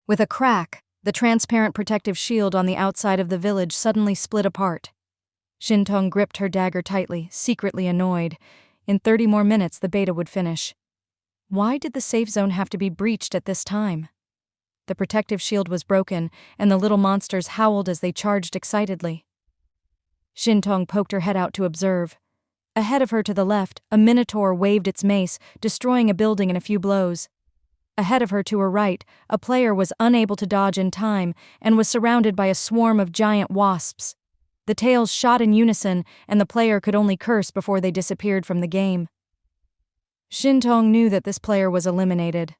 With a crack, the transparent protective shield on the outside of the village suddenly split apart. Shintong gripped her dagger tightly, secretly annoyed. In 30 more minutes, the beta would finish. Why did the safe zone have to be breached at this time? The protective shield was broken, and the little monsters howled as they charged excitedly. Shintong poked her head out to observe. Ahead of her to the left, a minotaur waved its mace, destroying a building in a few blows. Ahead of her to her right, a player was unable to dodge in time and was surrounded by a swarm of giant wasps. The tails shot in unison, and the player could only curse before they disappeared from the game. Shintong knew that this player was eliminated.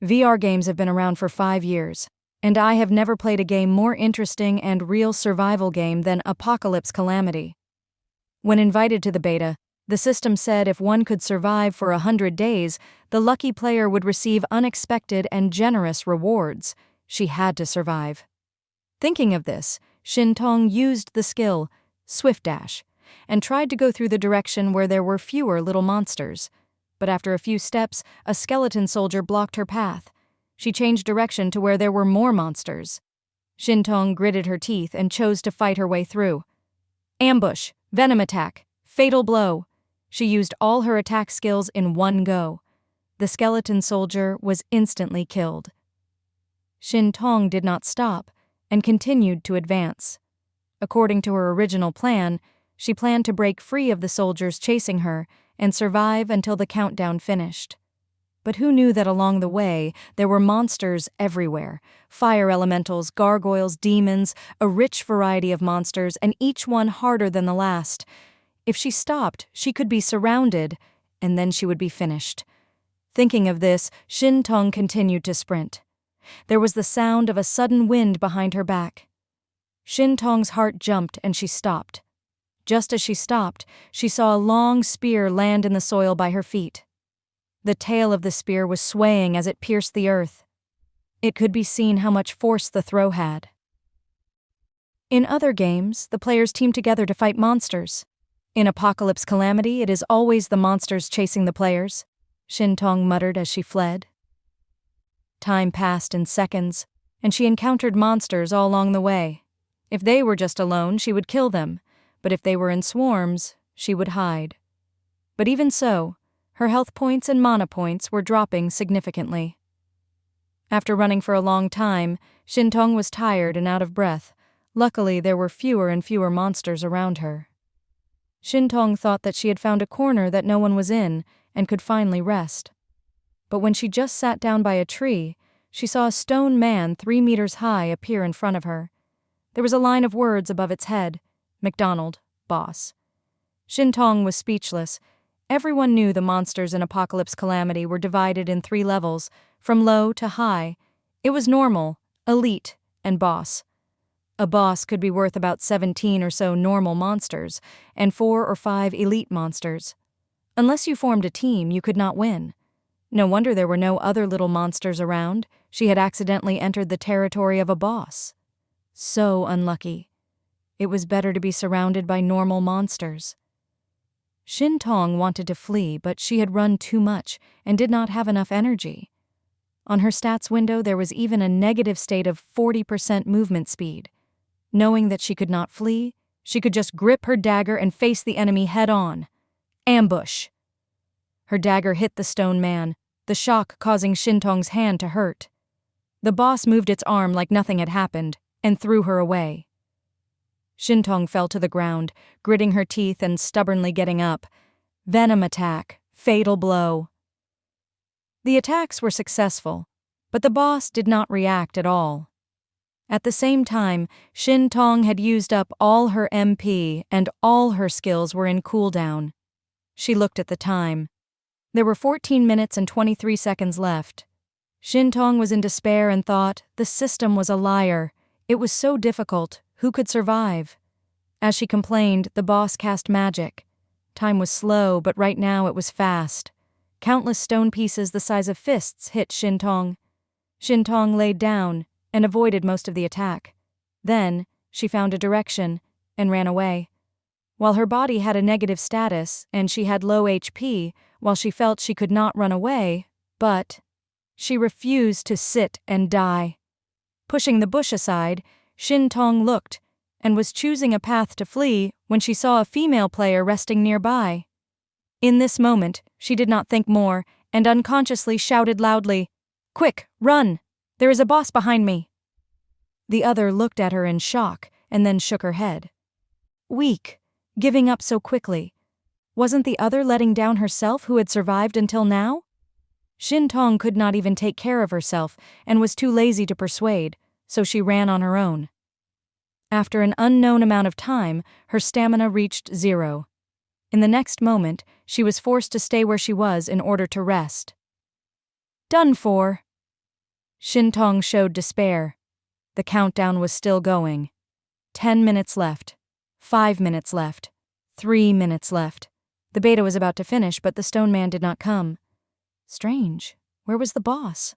VR games have been around for 5 years, and I have never played a game more interesting and real survival game than Apocalypse Calamity. When invited to the beta, the system said if one could survive for 100 days, the lucky player would receive unexpected and generous rewards. She had to survive. Thinking of this, Shintong used the skill, Swift Dash, and tried to go through the direction where there were fewer little monsters. But after a few steps, a skeleton soldier blocked her path. She changed direction to where there were more monsters. Shintong gritted her teeth and chose to fight her way through. Ambush, venom attack, fatal blow. She used all her attack skills in one go. The skeleton soldier was instantly killed. Shintong did not stop and continued to advance. According to her original plan, she planned to break free of the soldiers chasing her and survive until the countdown finished. But who knew that along the way there were monsters everywhere, fire elementals, gargoyles, demons, a rich variety of monsters, and each one harder than the last. If she stopped, she could be surrounded, and then she would be finished. Thinking of this, Shintong continued to sprint. There was the sound of a sudden wind behind her back. Shintong's heart jumped and she stopped. Just as she stopped, she saw a long spear land in the soil by her feet. The tail of the spear was swaying as it pierced the earth. It could be seen how much force the throw had. In other games, the players team together to fight monsters. In Apocalypse Calamity, it is always the monsters chasing the players, Shintong muttered as she fled. Time passed in seconds, and she encountered monsters all along the way. If they were just alone, she would kill them, but if they were in swarms, she would hide. But even so, her health points and mana points were dropping significantly. After running for a long time, Shintong was tired and out of breath. Luckily, there were fewer and fewer monsters around her. Shintong thought that she had found a corner that no one was in and could finally rest. But when she just sat down by a tree, she saw a stone man 3 meters high appear in front of her. There was a line of words above its head, McDonald, boss. Shintong was speechless. Everyone knew the monsters in Apocalypse Calamity were divided in 3 levels, from low to high. It was normal, elite, and boss. A boss could be worth about 17 or so normal monsters, and 4 or 5 elite monsters. Unless you formed a team, you could not win. No wonder there were no other little monsters around. She had accidentally entered the territory of a boss. So unlucky. It was better to be surrounded by normal monsters. Shintong wanted to flee, but she had run too much and did not have enough energy. On her stats window, there was even a negative state of 40% movement speed. Knowing that she could not flee, she could just grip her dagger and face the enemy head-on. Ambush! Her dagger hit the stone man, the shock causing Shintong's hand to hurt. The boss moved its arm like nothing had happened and threw her away. Shintong fell to the ground, gritting her teeth and stubbornly getting up. Venom attack, fatal blow. The attacks were successful, but the boss did not react at all. At the same time, Shintong had used up all her MP and all her skills were in cooldown. She looked at the time. There were 14 minutes and 23 seconds left. Shintong was in despair and thought, the system was a liar. It was so difficult. Who could survive? As she complained, the boss cast magic. Time was slow, but right now it was fast. Countless stone pieces the size of fists hit Shintong. Shintong laid down and avoided most of the attack. Then, she found a direction and ran away. While her body had a negative status and she had low HP, while she felt she could not run away, but She refused to sit and die. Pushing the bush aside, Shin Tong looked and was choosing a path to flee when she saw a female player resting nearby. In this moment, she did not think more and unconsciously shouted loudly, "Quick, run! There is a boss behind me!" The other looked at her in shock and then shook her head. Weak, giving up so quickly. Wasn't the other letting down herself who had survived until now? Shin Tong could not even take care of herself and was too lazy to persuade, so she ran on her own. After an unknown amount of time, her stamina reached 0. In the next moment, she was forced to stay where she was in order to rest. Done for. Shin Tong showed despair. The countdown was still going. 10 minutes left. 5 minutes left. 3 minutes left. The beta was about to finish, but the stone man did not come. Strange. Where was the boss?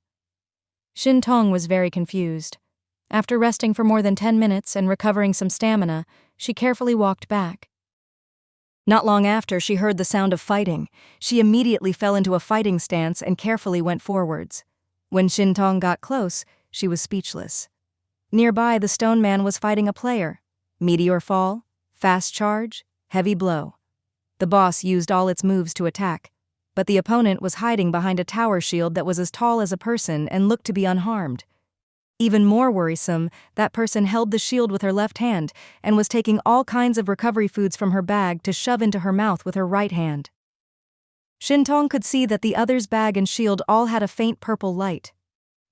Shin Tong was very confused. After resting for more than 10 minutes and recovering some stamina, she carefully walked back. Not long after, she heard the sound of fighting. She immediately fell into a fighting stance and carefully went forwards. When Shin Tong got close, she was speechless. Nearby, the stone man was fighting a player. Meteor fall, fast charge, heavy blow. The boss used all its moves to attack, but the opponent was hiding behind a tower shield that was as tall as a person and looked to be unharmed. Even more worrisome, that person held the shield with her left hand and was taking all kinds of recovery foods from her bag to shove into her mouth with her right hand. Shin Tong could see that the other's bag and shield all had a faint purple light.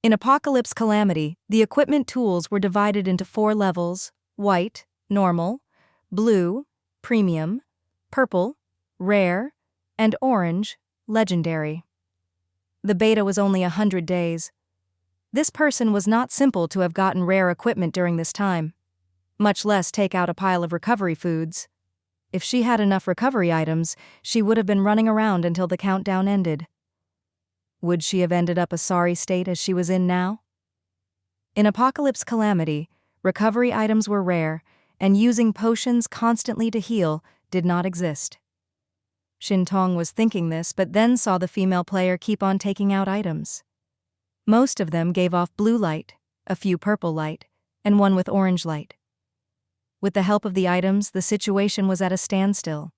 In Apocalypse Calamity, the equipment tools were divided into 4 levels: white, normal, blue, premium, purple, rare, and orange, legendary. The beta was only 100 days. This person was not simple to have gotten rare equipment during this time, much less take out a pile of recovery foods. If she had enough recovery items, she would have been running around until the countdown ended. Would she have ended up a sorry state as she was in now? In Apocalypse Calamity, recovery items were rare, and using potions constantly to heal did not exist. Shin Tong was thinking this, but then saw the female player keep on taking out items. Most of them gave off blue light, a few purple light, and one with orange light. With the help of the items, the situation was at a standstill.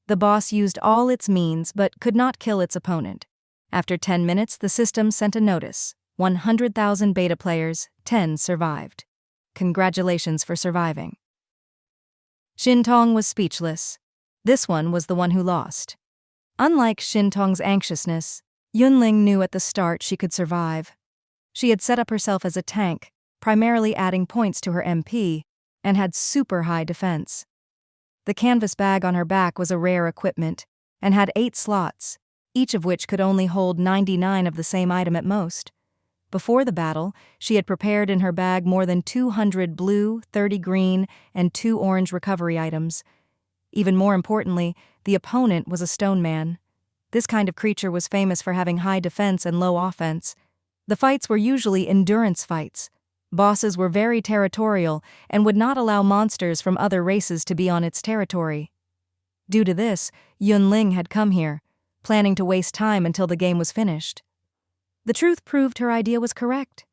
The boss used all its means but could not kill its opponent. After 10 minutes, the system sent a notice. 100,000 beta players, 10 survived. Congratulations for surviving. Shin Tong was speechless. This one was the one who lost. Unlike Shin Tong's anxiousness, Yun Ling knew at the start she could survive. She had set up herself as a tank, primarily adding points to her MP, and had super high defense. The canvas bag on her back was a rare equipment, and had 8 slots, each of which could only hold 99 of the same item at most. Before the battle, she had prepared in her bag more than 200 blue, 30 green, and 2 orange recovery items. Even more importantly, the opponent was a stone man. This kind of creature was famous for having high defense and low offense. The fights were usually endurance fights. Bosses were very territorial and would not allow monsters from other races to be on its territory. Due to this, Yun Ling had come here, planning to waste time until the game was finished. The truth proved her idea was correct.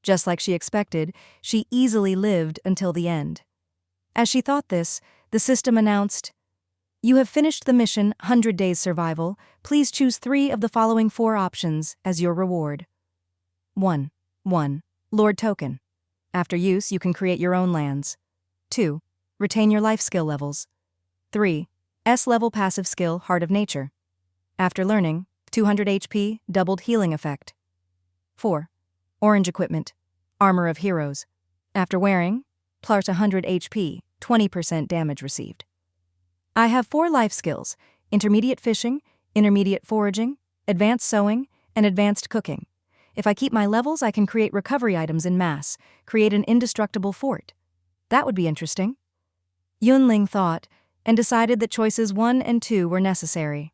Just like she expected, she easily lived until the end. As she thought this, the system announced, "You have finished the mission 100 Days Survival. Please choose 3 of the following 4 options as your reward. 1. Lord Token. After use, you can create your own lands. 2. Retain your life skill levels. 3. S-level passive skill, Heart of Nature. After learning, 200 HP, doubled healing effect. 4. Orange Equipment, Armor of Heroes. After wearing, plus 100 HP, 20% damage received. I have 4 life skills: intermediate fishing, intermediate foraging, advanced sewing, and advanced cooking. If I keep my levels, I can create recovery items in mass, create an indestructible fort. That would be interesting." Yun Ling thought, and decided that choices 1 and 2 were necessary.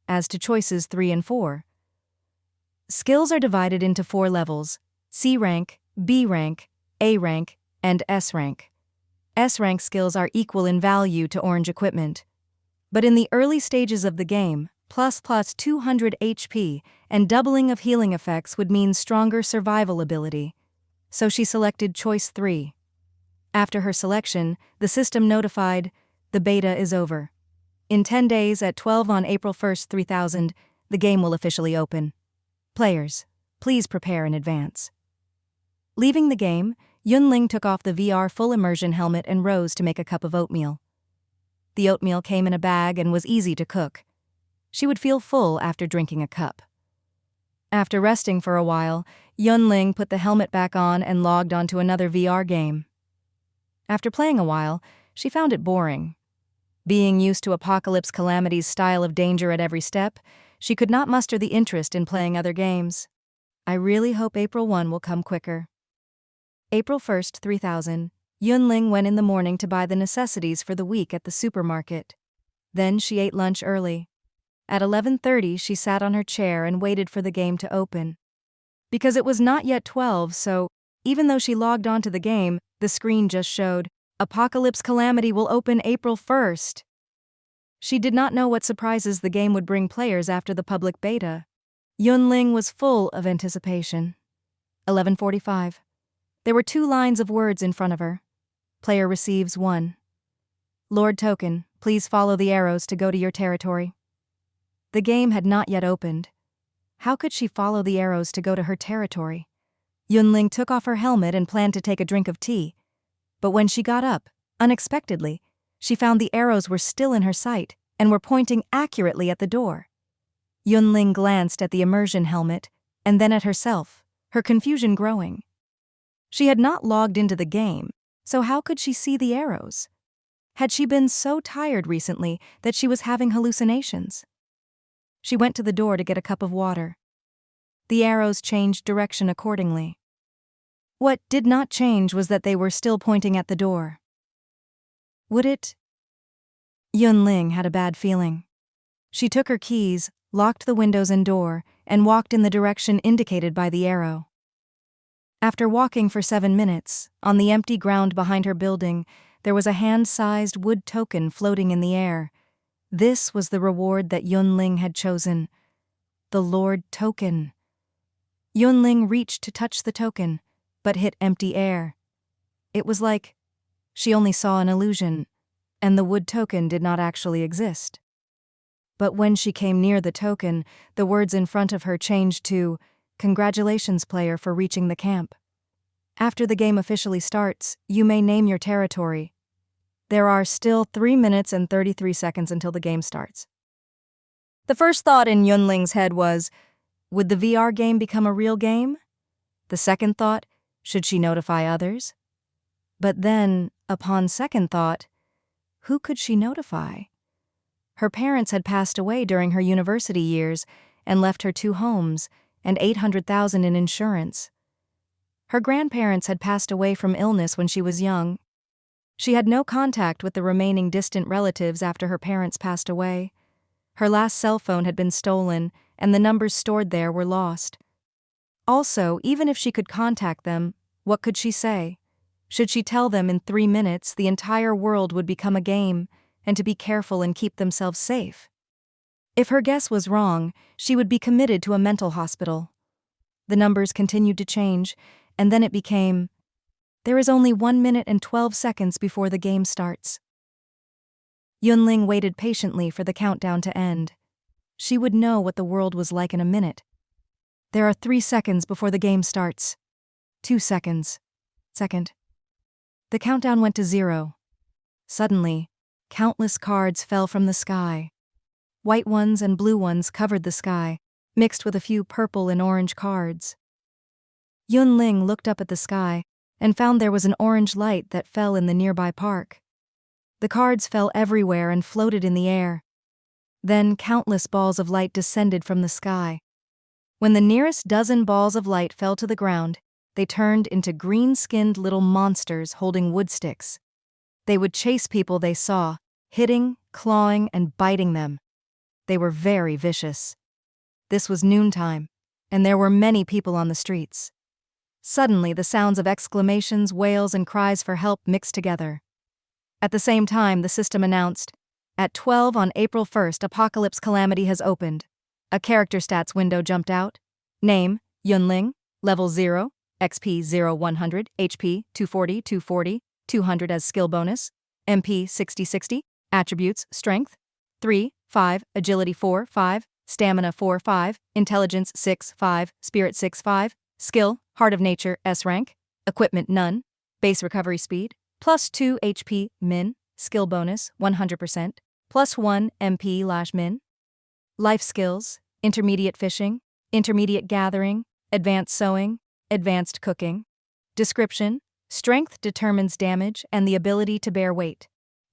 As to choices 3 and 4, skills are divided into 4 levels: C rank, B rank, A rank, and S rank. S-rank skills are equal in value to orange equipment. But in the early stages of the game, plus 200 HP, and doubling of healing effects would mean stronger survival ability. So she selected choice 3. After her selection, the system notified, the beta is over. In 10 days at 12 on April 1st, 3000, the game will officially open. Players, please prepare in advance. Leaving the game, Yun Ling took off the VR full immersion helmet and rose to make a cup of oatmeal. The oatmeal came in a bag and was easy to cook. She would feel full after drinking a cup. After resting for a while, Yun Ling put the helmet back on and logged onto another VR game. After playing a while, she found it boring. Being used to Apocalypse Calamity's style of danger at every step, she could not muster the interest in playing other games. I really hope April 1 will come quicker. April 1st, 3000, Yun Ling went in the morning to buy the necessities for the week at the supermarket. Then she ate lunch early. At 11:30, she sat on her chair and waited for the game to open. Because it was not yet 12, so, even though she logged onto the game, the screen just showed, Apocalypse Calamity will open April 1st. She did not know what surprises the game would bring players after the public beta. Yun Ling was full of anticipation. 11:45. There were 2 lines of words in front of her. Player receives 1. Lord Token, please follow the arrows to go to your territory. The game had not yet opened. How could she follow the arrows to go to her territory? Yun Ling took off her helmet and planned to take a drink of tea. But when she got up, unexpectedly, she found the arrows were still in her sight and were pointing accurately at the door. Yun Ling glanced at the immersion helmet and then at herself, her confusion growing. She had not logged into the game, so how could she see the arrows? Had she been so tired recently that she was having hallucinations? She went to the door to get a cup of water. The arrows changed direction accordingly. What did not change was that they were still pointing at the door. Would it? Yun Ling had a bad feeling. She took her keys, locked the windows and door, and walked in the direction indicated by the arrow. After walking for 7 minutes, on the empty ground behind her building, there was a hand-sized wood token floating in the air. This was the reward that Yun Ling had chosen. The Lord Token. Yun Ling reached to touch the token, but hit empty air. It was like she only saw an illusion, and the wood token did not actually exist. But when she came near the token, the words in front of her changed to, "Congratulations, player, for reaching the camp. After the game officially starts, you may name your territory. There are still 3 minutes and 33 seconds until the game starts." The first thought in Yun Ling's head was, would the VR game become a real game? The second thought, should she notify others? But then, upon second thought, who could she notify? Her parents had passed away during her university years and left her 2 homes and $800,000 in insurance. Her grandparents had passed away from illness when she was young. She had no contact with the remaining distant relatives after her parents passed away. Her last cell phone had been stolen, and the numbers stored there were lost. Also, even if she could contact them, what could she say? Should she tell them in 3 minutes the entire world would become a game, and to be careful and keep themselves safe? If her guess was wrong, she would be committed to a mental hospital. The numbers continued to change, and then it became, there is only 1 minute and 12 seconds before the game starts. Yun Ling waited patiently for the countdown to end. She would know what the world was like in a minute. There are 3 seconds before the game starts. 2 seconds. Second. The countdown went to 0. Suddenly, countless cards fell from the sky. White ones and blue ones covered the sky, mixed with a few purple and orange cards. Yun Ling looked up at the sky and found there was an orange light that fell in the nearby park. The cards fell everywhere and floated in the air. Then countless balls of light descended from the sky. When the nearest dozen balls of light fell to the ground, they turned into green-skinned little monsters holding wood sticks. They would chase people they saw, hitting, clawing, and biting them. They were very vicious. This was noontime, and there were many people on the streets. Suddenly, the sounds of exclamations, wails, and cries for help mixed together. At the same time, the system announced, At 12 on April 1st, Apocalypse Calamity has opened. A character stats window jumped out. Name, Yun Ling, level 0, XP 0-100, HP 240, 200 as skill bonus, MP 60-60, attributes, strength 3, 5, agility 4, 5, stamina 4, 5, intelligence 6, 5, spirit 6, 5, skill, heart of nature, S rank, equipment none, base recovery speed, plus 2 HP min, skill bonus 100%, plus 1 MP/min. Life skills, intermediate fishing, intermediate gathering, advanced sewing, advanced cooking. Description: strength determines damage and the ability to bear weight.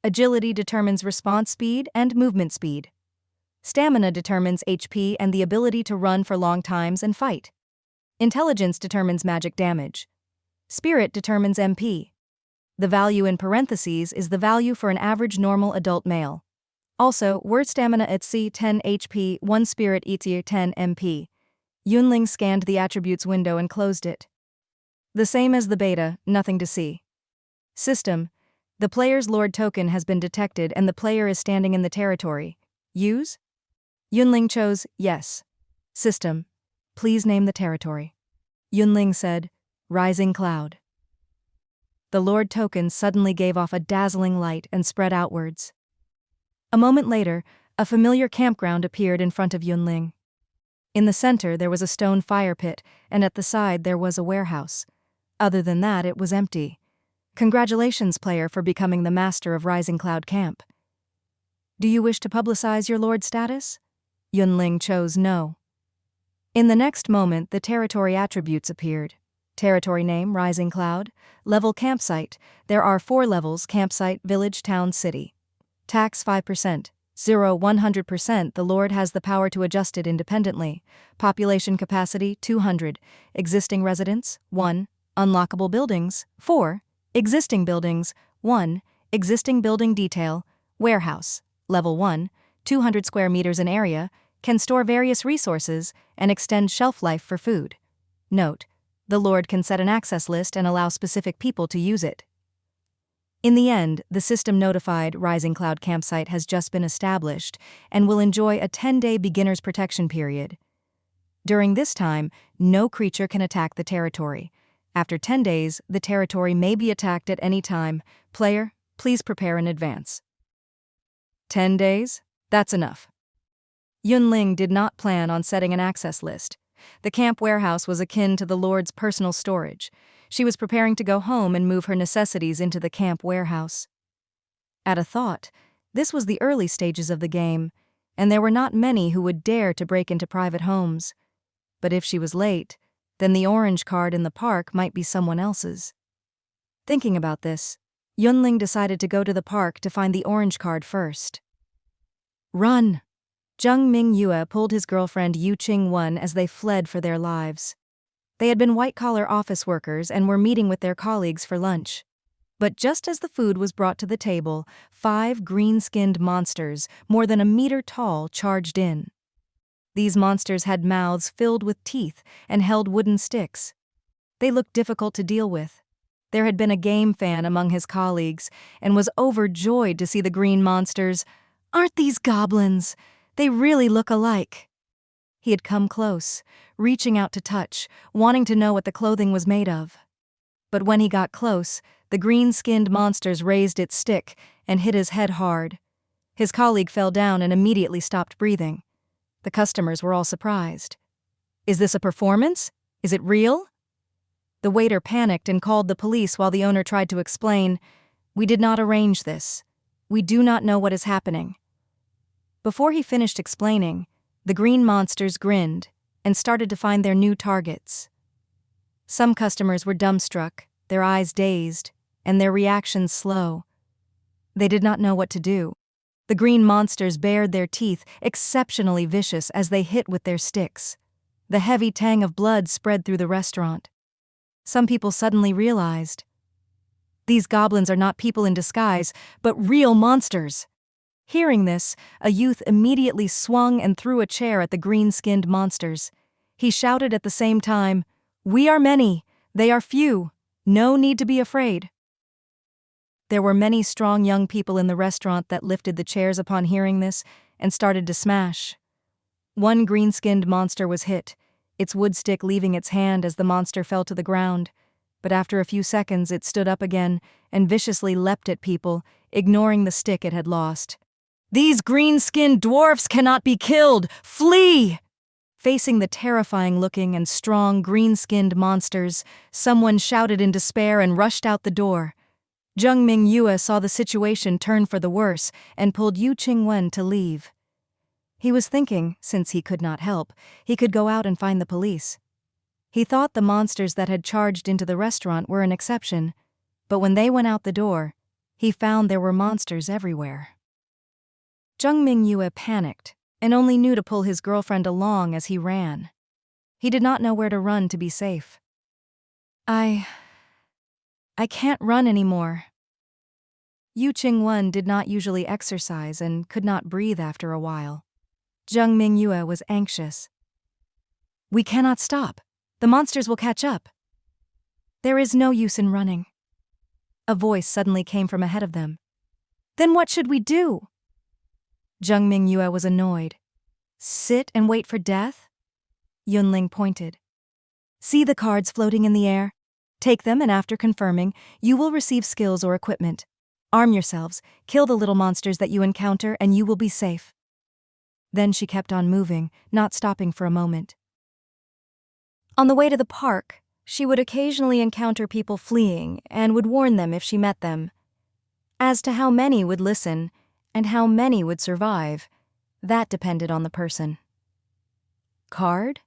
Agility determines response speed and movement speed. Stamina determines HP and the ability to run for long times and fight. Intelligence determines magic damage. Spirit determines MP. The value in parentheses is the value for an average normal adult male. Also, word stamina at C 10 HP, 1 spirit ETA 10 MP. Yun Ling scanned the attributes window and closed it. The same as the beta, nothing to see. System: the player's Lord token has been detected and the player is standing in the territory. Use? Yun Ling chose yes. System: please name the territory. Yun Ling said, Rising Cloud. The Lord token suddenly gave off a dazzling light and spread outwards. A moment later, a familiar campground appeared in front of Yun Ling. In the center there was a stone fire pit, and at the side there was a warehouse. Other than that, it was empty. Congratulations, player, for becoming the master of Rising Cloud Camp. Do you wish to publicize your Lord status? Yun Ling chose no. In the next moment, the territory attributes appeared. Territory name, Rising Cloud. Level, campsite. There are 4 levels: campsite, village, town, city. Tax 5%. 0-100%. The Lord has the power to adjust it independently. Population capacity 200. Existing residents 1. Unlockable buildings 4. Existing buildings 1. Existing building detail. Warehouse. Level 1. 200 square meters in area. Can store various resources and extend shelf life for food. Note: the Lord can set an access list and allow specific people to use it. In the end, the system notified Rising Cloud Campsite has just been established and will enjoy a 10-day beginner's protection period. During this time, no creature can attack the territory. After 10 days, the territory may be attacked at any time. Player, please prepare in advance. 10 days? That's enough. Yun Ling did not plan on setting an access list. The camp warehouse was akin to the Lord's personal storage. She was preparing to go home and move her necessities into the camp warehouse. At a thought, this was the early stages of the game, and there were not many who would dare to break into private homes. But if she was late, then the orange card in the park might be someone else's. Thinking about this, Yun Ling decided to go to the park to find the orange card first. Run! Zheng Mingyue pulled his girlfriend Yu Qing-won as they fled for their lives. They had been white-collar office workers and were meeting with their colleagues for lunch. But just as the food was brought to the table, 5 green-skinned monsters, more than a meter tall, charged in. These monsters had mouths filled with teeth and held wooden sticks. They looked difficult to deal with. There had been a game fan among his colleagues and was overjoyed to see the green monsters. "Aren't these goblins? They really look alike." He had come close, reaching out to touch, wanting to know what the clothing was made of. But when he got close, the green-skinned monsters raised its stick and hit his head hard. His colleague fell down and immediately stopped breathing. The customers were all surprised. "Is this a performance? Is it real?" The waiter panicked and called the police while the owner tried to explain, "We did not arrange this. We do not know what is happening." Before he finished explaining, the green monsters grinned and started to find their new targets. Some customers were dumbstruck, their eyes dazed, and their reactions slow. They did not know what to do. The green monsters bared their teeth, exceptionally vicious as they hit with their sticks. The heavy tang of blood spread through the restaurant. Some people suddenly realized, these goblins are not people in disguise, but real monsters. Hearing this, a youth immediately swung and threw a chair at the green-skinned monsters. He shouted at the same time, "We are many, they are few. No need to be afraid." There were many strong young people in the restaurant that lifted the chairs upon hearing this and started to smash. One green-skinned monster was hit, its wood stick leaving its hand as the monster fell to the ground. But after a few seconds it stood up again and viciously leapt at people, ignoring the stick it had lost. "These green-skinned dwarfs cannot be killed! Flee!" Facing the terrifying-looking and strong green-skinned monsters, someone shouted in despair and rushed out the door. Jung Ming-yue saw the situation turn for the worse and pulled Yu Qingwen to leave. He was thinking, since he could not help, he could go out and find the police. He thought the monsters that had charged into the restaurant were an exception, but when they went out the door, he found there were monsters everywhere. Jung Ming-yue panicked and only knew to pull his girlfriend along as he ran. He did not know where to run to be safe. I can't run anymore." Yu Qingwen did not usually exercise and could not breathe after a while. Jung Ming-yue was anxious. "We cannot stop. The monsters will catch up." "There is no use in running." A voice suddenly came from ahead of them. "Then what should we do?" Jung Ming-yue was annoyed. "Sit and wait for death?" Yun Ling pointed. "See the cards floating in the air? Take them, and after confirming, you will receive skills or equipment. Arm yourselves, kill the little monsters that you encounter, and you will be safe." Then she kept on moving, not stopping for a moment. On the way to the park, she would occasionally encounter people fleeing and would warn them if she met them. As to how many would listen and how many would survive, that depended on the person. Card?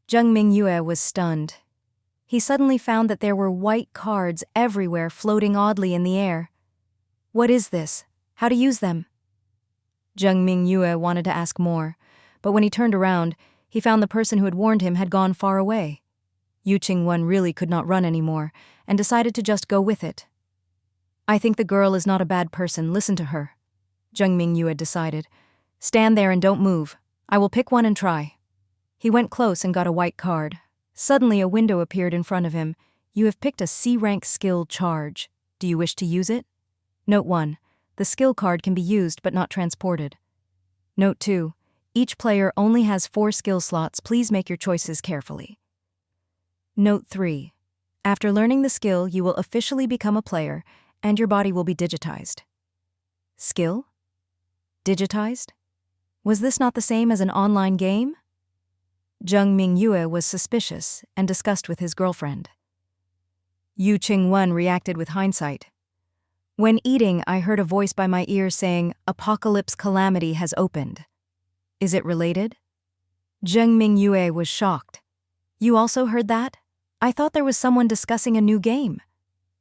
Jung Ming-yue was stunned. He suddenly found that there were white cards everywhere floating oddly in the air. "What is this? How to use them?" Jung Ming-yue wanted to ask more, but when he turned around, he found the person who had warned him had gone far away. Yu Qingwen really could not run anymore and decided to just go with it. "I think the girl is not a bad person, listen to her," Jung Ming-yue decided. "Stand there and don't move. I will pick one and try." He went close and got a white card. Suddenly a window appeared in front of him. "You have picked a C-rank skill charge. Do you wish to use it?" Note 1. The skill card can be used but not transported. Note 2. Each player only has 4 skill slots. Please make your choices carefully. Note 3. After learning the skill, you will officially become a player, and your body will be digitized. Skill? Digitized? Was this not the same as an online game? Jung Ming-yue was suspicious and discussed with his girlfriend. Yu Qingwen reacted with hindsight. "When eating, I heard a voice by my ear saying, 'Apocalypse calamity has opened.' Is it related?" Jung Ming-yue was shocked. "You also heard that? I thought there was someone discussing a new game."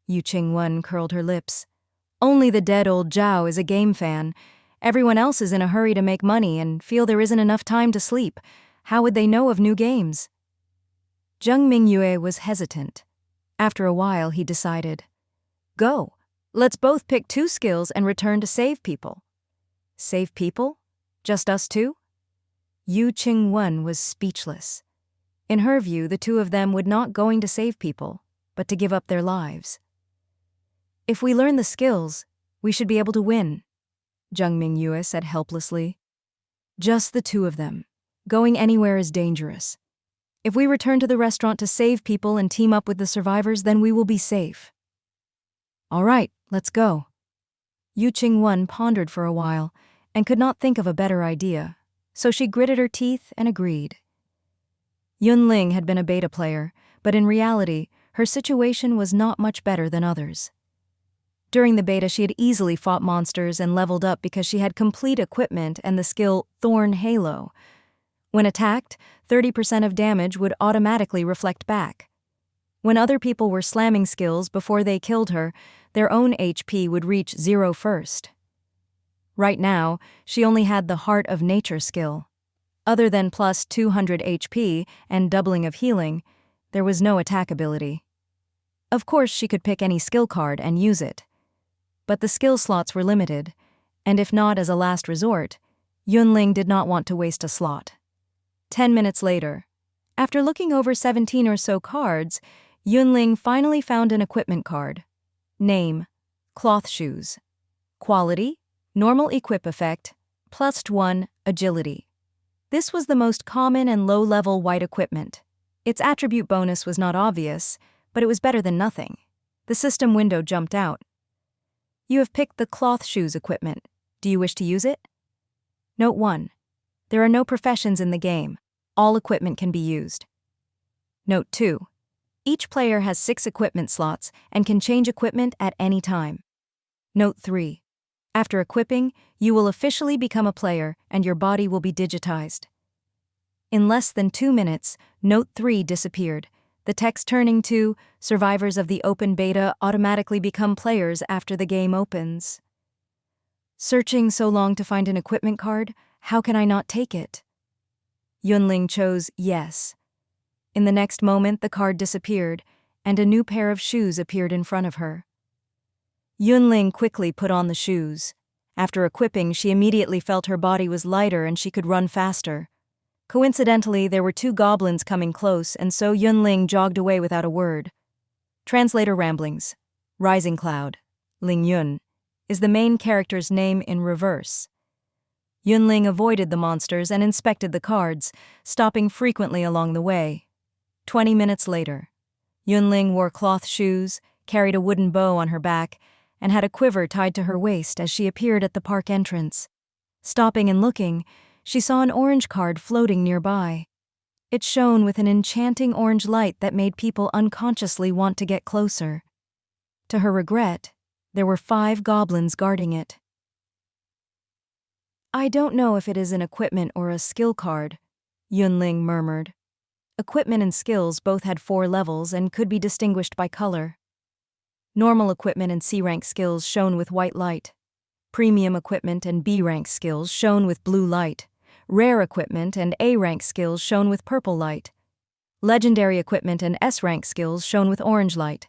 Yu Qingwen curled her lips. "Only the dead old Zhao is a game fan. Everyone else is in a hurry to make money and feel there isn't enough time to sleep. How would they know of new games?" Jung Ming-yue was hesitant. After a while, he decided, "Go. Let's both pick 2 skills and return to save people." "Save people? Just us 2? Yu Qingwen was speechless. In her view, the 2 of them would not going to save people, but to give up their lives. "If we learn the skills, we should be able to win," Jung Ming-yue said helplessly. "Just the 2 of them. Going anywhere is dangerous. If we return to the restaurant to save people and team up with the survivors, then we will be safe." "All right, let's go." Yu Qingwen pondered for a while and could not think of a better idea, so she gritted her teeth and agreed. Yun Ling had been a beta player, but in reality, her situation was not much better than others. During the beta, she had easily fought monsters and leveled up because she had complete equipment and the skill Thorn Halo. When attacked, 30% of damage would automatically reflect back. When other people were slamming skills before they killed her, their own HP would reach 0 first. Right now, she only had the Heart of Nature skill. Other than plus 200 HP and doubling of healing, there was no attack ability. Of course, she could pick any skill card and use it. But the skill slots were limited, and if not as a last resort, Yun Ling did not want to waste a slot. 10 minutes later, after looking over 17 or so cards, Yun Ling finally found an equipment card. Name: cloth shoes. Quality, normal equip effect, +1 agility. This was the most common and low-level white equipment. Its attribute bonus was not obvious, but it was better than nothing. The system window jumped out. You have picked the cloth shoes equipment. Do you wish to use it? Note 1. There are no professions in the game. All equipment can be used. Note 2. Each player has 6 equipment slots and can change equipment at any time. Note 3. After equipping, you will officially become a player and your body will be digitized. In less than 2 minutes, Note 3 disappeared, the text turning to, "Survivors of the open beta automatically become players after the game opens." Searching so long to find an equipment card, how can I not take it? Yun Ling chose yes. In the next moment, the card disappeared, and a new pair of shoes appeared in front of her. Yun Ling quickly put on the shoes. After equipping, she immediately felt her body was lighter and she could run faster. Coincidentally, there were 2 goblins coming close, and so Yun Ling jogged away without a word. Translator ramblings. Rising Cloud, Ling Yun, is the main character's name in reverse. Yun Ling avoided the monsters and inspected the cards, stopping frequently along the way. 20 minutes later, Yun Ling wore cloth shoes, carried a wooden bow on her back, and had a quiver tied to her waist as she appeared at the park entrance. Stopping and looking, she saw an orange card floating nearby. It shone with an enchanting orange light that made people unconsciously want to get closer. To her regret, there were 5 goblins guarding it. "I don't know if it is an equipment or a skill card," Yun Ling murmured. Equipment and skills both had 4 levels and could be distinguished by color. Normal equipment and C-rank skills shone with white light. Premium equipment and B-rank skills shone with blue light. Rare equipment and A-rank skills shone with purple light. Legendary equipment and S-rank skills shone with orange light.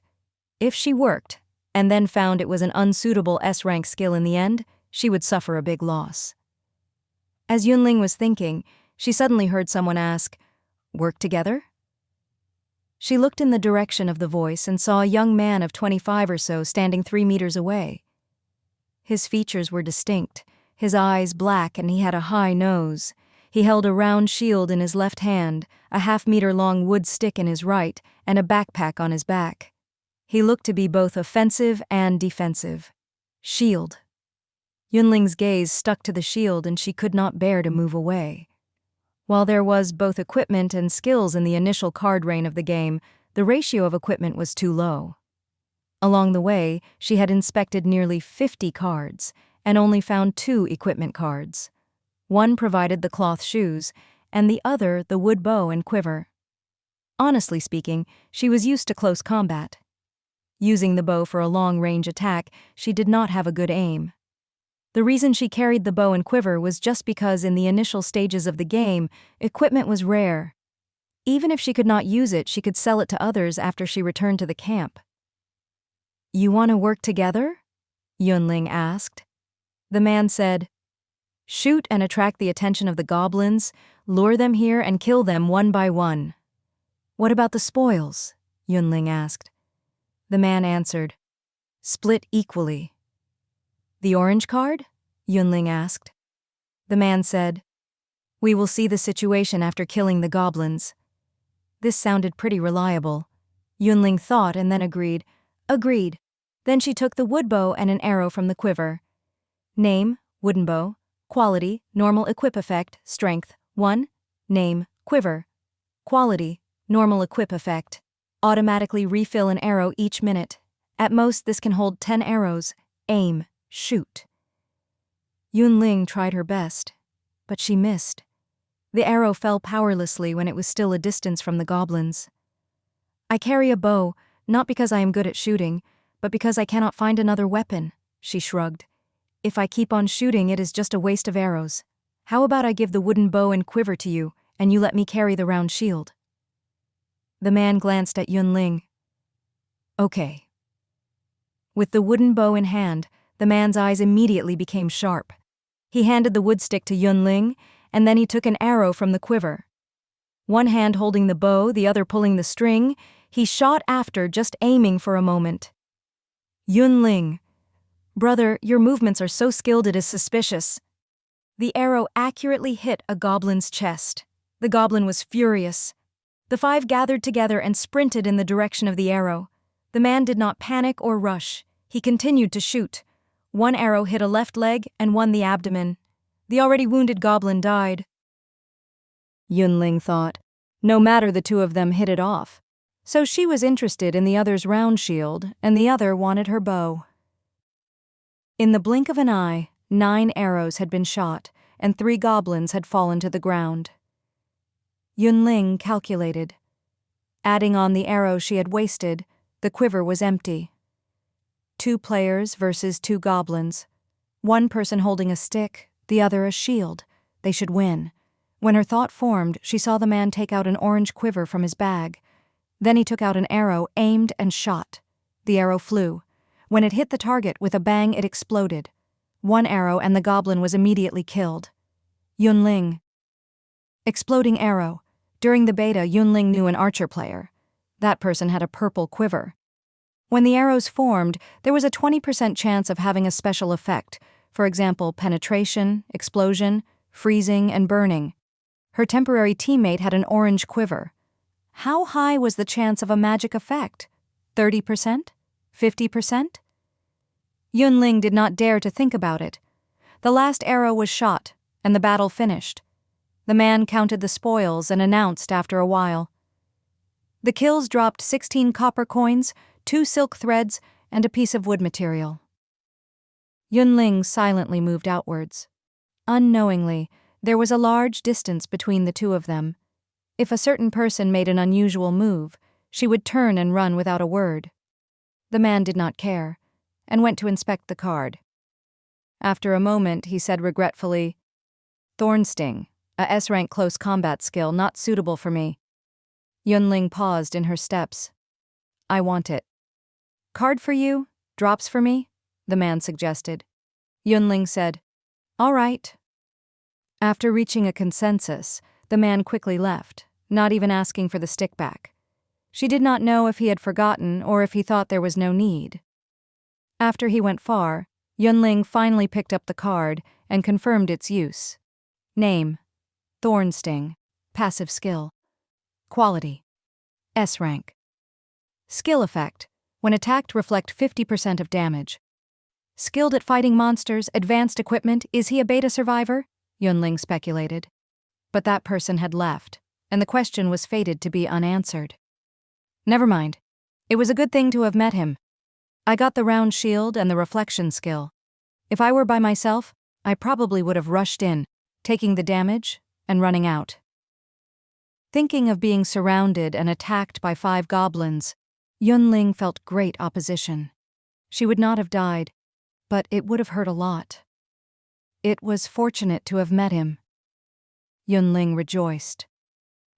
If she worked, and then found it was an unsuitable S-rank skill in the end, she would suffer a big loss. As Yun Ling was thinking, she suddenly heard someone ask, "Work together?" She looked in the direction of the voice and saw a young man of 25 or so standing 3 meters away. His features were distinct, his eyes black, and he had a high nose. He held a round shield in his left hand, a half-meter-long wood stick in his right, and a backpack on his back. He looked to be both offensive and defensive. Shield. Yun Ling's gaze stuck to the shield and she could not bear to move away. While there was both equipment and skills in the initial card rain of the game, the ratio of equipment was too low. Along the way, she had inspected nearly 50 cards and only found 2 equipment cards. One provided the cloth shoes, and the other the wood bow and quiver. Honestly speaking, she was used to close combat. Using the bow for a long-range attack, she did not have a good aim. The reason she carried the bow and quiver was just because in the initial stages of the game, equipment was rare. Even if she could not use it, she could sell it to others after she returned to the camp. "You want to work together?" Yun Ling asked. The man said, "Shoot and attract the attention of the goblins, lure them here and kill them one by one." "What about the spoils?" Yun Ling asked. The man answered, "Split equally." "The orange card?" Yun Ling asked. The man said, "We will see the situation after killing the goblins." This sounded pretty reliable. Yun Ling thought and then agreed. Agreed. Then she took the wood bow and an arrow from the quiver. Name, wooden bow. Quality, normal equip effect, strength, 1. Name, quiver. Quality, normal equip effect. Automatically refill an arrow each minute. At most, this can hold 10 arrows. Aim, shoot. Yun Ling tried her best, but she missed. The arrow fell powerlessly when it was still a distance from the goblins. "I carry a bow, not because I am good at shooting, but because I cannot find another weapon," she shrugged. "If I keep on shooting, it is just a waste of arrows. How about I give the wooden bow and quiver to you, and you let me carry the round shield?" The man glanced at Yun Ling. "Okay." With the wooden bow in hand, the man's eyes immediately became sharp. He handed the wood stick to Yun Ling, and then he took an arrow from the quiver. One hand holding the bow, the other pulling the string, he shot after, just aiming for a moment. Yun Ling, Brother, your movements are so skilled it is suspicious. The arrow accurately hit a goblin's chest. The goblin was furious. The five gathered together and sprinted in the direction of the arrow. The man did not panic or rush. He continued to shoot. One arrow hit a left leg and one the abdomen. The already wounded goblin died. Yun Ling thought, no matter the two of them hit it off. So she was interested in the other's round shield, and the other wanted her bow. In the blink of an eye, 9 arrows had been shot, and 3 goblins had fallen to the ground. Yun Ling calculated. Adding on the arrow she had wasted, the quiver was empty. 2 players versus 2 goblins. One person holding a stick, the other a shield. They should win. When her thought formed, she saw the man take out an orange quiver from his bag. Then he took out an arrow, aimed, and shot. The arrow flew. When it hit the target, with a bang it exploded. 1 arrow and the goblin was immediately killed. Yun Ling. Exploding arrow. During the beta, Yun Ling knew an archer player. That person had a purple quiver. When the arrows formed, there was a 20% chance of having a special effect, for example, penetration, explosion, freezing, and burning. Her temporary teammate had an orange quiver. How high was the chance of a magic effect? 30%? 50%? Yun Ling did not dare to think about it. The last arrow was shot, and the battle finished. The man counted the spoils and announced after a while. The kills dropped 16 copper coins, 2 silk threads, and a piece of wood material. Yun Ling silently moved outwards. Unknowingly, there was a large distance between the two of them. If a certain person made an unusual move, she would turn and run without a word. The man did not care, and went to inspect the card. After a moment, he said regretfully, "Thorn Sting, a S-rank close combat skill not suitable for me." Yun Ling paused in her steps. "I want it." "Card for you? Drops for me?" the man suggested. Yun Ling said, "All right." After reaching a consensus, the man quickly left, not even asking for the stick back. She did not know if he had forgotten or if he thought there was no need. After he went far, Yun Ling finally picked up the card and confirmed its use. Name: Thorn Sting. Passive skill. Quality: S rank. Skill effect: when attacked, reflect 50% of damage. Skilled at fighting monsters, advanced equipment, is he a beta survivor? Yun Ling speculated. But that person had left, and the question was fated to be unanswered. Never mind. It was a good thing to have met him. I got the round shield and the reflection skill. If I were by myself, I probably would have rushed in, taking the damage and running out. Thinking of being surrounded and attacked by 5 goblins, Yun Ling felt great opposition. She would not have died, but it would have hurt a lot. It was fortunate to have met him. Yun Ling rejoiced.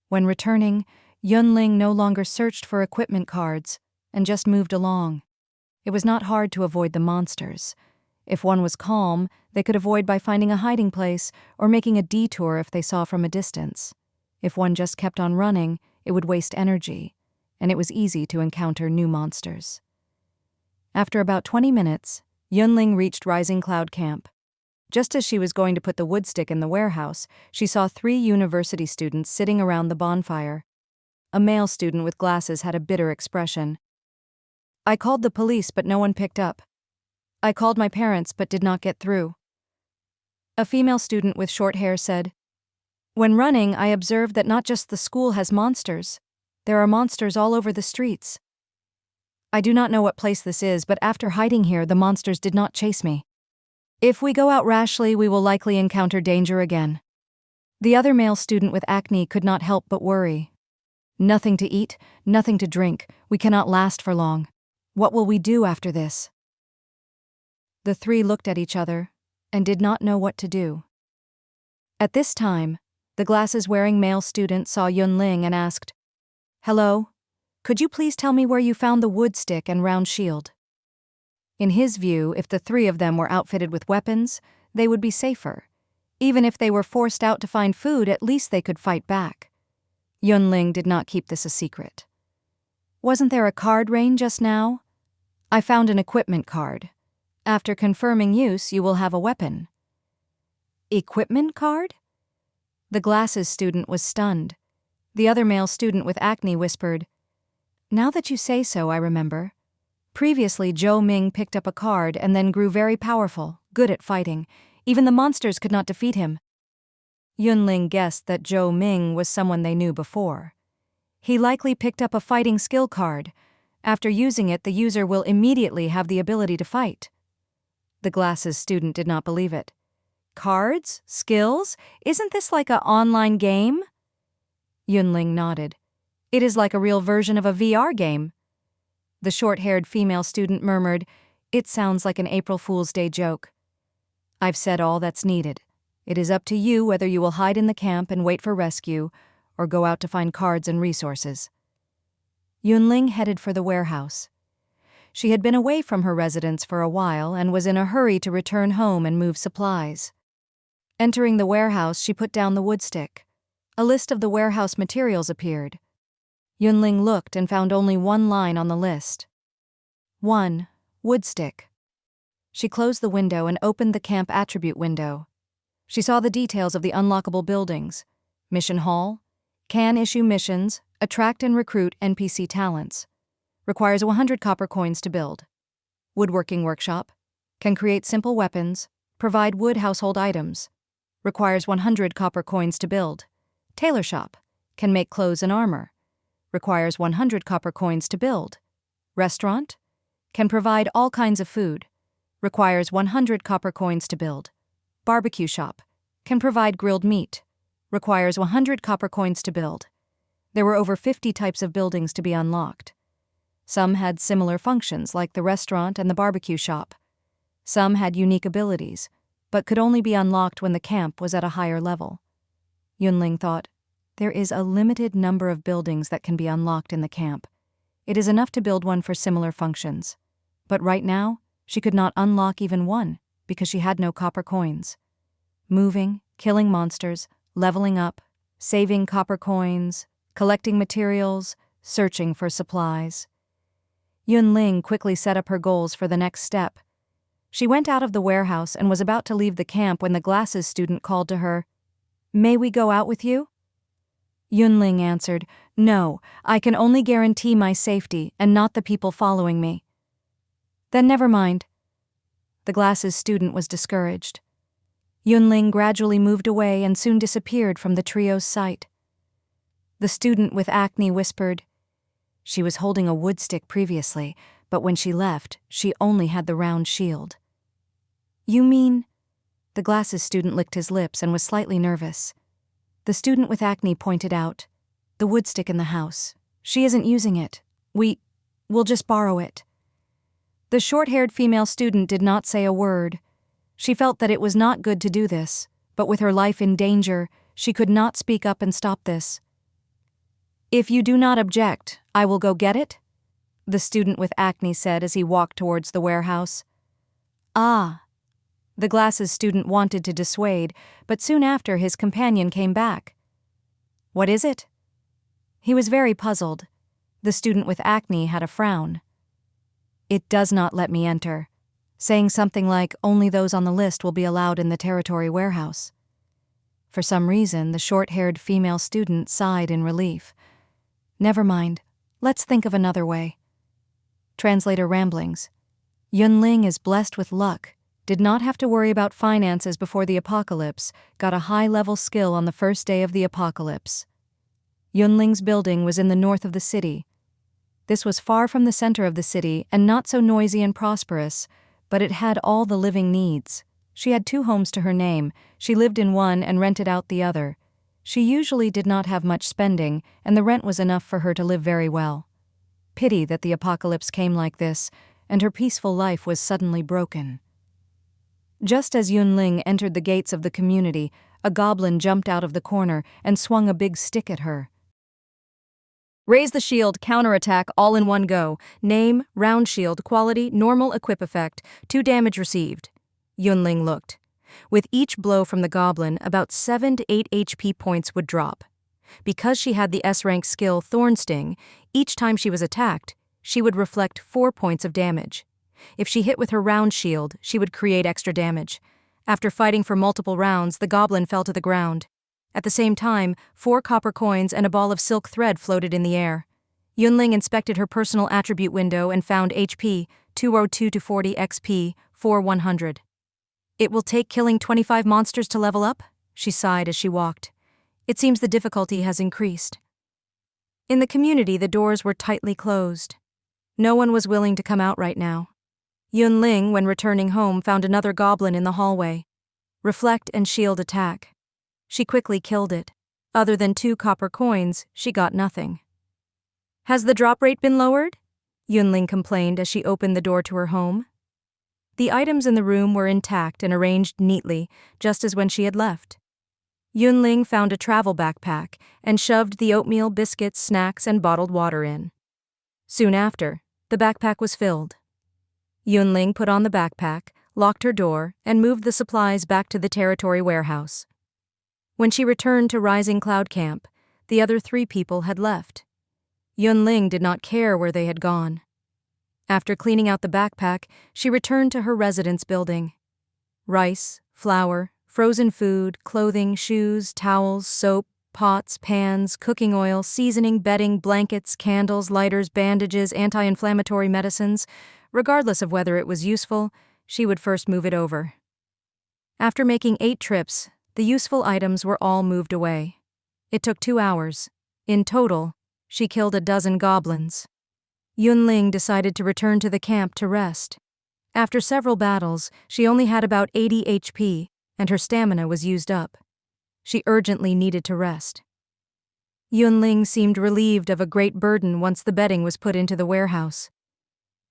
When returning, Yun Ling no longer searched for equipment cards and just moved along. It was not hard to avoid the monsters. If one was calm, they could avoid by finding a hiding place or making a detour if they saw from a distance. If one just kept on running, it would waste energy, and it was easy to encounter new monsters. After about 20 minutes, Yun Ling reached Rising Cloud Camp. Just as she was going to put the wood stick in the warehouse, she saw 3 university students sitting around the bonfire. A male student with glasses had a bitter expression. "I called the police, but no one picked up. I called my parents, but did not get through." A female student with short hair said, "When running, I observed that not just the school has monsters. There are monsters all over the streets. I do not know what place this is, but after hiding here, the monsters did not chase me. If we go out rashly, we will likely encounter danger again." The other male student with acne could not help but worry. "Nothing to eat, nothing to drink. We cannot last for long. What will we do after this?" The 3 looked at each other and did not know what to do. At this time, the glasses-wearing male student saw Yun Ling and asked, "Hello, could you please tell me where you found the wood stick and round shield?" In his view, if the 3 of them were outfitted with weapons, they would be safer. Even if they were forced out to find food, at least they could fight back. Yun Ling did not keep this a secret. "Wasn't there a card rain just now? I found an equipment card. After confirming use, you will have a weapon. Equipment card? The glasses student was stunned. The other male student with acne whispered, "Now that you say so, I remember. Previously, Zhou Ming picked up a card and then grew very powerful, good at fighting. Even the monsters could not defeat him." Yun Ling guessed that Zhou Ming was someone they knew before. He likely picked up a fighting skill card. After using it, the user will immediately have the ability to fight. The glasses student did not believe it. Cards? Skills? Isn't this like an online game? Yun Ling nodded. It is like a real version of a VR game. The short-haired female student murmured, "It sounds like an April Fool's Day joke." "I've said all that's needed. It is up to you whether you will hide in the camp and wait for rescue, or go out to find cards and resources." Yun Ling headed for the warehouse. She had been away from her residence for a while and was in a hurry to return home and move supplies. Entering the warehouse, she put down the wood stick. A list of the warehouse materials appeared. Yun Ling looked and found only one line on the list. 1. Wood stick. She closed the window and opened the camp attribute window. She saw the details of the unlockable buildings. Mission hall. Can issue missions, attract and recruit NPC talents. Requires 100 copper coins to build. Woodworking workshop. Can create simple weapons. Provide wood household items. Requires 100 copper coins to build. Tailor shop. Can make clothes and armor. Requires 100 copper coins to build. Restaurant. Can provide all kinds of food. Requires 100 copper coins to build. Barbecue shop. Can provide grilled meat. Requires 100 copper coins to build. There were over 50 types of buildings to be unlocked. Some had similar functions like the restaurant and the barbecue shop. Some had unique abilities, but could only be unlocked when the camp was at a higher level. Yun Ling thought, there is a limited number of buildings that can be unlocked in the camp. It is enough to build one for similar functions. But right now, she could not unlock even one because she had no copper coins. Moving, killing monsters, leveling up, saving copper coins, collecting materials, searching for supplies. Yun Ling quickly set up her goals for the next step. She went out of the warehouse and was about to leave the camp when the glasses student called to her, "May we go out with you?" Yun Ling answered, "No, I can only guarantee my safety and not the people following me." "Then never mind." The glasses student was discouraged. Yun Ling gradually moved away and soon disappeared from the trio's sight. The student with acne whispered, "She was holding a wood stick previously, but when she left, she only had the round shield." "You mean?" The glasses student licked his lips and was slightly nervous. The student with acne pointed out, "The wood stick in the house. She isn't using it. We'll just borrow it." The short-haired female student did not say a word. She felt that it was not good to do this, but with her life in danger, she could not speak up and stop this. "If you do not object, I will go get it," the student with acne said as he walked towards the warehouse. "Ah." The glasses student wanted to dissuade, but soon after his companion came back. "What is it?" He was very puzzled. The student with acne had a frown. "It does not let me enter," saying something like only those on the list will be allowed in the territory warehouse. For some reason, the short-haired female student sighed in relief. "Never mind. Let's think of another way." Translator ramblings. Yun Ling is blessed with luck, did not have to worry about finances before the apocalypse, got a high-level skill on the first day of the apocalypse. Yun Ling's building was in the north of the city. This was far from the center of the city and not so noisy and prosperous, but it had all the living needs. She had 2 homes to her name. She lived in one and rented out the other. She usually did not have much spending, and the rent was enough for her to live very well. Pity that the apocalypse came like this, and her peaceful life was suddenly broken. Just as Yun Ling entered the gates of the community, a goblin jumped out of the corner and swung a big stick at her. "Raise the shield, counterattack, all in one go. Name, round shield, quality, normal equip effect, 2 damage received." Yun Ling looked. With each blow from the goblin, about 7 to 8 HP points would drop. Because she had the S-rank skill Thorn Sting, each time she was attacked, she would reflect 4 points of damage. If she hit with her round shield, she would create extra damage. After fighting for multiple rounds, the goblin fell to the ground. At the same time, 4 copper coins and a ball of silk thread floated in the air. Yun Ling inspected her personal attribute window and found HP 202 to 40 XP 4100. It will take killing 25 monsters to level up? She sighed as she walked. It seems the difficulty has increased. In the community, the doors were tightly closed. No one was willing to come out right now. Yun Ling, when returning home, found another goblin in the hallway. Reflect and shield attack. She quickly killed it. Other than 2 copper coins, she got nothing. Has the drop rate been lowered? Yun Ling complained as she opened the door to her home. The items in the room were intact and arranged neatly, just as when she had left. Yun Ling found a travel backpack and shoved the oatmeal, biscuits, snacks, and bottled water in. Soon after, the backpack was filled. Yun Ling put on the backpack, locked her door, and moved the supplies back to the territory warehouse. When she returned to Rising Cloud Camp, the other 3 people had left. Yun Ling did not care where they had gone. After cleaning out the backpack, she returned to her residence building. Rice, flour, frozen food, clothing, shoes, towels, soap, pots, pans, cooking oil, seasoning, bedding, blankets, candles, lighters, bandages, anti-inflammatory medicines. Regardless of whether it was useful, she would first move it over. After making 8 trips, the useful items were all moved away. It took 2 hours. In total, she killed a dozen goblins. Yun Ling decided to return to the camp to rest. After several battles, she only had about 80 HP, and her stamina was used up. She urgently needed to rest. Yun Ling seemed relieved of a great burden once the bedding was put into the warehouse.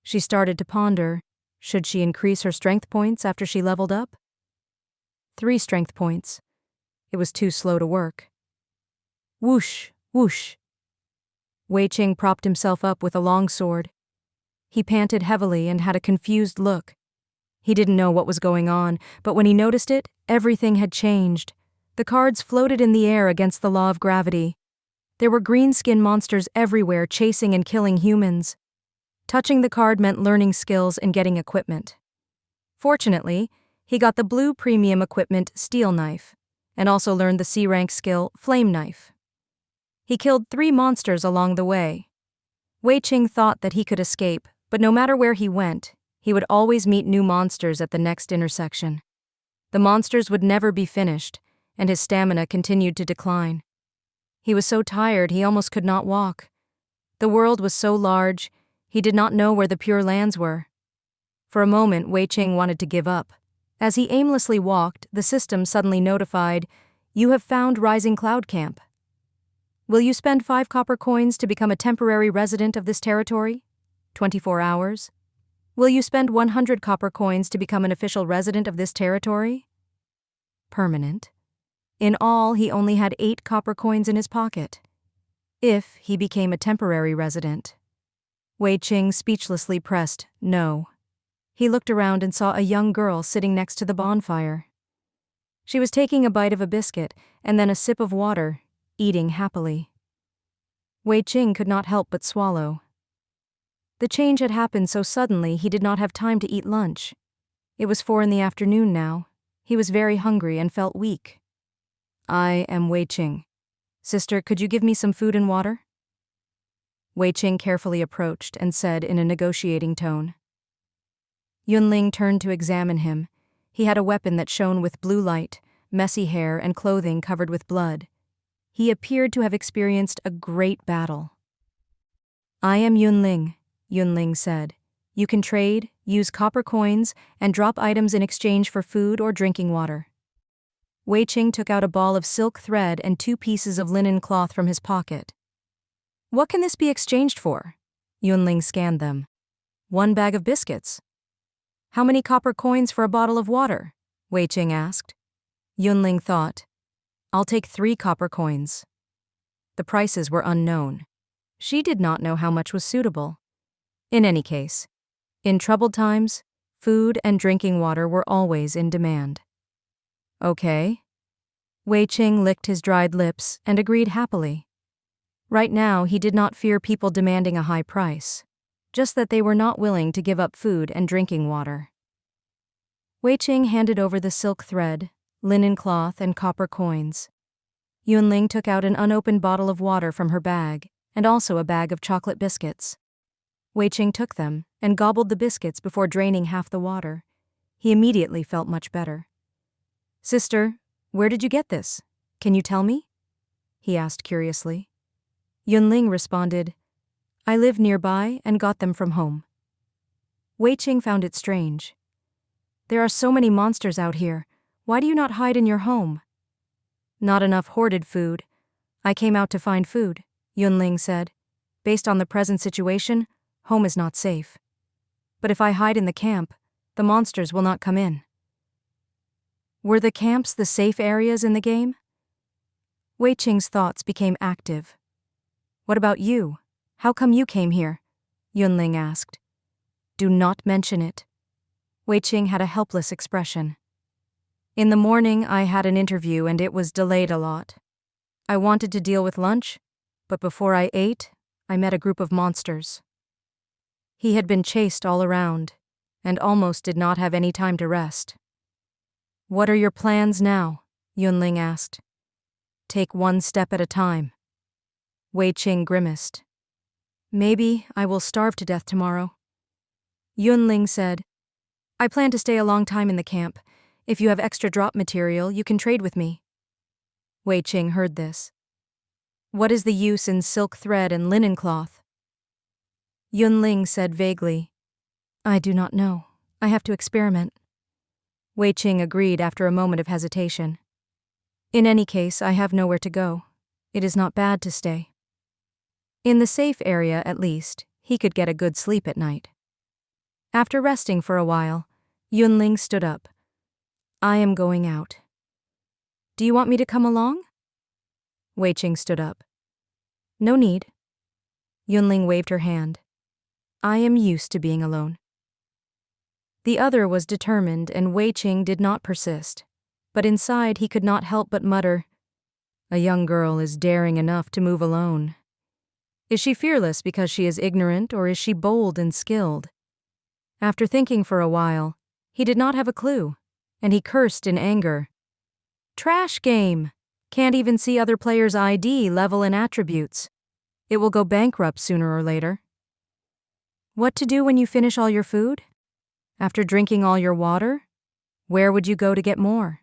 She started to ponder, should she increase her strength points after she leveled up? 3 strength points. It was too slow to work. Whoosh, whoosh. Wei Qing propped himself up with a long sword. He panted heavily and had a confused look. He didn't know what was going on, but when he noticed it, everything had changed. The cards floated in the air against the law of gravity. There were green-skin monsters everywhere chasing and killing humans. Touching the card meant learning skills and getting equipment. Fortunately, he got the blue premium equipment Steel Knife, and also learned the C-rank skill Flame Knife. He killed 3 monsters along the way. Wei Qing thought that he could escape, but no matter where he went, he would always meet new monsters at the next intersection. The monsters would never be finished, and his stamina continued to decline. He was so tired he almost could not walk. The world was so large, he did not know where the Pure Lands were. For a moment, Wei Qing wanted to give up. As he aimlessly walked, the system suddenly notified, "You have found Rising Cloud Camp. Will you spend 5 copper coins to become a temporary resident of this territory? 24 hours. Will you spend 100 copper coins to become an official resident of this territory? Permanent. In all, he only had 8 copper coins in his pocket. If he became a temporary resident. Wei Qing speechlessly pressed no. He looked around and saw a young girl sitting next to the bonfire. She was taking a bite of a biscuit and then a sip of water, eating happily. Wei Qing could not help but swallow. The change had happened so suddenly he did not have time to eat lunch. It was 4 in the afternoon now. He was very hungry and felt weak. I am Wei Qing. Sister, could you give me some food and water? Wei Qing carefully approached and said in a negotiating tone. Yun Ling turned to examine him. He had a weapon that shone with blue light, messy hair, and clothing covered with blood. He appeared to have experienced a great battle. I am Yun Ling, Yun Ling said. You can trade, use copper coins, and drop items in exchange for food or drinking water. Wei Qing took out a ball of silk thread and 2 pieces of linen cloth from his pocket. What can this be exchanged for? Yun Ling scanned them. 1 bag of biscuits. How many copper coins for a bottle of water? Wei Qing asked. Yun Ling thought. I'll take 3 copper coins. The prices were unknown. She did not know how much was suitable. In any case, in troubled times, food and drinking water were always in demand. Okay. Wei Qing licked his dried lips and agreed happily. Right now, he did not fear people demanding a high price. just that they were not willing to give up food and drinking water. Wei Qing handed over the silk thread, linen cloth, and copper coins. Yun Ling took out an unopened bottle of water from her bag, and also a bag of chocolate biscuits. Wei Qing took them and gobbled the biscuits before draining half the water. He immediately felt much better. "Sister, where did you get this? Can you tell me?" he asked curiously. Yun Ling responded, "I live nearby and got them from home." Wei Qing found it strange. "There are so many monsters out here. Why do you not hide in your home?" "Not enough hoarded food. I came out to find food," Yun Ling said. "Based on the present situation, home is not safe. But if I hide in the camp, the monsters will not come in." Were the camps the safe areas in the game? Wei Qing's thoughts became active. "What about you? How come you came here?" Yun Ling asked. "Do not mention it." Wei Qing had a helpless expression. "In the morning I had an interview and it was delayed a lot. I wanted to deal with lunch, but before I ate, I met a group of monsters." He had been chased all around, and almost did not have any time to rest. "What are your plans now?" Yun Ling asked. "Take one step at a time." Wei Qing grimaced. "Maybe I will starve to death tomorrow." Yun Ling said, "I plan to stay a long time in the camp. If you have extra drop material, you can trade with me." Wei Qing heard this. "What is the use in silk thread and linen cloth?" Yun Ling said vaguely, "I do not know. I have to experiment." Wei Qing agreed after a moment of hesitation. "In any case, I have nowhere to go. It is not bad to stay." In the safe area, at least, he could get a good sleep at night. After resting for a while, Yun Ling stood up. "I am going out." "Do you want me to come along?" Wei Qing stood up. "No need." Yun Ling waved her hand. "I am used to being alone." The other was determined, and Wei Qing did not persist. But inside he could not help but mutter, "A young girl is daring enough to move alone. Is she fearless because she is ignorant, or is she bold and skilled?" After thinking for a while, he did not have a clue, and he cursed in anger. "Trash game! Can't even see other players' ID, level, and attributes. It will go bankrupt sooner or later." "What to do when you finish all your food? After drinking all your water? Where would you go to get more?"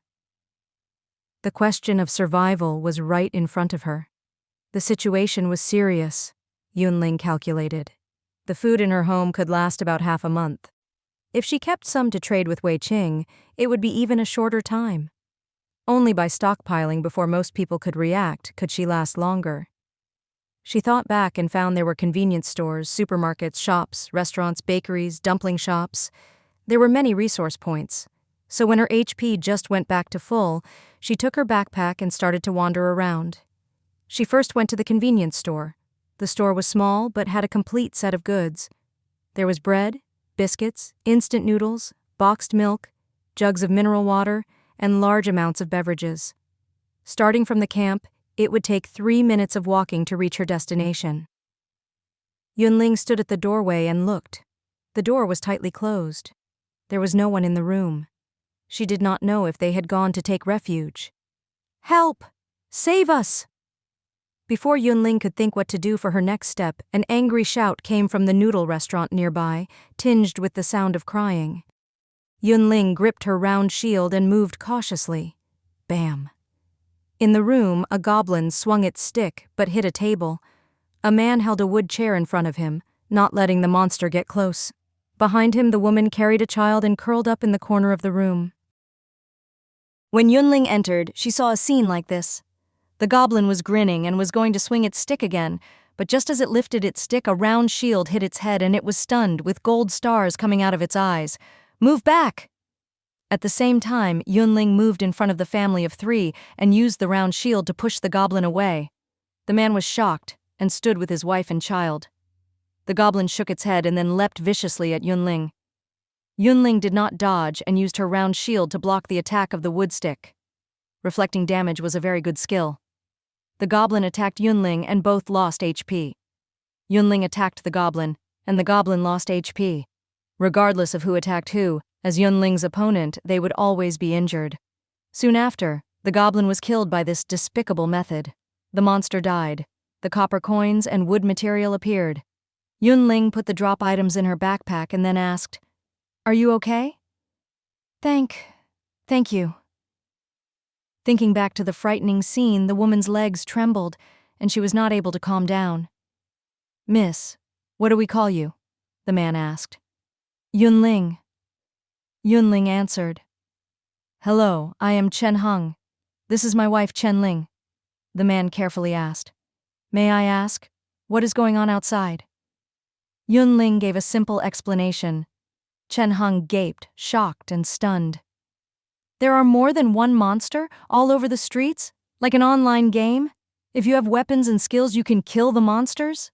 The question of survival was right in front of her. The situation was serious, Yun Ling calculated. The food in her home could last about half a month. If she kept some to trade with Wei Qing, it would be even a shorter time. Only by stockpiling before most people could react could she last longer. She thought back and found there were convenience stores, supermarkets, shops, restaurants, bakeries, dumpling shops. There were many resource points. So when her HP just went back to full, she took her backpack and started to wander around. She first went to the convenience store. The store was small but had a complete set of goods. There was bread, biscuits, instant noodles, boxed milk, jugs of mineral water, and large amounts of beverages. Starting from the camp, it would take 3 minutes of walking to reach her destination. Yun Ling stood at the doorway and looked. The door was tightly closed. There was no one in the room. She did not know if they had gone to take refuge. "Help! Save us!" Before Yun Ling could think what to do for her next step, an angry shout came from the noodle restaurant nearby, tinged with the sound of crying. Yun Ling gripped her round shield and moved cautiously. Bam! In the room, a goblin swung its stick but hit a table. A man held a wood chair in front of him, not letting the monster get close. Behind him, the woman carried a child and curled up in the corner of the room. When Yun Ling entered, she saw a scene like this. The goblin was grinning and was going to swing its stick again, but just as it lifted its stick, a round shield hit its head and it was stunned, with gold stars coming out of its eyes. "Move back!" At the same time, Yun Ling moved in front of the family of 3 and used the round shield to push the goblin away. The man was shocked and stood with his wife and child. The goblin shook its head and then leapt viciously at Yun Ling. Yun Ling did not dodge and used her round shield to block the attack of the wood stick. Reflecting damage was a very good skill. The goblin attacked Yun Ling and both lost HP. Yun Ling attacked the goblin, and the goblin lost HP. Regardless of who attacked who, as Yun Ling's opponent, they would always be injured. Soon after, the goblin was killed by this despicable method. The monster died. The copper coins and wood material appeared. Yun Ling put the drop items in her backpack and then asked, "Are you okay?" Thank you." Thinking back to the frightening scene, the woman's legs trembled, and she was not able to calm down. "Miss, what do we call you?" the man asked. "Yun Ling." Yun Ling answered. "Hello, I am Chen Hung. This is my wife Chen Ling." The man carefully asked, "May I ask, what is going on outside?" Yun Ling gave a simple explanation. Chen Hung gaped, shocked and stunned. "There are more than one monster all over the streets? Like an online game? If you have weapons and skills, you can kill the monsters?"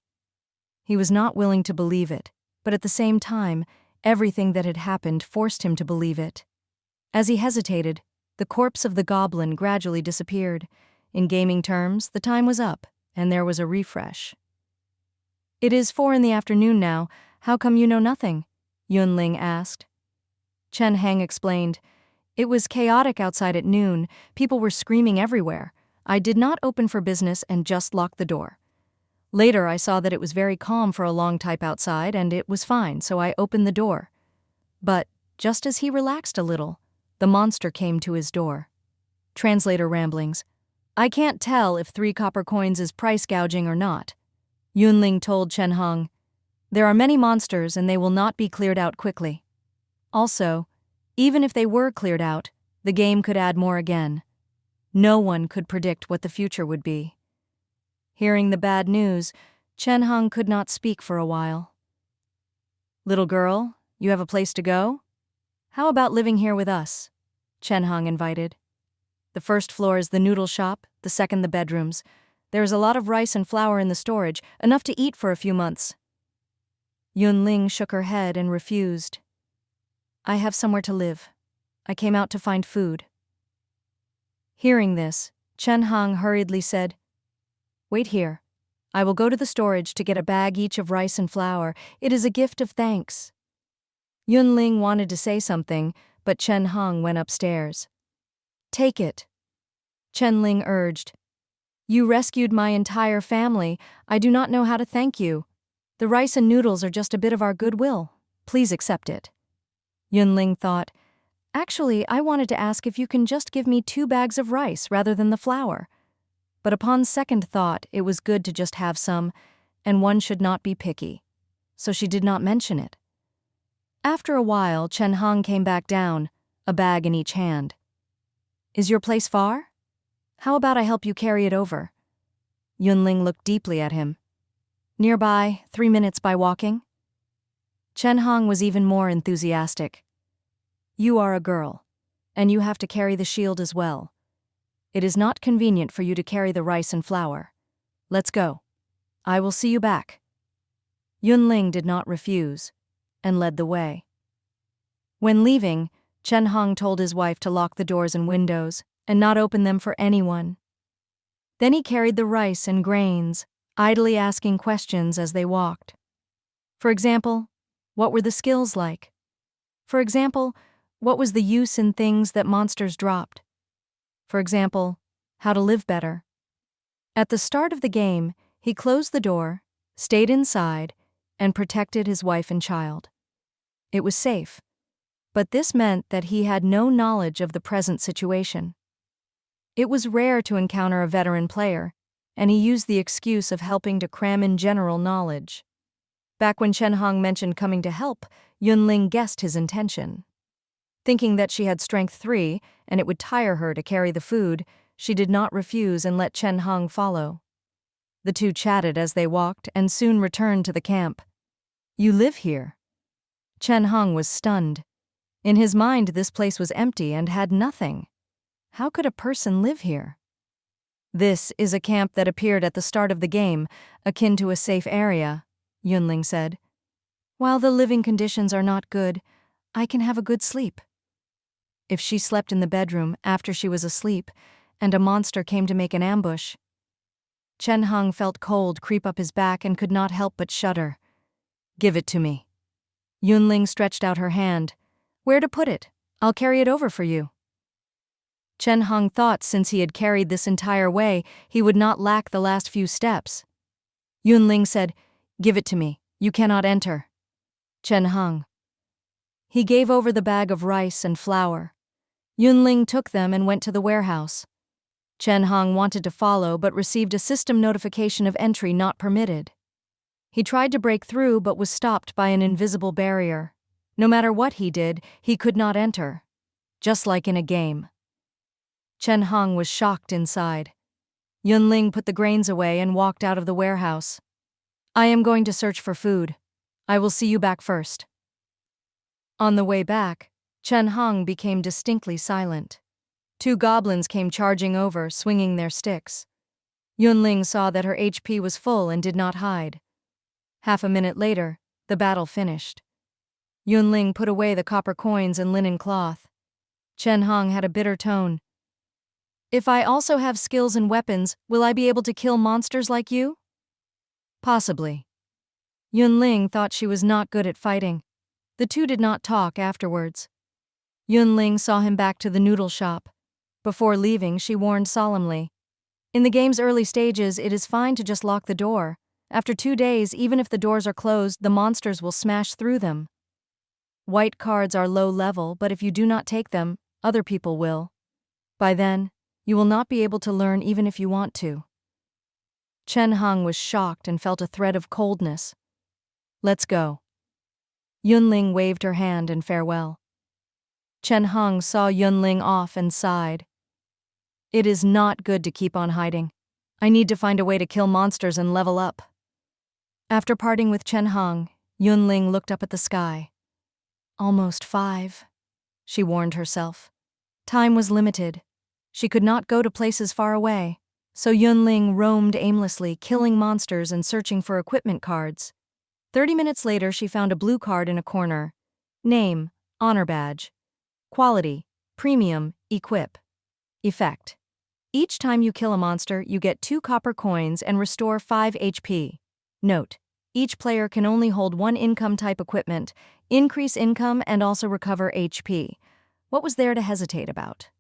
He was not willing to believe it, but at the same time, everything that had happened forced him to believe it. As he hesitated, the corpse of the goblin gradually disappeared. In gaming terms, the time was up, and there was a refresh. "It is 4 in the afternoon now. How come you know nothing?" Yun Ling asked. Chen Hang explained, "It was chaotic outside at noon. People were screaming everywhere. I did not open for business and just locked the door. Later I saw that it was very calm for a long time outside and it was fine, so I opened the door. But just as he relaxed a little, the monster came to his door." Translator ramblings. "I can't tell if 3 copper coins is price gouging or not." Yun Ling told Chen Hong, "There are many monsters and they will not be cleared out quickly. Also, even if they were cleared out, the game could add more again. No one could predict what the future would be." Hearing the bad news, Chen Hong could not speak for a while. "Little girl, you have a place to go? How about living here with us?" Chen Hong invited. "The first floor is the noodle shop, the second the bedrooms. There is a lot of rice and flour in the storage, enough to eat for a few months." Yun Ling shook her head and refused. "I have somewhere to live. I came out to find food." Hearing this, Chen Hong hurriedly said, "Wait here. I will go to the storage to get a bag each of rice and flour. It is a gift of thanks." Yun Ling wanted to say something, but Chen Hong went upstairs. "Take it," Chen Ling urged. "You rescued my entire family. I do not know how to thank you. The rice and noodles are just a bit of our goodwill. Please accept it." Yun Ling thought, "Actually, I wanted to ask if you can just give me 2 bags of rice rather than the flour." But upon second thought, it was good to just have some, and one should not be picky. So she did not mention it. After a while, Chen Hong came back down, a bag in each hand. "Is your place far? How about I help you carry it over?" Yun Ling looked deeply at him. "Nearby, 3 minutes by walking." Chen Hong was even more enthusiastic. "You are a girl, and you have to carry the shield as well. It is not convenient for you to carry the rice and flour. Let's go. I will see you back." Yun Ling did not refuse, and led the way. When leaving, Chen Hong told his wife to lock the doors and windows, and not open them for anyone. Then he carried the rice and grains, idly asking questions as they walked. For example, what were the skills like? For example, what was the use in things that monsters dropped? For example, how to live better. At the start of the game, he closed the door, stayed inside, and protected his wife and child. It was safe, but this meant that he had no knowledge of the present situation. It was rare to encounter a veteran player, and he used the excuse of helping to cram in general knowledge. Back when Chen Hong mentioned coming to help, Yun Ling guessed his intention. Thinking that she had strength 3 and it would tire her to carry the food, she did not refuse and let Chen Hong follow. The two chatted as they walked and soon returned to the camp. "You live here?" Chen Hong was stunned. In his mind, this place was empty and had nothing. How could a person live here? "This is a camp that appeared at the start of the game, akin to a safe area," Yun Ling said. "While the living conditions are not good, I can have a good sleep." If she slept in the bedroom after she was asleep, and a monster came to make an ambush. Chen Hong felt cold creep up his back and could not help but shudder. Give it to me. Yun Ling stretched out her hand. Where to put it? I'll carry it over for you. Chen Hong thought since he had carried this entire way, he would not lack the last few steps. Yun Ling said, Give it to me. You cannot enter. Chen Hong. He gave over the bag of rice and flour. Yun Ling took them and went to the warehouse. Chen Hong wanted to follow but received a system notification of entry not permitted. He tried to break through but was stopped by an invisible barrier. No matter what he did, he could not enter. Just like in a game. Chen Hong was shocked inside. Yun Ling put the grains away and walked out of the warehouse. I am going to search for food. I will see you back first. On the way back, Chen Hong became distinctly silent. 2 goblins came charging over, swinging their sticks. Yun Ling saw that her HP was full and did not hide. Half a minute later, the battle finished. Yun Ling put away the copper coins and linen cloth. Chen Hong had a bitter tone. If I also have skills and weapons, will I be able to kill monsters like you? Possibly. Yun Ling thought she was not good at fighting. The two did not talk afterwards. Yun Ling saw him back to the noodle shop. Before leaving, she warned solemnly. In the game's early stages, it is fine to just lock the door. After 2 days, even if the doors are closed, the monsters will smash through them. White cards are low level, but if you do not take them, other people will. By then, you will not be able to learn even if you want to. Chen Hong was shocked and felt a thread of coldness. Let's go. Yun Ling waved her hand in farewell. Chen Hong saw Yun Ling off and sighed. It is not good to keep on hiding. I need to find a way to kill monsters and level up. After parting with Chen Hong, Yun Ling looked up at the sky. Almost 5, she warned herself. Time was limited. She could not go to places far away, so Yun Ling roamed aimlessly, killing monsters and searching for equipment cards. 30 minutes later, she found a blue card in a corner. Name, honor badge. Quality, premium, equip. Effect. Each time you kill a monster, you get 2 copper coins and restore 5 HP. Note, each player can only hold 1 income type equipment, increase income and also recover HP. What was there to hesitate about?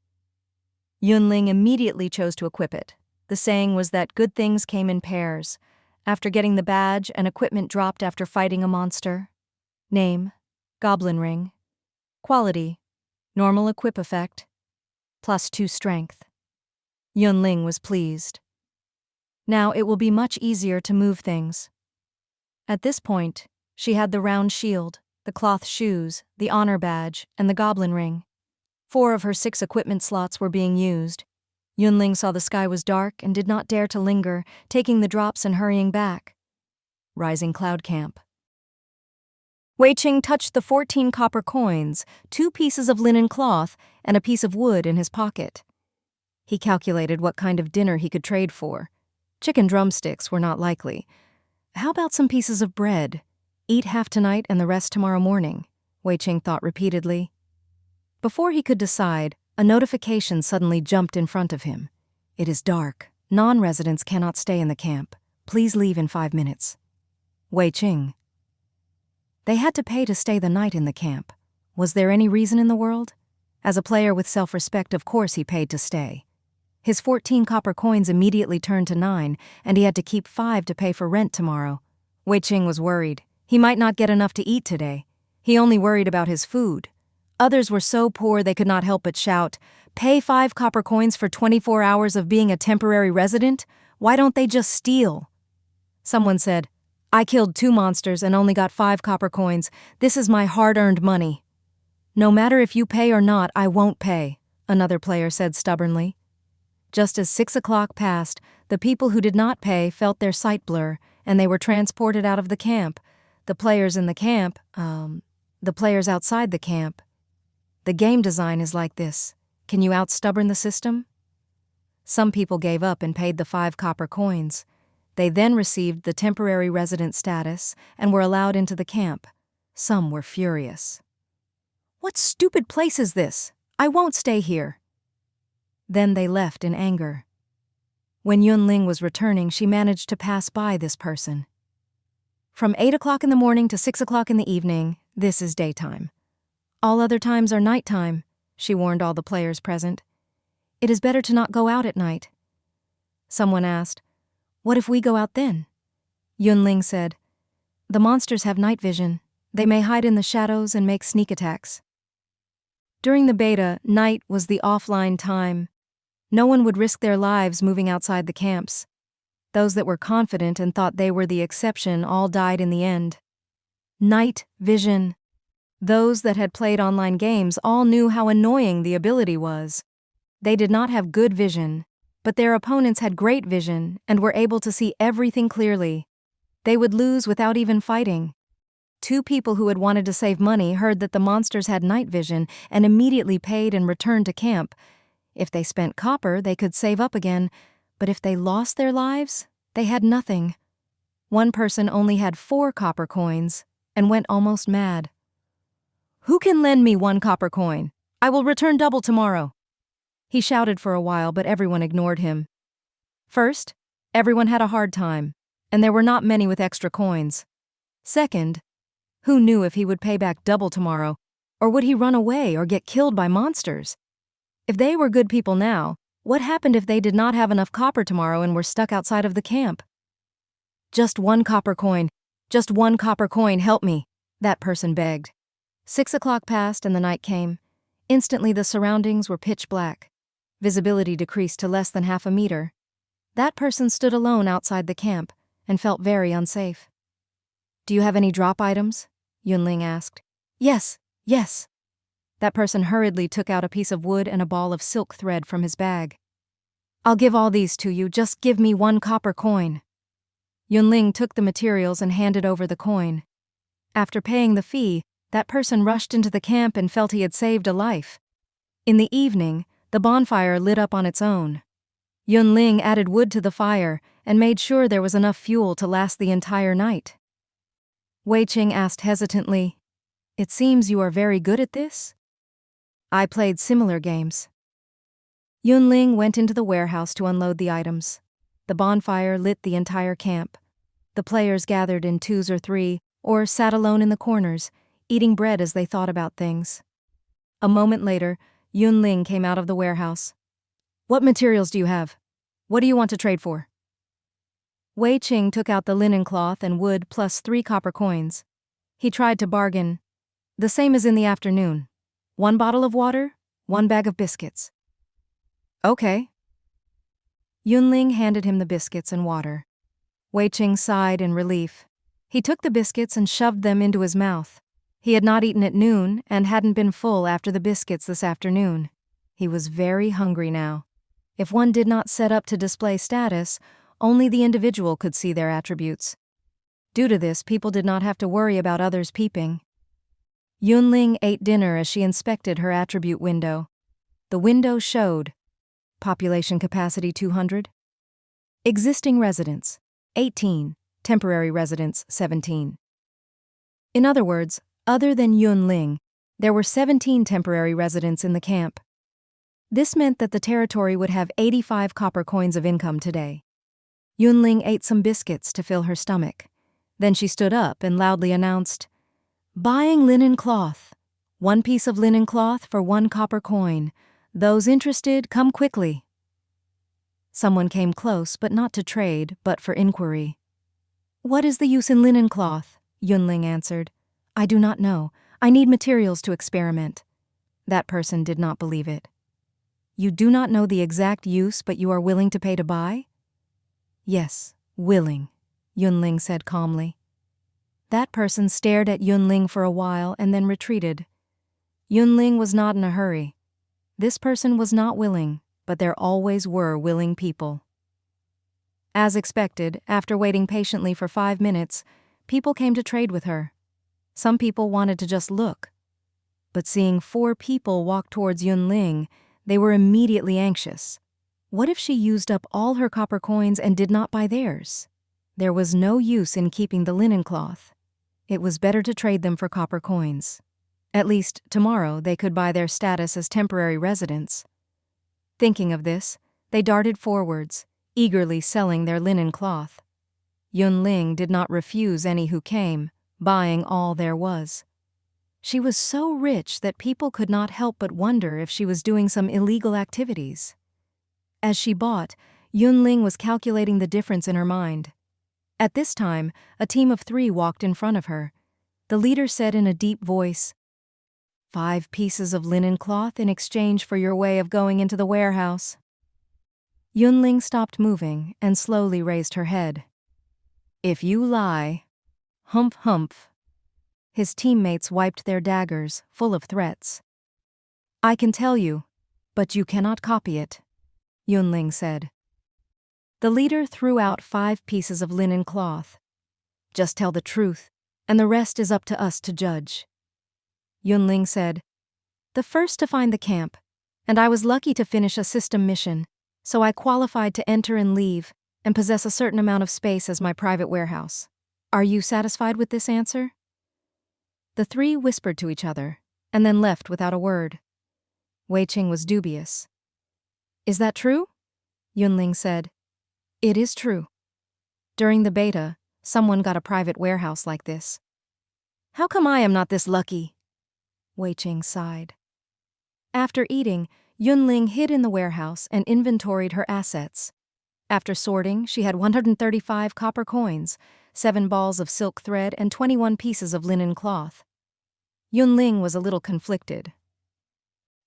Yun Ling immediately chose to equip it. The saying was that good things came in pairs. After getting the badge, an equipment dropped after fighting a monster. Name, Goblin Ring. Quality, normal equip effect, +2 strength. Yun Ling was pleased. Now it will be much easier to move things. At this point, she had the round shield, the cloth shoes, the honor badge, and the goblin ring. 4 of her 6 equipment slots were being used. Yun Ling saw the sky was dark and did not dare to linger, taking the drops and hurrying back. Rising Cloud Camp. Wei Qing touched the 14 copper coins, 2 pieces of linen cloth, and a piece of wood in his pocket. He calculated what kind of dinner he could trade for. Chicken drumsticks were not likely. How about some pieces of bread? Eat half tonight and the rest tomorrow morning, Wei Qing thought repeatedly. Before he could decide, a notification suddenly jumped in front of him. It is dark. Non-residents cannot stay in the camp. Please leave in 5 minutes. Wei Qing. They had to pay to stay the night in the camp. Was there any reason in the world? As a player with self-respect, of course he paid to stay. His 14 copper coins immediately turned to 9, and he had to keep 5 to pay for rent tomorrow. Wei Qing was worried. He might not get enough to eat today. He only worried about his food. Others were so poor they could not help but shout, "Pay 5 copper coins for 24 hours of being a temporary resident? Why don't they just steal?" Someone said, "I killed 2 monsters and only got 5 copper coins. This is my hard-earned money." "No matter if you pay or not, I won't pay," another player said stubbornly. Just as 6 o'clock passed, the people who did not pay felt their sight blur, and they were transported out of the camp. The players outside the camp. The game design is like this. Can you out-stubborn the system? Some people gave up and paid the 5 copper coins. They then received the temporary resident status and were allowed into the camp. Some were furious. "What stupid place is this? I won't stay here." Then they left in anger. When Yun Ling was returning, she managed to pass by this person. From 8 o'clock in the morning to 6 o'clock in the evening, this is daytime. All other times are nighttime, she warned all the players present. It is better to not go out at night. Someone asked, "What if we go out then?" Yun Ling said, "The monsters have night vision. They may hide in the shadows and make sneak attacks." During the beta, night was the offline time. No one would risk their lives moving outside the camps. Those that were confident and thought they were the exception all died in the end. Night vision. Those that had played online games all knew how annoying the ability was. They did not have good vision, but their opponents had great vision and were able to see everything clearly. They would lose without even fighting. Two people who had wanted to save money heard that the monsters had night vision and immediately paid and returned to camp. If they spent copper, they could save up again, but if they lost their lives, they had nothing. One person only had 4 copper coins and went almost mad. "Who can lend me 1 copper coin? I will return double tomorrow." He shouted for a while, but everyone ignored him. First, everyone had a hard time, and there were not many with extra coins. Second, who knew if he would pay back double tomorrow, or would he run away or get killed by monsters? If they were good people now, what happened if they did not have enough copper tomorrow and were stuck outside of the camp? "Just 1 copper coin. Just 1 copper coin, help me," that person begged. 6 o'clock passed and the night came. Instantly the surroundings were pitch black. Visibility decreased to less than half a meter. That person stood alone outside the camp and felt very unsafe. "Do you have any drop items?" Yun Ling asked. Yes. That person hurriedly took out a piece of wood and a ball of silk thread from his bag. "I'll give all these to you, just give me 1 copper coin." Yun Ling took the materials and handed over the coin. After paying the fee, that person rushed into the camp and felt he had saved a life. In the evening, the bonfire lit up on its own. Yun Ling added wood to the fire and made sure there was enough fuel to last the entire night. Wei Qing asked hesitantly, "It seems you are very good at this?" "I played similar games." Yun Ling went into the warehouse to unload the items. The bonfire lit the entire camp. The players gathered in 2s or 3, or sat alone in the corners, eating bread as they thought about things. A moment later, Yun Ling came out of the warehouse. "What materials do you have? What do you want to trade for?" Wei Qing took out the linen cloth and wood plus 3 copper coins. He tried to bargain. "The same as in the afternoon. 1 bottle of water, 1 bag of biscuits." "Okay." Yun Ling handed him the biscuits and water. Wei Qing sighed in relief. He took the biscuits and shoved them into his mouth. He had not eaten at noon and hadn't been full after the biscuits this afternoon. He was very hungry now. If one did not set up to display status, only the individual could see their attributes. Due to this, people did not have to worry about others peeping. Yun Ling ate dinner as she inspected her attribute window. The window showed population capacity 200, existing residents 18, temporary residents 17. In other words, other than Yun Ling, there were 17 temporary residents in the camp. This meant that the territory would have 85 copper coins of income today. Yun Ling ate some biscuits to fill her stomach. Then she stood up and loudly announced, "Buying linen cloth. 1 piece of linen cloth for 1 copper coin. Those interested, come quickly." Someone came close, but not to trade, but for inquiry. "What is the use in linen cloth?" Yun Ling answered. "I do not know. I need materials to experiment." That person did not believe it. "You do not know the exact use, but you are willing to pay to buy?" "Yes, willing," Yun Ling said calmly. That person stared at Yun Ling for a while and then retreated. Yun Ling was not in a hurry. This person was not willing, but there always were willing people. As expected, after waiting patiently for 5 minutes, people came to trade with her. Some people wanted to just look. But seeing 4 people walk towards Yun Ling, they were immediately anxious. What if she used up all her copper coins and did not buy theirs? There was no use in keeping the linen cloth. It was better to trade them for copper coins. At least, tomorrow they could buy their status as temporary residents. Thinking of this, they darted forwards, eagerly selling their linen cloth. Yun Ling did not refuse any who came, buying all there was. She was so rich that people could not help but wonder if she was doing some illegal activities. As she bought, Yun Ling was calculating the difference in her mind. At this time, a team of 3 walked in front of her. The leader said in a deep voice, 5 pieces of linen cloth in exchange for your way of going into the warehouse. Yun Ling stopped moving and slowly raised her head. If you lie, humph humph. His teammates wiped their daggers, full of threats. I can tell you, but you cannot copy it, Yun Ling said. The leader threw out 5 pieces of linen cloth. Just tell the truth, and the rest is up to us to judge. Yun Ling said, the first to find the camp, and I was lucky to finish a system mission, so I qualified to enter and leave, and possess a certain amount of space as my private warehouse. Are you satisfied with this answer? The 3 whispered to each other, and then left without a word. Wei Qing was dubious. Is that true? Yun Ling said. It is true. During the beta, someone got a private warehouse like this. How come I am not this lucky? Wei Qing sighed. After eating, Yun Ling hid in the warehouse and inventoried her assets. After sorting, she had 135 copper coins, 7 balls of silk thread, and 21 pieces of linen cloth. Yun Ling was a little conflicted.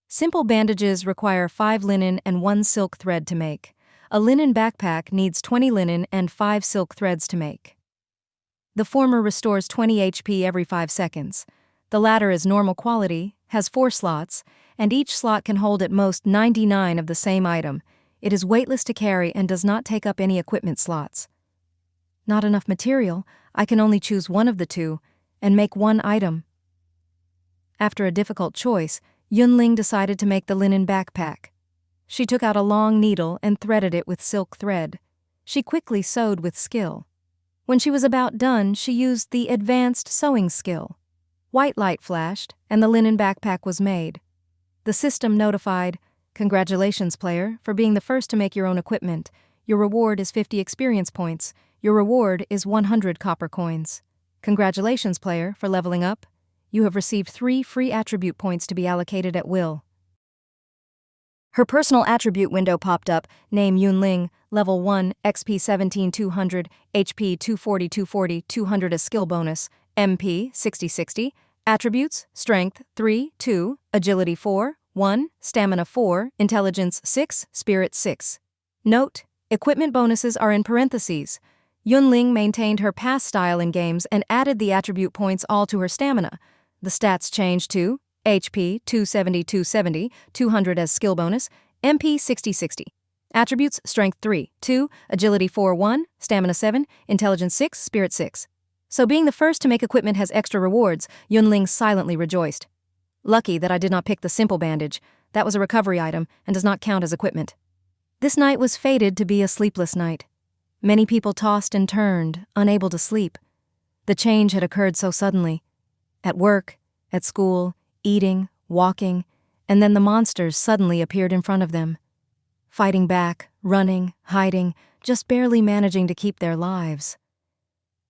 Simple bandages require 5 linen and 1 silk thread to make. A linen backpack needs 20 linen and 5 silk threads to make. The former restores 20 HP every 5 seconds. The latter is normal quality, has 4 slots, and each slot can hold at most 99 of the same item. It is weightless to carry and does not take up any equipment slots. Not enough material, I can only choose one of the 2, and make 1 item. After a difficult choice, Yun Ling decided to make the linen backpack. She took out a long needle and threaded it with silk thread. She quickly sewed with skill. When she was about done, she used the advanced sewing skill. White light flashed, and the linen backpack was made. The system notified, congratulations, player, for being the first to make your own equipment. Your reward is 50 experience points. Your reward is 100 copper coins. Congratulations, player, for leveling up. You have received 3 free attribute points to be allocated at will. Her personal attribute window popped up, name Yun Ling, level 1, XP 17,200, HP 240, 200 as skill bonus, MP 60, attributes, strength 3, 2, agility 4, 1, stamina 4, intelligence 6, spirit 6. Note, equipment bonuses are in parentheses. Yun Ling maintained her past style in games and added the attribute points all to her stamina. The stats changed to HP 270, 200 as skill bonus, MP 60. Attributes, strength 3, 2, agility 4, 1, stamina 7, intelligence 6, spirit 6. So being the first to make equipment has extra rewards, Yun Ling silently rejoiced. Lucky that I did not pick the simple bandage. That was a recovery item and does not count as equipment. This night was fated to be a sleepless night. Many people tossed and turned, unable to sleep. The change had occurred so suddenly. At work, at school, eating, walking, and then the monsters suddenly appeared in front of them. Fighting back, running, hiding, just barely managing to keep their lives.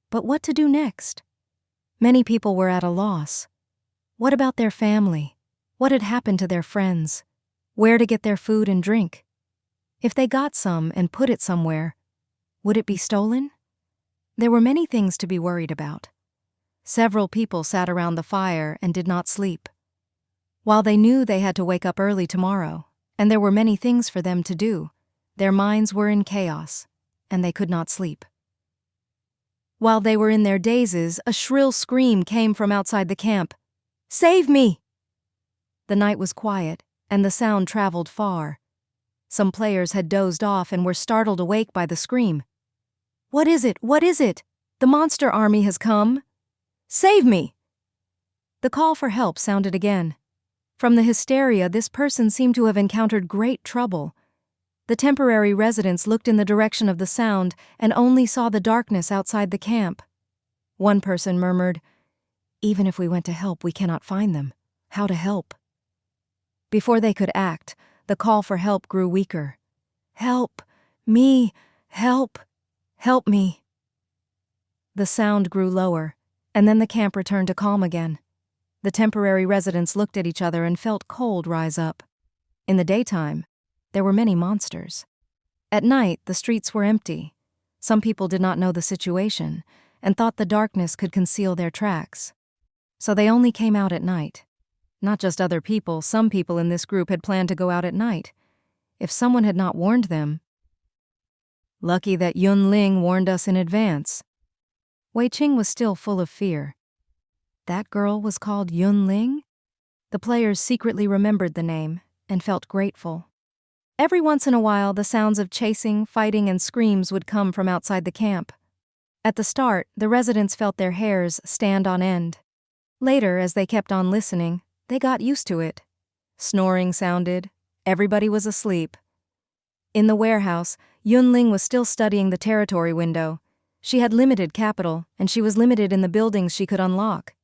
But what to do next? Many people were at a loss. What about their family? What had happened to their friends? Where to get their food and drink? If they got some and put it somewhere, would it be stolen? There were many things to be worried about. Several people sat around the fire and did not sleep. While they knew they had to wake up early tomorrow, and there were many things for them to do, their minds were in chaos, and they could not sleep. While they were in their dazes, a shrill scream came from outside the camp. "Save me!" The night was quiet, and the sound traveled far. Some players had dozed off and were startled awake by the scream. "What is it? What is it? The monster army has come! Save me!" The call for help sounded again. From the hysteria, this person seemed to have encountered great trouble. The temporary residents looked in the direction of the sound and only saw the darkness outside the camp. One person murmured, "Even if we went to help, we cannot find them. How to help?" Before they could act, the call for help grew weaker. "Help! Me! Help! Help me!" The sound grew lower, and then the camp returned to calm again. The temporary residents looked at each other and felt cold rise up. In the daytime, there were many monsters. At night, the streets were empty. Some people did not know the situation and thought the darkness could conceal their tracks. So they only came out at night. Not just other people, some people in this group had planned to go out at night. If someone had not warned them. Lucky that Yun Ling warned us in advance. Wei Qing was still full of fear. That girl was called Yun Ling? The players secretly remembered the name and felt grateful. Every once in a while, the sounds of chasing, fighting, and screams would come from outside the camp. At the start, the residents felt their hairs stand on end. Later, as they kept on listening, they got used to it. Snoring sounded. Everybody was asleep. In the warehouse, Yun Ling was still studying the territory window. She had limited capital, and she was limited in the buildings she could unlock.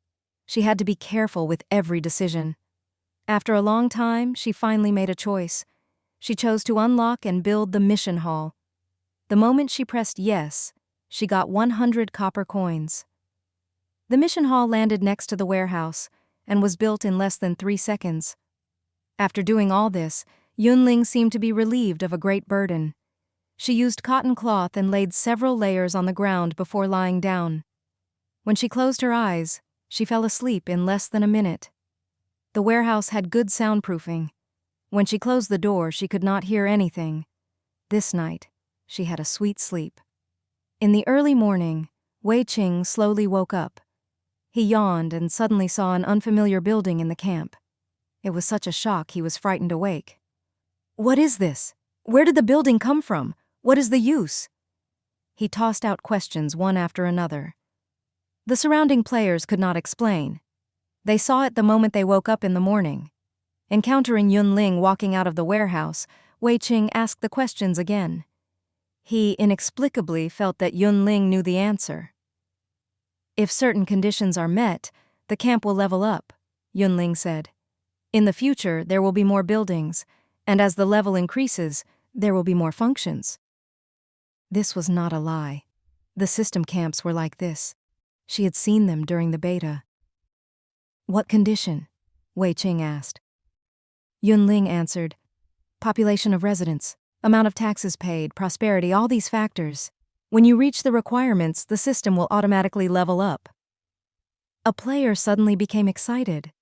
She had to be careful with every decision. After a long time, she finally made a choice. She chose to unlock and build the mission hall. The moment she pressed yes, she got 100 copper coins. The mission hall landed next to the warehouse and was built in less than 3 seconds. After doing all this, Yun Ling seemed to be relieved of a great burden. She used cotton cloth and laid several layers on the ground before lying down. When she closed her eyes, she fell asleep in less than a minute. The warehouse had good soundproofing. When she closed the door, she could not hear anything. This night, she had a sweet sleep. In the early morning, Wei Qing slowly woke up. He yawned and suddenly saw an unfamiliar building in the camp. It was such a shock he was frightened awake. "What is this? Where did the building come from? What is the use?" He tossed out questions one after another. The surrounding players could not explain. They saw it the moment they woke up in the morning. Encountering Yun Ling walking out of the warehouse, Wei Qing asked the questions again. He inexplicably felt that Yun Ling knew the answer. "If certain conditions are met, the camp will level up," Yun Ling said. "In the future, there will be more buildings, and as the level increases, there will be more functions." This was not a lie. The system camps were like this. She had seen them during the beta. "What condition?" Wei Qing asked. Yun Ling answered, "Population of residents, amount of taxes paid, prosperity, all these factors. When you reach the requirements, the system will automatically level up." A player suddenly became excited.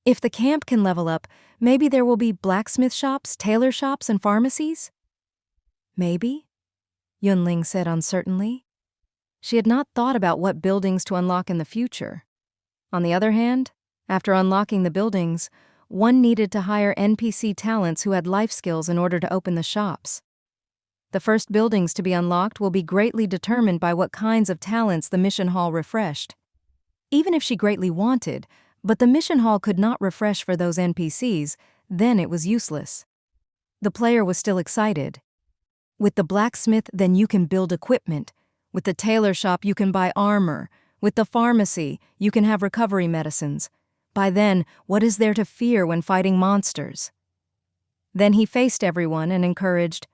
If the camp can level up, maybe there will be blacksmith shops, tailor shops, and pharmacies? Maybe, Yun Ling said uncertainly. She had not thought about what buildings to unlock in the future. On the other hand, after unlocking the buildings, one needed to hire NPC talents who had life skills in order to open the shops. The first buildings to be unlocked will be greatly determined by what kinds of talents the mission hall refreshed. Even if she greatly wanted, but the mission hall could not refresh for those NPCs, then it was useless. The player was still excited. With the blacksmith, then you can build equipment. With the tailor shop, you can buy armor. With the pharmacy, you can have recovery medicines. By then, what is there to fear when fighting monsters? Then he faced everyone and encouraged,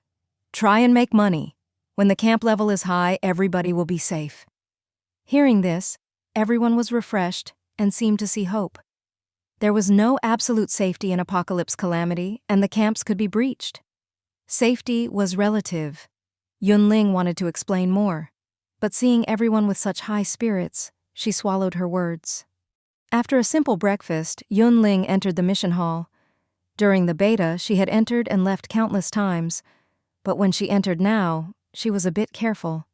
"Try and make money. When the camp level is high, everybody will be safe." Hearing this, everyone was refreshed and seemed to see hope. There was no absolute safety in apocalypse calamity, and the camps could be breached. Safety was relative. Yun Ling wanted to explain more, but seeing everyone with such high spirits, she swallowed her words. After a simple breakfast, Yun Ling entered the mission hall. During the beta, she had entered and left countless times, but when she entered now, she was a bit careful.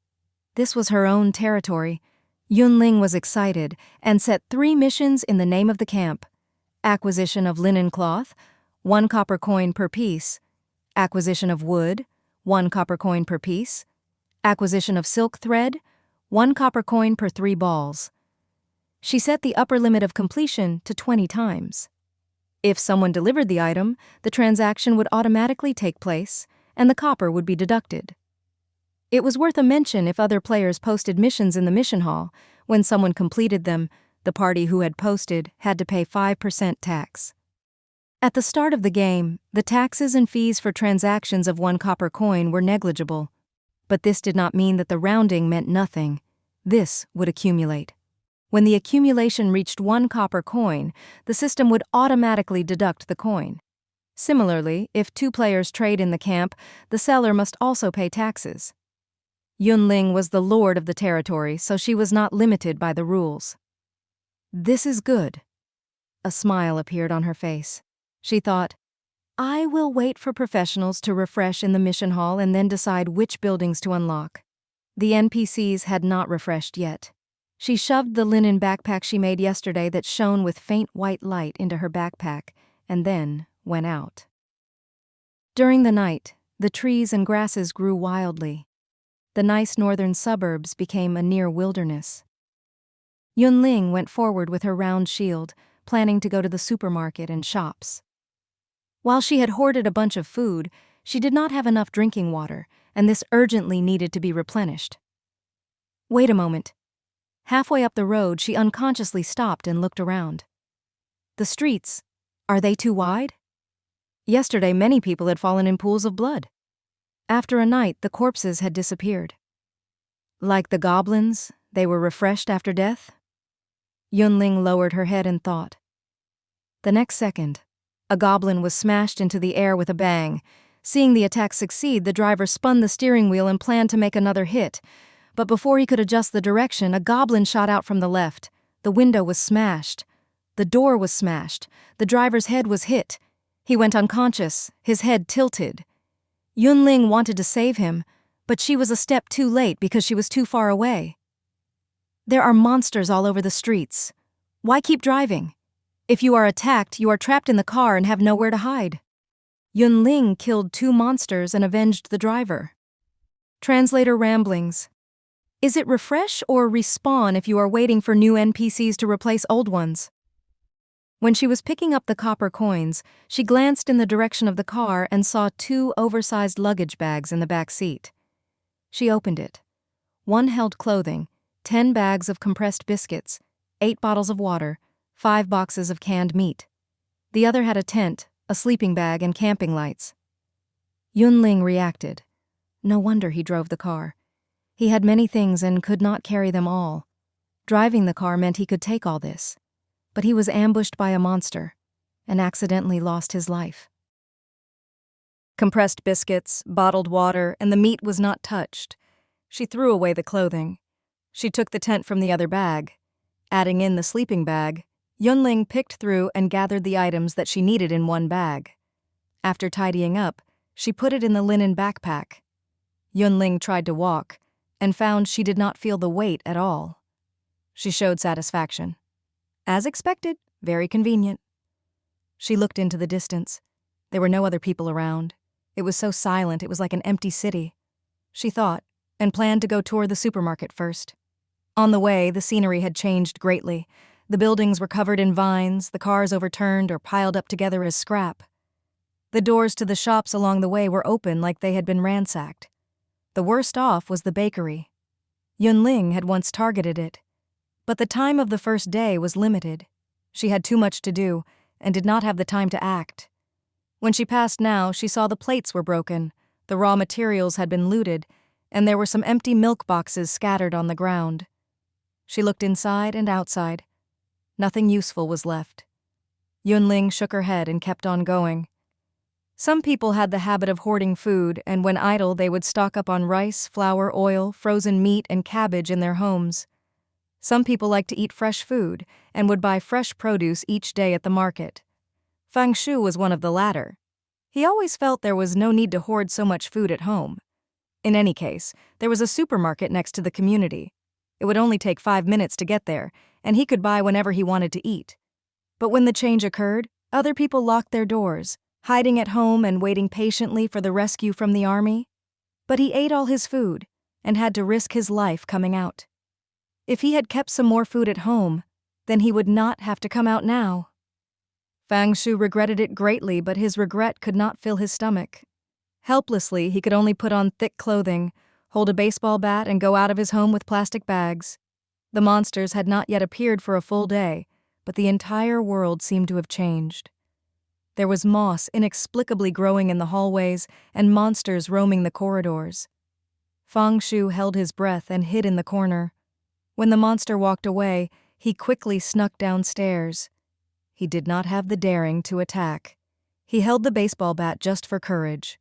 This was her own territory. Yun Ling was excited and set 3 missions in the name of the camp. Acquisition of linen cloth, 1 copper coin per piece. Acquisition of wood, 1 copper coin per piece. Acquisition of silk thread, 1 copper coin per 3 balls. She set the upper limit of completion to 20 times. If someone delivered the item, the transaction would automatically take place, and the copper would be deducted. It was worth a mention if other players posted missions in the mission hall. When someone completed them, the party who had posted had to pay 5% tax. At the start of the game, the taxes and fees for transactions of 1 copper coin were negligible. But this did not mean that the rounding meant nothing. This would accumulate. When the accumulation reached 1 copper coin, the system would automatically deduct the coin. Similarly, if 2 players trade in the camp, the seller must also pay taxes. Yun Ling was the lord of the territory, so she was not limited by the rules. This is good. A smile appeared on her face. She thought, I will wait for professionals to refresh in the mission hall and then decide which buildings to unlock. The NPCs had not refreshed yet. She shoved the linen backpack she made yesterday that shone with faint white light into her backpack, and then went out. During the night, the trees and grasses grew wildly. The nice northern suburbs became a near wilderness. Yun Ling went forward with her round shield, planning to go to the supermarket and shops. While she had hoarded a bunch of food, she did not have enough drinking water, and this urgently needed to be replenished. Wait a moment. Halfway up the road, she unconsciously stopped and looked around. The streets, are they too wide? Yesterday, many people had fallen in pools of blood. After a night, the corpses had disappeared. Like the goblins, they were refreshed after death? Yun Ling lowered her head and thought. The next second, a goblin was smashed into the air with a bang. Seeing the attack succeed, the driver spun the steering wheel and planned to make another hit. But before he could adjust the direction, a goblin shot out from the left. The window was smashed. The door was smashed. The driver's head was hit. He went unconscious, his head tilted. Yun Ling wanted to save him, but she was a step too late because she was too far away. There are monsters all over the streets. Why keep driving? If you are attacked, you are trapped in the car and have nowhere to hide. Yun Ling killed 2 monsters and avenged the driver. Translator ramblings. Is it refresh or respawn if you are waiting for new NPCs to replace old ones? When she was picking up the copper coins, she glanced in the direction of the car and saw 2 oversized luggage bags in the back seat. She opened it. One held clothing, 10 bags of compressed biscuits, 8 bottles of water, 5 boxes of canned meat. The other had a tent, a sleeping bag, and camping lights. Yun Ling reacted. No wonder he drove the car. He had many things and could not carry them all. Driving the car meant he could take all this. But he was ambushed by a monster and accidentally lost his life. Compressed biscuits, bottled water, and the meat was not touched. She threw away the clothing. She took the tent from the other bag. Adding in the sleeping bag, Yun Ling picked through and gathered the items that she needed in one bag. After tidying up, she put it in the linen backpack. Yun Ling tried to walk and found she did not feel the weight at all. She showed satisfaction. As expected, very convenient. She looked into the distance. There were no other people around. It was so silent, it was like an empty city. She thought, and planned to go tour the supermarket first. On the way, the scenery had changed greatly. The buildings were covered in vines, the cars overturned or piled up together as scrap. The doors to the shops along the way were open like they had been ransacked. The worst off was the bakery. Yun Ling had once targeted it. But the time of the first day was limited. She had too much to do and did not have the time to act. When she passed now, she saw the plates were broken, the raw materials had been looted, and there were some empty milk boxes scattered on the ground. She looked inside and outside. Nothing useful was left. Yun Ling shook her head and kept on going. Some people had the habit of hoarding food, and when idle they would stock up on rice, flour, oil, frozen meat, and cabbage in their homes. Some people liked to eat fresh food and would buy fresh produce each day at the market. Fang Shu was one of the latter. He always felt there was no need to hoard so much food at home. In any case, there was a supermarket next to the community. It would only take 5 minutes to get there, and he could buy whenever he wanted to eat. But when the change occurred, other people locked their doors, hiding at home and waiting patiently for the rescue from the army. But he ate all his food and had to risk his life coming out. If he had kept some more food at home, then he would not have to come out now. Fang Shu regretted it greatly, but his regret could not fill his stomach. Helplessly, he could only put on thick clothing, hold a baseball bat, and go out of his home with plastic bags. The monsters had not yet appeared for a full day, but the entire world seemed to have changed. There was moss inexplicably growing in the hallways and monsters roaming the corridors. Fang Shu held his breath and hid in the corner. When the monster walked away, he quickly snuck downstairs. He did not have the daring to attack. He held the baseball bat just for courage.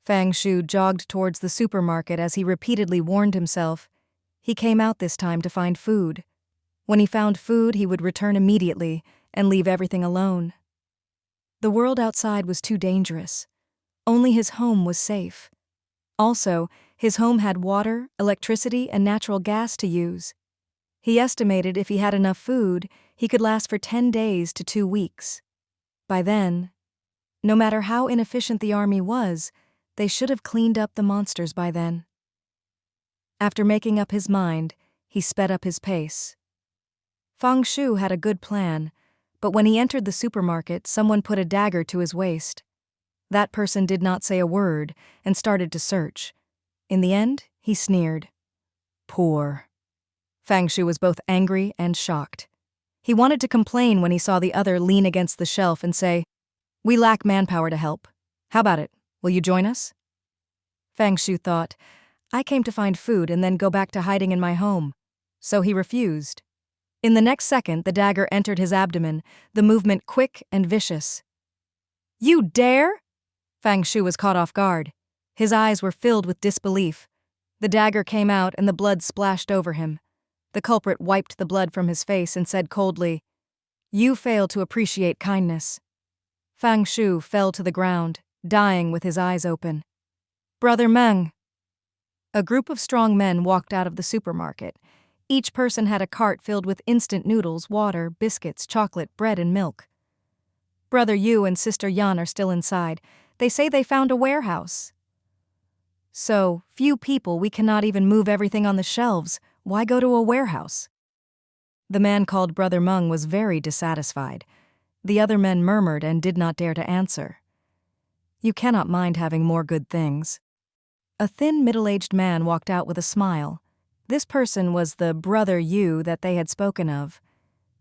Fang Shu jogged towards the supermarket as he repeatedly warned himself. He came out this time to find food. When he found food, he would return immediately and leave everything alone. The world outside was too dangerous. Only his home was safe. Also, his home had water, electricity, and natural gas to use. He estimated if he had enough food, he could last for 10 days to 2 weeks. By then, no matter how inefficient the army was, they should have cleaned up the monsters by then. After making up his mind, he sped up his pace. Fang Shu had a good plan, but when he entered the supermarket, someone put a dagger to his waist. That person did not say a word and started to search. In the end, he sneered. Poor. Fang Shu was both angry and shocked. He wanted to complain when he saw the other lean against the shelf and say, "We lack manpower to help. How about it? Will you join us?" Fang Shu thought, I came to find food and then go back to hiding in my home. So he refused. In the next second, the dagger entered his abdomen, the movement quick and vicious. You dare? Fang Shu was caught off guard. His eyes were filled with disbelief. The dagger came out and the blood splashed over him. The culprit wiped the blood from his face and said coldly, "You fail to appreciate kindness." Fang Shu fell to the ground, dying with his eyes open. Brother Meng. A group of strong men walked out of the supermarket. Each person had a cart filled with instant noodles, water, biscuits, chocolate, bread, and milk. Brother Yu and Sister Yan are still inside. They say they found a warehouse. So, few people, we cannot even move everything on the shelves. Why go to a warehouse? The man called Brother Meng was very dissatisfied. The other men murmured and did not dare to answer. You cannot mind having more good things. A thin, middle-aged man walked out with a smile. This person was the Brother Yu that they had spoken of.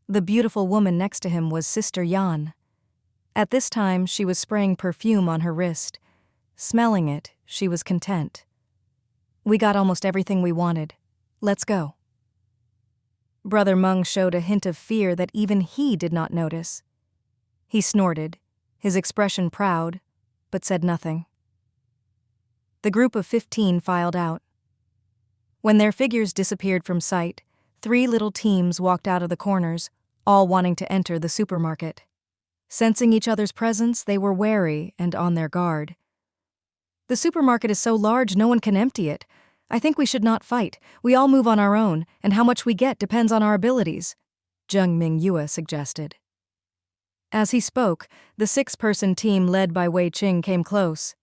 The beautiful woman next to him was Sister Yan. At this time, she was spraying perfume on her wrist. Smelling it, she was content. We got almost everything we wanted. Let's go. Brother Meng showed a hint of fear that even he did not notice. He snorted, his expression proud, but said nothing. The group of 15 filed out. When their figures disappeared from sight, 3 little teams walked out of the corners, all wanting to enter the supermarket. Sensing each other's presence, they were wary and on their guard. The supermarket is so large no one can empty it. I think we should not fight. We all move on our own, and how much we get depends on our abilities, Zheng Mingyue suggested. As he spoke, the 6-person team led by Wei Qing came close.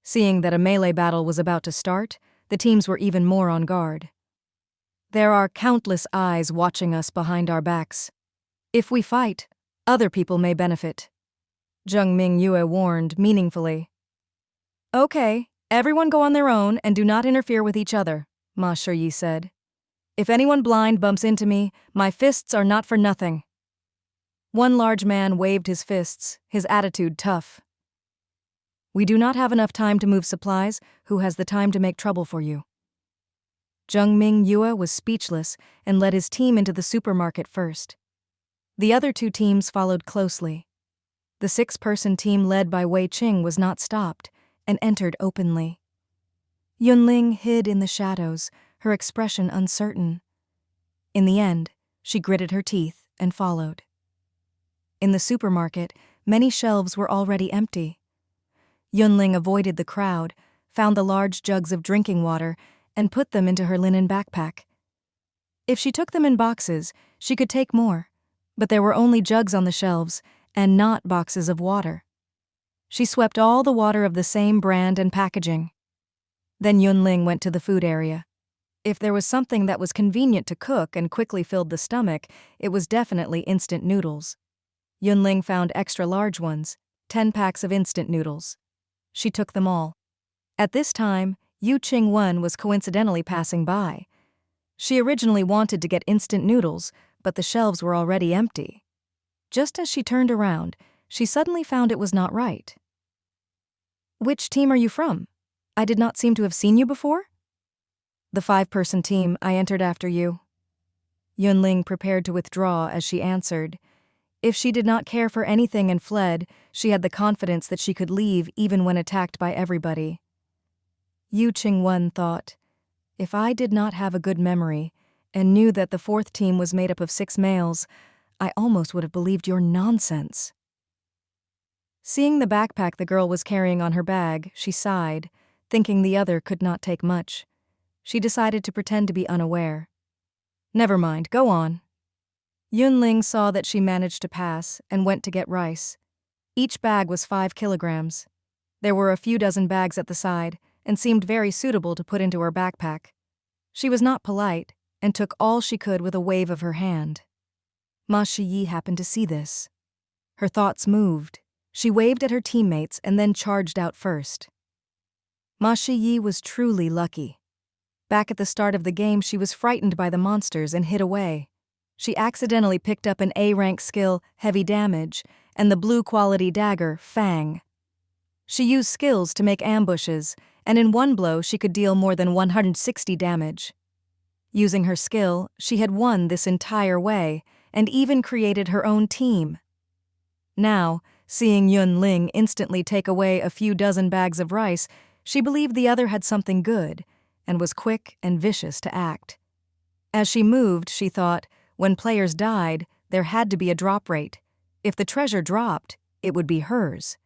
Seeing that a melee battle was about to start, the teams were even more on guard. There are countless eyes watching us behind our backs. If we fight, other people may benefit, Zheng Mingyue warned meaningfully. Okay, everyone go on their own and do not interfere with each other, Ma Shiyi said. If anyone blind bumps into me, my fists are not for nothing. One large man waved his fists, his attitude tough. We do not have enough time to move supplies. Who has the time to make trouble for you? Zheng Mingyue was speechless and led his team into the supermarket first. The other 2 teams followed closely. The 6-person team led by Wei Qing was not stopped and entered openly. Yun Ling hid in the shadows, her expression uncertain. In the end, she gritted her teeth and followed. In the supermarket, many shelves were already empty. Yun Ling avoided the crowd, found the large jugs of drinking water, and put them into her linen backpack. If she took them in boxes, she could take more, but there were only jugs on the shelves and not boxes of water. She swept all the water of the same brand and packaging. Then Yun Ling went to the food area. If there was something that was convenient to cook and quickly filled the stomach, it was definitely instant noodles. Yun Ling found extra large ones, 10 packs of instant noodles. She took them all. At this time, Yu Qingwen was coincidentally passing by. She originally wanted to get instant noodles, but the shelves were already empty. Just as she turned around, she suddenly found it was not right. Which team are you from? I did not seem to have seen you before? The 5-person team, I entered after you. Yun Ling prepared to withdraw as she answered. If she did not care for anything and fled, she had the confidence that she could leave even when attacked by everybody. Yu Qingwen thought, if I did not have a good memory and knew that the fourth team was made up of 6 males, I almost would have believed your nonsense. Seeing the backpack the girl was carrying on her bag, she sighed, thinking the other could not take much. She decided to pretend to be unaware. Never mind, go on. Yun Ling saw that she managed to pass and went to get rice. Each bag was 5 kilograms. There were a few dozen bags at the side and seemed very suitable to put into her backpack. She was not polite and took all she could with a wave of her hand. Ma Shiyi happened to see this. Her thoughts moved. She waved at her teammates and then charged out first. Ma Shiyi was truly lucky. Back at the start of the game, she was frightened by the monsters and hid away. She accidentally picked up an A-rank skill, Heavy Damage, and the blue-quality dagger, Fang. She used skills to make ambushes, and in one blow she could deal more than 160 damage. Using her skill, she had won this entire way, and even created her own team. Now, seeing Yun Ling instantly take away a few dozen bags of rice, she believed the other had something good, and was quick and vicious to act. As she moved, she thought, when players died, there had to be a drop rate. If the treasure dropped, it would be hers.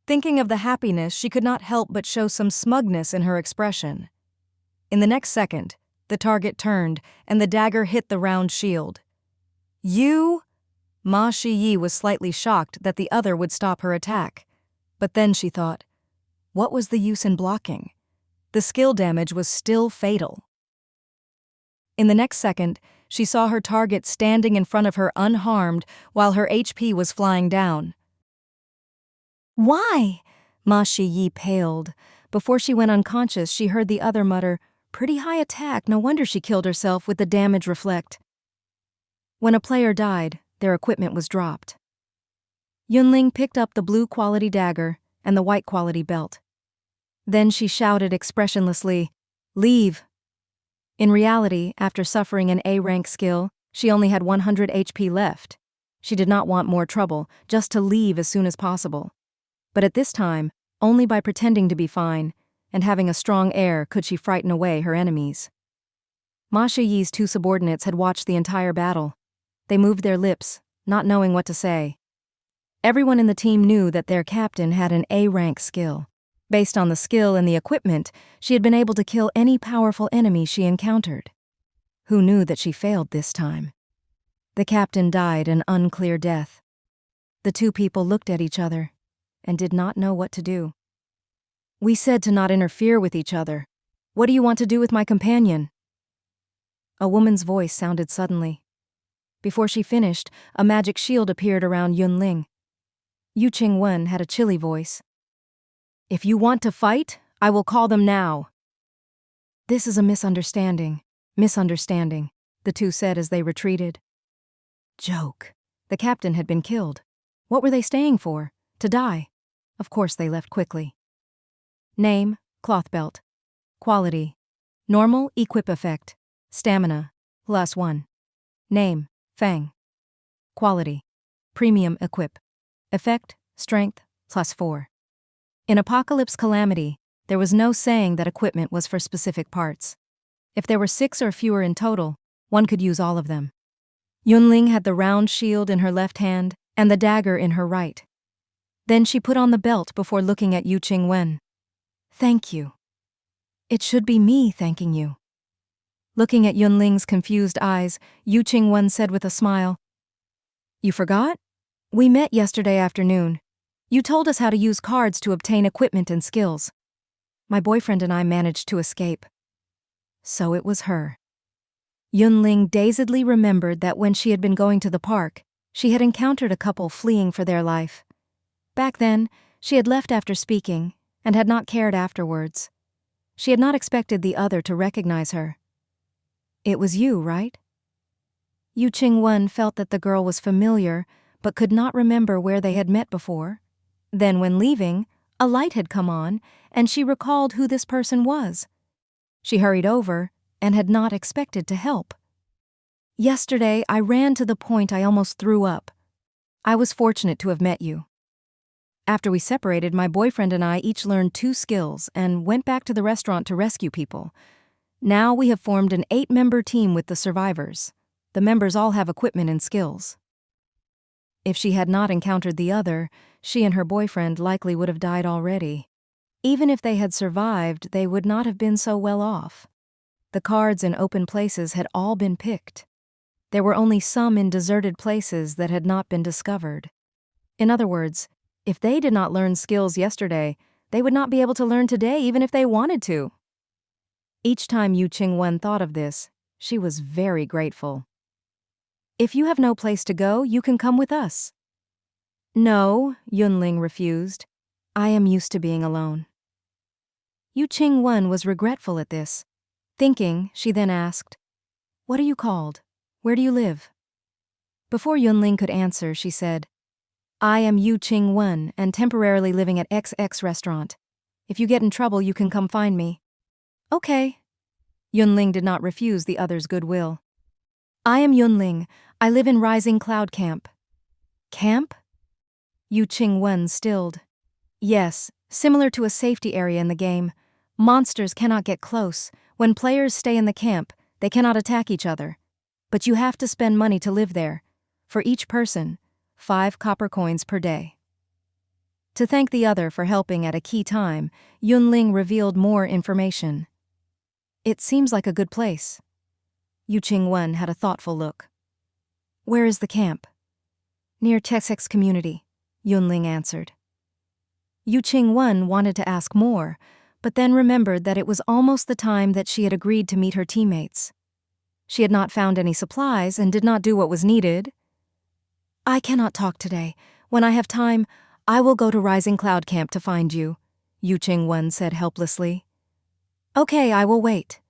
Thinking of the happiness, she could not help but show some smugness in her expression. In the next second, the target turned, and the dagger hit the round shield. You? Ma Shiyi was slightly shocked that the other would stop her attack. But then she thought, what was the use in blocking? The skill damage was still fatal. In the next second, she saw her target standing in front of her unharmed while her HP was flying down. Why? Ma Shiyi paled. Before she went unconscious, she heard the other mutter, pretty high attack, no wonder she killed herself with the damage reflect. When a player died, their equipment was dropped. Yun Ling picked up the blue-quality dagger and the white-quality belt. Then she shouted expressionlessly, "Leave!" In reality, after suffering an A-rank skill, she only had 100 HP left. She did not want more trouble, just to leave as soon as possible. But at this time, only by pretending to be fine and having a strong air could she frighten away her enemies. Ma Shiyi's 2 subordinates had watched the entire battle. They moved their lips, not knowing what to say. Everyone in the team knew that their captain had an A-rank skill. Based on the skill and the equipment, she had been able to kill any powerful enemy she encountered. Who knew that she failed this time? The captain died an unclear death. The 2 people looked at each other and did not know what to do. We said to not interfere with each other. What do you want to do with my companion? A woman's voice sounded suddenly. Before she finished, a magic shield appeared around Yun Ling. Yu Qingwen had a chilly voice. If you want to fight, I will call them now. This is a misunderstanding, the 2 said as they retreated. Joke. The captain had been killed. What were they staying for? To die. Of course they left quickly. Name, cloth belt. Quality, normal equip effect. Stamina, +1. Name, Fang. Quality, premium equip. Effect, strength, +4. In Apocalypse Calamity, there was no saying that equipment was for specific parts. If there were 6 or fewer in total, one could use all of them. Yun Ling had the round shield in her left hand and the dagger in her right. Then she put on the belt before looking at Yu Qingwen. Thank you. It should be me thanking you. Looking at Yun Ling's confused eyes, Yu Qingwen said with a smile, You forgot? We met yesterday afternoon. You told us how to use cards to obtain equipment and skills. My boyfriend and I managed to escape. So it was her. Yun Ling dazedly remembered that when she had been going to the park, she had encountered a couple fleeing for their life. Back then, she had left after speaking and had not cared afterwards. She had not expected the other to recognize her. It was you, right? Yu Qingwen felt that the girl was familiar, but could not remember where they had met before. Then when leaving, a light had come on, and she recalled who this person was. She hurried over and had not expected to help. Yesterday, I ran to the point I almost threw up. I was fortunate to have met you. After we separated, my boyfriend and I each learned 2 skills and went back to the restaurant to rescue people. Now we have formed an 8-member team with the survivors. The members all have equipment and skills. If she had not encountered the other, she and her boyfriend likely would have died already. Even if they had survived, they would not have been so well off. The cards in open places had all been picked. There were only some in deserted places that had not been discovered. In other words, if they did not learn skills yesterday, they would not be able to learn today even if they wanted to. Each time Yu Qingwen thought of this, she was very grateful. If you have no place to go, you can come with us. No, Yun Ling refused. I am used to being alone. Yu Qingwen was regretful at this. Thinking, she then asked, What are you called? Where do you live? Before Yun Ling could answer, she said, I am Yu Qingwen and temporarily living at XX restaurant. If you get in trouble, you can come find me. Okay. Yun Ling did not refuse the other's goodwill. I am Yun Ling. I live in Rising Cloud Camp. Camp? Yu Qingwen stilled. Yes, similar to a safety area in the game. Monsters cannot get close. When players stay in the camp, they cannot attack each other. But you have to spend money to live there. For each person, 5 copper coins per day. To thank the other for helping at a key time, Yun Ling revealed more information. It seems like a good place. Yu Qingwen had a thoughtful look. Where is the camp? Near Texex community, Yun Ling answered. Yu Qingwen wanted to ask more, but then remembered that it was almost the time that she had agreed to meet her teammates. She had not found any supplies and did not do what was needed. I cannot talk today. When I have time, I will go to Rising Cloud Camp to find you, Yu Qingwen said helplessly. Okay, I will wait,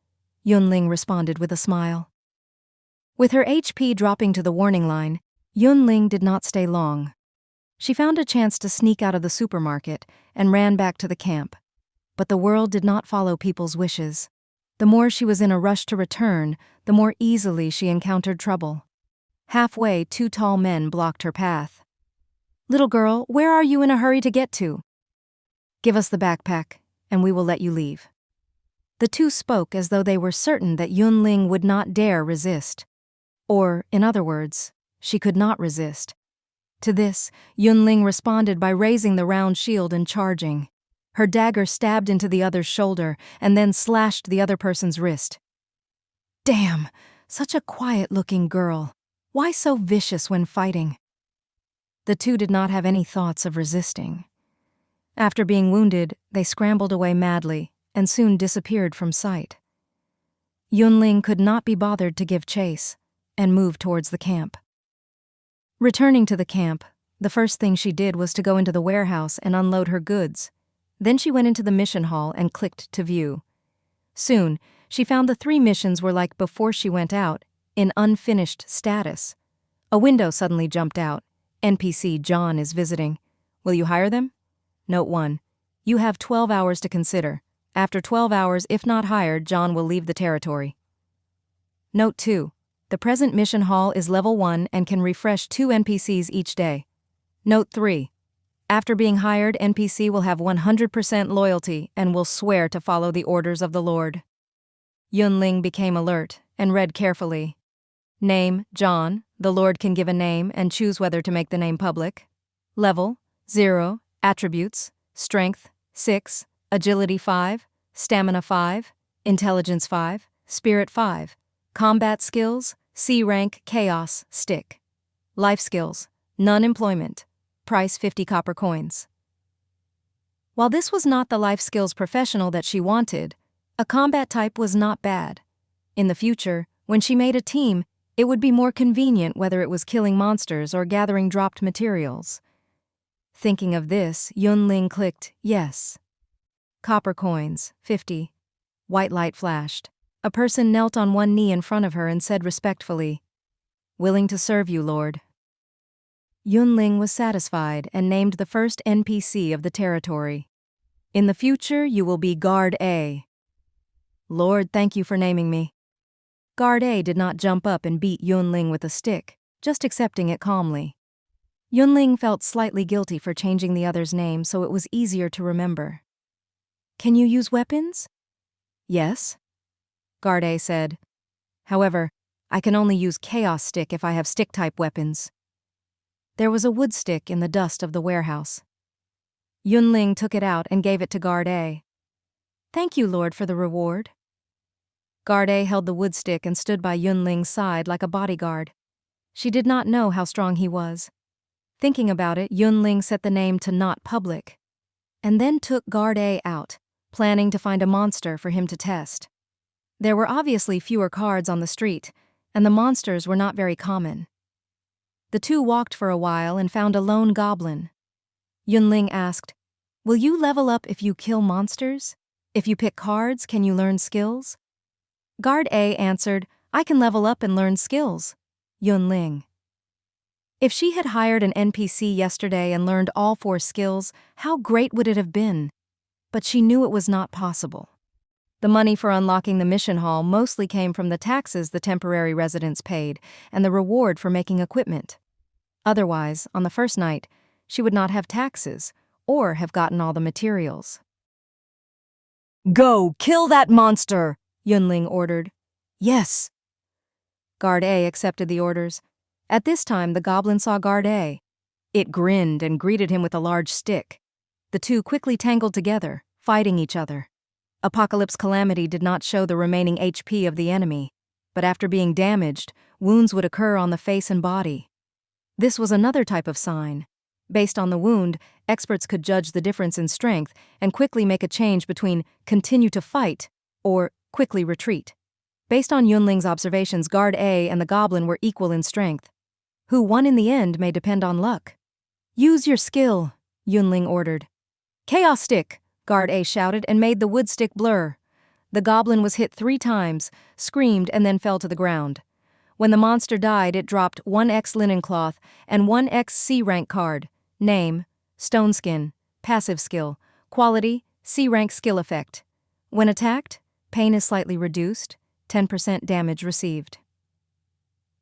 Yun Ling responded with a smile. With her HP dropping to the warning line, Yun Ling did not stay long. She found a chance to sneak out of the supermarket and ran back to the camp. But the world did not follow people's wishes. The more she was in a rush to return, the more easily she encountered trouble. Halfway, 2 tall men blocked her path. Little girl, where are you in a hurry to get to? Give us the backpack, and we will let you leave. The 2 spoke as though they were certain that Yun Ling would not dare resist. Or, in other words, she could not resist. To this, Yun Ling responded by raising the round shield and charging. Her dagger stabbed into the other's shoulder and then slashed the other person's wrist. Damn, such a quiet-looking girl. Why so vicious when fighting? The 2 did not have any thoughts of resisting. After being wounded, they scrambled away madly and soon disappeared from sight. Yun Ling could not be bothered to give chase and moved towards the camp. Returning to the camp, the first thing she did was to go into the warehouse and unload her goods. Then she went into the mission hall and clicked to view. Soon, she found the 3 missions were like before she went out, in unfinished status. A window suddenly jumped out. NPC John is visiting. Will you hire them? Note 1. You have 12 hours to consider. After 12 hours, if not hired, John will leave the territory. Note 2. The present mission hall is level 1 and can refresh 2 NPCs each day. Note 3. After being hired, NPC will have 100% loyalty and will swear to follow the orders of the Lord. Yun Ling became alert and read carefully. Name, John. The Lord can give a name and choose whether to make the name public. Level, 0. Attributes, Strength, 6. Agility, 5. Stamina, 5. Intelligence, 5. Spirit, 5. Combat skills, C rank, Chaos, Stick. Life skills, None employment. Price 50 copper coins. While this was not the life skills professional that she wanted, a combat type was not bad. In the future, when she made a team, it would be more convenient whether it was killing monsters or gathering dropped materials. Thinking of this, Yun Ling clicked yes. Copper coins, 50. White light flashed. A person knelt on one knee in front of her and said respectfully, Willing to serve you, Lord. Yun Ling was satisfied and named the first NPC of the territory. In the future, you will be Guard A. Lord, thank you for naming me. Guard A did not jump up and beat Yun Ling with a stick, just accepting it calmly. Yun Ling felt slightly guilty for changing the other's name so it was easier to remember. "Can you use weapons?" "Yes," Guard A said. "However, I can only use Chaos Stick if I have stick-type weapons." There was a wood stick in the dust of the warehouse. Yun Ling took it out and gave it to Guard A. "Thank you, Lord, for the reward." Guard A held the wood stick and stood by Yun Ling's side like a bodyguard. She did not know how strong he was. Thinking about it, Yun Ling set the name to Not Public, and then took Guard A out, planning to find a monster for him to test. There were obviously fewer cards on the street, and the monsters were not very common. The two walked for a while and found a lone goblin. Yun Ling asked, "Will you level up if you kill monsters? If you pick cards, can you learn skills?" Guard A answered, "I can level up and learn skills." Yun Ling. If she had hired an NPC yesterday and learned all 4 skills, how great would it have been? But she knew it was not possible. The money for unlocking the mission hall mostly came from the taxes the temporary residents paid and the reward for making equipment. Otherwise, on the first night, she would not have taxes or have gotten all the materials. "Go, kill that monster!" Yun Ling ordered. "Yes." Guard A accepted the orders. At this time, the goblin saw Guard A. It grinned and greeted him with a large stick. The two quickly tangled together, fighting each other. Apocalypse Calamity did not show the remaining HP of the enemy, but after being damaged, wounds would occur on the face and body. This was another type of sign. Based on the wound, experts could judge the difference in strength and quickly make a change between continue to fight or quickly retreat. Based on Yun Ling's observations, Guard A and the goblin were equal in strength. Who won in the end may depend on luck. "Use your skill," Yun Ling ordered. "Chaos Stick," Guard A shouted and made the wood stick blur. The goblin was hit 3 times, screamed, and then fell to the ground. When the monster died, it dropped 1x linen cloth and 1x C-rank card. Name, Stone Skin, passive skill, quality, C-rank skill effect. When attacked, pain is slightly reduced, 10% damage received.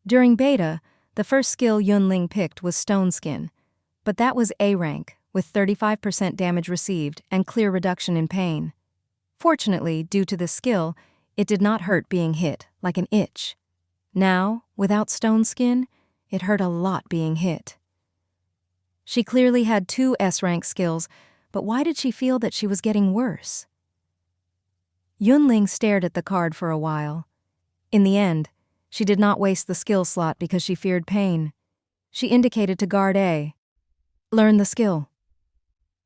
During beta, the first skill Yun Ling picked was Stone Skin, but that was A rank, with 35% damage received and clear reduction in pain. Fortunately, due to this skill, it did not hurt being hit, like an itch. Now, without Stone Skin, it hurt a lot being hit. She clearly had 2 S-rank skills, but why did she feel that she was getting worse? Yun Ling stared at the card for a while. In the end, she did not waste the skill slot because she feared pain. She indicated to Guard A. "Learn the skill."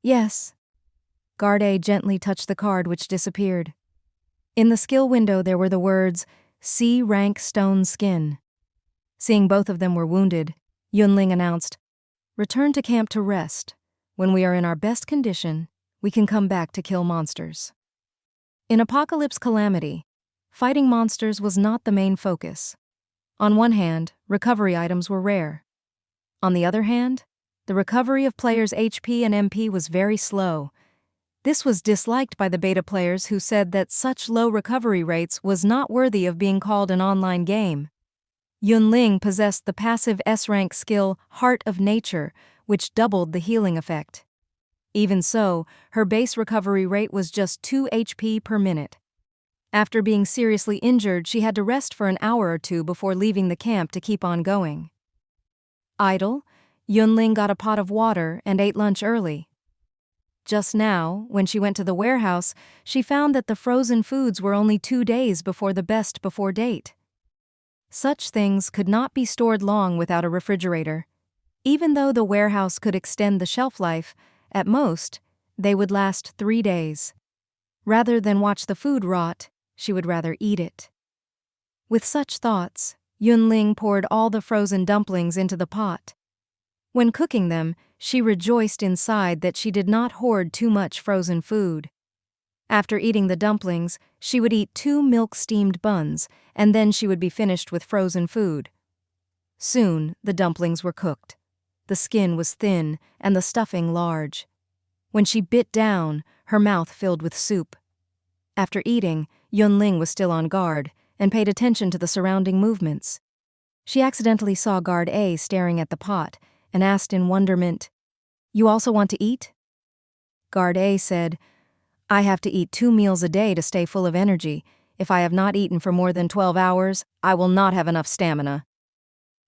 "Yes." Guard A gently touched the card, which disappeared. In the skill window there were the words, C-rank Stone Skin. Seeing both of them were wounded, Yun Ling announced, "Return to camp to rest. When we are in our best condition, we can come back to kill monsters." In Apocalypse Calamity, fighting monsters was not the main focus. On one hand, recovery items were rare. On the other hand, the recovery of players' HP and MP was very slow. This was disliked by the beta players who said that such low recovery rates was not worthy of being called an online game. Yun Ling possessed the passive S-rank skill Heart of Nature, which doubled the healing effect. Even so, her base recovery rate was just 2 HP per minute. After being seriously injured, she had to rest for an hour or 2 before leaving the camp to keep on going. Idle, Yun Ling got a pot of water and ate lunch early. Just now, when she went to the warehouse, she found that the frozen foods were only 2 days before the best before date. Such things could not be stored long without a refrigerator. Even though the warehouse could extend the shelf life, at most, they would last 3 days. Rather than watch the food rot, she would rather eat it. With such thoughts, Yun Ling poured all the frozen dumplings into the pot. When cooking them, she rejoiced inside that she did not hoard too much frozen food. After eating the dumplings, she would eat 2 milk-steamed buns, and then she would be finished with frozen food. Soon, the dumplings were cooked. The skin was thin and the stuffing large. When she bit down, her mouth filled with soup. After eating, Yun Ling was still on guard, and paid attention to the surrounding movements. She accidentally saw Guard A staring at the pot and asked in wonderment, "You also want to eat?" Guard A said, "I have to eat 2 meals a day to stay full of energy. If I have not eaten for more than 12 hours, I will not have enough stamina."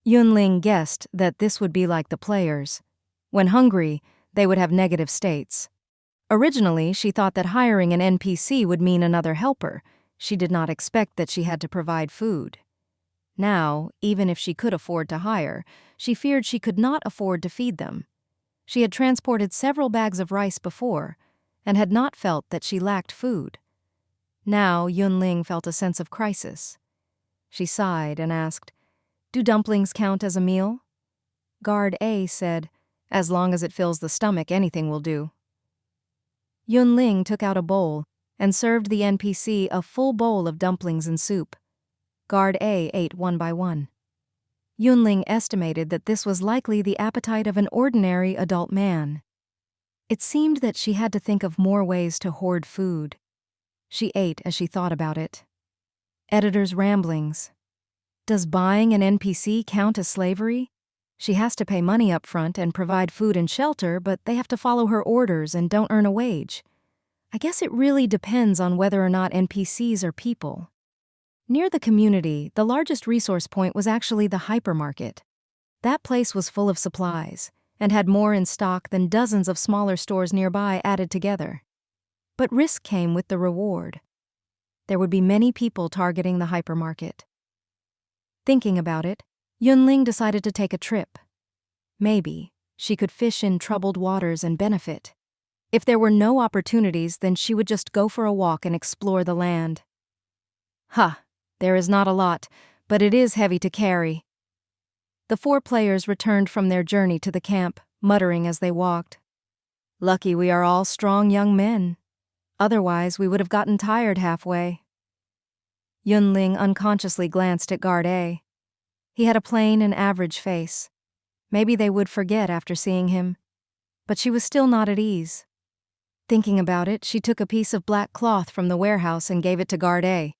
Yun Ling guessed that this would be like the players. When hungry, they would have negative states. Originally, she thought that hiring an NPC would mean another helper. She did not expect that she had to provide food. Now, even if she could afford to hire, she feared she could not afford to feed them. She had transported several bags of rice before, and had not felt that she lacked food. Now, Yun Ling felt a sense of crisis. She sighed and asked, "Do dumplings count as a meal?" Guard A said, "As long as it fills the stomach, anything will do." Yun Ling took out a bowl and served the NPC a full bowl of dumplings and soup. Guard A ate one by one. Yun Ling estimated that this was likely the appetite of an ordinary adult man. It seemed that she had to think of more ways to hoard food. She ate as she thought about it. Editor's ramblings. Does buying an NPC count as slavery? She has to pay money up front and provide food and shelter, but they have to follow her orders and don't earn a wage. I guess it really depends on whether or not NPCs are people. Near the community, the largest resource point was actually the hypermarket. That place was full of supplies and had more in stock than dozens of smaller stores nearby added together. But risk came with the reward. There would be many people targeting the hypermarket. Thinking about it, Yun Ling decided to take a trip. Maybe she could fish in troubled waters and benefit. If there were no opportunities, then she would just go for a walk and explore the land. There is not a lot, but it is heavy to carry. The 4 players returned from their journey to the camp, muttering as they walked. Lucky we are all strong young men. Otherwise, we would have gotten tired halfway. Yun Ling unconsciously glanced at Guard A. He had a plain and average face. Maybe they would forget after seeing him. But she was still not at ease. Thinking about it, she took a piece of black cloth from the warehouse and gave it to Guard A.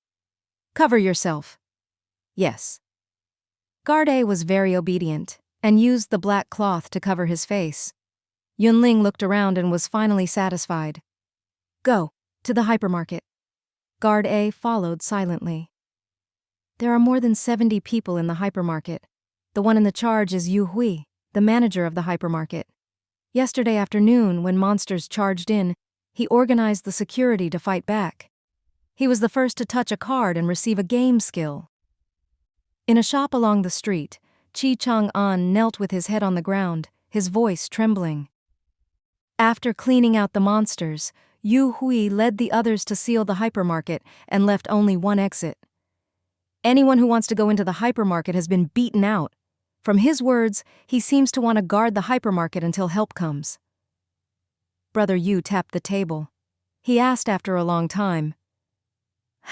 "Cover yourself." "Yes." Guard A was very obedient and used the black cloth to cover his face. Yun Ling looked around and was finally satisfied. "Go, to the hypermarket." Guard A followed silently. There are more than 70 people in the hypermarket. The one in the charge is Yu Hui, the manager of the hypermarket. Yesterday afternoon, when monsters charged in, he organized the security to fight back. He was the first to touch a card and receive a game skill. In a shop along the street, Chi Chang-an knelt with his head on the ground, his voice trembling. After cleaning out the monsters, Yu Hui led the others to seal the hypermarket and left only one exit. Anyone who wants to go into the hypermarket has been beaten out. From his words, he seems to want to guard the hypermarket until help comes. Brother Yu tapped the table. He asked after a long time,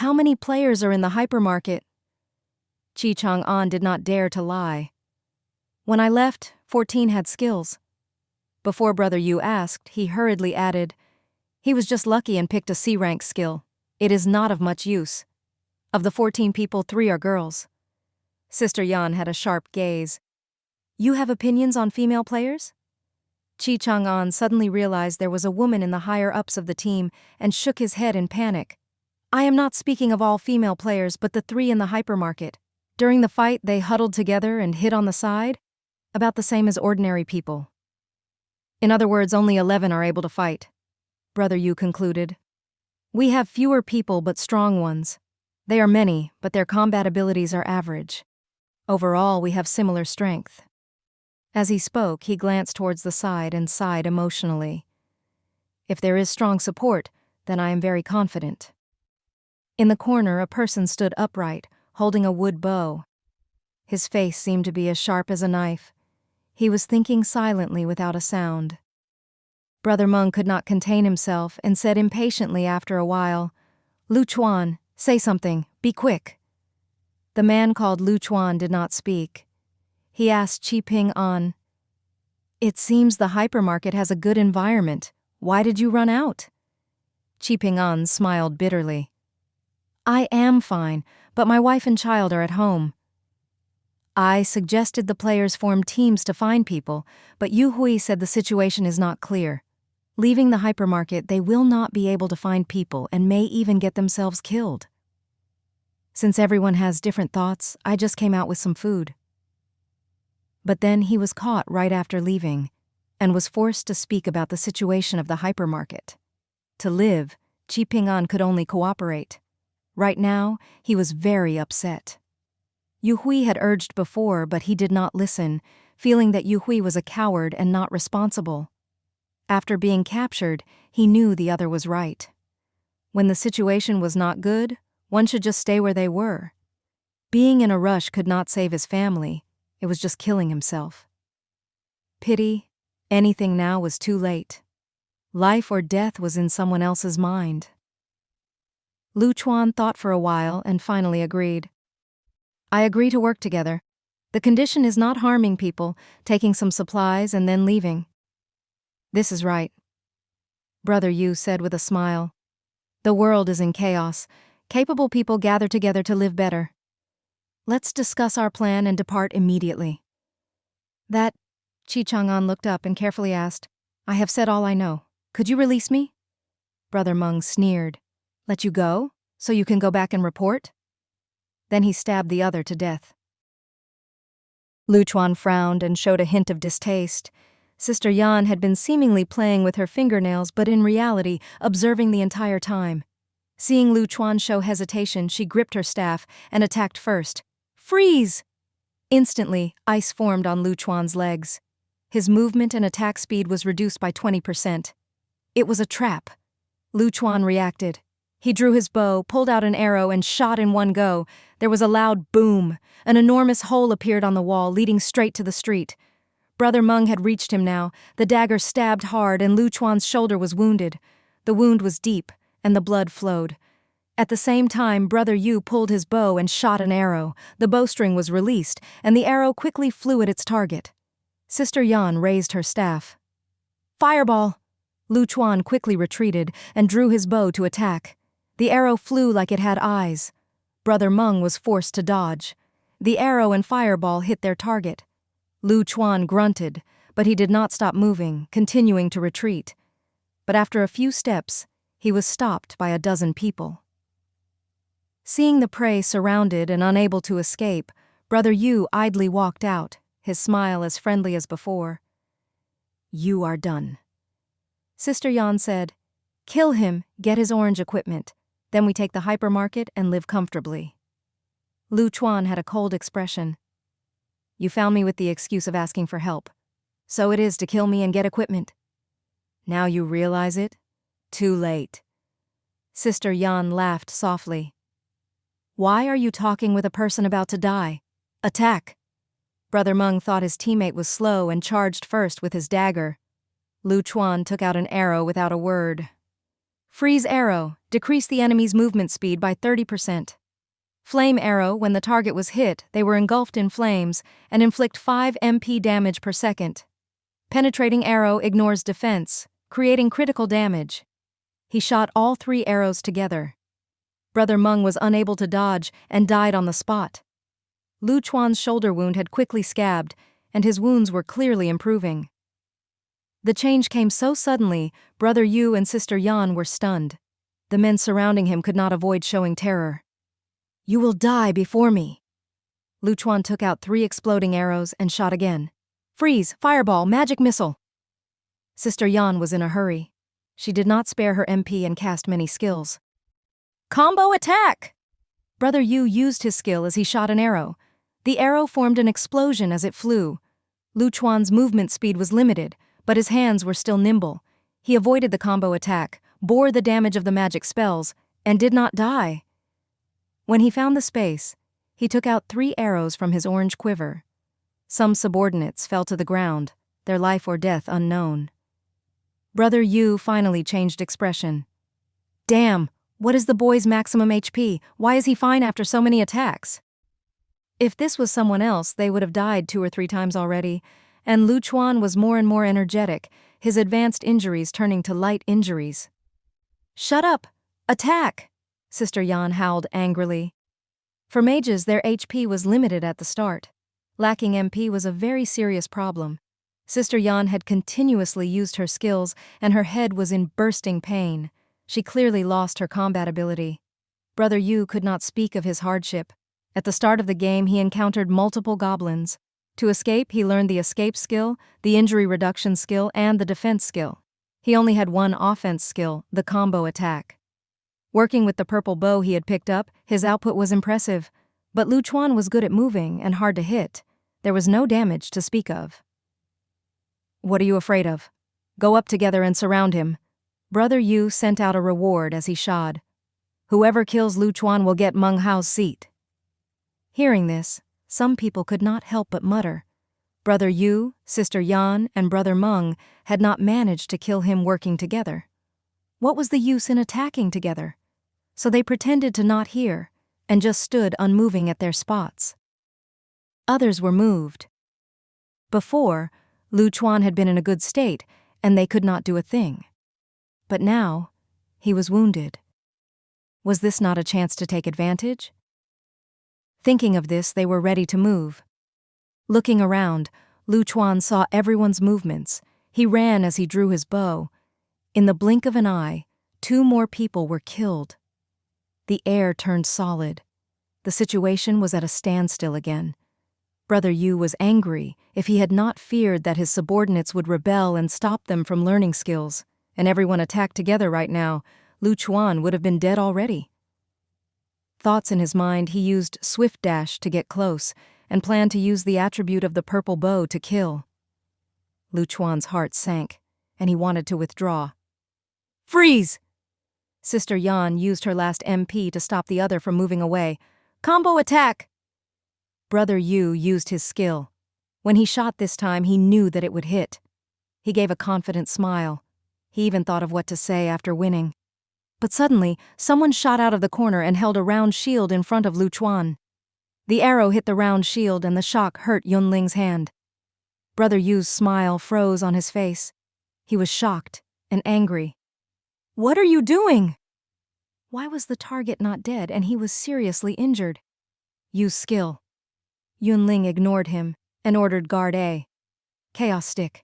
"How many players are in the hypermarket?" Chi Chang-an did not dare to lie. "When I left, 14 had skills." Before Brother Yu asked, he hurriedly added, "He was just lucky and picked a C-rank skill. It is not of much use. Of the 14 people, 3 are girls." Sister Yan had a sharp gaze. "You have opinions on female players?" Chi Chang-an suddenly realized there was a woman in the higher-ups of the team and shook his head in panic. "I am not speaking of all female players, but the 3 in the hypermarket. During the fight, they huddled together and hid on the side, about the same as ordinary people. In other words, only 11 are able to fight," Brother Yu concluded. "We have fewer people but strong ones. They are many, but their combat abilities are average. Overall, we have similar strength." As he spoke, he glanced towards the side and sighed emotionally. "If there is strong support, then I am very confident." In the corner, a person stood upright, holding a wood bow. His face seemed to be as sharp as a knife. He was thinking silently without a sound. Brother Meng could not contain himself and said impatiently after a while, "Lu Chuan, say something, be quick." The man called Lu Chuan did not speak. He asked Chi Ping-an, "It seems the hypermarket has a good environment. Why did you run out?" Chi Ping-an smiled bitterly. "I am fine, but my wife and child are at home. I suggested the players form teams to find people, but Yu Hui said the situation is not clear. Leaving the hypermarket, they will not be able to find people and may even get themselves killed. Since everyone has different thoughts, I just came out with some food. But then he was caught right after leaving and was forced to speak about the situation of the hypermarket. To live, Chi Ping-an could only cooperate. Right now, he was very upset. Yu Hui had urged before, but he did not listen, feeling that Yu Hui was a coward and not responsible. After being captured, he knew the other was right. When the situation was not good, one should just stay where they were. Being in a rush could not save his family, it was just killing himself. Pity, anything now was too late. Life or death was in someone else's mind. Lu Chuan thought for a while and finally agreed. I agree to work together. The condition is not harming people, taking some supplies and then leaving. This is right, Brother Yu said with a smile. The world is in chaos. Capable people gather together to live better. Let's discuss our plan and depart immediately. That, Chi Chang'an looked up and carefully asked, I have said all I know. Could you release me? Brother Meng sneered. Let you go, so you can go back and report? Then he stabbed the other to death. Lu Chuan frowned and showed a hint of distaste. Sister Yan had been seemingly playing with her fingernails, but in reality, observing the entire time. Seeing Lu Chuan show hesitation, she gripped her staff and attacked first. Freeze! Instantly, ice formed on Lu Chuan's legs. His movement and attack speed was reduced by 20%. It was a trap. Lu Chuan reacted. He drew his bow, pulled out an arrow, and shot in one go. There was a loud boom. An enormous hole appeared on the wall, leading straight to the street. Brother Meng had reached him now. The dagger stabbed hard, and Lu Chuan's shoulder was wounded. The wound was deep, and the blood flowed. At the same time, Brother Yu pulled his bow and shot an arrow. The bowstring was released, and the arrow quickly flew at its target. Sister Yan raised her staff. Fireball! Lu Chuan quickly retreated and drew his bow to attack. The arrow flew like it had eyes. Brother Meng was forced to dodge. The arrow and fireball hit their target. Lu Chuan grunted, but he did not stop moving, continuing to retreat. But after a few steps, he was stopped by a dozen people. Seeing the prey surrounded and unable to escape, Brother Yu idly walked out, his smile as friendly as before. You are done. Sister Yan said, Kill him, get his orange equipment. Then we take the hypermarket and live comfortably. Lu Chuan had a cold expression. You found me with the excuse of asking for help. So it is to kill me and get equipment. Now you realize it? Too late. Sister Yan laughed softly. Why are you talking with a person about to die? Attack! Brother Meng thought his teammate was slow and charged first with his dagger. Lu Chuan took out an arrow without a word. Freeze arrow, decrease the enemy's movement speed by 30%. Flame arrow, when the target was hit, they were engulfed in flames and inflict 5 MP damage per second. Penetrating arrow ignores defense, creating critical damage. He shot all 3 arrows together. Brother Meng was unable to dodge and died on the spot. Lu Chuan's shoulder wound had quickly scabbed, and his wounds were clearly improving. The change came so suddenly, Brother Yu and Sister Yan were stunned. The men surrounding him could not avoid showing terror. You will die before me. Lu Chuan took out 3 exploding arrows and shot again. Freeze, fireball, magic missile. Sister Yan was in a hurry. She did not spare her MP and cast many skills. Combo attack! Brother Yu used his skill as he shot an arrow. The arrow formed an explosion as it flew. Lu Chuan's movement speed was limited, but his hands were still nimble. He avoided the combo attack, bore the damage of the magic spells, and did not die. When he found the space, he took out 3 arrows from his orange quiver. Some subordinates fell to the ground, their life or death unknown. Brother Yu finally changed expression. Damn, what is the boy's maximum HP? Why is he fine after so many attacks? If this was someone else, they would have died 2 or 3 times already, and Lu Chuan was more and more energetic, his advanced injuries turning to light injuries. Shut up! Attack! Sister Yan howled angrily. For mages, their HP was limited at the start. Lacking MP was a very serious problem. Sister Yan had continuously used her skills, and her head was in bursting pain. She clearly lost her combat ability. Brother Yu could not speak of his hardship. At the start of the game, he encountered multiple goblins. To escape, he learned the escape skill, the injury reduction skill, and the defense skill. He only had one offense skill, the combo attack. Working with the purple bow he had picked up, his output was impressive. But Lu Chuan was good at moving and hard to hit. There was no damage to speak of. "What are you afraid of? Go up together and surround him." Brother Yu sent out a reward as he shod. "Whoever kills Lu Chuan will get Meng Hao's seat." Hearing this, some people could not help but mutter. Brother Yu, Sister Yan, and Brother Meng had not managed to kill him working together. What was the use in attacking together? So they pretended to not hear, and just stood unmoving at their spots. Others were moved. Before, Lu Chuan had been in a good state, and they could not do a thing. But now, he was wounded. Was this not a chance to take advantage? Thinking of this, they were ready to move. Looking around, Lu Chuan saw everyone's movements. He ran as he drew his bow. In the blink of an eye, 2 more people were killed. The air turned solid. The situation was at a standstill again. Brother Yu was angry. If he had not feared that his subordinates would rebel and stop them from learning skills, and everyone attacked together right now, Lu Chuan would have been dead already. Thoughts in his mind, he used swift dash to get close, and planned to use the attribute of the purple bow to kill. Lu Chuan's heart sank, and he wanted to withdraw. "Freeze!" Sister Yan used her last MP to stop the other from moving away. "Combo attack!" Brother Yu used his skill. When he shot this time, he knew that it would hit. He gave a confident smile. He even thought of what to say after winning. But suddenly, someone shot out of the corner and held a round shield in front of Lu Chuan. The arrow hit the round shield and the shock hurt Yun Ling's hand. Brother Yu's smile froze on his face. He was shocked and angry. "What are you doing?" Why was the target not dead and he was seriously injured? Use skill. Yun Ling ignored him and ordered Guard A. Chaos Stick.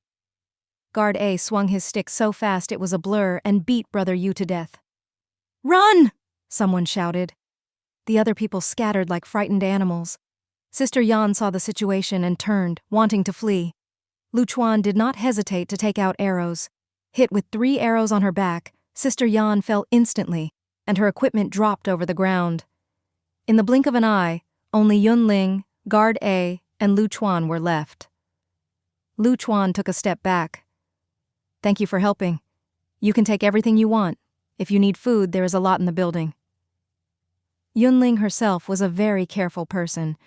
Guard A swung his stick so fast it was a blur and beat Brother Yu to death. "Run!" someone shouted. The other people scattered like frightened animals. Sister Yan saw the situation and turned, wanting to flee. Lu Chuan did not hesitate to take out arrows. Hit with 3 arrows on her back, Sister Yan fell instantly, and her equipment dropped over the ground. In the blink of an eye, only Yun Ling, Guard A, and Lu Chuan were left. Lu Chuan took a step back. "Thank you for helping. You can take everything you want. If you need food, there is a lot in the building." Yun Ling herself was a very careful person.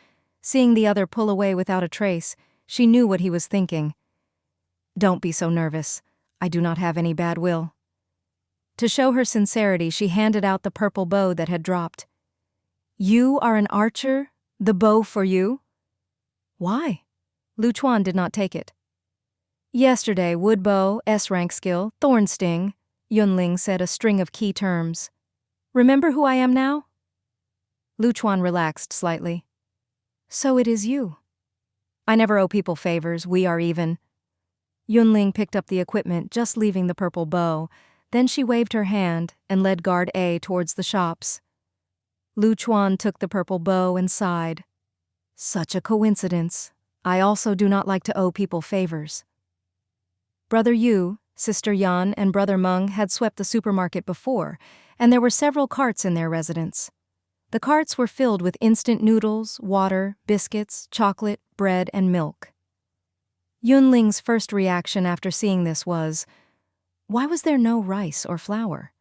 Seeing the other pull away without a trace, she knew what he was thinking. "Don't be so nervous. I do not have any bad will." To show her sincerity, she handed out the purple bow that had dropped. "You are an archer? The bow for you?" "Why?" Lu Chuan did not take it. "Yesterday, wood bow, S-rank skill, thorn sting," Yun Ling said a string of key terms. "Remember who I am now?" Lu Chuan relaxed slightly. "So it is you." "I never owe people favors, we are even." Yun Ling picked up the equipment, just leaving the purple bow. Then she waved her hand and led Guard A towards the shops. Lu Chuan took the purple bow and sighed. "Such a coincidence. I also do not like to owe people favors." Brother Yu, Sister Yan, and Brother Meng had swept the supermarket before, and there were several carts in their residence. The carts were filled with instant noodles, water, biscuits, chocolate, bread, and milk. Yun Ling's first reaction after seeing this was, why was there no rice or flour?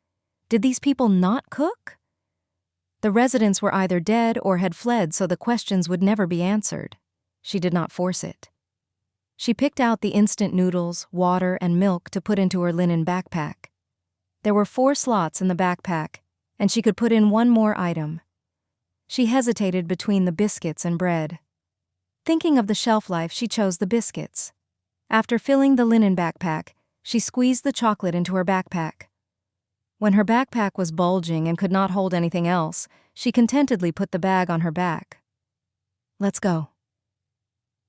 Did these people not cook? The residents were either dead or had fled, so the questions would never be answered. She did not force it. She picked out the instant noodles, water, and milk to put into her linen backpack. There were 4 slots in the backpack, and she could put in one more item. She hesitated between the biscuits and bread. Thinking of the shelf life, she chose the biscuits. After filling the linen backpack, she squeezed the chocolate into her backpack. When her backpack was bulging and could not hold anything else, she contentedly put the bag on her back. "Let's go."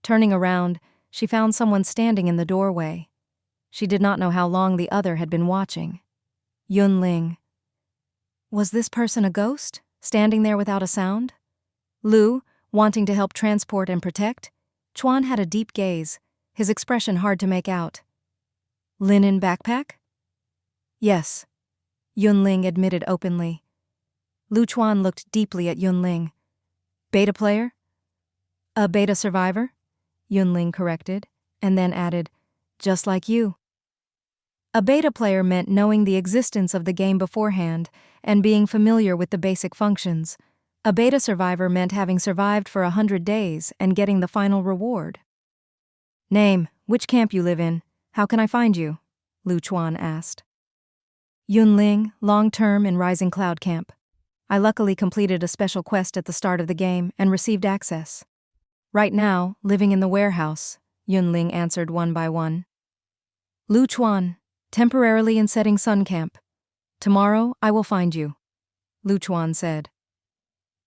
Turning around, she found someone standing in the doorway. She did not know how long the other had been watching. Yun Ling. Was this person a ghost, standing there without a sound? Lu, wanting to help transport and protect? Chuan had a deep gaze, his expression hard to make out. "Linen backpack?" "Yes," Yun Ling admitted openly. Lu Chuan looked deeply at Yun Ling. "Beta player?" "A beta survivor," Yun Ling corrected, and then added, "Just like you." A beta player meant knowing the existence of the game beforehand and being familiar with the basic functions. A beta survivor meant having survived for 100 days and getting the final reward. "Name, which camp you live in? How can I find you?" Lu Chuan asked. "Yun Ling, long-term in Rising Cloud Camp. I luckily completed a special quest at the start of the game and received access. Right now, living in the warehouse," Yun Ling answered one by one. "Lu Chuan, temporarily in Setting Sun Camp. Tomorrow I will find you," Lu Chuan said.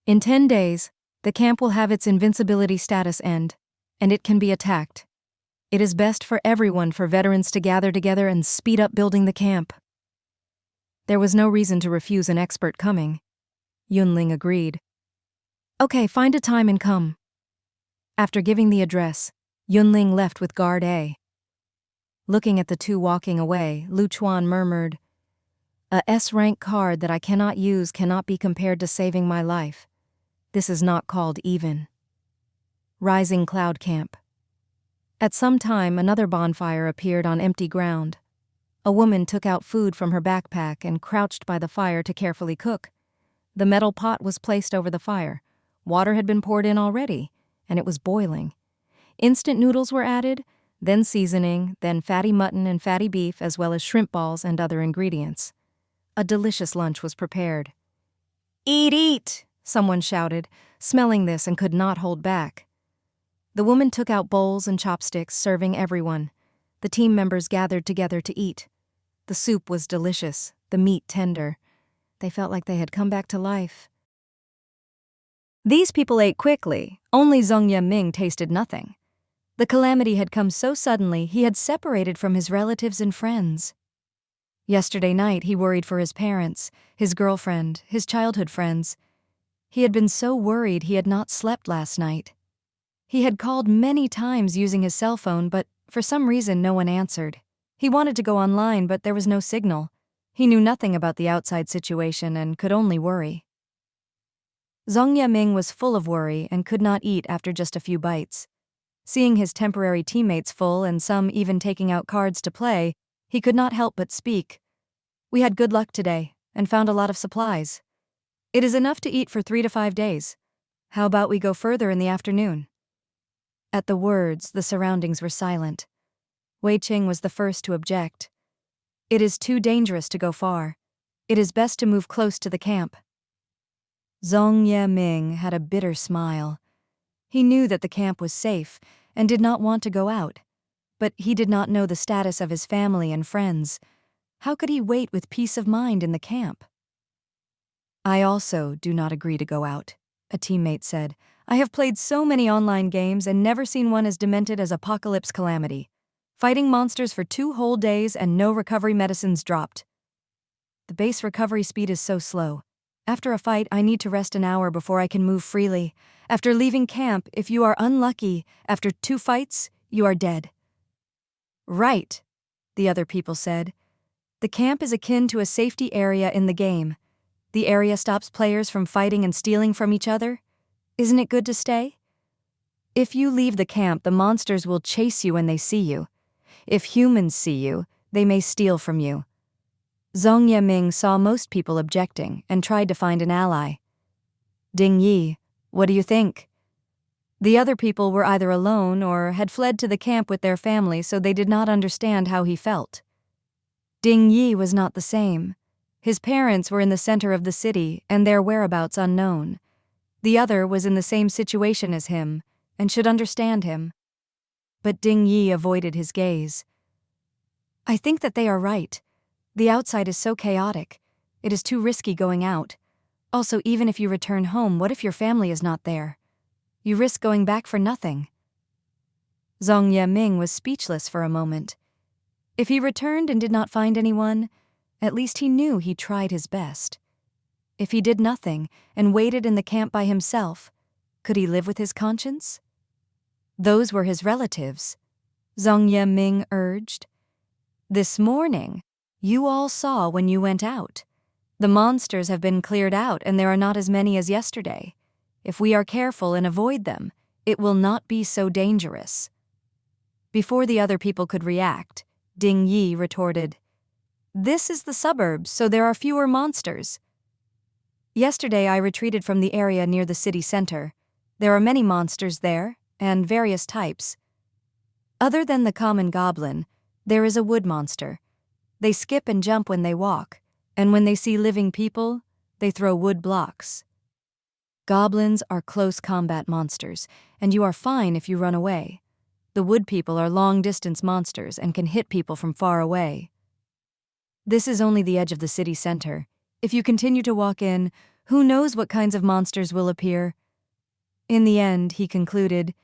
"In 10 days, the camp will have its invincibility status end, and it can be attacked. It is best for everyone for veterans to gather together and speed up building the camp." There was no reason to refuse an expert coming. Yun Ling agreed. "Okay, find a time and come." After giving the address, Yun Ling left with Guard A. Looking at the two walking away, Lu Chuan murmured, "A S-rank card that I cannot use cannot be compared to saving my life. This is not called even." Rising Cloud Camp. At some time, another bonfire appeared on empty ground. A woman took out food from her backpack and crouched by the fire to carefully cook. The metal pot was placed over the fire. Water had been poured in already, and it was boiling. Instant noodles were added, then seasoning, then fatty mutton and fatty beef, as well as shrimp balls and other ingredients. A delicious lunch was prepared. "Eat, eat!" someone shouted, smelling this and could not hold back. The woman took out bowls and chopsticks, serving everyone. The team members gathered together to eat. The soup was delicious, the meat tender. They felt like they had come back to life. These people ate quickly. Only Zhong Yiming tasted nothing. The calamity had come so suddenly he had separated from his relatives and friends. Yesterday night he worried for his parents, his girlfriend, his childhood friends. He had been so worried he had not slept last night. He had called many times using his cell phone, but for some reason no one answered. He wanted to go online, but there was no signal. He knew nothing about the outside situation and could only worry. Zhong Yiming was full of worry and could not eat after just a few bites. Seeing his temporary teammates full and some even taking out cards to play, he could not help but speak. "We had good luck today and found a lot of supplies. It is enough to eat for 3 to 5 days. How about we go further in the afternoon?" At the words, the surroundings were silent. Wei Qing was the first to object. "It is too dangerous to go far. It is best to move close to the camp." Zhong Yiming had a bitter smile. He knew that the camp was safe and did not want to go out, but he did not know the status of his family and friends. How could he wait with peace of mind in the camp? "I also do not agree to go out," a teammate said. "I have played so many online games and never seen one as demented as Apocalypse Calamity. Fighting monsters for 2 whole days and no recovery medicines dropped. The base recovery speed is so slow. After a fight, I need to rest an hour before I can move freely. After leaving camp, if you are unlucky, after 2 fights, you are dead." "Right," the other people said. "The camp is akin to a safety area in the game. The area stops players from fighting and stealing from each other. Isn't it good to stay? If you leave the camp, the monsters will chase you when they see you. If humans see you, they may steal from you." Zhong Yiming saw most people objecting and tried to find an ally. "Ding Yi, what do you think?" The other people were either alone or had fled to the camp with their family, so they did not understand how he felt. Ding Yi was not the same. His parents were in the center of the city and their whereabouts unknown. The other was in the same situation as him and should understand him. But Ding Yi avoided his gaze. "I think that they are right. The outside is so chaotic. It is too risky going out. Also, even if you return home, what if your family is not there? You risk going back for nothing. Zhong Yiming was speechless for a moment. If he returned and did not find anyone, at least he knew he tried his best. If he did nothing and waited in the camp by himself, could he live with his conscience? Those were his relatives, Zhong Yiming urged. This morning, you all saw when you went out. The monsters have been cleared out and there are not as many as yesterday. If we are careful and avoid them, it will not be so dangerous. Before the other people could react, Ding Yi retorted, "This is the suburbs, so there are fewer monsters. Yesterday I retreated from the area near the city center. There are many monsters there, and various types. Other than the common goblin, there is a wood monster. They skip and jump when they walk, and when they see living people, they throw wood blocks. Goblins are close combat monsters, and you are fine if you run away. The wood people are long-distance monsters and can hit people from far away. This is only the edge of the city center. If you continue to walk in, who knows what kinds of monsters will appear?" In the end, he concluded,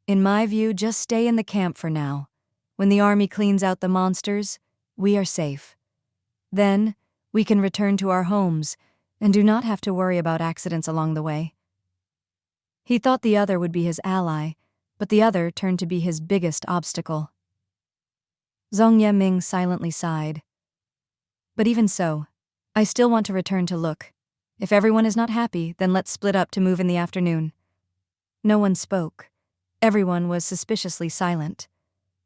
"In my view, just stay in the camp for now. When the army cleans out the monsters, we are safe. Then, we can return to our homes and do not have to worry about accidents along the way." He thought the other would be his ally, but the other turned to be his biggest obstacle. Zhong Yiming silently sighed. "But even so, I still want to return to look. If everyone is not happy, then let's split up to move in the afternoon." No one spoke. Everyone was suspiciously silent.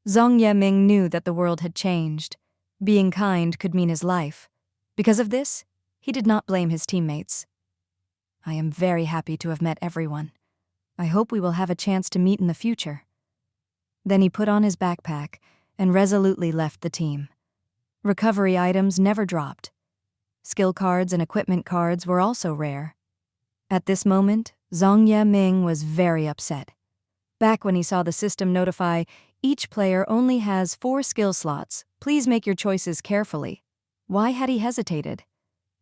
Zhong Yiming knew that the world had changed. Being kind could mean his life. Because of this, he did not blame his teammates. "I am very happy to have met everyone. I hope we will have a chance to meet in the future." Then he put on his backpack and resolutely left the team. Recovery items never dropped. Skill cards and equipment cards were also rare. At this moment, Zhong Yiming was very upset. Back when he saw the system notify, "Each player only has 4 skill slots. Please make your choices carefully." Why had he hesitated?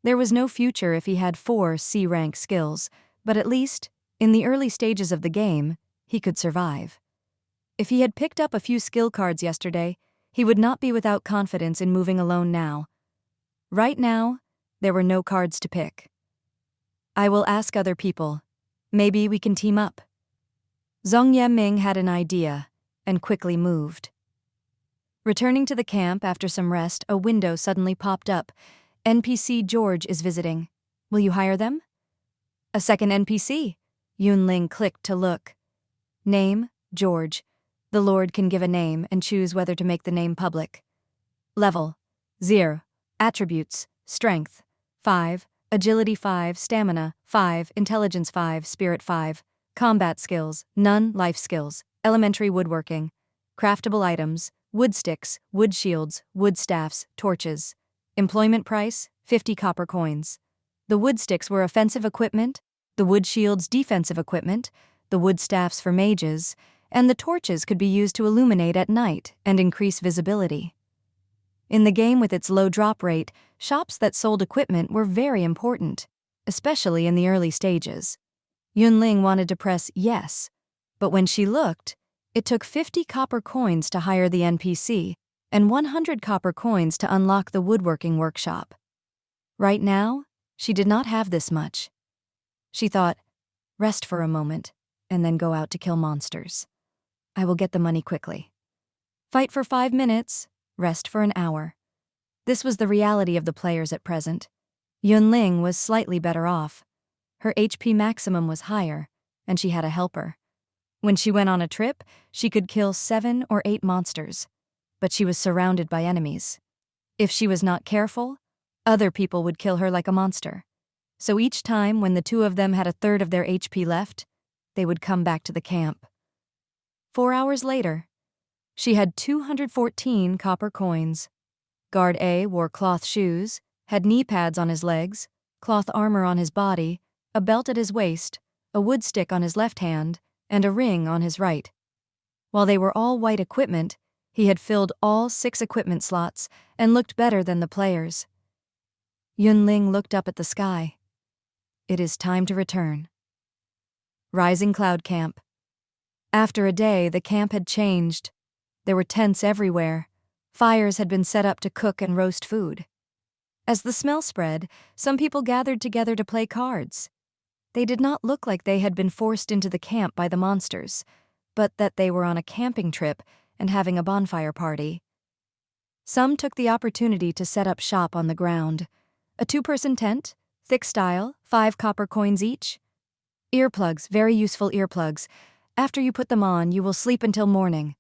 There was no future if he had 4 C-rank skills, but at least, in the early stages of the game, he could survive. If he had picked up a few skill cards yesterday, he would not be without confidence in moving alone now. Right now, there were no cards to pick. "I will ask other people. Maybe we can team up." Zhong Yiming had an idea and quickly moved. Returning to the camp after some rest, a window suddenly popped up. "NPC George is visiting. Will you hire them?" "A second NPC?" Yun Ling clicked to look. "Name, George. The Lord can give a name and choose whether to make the name public. Level, 0. Attributes, Strength, 5. Agility 5, Stamina, 5. Intelligence 5, Spirit 5. Combat skills, none. Life skills, elementary woodworking. Craftable items, wood sticks, wood shields, wood staffs, torches. Employment price, 50 copper coins. The wood sticks were offensive equipment, the wood shields defensive equipment, the wood staffs for mages, and the torches could be used to illuminate at night and increase visibility. In the game with its low drop rate, shops that sold equipment were very important, especially in the early stages. Yun Ling wanted to press yes, but when she looked, it took 50 copper coins to hire the NPC and 100 copper coins to unlock the woodworking workshop. Right now, she did not have this much. She thought, rest for a moment, and then go out to kill monsters. I will get the money quickly. Fight for 5 minutes, rest for an hour. This was the reality of the players at present. Yun Ling was slightly better off. Her HP maximum was higher, and she had a helper. When she went on a trip, she could kill 7 or 8 monsters, but she was surrounded by enemies. If she was not careful, other people would kill her like a monster. So each time when the 2 of them had a third of their HP left, they would come back to the camp. 4 hours later, she had 214 copper coins. Guard A wore cloth shoes, had knee pads on his legs, cloth armor on his body, a belt at his waist, a wood stick on his left hand, and a ring on his right. While they were all white equipment, he had filled all 6 equipment slots and looked better than the players. Yun Ling looked up at the sky. It is time to return. Rising Cloud Camp. After a day, the camp had changed. There were tents everywhere. Fires had been set up to cook and roast food. As the smell spread, some people gathered together to play cards. They did not look like they had been forced into the camp by the monsters, but that they were on a camping trip and having a bonfire party. Some took the opportunity to set up shop on the ground. A 2-person tent, thick style, 5 copper coins each. Earplugs, very useful earplugs. After you put them on, you will sleep until morning.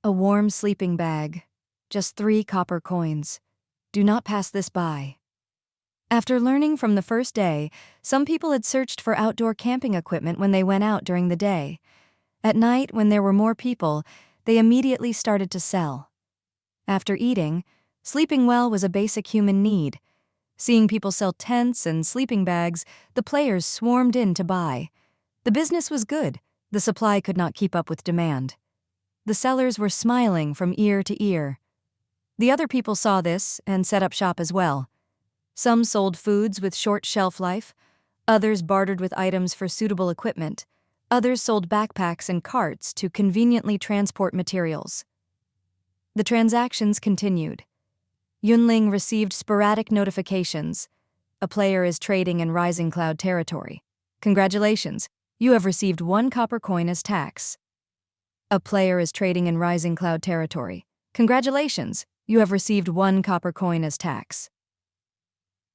A warm sleeping bag, just 3 copper coins. Do not pass this by. After learning from the first day, some people had searched for outdoor camping equipment when they went out during the day. At night, when there were more people, they immediately started to sell. After eating, sleeping well was a basic human need. Seeing people sell tents and sleeping bags, the players swarmed in to buy. The business was good. The supply could not keep up with demand. The sellers were smiling from ear to ear. The other people saw this and set up shop as well. Some sold foods with short shelf life. Others bartered with items for suitable equipment. Others sold backpacks and carts to conveniently transport materials. The transactions continued. Yun Ling received sporadic notifications. A player is trading in Rising Cloud territory. Congratulations, you have received 1 copper coin as tax. A player is trading in Rising Cloud territory. Congratulations, you have received 1 copper coin as tax.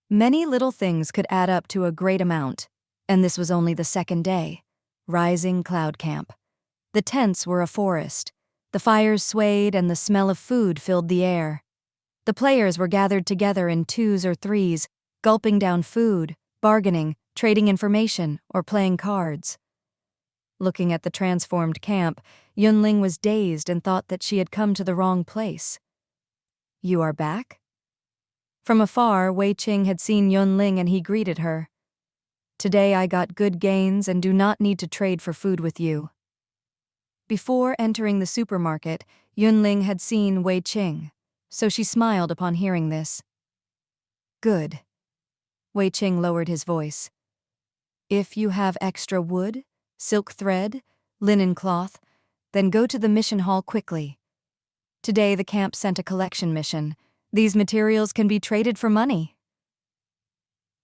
Many little things could add up to a great amount, and this was only the second day. Rising Cloud Camp. The tents were a forest. The fires swayed and the smell of food filled the air. The players were gathered together in 2s or 3s, gulping down food, bargaining, trading information, or playing cards. Looking at the transformed camp, Yun Ling was dazed and thought that she had come to the wrong place. You are back? From afar, Wei Qing had seen Yun Ling and he greeted her. Today I got good gains and do not need to trade for food with you. Before entering the supermarket, Yun Ling had seen Wei Qing, so she smiled upon hearing this. Good. Wei Qing lowered his voice. If you have extra wood, silk thread, linen cloth, then go to the mission hall quickly. Today the camp sent a collection mission. These materials can be traded for money.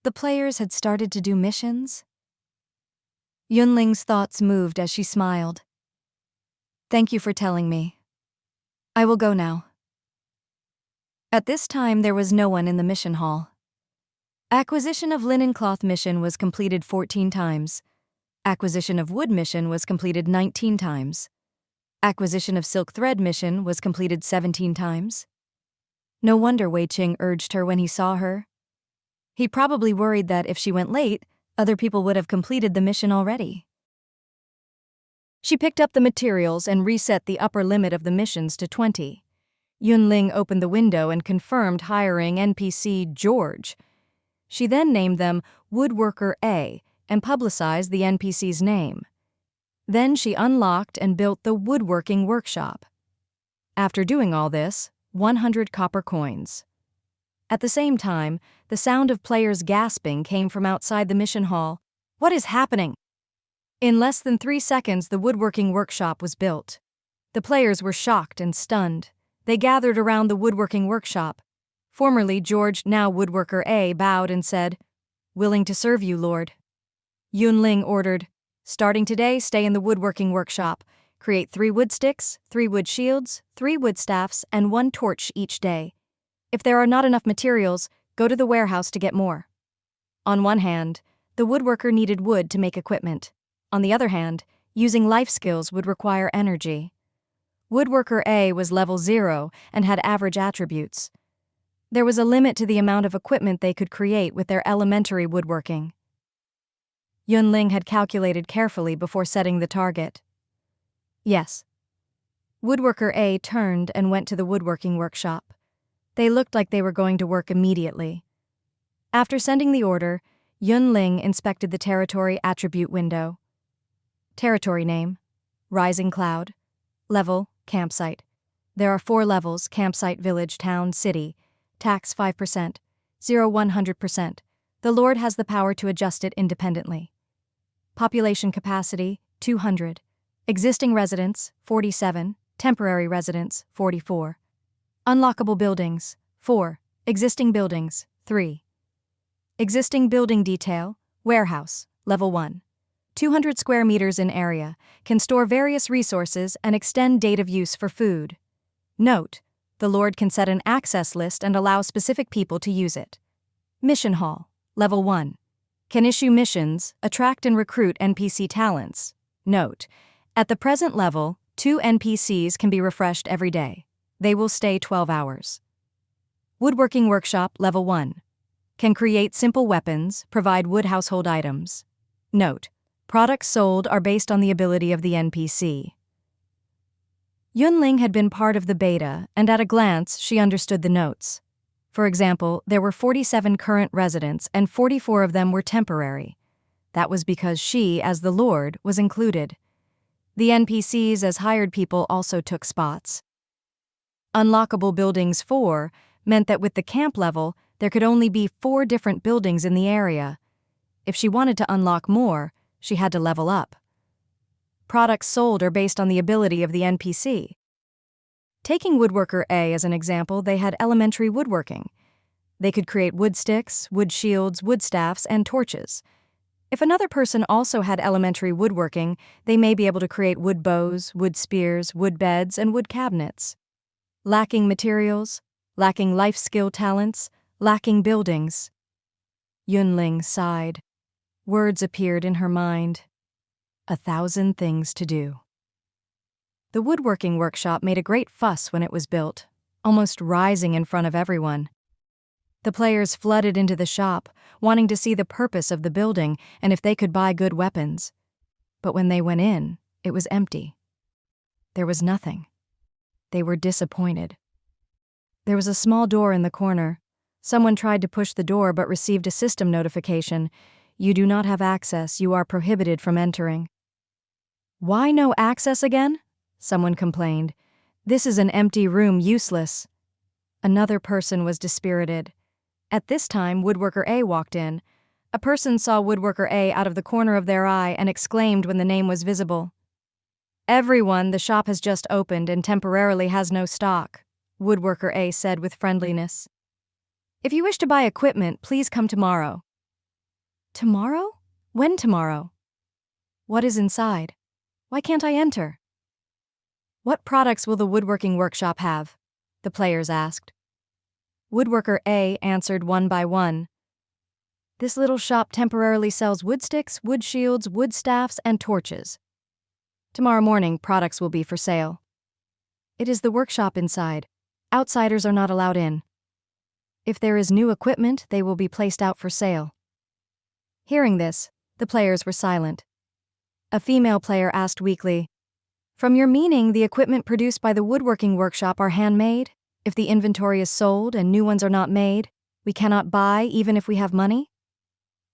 The players had started to do missions. Yun Ling's thoughts moved as she smiled. Thank you for telling me. I will go now. At this time there was no one in the mission hall. Acquisition of linen cloth mission was completed 14 times. Acquisition of wood mission was completed 19 times. Acquisition of silk thread mission was completed 17 times. No wonder Wei Qing urged her when he saw her. He probably worried that if she went late, other people would have completed the mission already. She picked up the materials and reset the upper limit of the missions to 20. Yun Ling opened the window and confirmed hiring NPC George. She then named them Woodworker A and publicized the NPC's name. Then she unlocked and built the woodworking workshop. After doing all this, 100 copper coins. At the same time, the sound of players gasping came from outside the mission hall. What is happening? In less than 3 seconds, the woodworking workshop was built. The players were shocked and stunned. They gathered around the woodworking workshop. Formerly George, now Woodworker A, bowed and said, "Willing to serve you, Lord." Yun Ling ordered, "Starting today, stay in the woodworking workshop. Create 3 wood sticks, 3 wood shields, 3 wood staffs, and 1 torch each day. If there are not enough materials, go to the warehouse to get more." On one hand, the woodworker needed wood to make equipment. On the other hand, using life skills would require energy. Woodworker A was level 0 and had average attributes. There was a limit to the amount of equipment they could create with their elementary woodworking. Yun Ling had calculated carefully before setting the target. Yes. Woodworker A turned and went to the woodworking workshop. They looked like they were going to work immediately. After sending the order, Yun Ling inspected the territory attribute window. Territory name, Rising Cloud. Level, campsite. There are 4 levels: campsite, village, town, city. Tax 5%. 0-100%. The Lord has the power to adjust it independently. Population capacity, 200. Existing residents, 47. Temporary residents, 44. Unlockable buildings, 4. Existing buildings, 3. Existing building detail, warehouse, level 1. 200 square meters in area, can store various resources and extend date of use for food. Note, the Lord can set an access list and allow specific people to use it. Mission hall, level 1. Can issue missions, attract and recruit NPC talents. Note, at the present level, 2 NPCs can be refreshed every day. They will stay 12 hours. Woodworking workshop, level 1. Can create simple weapons, provide wood household items. Note, products sold are based on the ability of the NPC. Yun Ling had been part of the beta, and at a glance, she understood the notes. For example, there were 47 current residents and 44 of them were temporary. That was because she, as the Lord, was included. The NPCs as hired people also took spots. Unlockable buildings 4 meant that with the camp level, there could only be 4 different buildings in the area. If she wanted to unlock more, she had to level up. Products sold are based on the ability of the NPC. Taking Woodworker A as an example, they had elementary woodworking. They could create wood sticks, wood shields, wood staffs, and torches. If another person also had elementary woodworking, they may be able to create wood bows, wood spears, wood beds, and wood cabinets. Lacking materials, lacking life skill talents, lacking buildings. Yun Ling sighed. Words appeared in her mind. 1,000 things to do. The woodworking workshop made a great fuss when it was built, almost rising in front of everyone. The players flooded into the shop, wanting to see the purpose of the building and if they could buy good weapons. But when they went in, it was empty. There was nothing. They were disappointed. There was a small door in the corner. Someone tried to push the door but received a system notification. You do not have access. You are prohibited from entering. Why no access again? Someone complained. This is an empty room, useless. Another person was dispirited. At this time, Woodworker A walked in. A person saw Woodworker A out of the corner of their eye and exclaimed when the name was visible. Everyone, the shop has just opened and temporarily has no stock, Woodworker A said with friendliness. If you wish to buy equipment, please come tomorrow. Tomorrow? When tomorrow? What is inside? Why can't I enter? What products will the woodworking workshop have? The players asked. Woodworker A answered one by one. This little shop temporarily sells wood sticks, wood shields, wood staffs, and torches. Tomorrow morning, products will be for sale. It is the workshop inside. Outsiders are not allowed in. If there is new equipment, they will be placed out for sale. Hearing this, the players were silent. A female player asked weakly, From your meaning, the equipment produced by the woodworking workshop are handmade? If the inventory is sold and new ones are not made, we cannot buy even if we have money?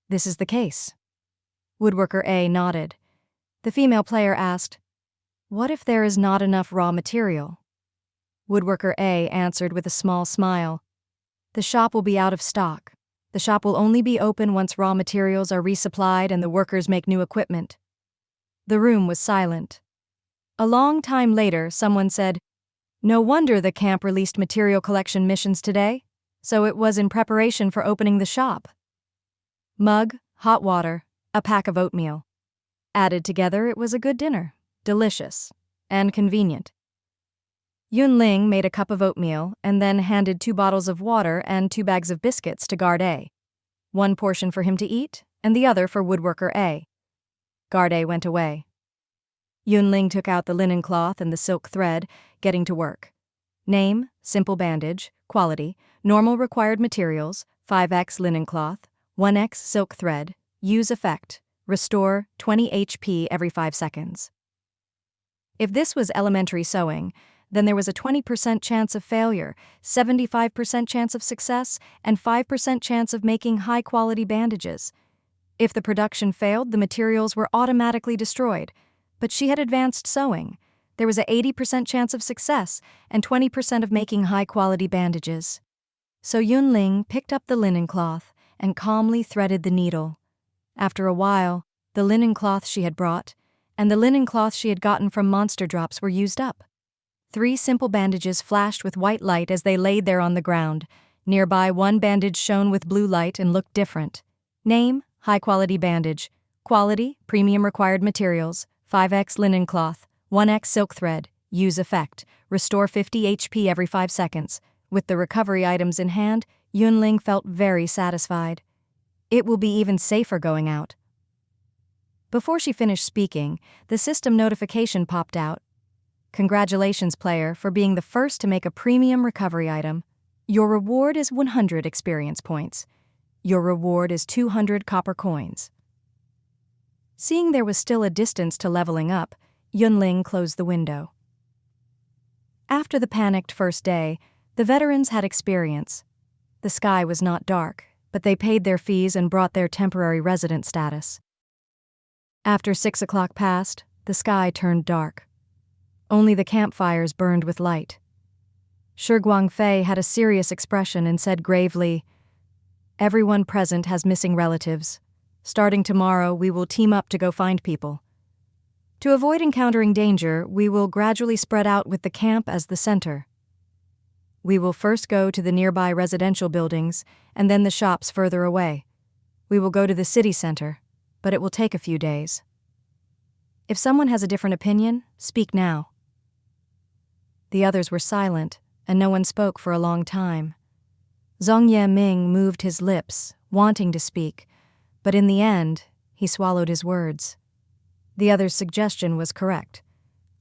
This is the case. Woodworker A nodded. The female player asked, What if there is not enough raw material? Woodworker A answered with a small smile. The shop will be out of stock. The shop will only be open once raw materials are resupplied and the workers make new equipment. The room was silent. A long time later, someone said, No wonder the camp released material collection missions today. So it was in preparation for opening the shop. Mug, hot water, a pack of oatmeal. Added together, it was a good dinner, delicious, and convenient. Yun Ling made a cup of oatmeal and then handed 2 bottles of water and 2 bags of biscuits to Guard A. 1 portion for him to eat and the other for Woodworker A. Guard A went away. Yun Ling took out the linen cloth and the silk thread, getting to work. Name, simple bandage, quality, normal required materials, 5x linen cloth, 1x silk thread, use effect, restore 20 HP every 5 seconds. If this was elementary sewing, then there was a 20% chance of failure, 75% chance of success, and 5% chance of making high-quality bandages. If the production failed, the materials were automatically destroyed. But she had advanced sewing. There was a 80% chance of success and 20% of making high-quality bandages. So Yun Ling picked up the linen cloth and calmly threaded the needle. After a while, the linen cloth she had brought and the linen cloth she had gotten from monster drops were used up. 3 simple bandages flashed with white light as they laid there on the ground. Nearby, one bandage shone with blue light and looked different. Name, high-quality bandage. Quality, premium required materials, 5x linen cloth, 1x silk thread. Use effect, restore 50 HP every 5 seconds. With the recovery items in hand, Yun Ling felt very satisfied. It will be even safer going out. Before she finished speaking, the system notification popped out. Congratulations, player, for being the first to make a premium recovery item. Your reward is 100 experience points. Your reward is 200 copper coins. Seeing there was still a distance to leveling up, Yun Ling closed the window. After the panicked first day, the veterans had experience. The sky was not dark, but they paid their fees and brought their temporary resident status. After 6 o'clock passed, the sky turned dark. Only the campfires burned with light. Shi Guangfei had a serious expression and said gravely, "Everyone present has missing relatives. Starting tomorrow, we will team up to go find people. To avoid encountering danger, we will gradually spread out with the camp as the center. We will first go to the nearby residential buildings and then the shops further away. We will go to the city center, but it will take a few days. If someone has a different opinion, speak now." The others were silent, and no one spoke for a long time. Zhong Yiming moved his lips, wanting to speak, but in the end, he swallowed his words. The other's suggestion was correct.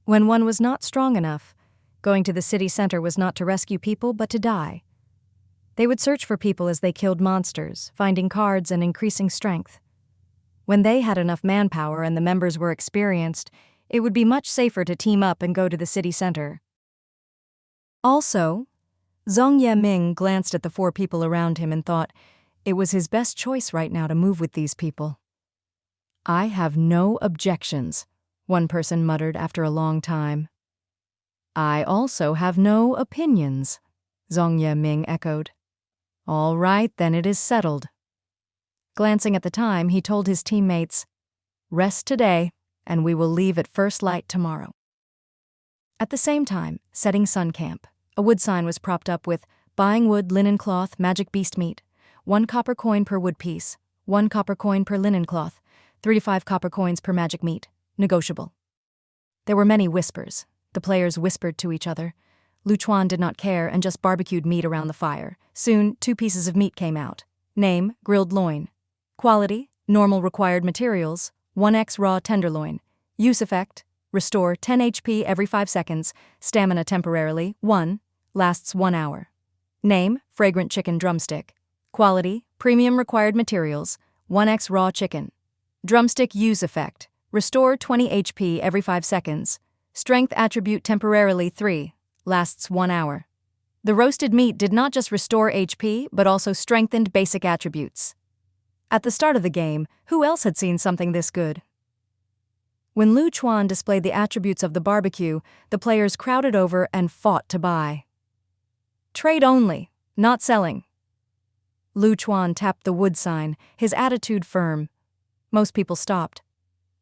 When one was not strong enough, going to the city center was not to rescue people but to die. They would search for people as they killed monsters, finding cards and increasing strength. When they had enough manpower and the members were experienced, it would be much safer to team up and go to the city center. Also, Zhong Yiming glanced at the 4 people around him and thought it was his best choice right now to move with these people. "I have no objections," one person muttered after a long time. "I also have no opinions," Zhong Yiming echoed. "All right, then it is settled." Glancing at the time, he told his teammates, "Rest today, and we will leave at first light tomorrow." At the same time, setting sun camp, a wood sign was propped up with "Buying wood, linen cloth, magic beast meat, 1 copper coin per wood piece, 1 copper coin per linen cloth, 3 to 5 copper coins per magic meat, negotiable." There were many whispers. The players whispered to each other. Lu Chuan did not care and just barbecued meat around the fire. Soon, 2 pieces of meat came out. Name, grilled loin. Quality, normal required materials, 1x raw tenderloin. Use effect, restore 10 HP every 5 seconds, stamina temporarily, 1, lasts 1 hour. Name, fragrant chicken drumstick. Quality, premium required materials, 1x raw chicken. Drumstick use effect, restore 20 HP every 5 seconds. Strength attribute temporarily 3, lasts 1 hour. The roasted meat did not just restore HP, but also strengthened basic attributes. At the start of the game, who else had seen something this good? When Lu Chuan displayed the attributes of the barbecue, the players crowded over and fought to buy. "Trade only, not selling." Lu Chuan tapped the wood sign, his attitude firm. Most people stopped.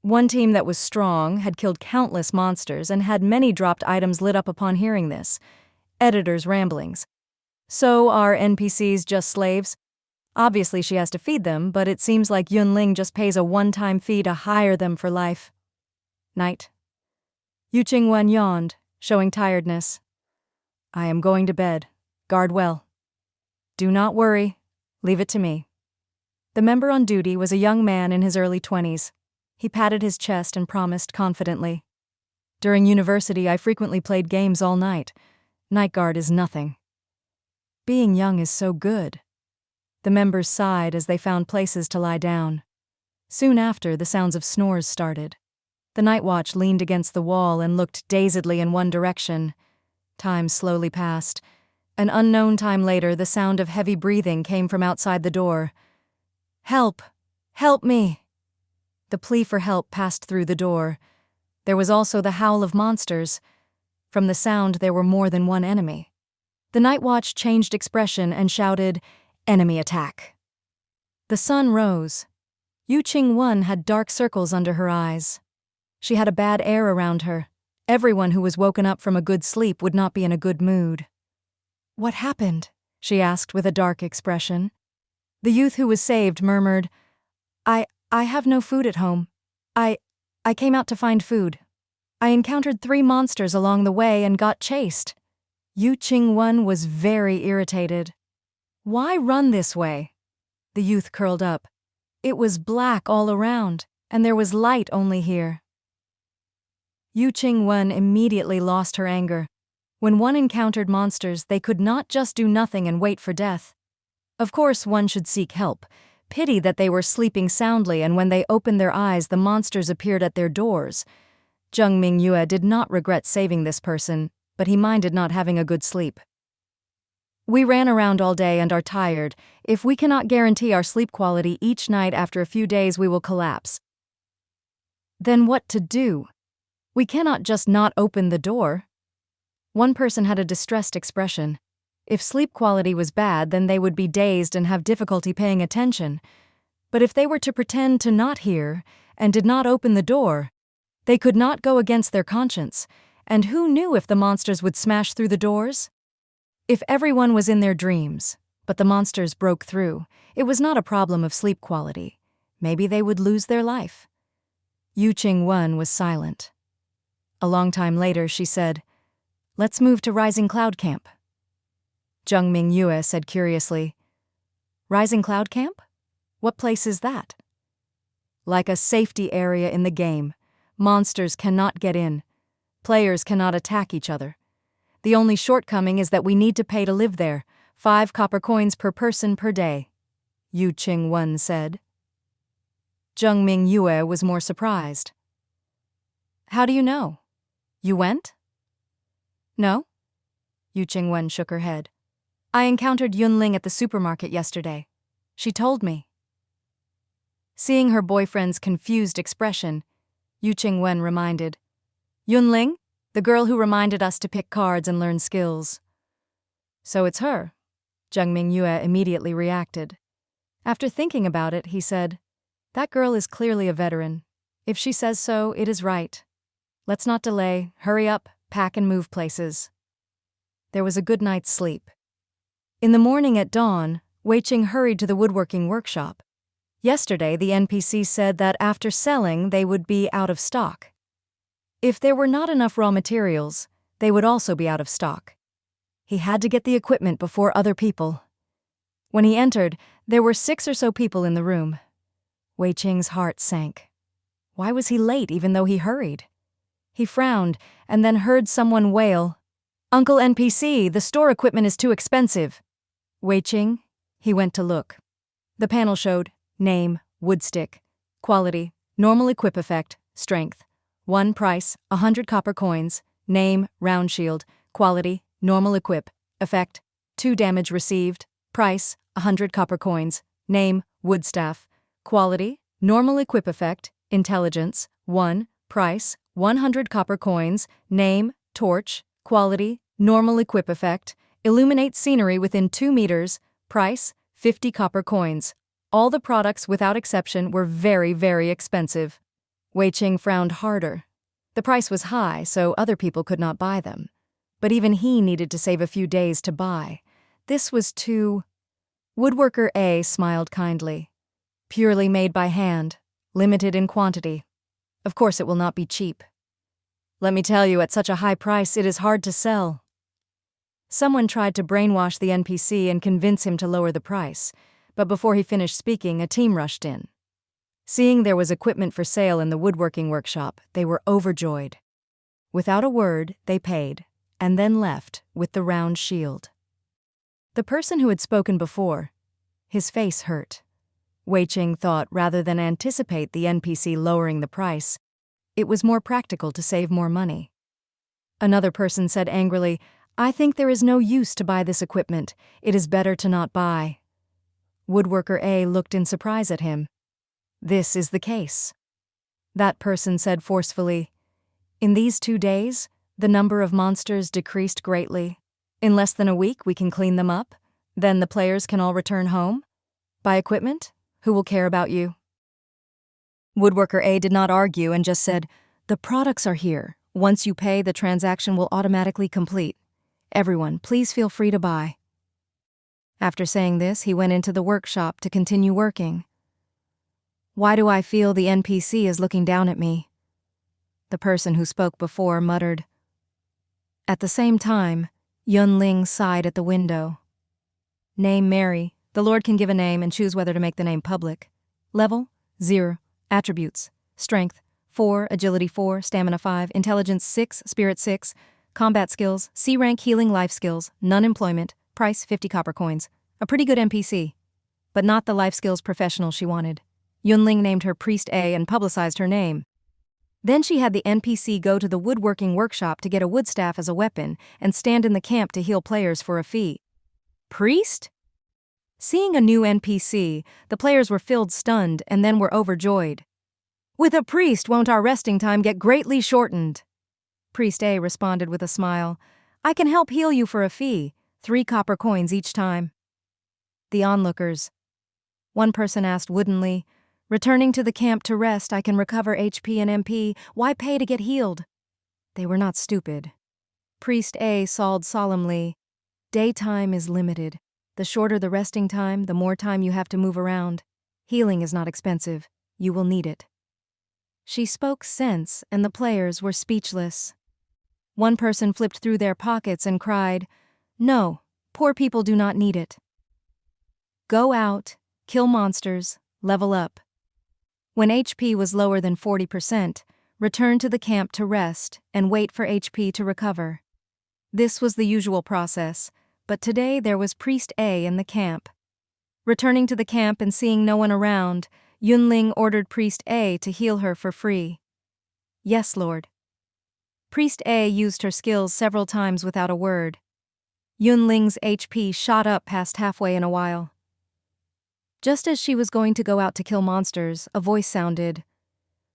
One team that was strong had killed countless monsters and had many dropped items lit up upon hearing this. Editor's ramblings. "So are NPCs just slaves? Obviously she has to feed them, but it seems like Yun Ling just pays a one-time fee to hire them for life." Night. Yu Qingwen yawned, showing tiredness. "I am going to bed. Guard well." "Do not worry. Leave it to me." The member on duty was a young man in his early 20s. He patted his chest and promised confidently, "During university, I frequently played games all night. Night guard is nothing." Being young is so good. The members sighed as they found places to lie down. Soon after, the sounds of snores started. The night watch leaned against the wall and looked dazedly in one direction. Time slowly passed. An unknown time later, the sound of heavy breathing came from outside the door. "Help! Help me!" The plea for help passed through the door. There was also the howl of monsters. From the sound, there were more than one enemy. The night watch changed expression and shouted, "Enemy attack." The sun rose. Yu Ching-won had dark circles under her eyes. She had a bad air around her. Everyone who was woken up from a good sleep would not be in a good mood. "What happened?" she asked with a dark expression. The youth who was saved murmured, I have no food at home. I came out to find food. I encountered 3 monsters along the way and got chased." Yu Ching-won was very irritated. "Why run this way?" The youth curled up. "It was black all around, and there was light only here." Yu Ching-won immediately lost her anger. When one encountered monsters, they could not just do nothing and wait for death. Of course, one should seek help. Pity that they were sleeping soundly, and when they opened their eyes, the monsters appeared at their doors. Jung Mingyue did not regret saving this person, but he minded not having a good sleep. "We ran around all day and are tired. If we cannot guarantee our sleep quality each night, after a few days we will collapse." "Then what to do? We cannot just not open the door." One person had a distressed expression. If sleep quality was bad, then they would be dazed and have difficulty paying attention. But if they were to pretend to not hear and did not open the door, they could not go against their conscience, and who knew if the monsters would smash through the doors? If everyone was in their dreams, but the monsters broke through, it was not a problem of sleep quality. Maybe they would lose their life. Yu Ching-won was silent. A long time later, she said, "Let's move to Rising Cloud Camp." Jung Mingyue said curiously, "Rising Cloud Camp? What place is that?" "Like a safety area in the game. Monsters cannot get in. Players cannot attack each other. The only shortcoming is that we need to pay to live there, 5 copper coins per person per day," Yu Ching-won said. Jung Mingyue was more surprised. "How do you know? You went?" "No." Yu Ching-won shook her head. "I encountered Yun Ling at the supermarket yesterday. She told me." Seeing her boyfriend's confused expression, Yu Ching-won reminded, "Yun Ling? The girl who reminded us to pick cards and learn skills." "So it's her," Jung Mingyue immediately reacted. After thinking about it, he said, "That girl is clearly a veteran. If she says so, it is right. Let's not delay, hurry up, pack and move places." There was a good night's sleep. In the morning at dawn, Wei Qing hurried to the woodworking workshop. Yesterday, the NPC said that after selling, they would be out of stock. If there were not enough raw materials, they would also be out of stock. He had to get the equipment before other people. When he entered, there were 6 or so people in the room. Wei Qing's heart sank. Why was he late even though he hurried? He frowned and then heard someone wail, "Uncle NPC, the store equipment is too expensive." Wei Qing? He went to look. The panel showed name, wood stick, quality, normal equip effect, strength. 1 price, 100 copper coins, name, round shield, quality, normal equip, effect, 2 damage received, price, 100 copper coins, name, wood staff, quality, normal equip effect, intelligence, 1, price, 100 copper coins, name, torch, quality, normal equip effect, illuminate scenery within 2 meters, price, 50 copper coins. All the products without exception were very, very expensive. Wei Qing frowned harder. The price was high, so other people could not buy them. But even he needed to save a few days to buy. This was too... Woodworker A smiled kindly. "Purely made by hand, limited in quantity. Of course it will not be cheap. Let me tell you, at such a high price, it is hard to sell." Someone tried to brainwash the NPC and convince him to lower the price, but before he finished speaking, a team rushed in. Seeing there was equipment for sale in the woodworking workshop, they were overjoyed. Without a word, they paid, and then left with the round shield. The person who had spoken before, his face hurt. Wei Qing thought rather than anticipate the NPC lowering the price, it was more practical to save more money. Another person said angrily, "I think there is no use to buy this equipment. It is better to not buy." Woodworker A looked in surprise at him. "This is the case." That person said forcefully, "In these 2 days, the number of monsters decreased greatly. In less than a week, we can clean them up. Then the players can all return home. Buy equipment? Who will care about you? Woodworker A did not argue and just said, "The products are here. Once you pay, the transaction will automatically complete. Everyone, please feel free to buy." After saying this, he went into the workshop to continue working. "Why do I feel the NPC is looking down at me?" The person who spoke before muttered. At the same time, Yun Ling sighed at the window. Name Mary. The Lord can give a name and choose whether to make the name public. Level 0. Attributes: Strength 4, Agility 4, Stamina 5, Intelligence 6, Spirit 6, Combat Skills, C rank Healing Life Skills, None Employment, Price 50 copper coins. A pretty good NPC, but not the life skills professional she wanted. Yun Ling named her Priest A and publicized her name. Then she had the NPC go to the woodworking workshop to get a wood staff as a weapon and stand in the camp to heal players for a fee. Priest? Seeing a new NPC, the players were stunned and then were overjoyed. "With a priest, won't our resting time get greatly shortened?" Priest A responded with a smile. "I can help heal you for a fee, 3 copper coins each time." The onlookers. One person asked woodenly, "Returning to the camp to rest, I can recover HP and MP. Why pay to get healed?" They were not stupid. Priest A sawed solemnly, "Daytime is limited. The shorter the resting time, the more time you have to move around. Healing is not expensive. You will need it." She spoke sense, and the players were speechless. One person flipped through their pockets and cried, "No, poor people do not need it." Go out, kill monsters, level up. When HP was lower than 40%, return to the camp to rest and wait for HP to recover. This was the usual process, but today there was Priest A in the camp. Returning to the camp and seeing no one around, Yun Ling ordered Priest A to heal her for free. "Yes, Lord." Priest A used her skills several times without a word. Yun Ling's HP shot up past halfway in a while. Just as she was going to go out to kill monsters, a voice sounded,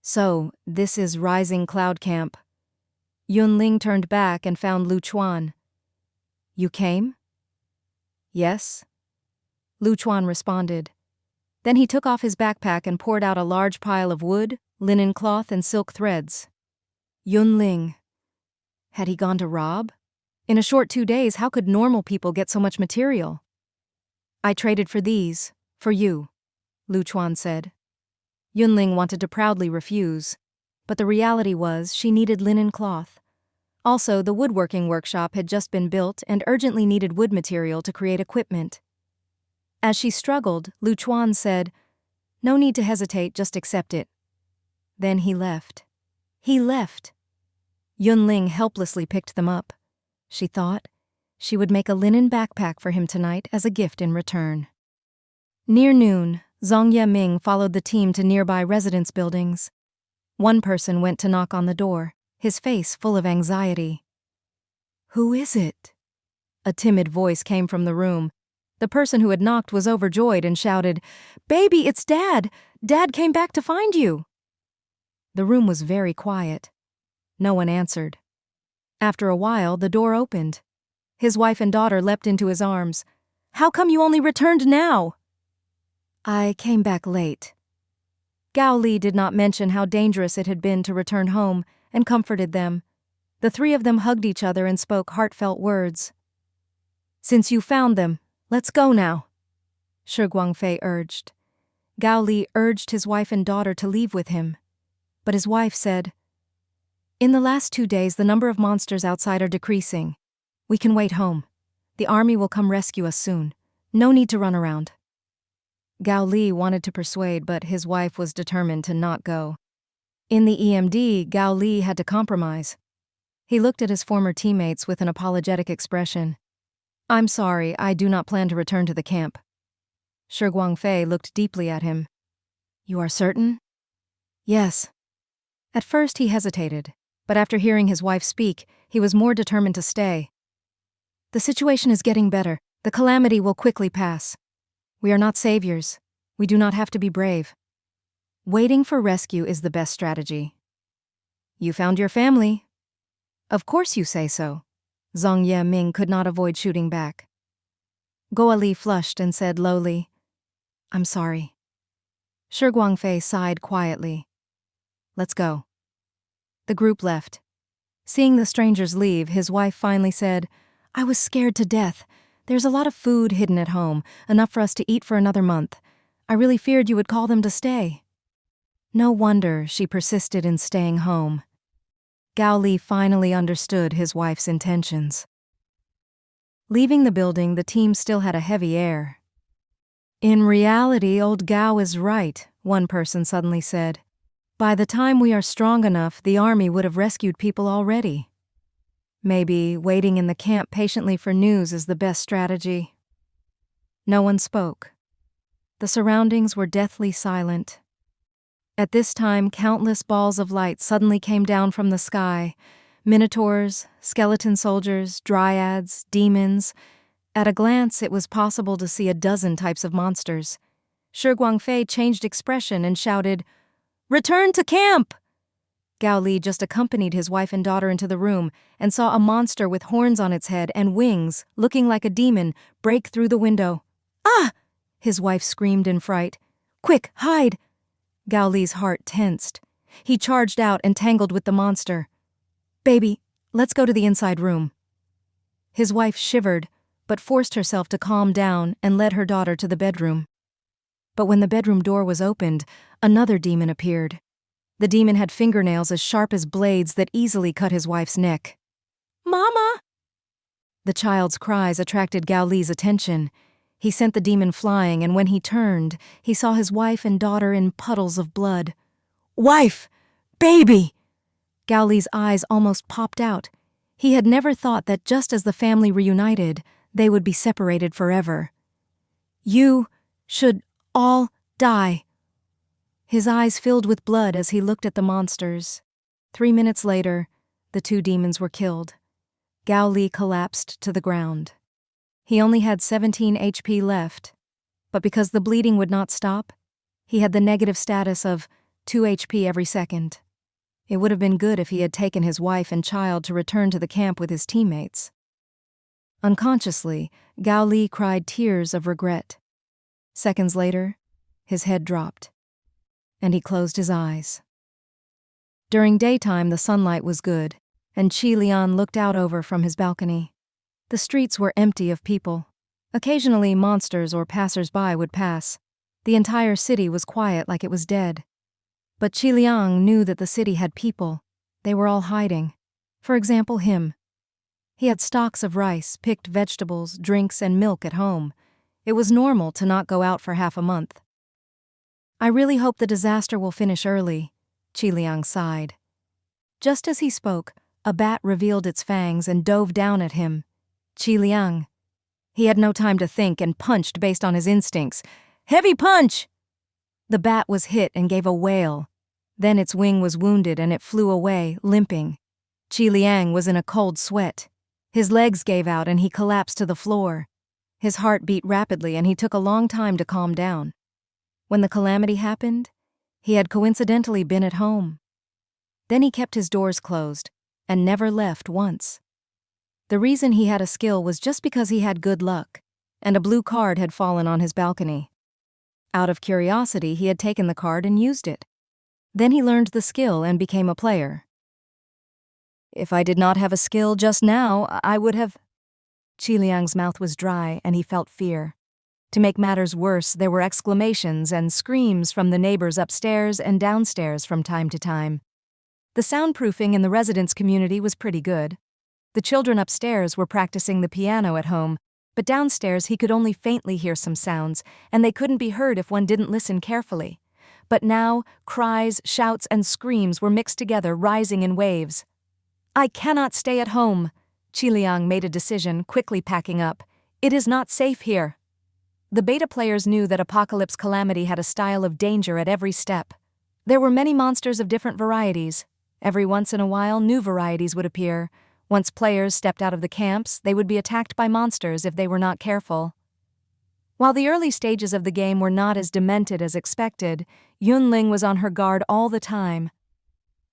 "So, this is Rising Cloud Camp." Yun Ling turned back and found Lu Chuan. "You came?" "Yes." Lu Chuan responded. Then he took off his backpack and poured out a large pile of wood, linen cloth, and silk threads. Yun Ling. Had he gone to rob? In a short 2 days, how could normal people get so much material? "I traded for these. For you," Lu Chuan said. Yun Ling wanted to proudly refuse, but the reality was she needed linen cloth. Also, the woodworking workshop had just been built and urgently needed wood material to create equipment. As she struggled, Lu Chuan said, "No need to hesitate, just accept it." Then he left. He left. Yun Ling helplessly picked them up. She thought she would make a linen backpack for him tonight as a gift in return. Near noon, Zhang Yeming followed the team to nearby residence buildings. One person went to knock on the door, his face full of anxiety. "Who is it?" A timid voice came from the room. The person who had knocked was overjoyed and shouted, "Baby, it's Dad! Dad came back to find you!" The room was very quiet. No one answered. After a while, the door opened. His wife and daughter leapt into his arms. "How come you only returned now?" "I came back late." Gao Li did not mention how dangerous it had been to return home and comforted them. The 3 of them hugged each other and spoke heartfelt words. "Since you found them, let's go now," Shi Guangfei urged. Gao Li urged his wife and daughter to leave with him, but his wife said, "In the last 2 days, the number of monsters outside are decreasing. We can wait home. The army will come rescue us soon. No need to run around." Gao Li wanted to persuade, but his wife was determined to not go. In the EMD, Gao Li had to compromise. He looked at his former teammates with an apologetic expression. "I'm sorry, I do not plan to return to the camp." Shi Guangfei looked deeply at him. "You are certain?" "Yes." At first he hesitated, but after hearing his wife speak, he was more determined to stay. "The situation is getting better. The calamity will quickly pass. We are not saviors. We do not have to be brave. Waiting for rescue is the best strategy." "You found your family." "Of course you say so." Zhang Yiming could not avoid shooting back. Guo Li flushed and said lowly, "I'm sorry." Shi Guangfei sighed quietly. "Let's go." The group left. Seeing the strangers leave, his wife finally said, "I was scared to death. There's a lot of food hidden at home, enough for us to eat for another month. I really feared you would call them to stay." No wonder she persisted in staying home. Gao Li finally understood his wife's intentions. Leaving the building, the team still had a heavy air. "In reality, old Gao is right," one person suddenly said. "By the time we are strong enough, the army would have rescued people already. Maybe waiting in the camp patiently for news is the best strategy." No one spoke. The surroundings were deathly silent. At this time, countless balls of light suddenly came down from the sky. Minotaurs, skeleton soldiers, dryads, demons. At a glance, it was possible to see a dozen types of monsters. Shi Guangfei changed expression and shouted, "Return to camp!" Gao Li just accompanied his wife and daughter into the room and saw a monster with horns on its head and wings, looking like a demon, break through the window. "Ah!" his wife screamed in fright. "Quick, hide!" Gao Li's heart tensed. He charged out and tangled with the monster. "Baby, let's go to the inside room." His wife shivered, but forced herself to calm down and led her daughter to the bedroom. But when the bedroom door was opened, another demon appeared. The demon had fingernails as sharp as blades that easily cut his wife's neck. "Mama!" The child's cries attracted Gao Li's attention. He sent the demon flying, and when he turned, he saw his wife and daughter in puddles of blood. "Wife! Baby!" Gao Li's eyes almost popped out. He had never thought that just as the family reunited, they would be separated forever. "You should all die." His eyes filled with blood as he looked at the monsters. 3 minutes later, the two demons were killed. Gao Li collapsed to the ground. He only had 17 HP left, but because the bleeding would not stop, he had the negative status of 2 HP every second. It would have been good if he had taken his wife and child to return to the camp with his teammates. Unconsciously, Gao Li cried tears of regret. Seconds later, his head dropped, and he closed his eyes. During daytime, the sunlight was good, and Qi Lian looked out over from his balcony. The streets were empty of people. Occasionally, monsters or passers-by would pass. The entire city was quiet like it was dead. But Qi Liang knew that the city had people. They were all hiding. For example, him. He had stocks of rice, picked vegetables, drinks, and milk at home. It was normal to not go out for half a month. "I really hope the disaster will finish early," Qi Liang sighed. Just as he spoke, a bat revealed its fangs and dove down at him. Qi Liang. He had no time to think and punched based on his instincts. "Heavy punch!" The bat was hit and gave a wail. Then its wing was wounded and it flew away, limping. Qi Liang was in a cold sweat. His legs gave out and he collapsed to the floor. His heart beat rapidly and he took a long time to calm down. When the calamity happened, he had coincidentally been at home. Then he kept his doors closed and never left once. The reason he had a skill was just because he had good luck, and a blue card had fallen on his balcony. Out of curiosity, he had taken the card and used it. Then he learned the skill and became a player. "If I did not have a skill just now, I would have..." Qi Liang's mouth was dry and he felt fear. To make matters worse, there were exclamations and screams from the neighbors upstairs and downstairs from time to time. The soundproofing in the residence community was pretty good. The children upstairs were practicing the piano at home, but downstairs he could only faintly hear some sounds, and they couldn't be heard if one didn't listen carefully. But now, cries, shouts, and screams were mixed together, rising in waves. "I cannot stay at home." Qi Liang made a decision, quickly packing up. "It is not safe here." The beta players knew that Apocalypse Calamity had a style of danger at every step. There were many monsters of different varieties. Every once in a while, new varieties would appear. Once players stepped out of the camps, they would be attacked by monsters if they were not careful. While the early stages of the game were not as demented as expected, Yun Ling was on her guard all the time.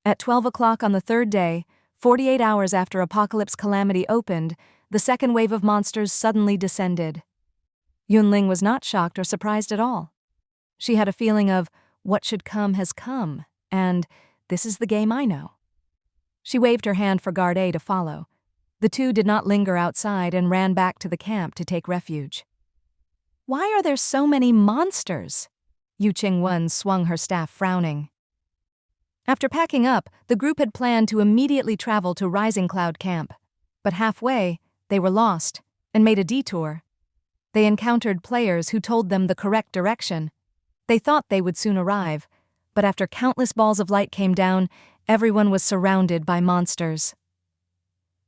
At 12 o'clock on the third day, 48 hours after Apocalypse Calamity opened, the second wave of monsters suddenly descended. Yun Ling was not shocked or surprised at all. She had a feeling of, what should come has come, and this is the game I know. She waved her hand for Guard A to follow. The two did not linger outside and ran back to the camp to take refuge. Why are there so many monsters? Yu Qingwen swung her staff, frowning. After packing up, the group had planned to immediately travel to Rising Cloud Camp. But halfway, they were lost and made a detour. They encountered players who told them the correct direction. They thought they would soon arrive, but after countless balls of light came down, everyone was surrounded by monsters.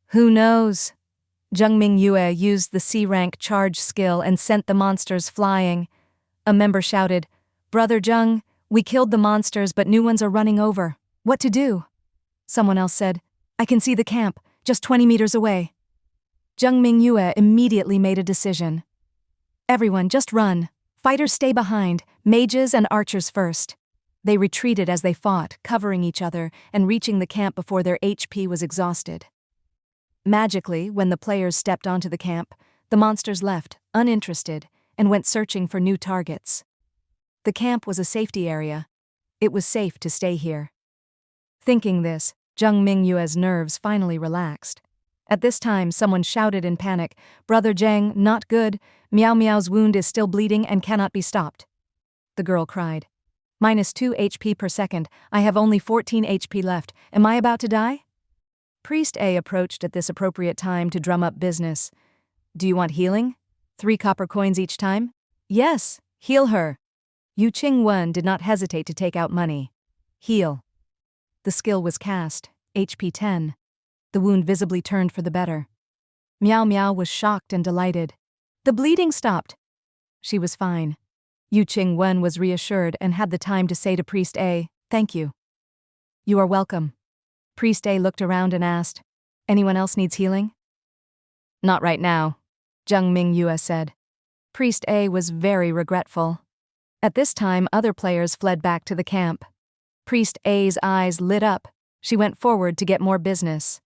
Who knows? Zheng Mingyue used the C-rank charge skill and sent the monsters flying. A member shouted, "Brother Zheng, we killed the monsters but new ones are running over. What to do?" Someone else said, "I can see the camp, just 20 meters away." Zheng Mingyue immediately made a decision. "Everyone, just run. Fighters stay behind, mages and archers first." They retreated as they fought, covering each other and reaching the camp before their HP was exhausted. Magically, when the players stepped onto the camp, the monsters left, uninterested, and went searching for new targets. The camp was a safety area. It was safe to stay here. Thinking this, Zheng Mingyue's nerves finally relaxed. At this time, someone shouted in panic, "Brother Zheng, not good. Miao Miao's wound is still bleeding and cannot be stopped." The girl cried, "-2 HP per second. I have only 14 HP left. Am I about to die?" Priest A approached at this appropriate time to drum up business. "Do you want healing? 3 copper coins each time?" "Yes, heal her." Yu Qingwen did not hesitate to take out money. "Heal." The skill was cast, HP 10. The wound visibly turned for the better. Miao Miao was shocked and delighted. The bleeding stopped. She was fine. Yu Qingwen was reassured and had the time to say to Priest A, "Thank you." "You are welcome." Priest A looked around and asked, "Anyone else needs healing?" "Not right now," Zheng Mingyue said. Priest A was very regretful. At this time, other players fled back to the camp. Priest A's eyes lit up. She went forward to get more business.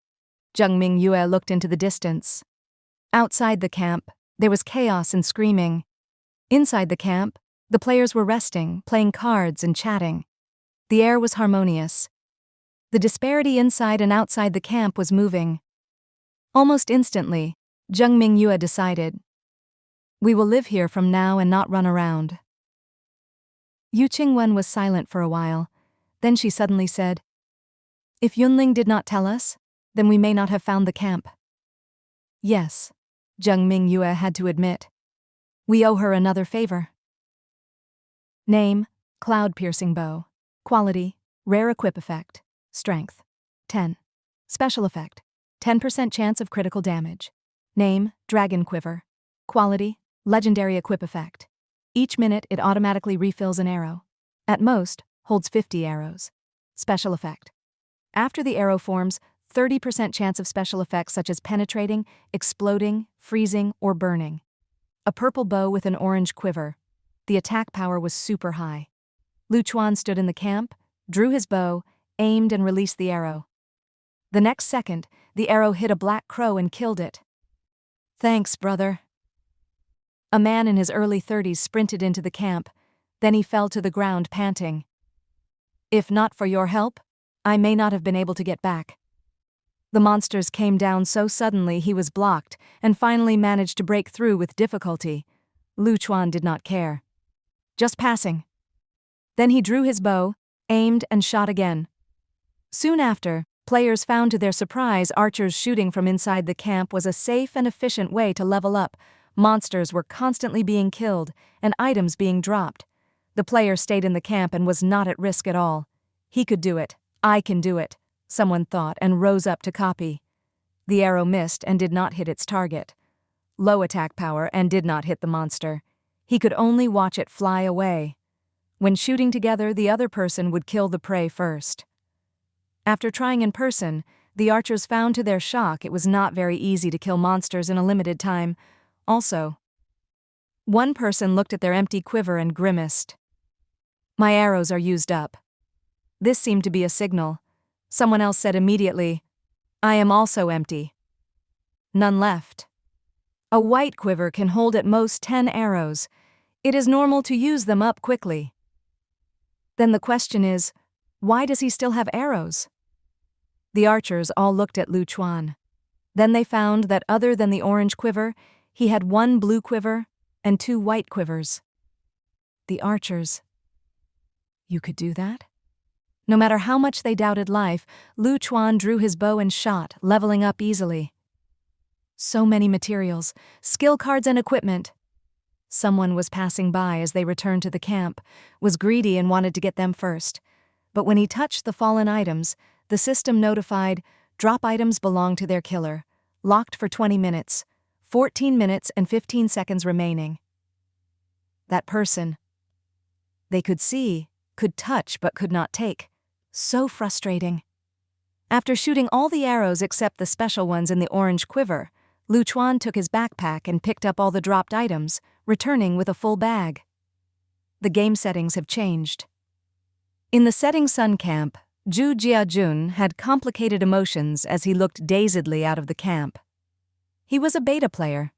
Zheng Mingyue looked into the distance. Outside the camp, there was chaos and screaming. Inside the camp, the players were resting, playing cards and chatting. The air was harmonious. The disparity inside and outside the camp was moving. Almost instantly, Zheng Mingyue decided, "We will live here from now and not run around." Yu Qingwen was silent for a while. Then she suddenly said, "If Yun Ling did not tell us, then we may not have found the camp." "Yes," Zheng Mingyue had to admit. "We owe her another favor." Name, Cloud-Piercing Bow. Quality, Rare Equip Effect. Strength, 10. Special Effect, 10% chance of critical damage. Name, Dragon Quiver. Quality, Legendary Equip Effect. Each minute it automatically refills an arrow. At most, holds 50 arrows. Special Effect. After the arrow forms, 30% chance of special effects such as penetrating, exploding, freezing, or burning. A purple bow with an orange quiver. The attack power was super high. Lu Chuan stood in the camp, drew his bow, aimed and released the arrow. The next second, the arrow hit a black crow and killed it. "Thanks, brother." A man in his early 30s sprinted into the camp, then he fell to the ground panting. "If not for your help, I may not have been able to get back." The monsters came down so suddenly he was blocked and finally managed to break through with difficulty. Lu Chuan did not care. "Just passing." Then he drew his bow, aimed and shot again. Soon after, players found to their surprise archers shooting from inside the camp was a safe and efficient way to level up. Monsters were constantly being killed and items being dropped. The player stayed in the camp and was not at risk at all. "He could do it. I can do it," someone thought and rose up to copy. The arrow missed and did not hit its target. Low attack power and did not hit the monster. He could only watch it fly away. When shooting together, the other person would kill the prey first. After trying in person, the archers found to their shock it was not very easy to kill monsters in a limited time. Also, one person looked at their empty quiver and grimaced. "My arrows are used up." This seemed to be a signal. Someone else said immediately, I am also empty. None left. A white quiver can hold at most 10 arrows. It is normal to use them up quickly. Then the question is, why does he still have arrows? The archers all looked at Lu Chuan. Then they found that other than the orange quiver, he had 1 blue quiver and 2 white quivers. The archers. You could do that? No matter how much they doubted life, Lu Chuan drew his bow and shot, leveling up easily. So many materials, skill cards and equipment. Someone was passing by as they returned to the camp, was greedy and wanted to get them first. But when he touched the fallen items, the system notified, drop items belong to their killer, locked for 20 minutes, 14 minutes and 15 seconds remaining. That person. They could see, could touch but could not take. So frustrating. After shooting all the arrows except the special ones in the orange quiver, Lu Chuan took his backpack and picked up all the dropped items, returning with a full bag. The game settings have changed. In the setting sun camp, Zhu Jiajun had complicated emotions as he looked dazedly out of the camp. He was a beta player.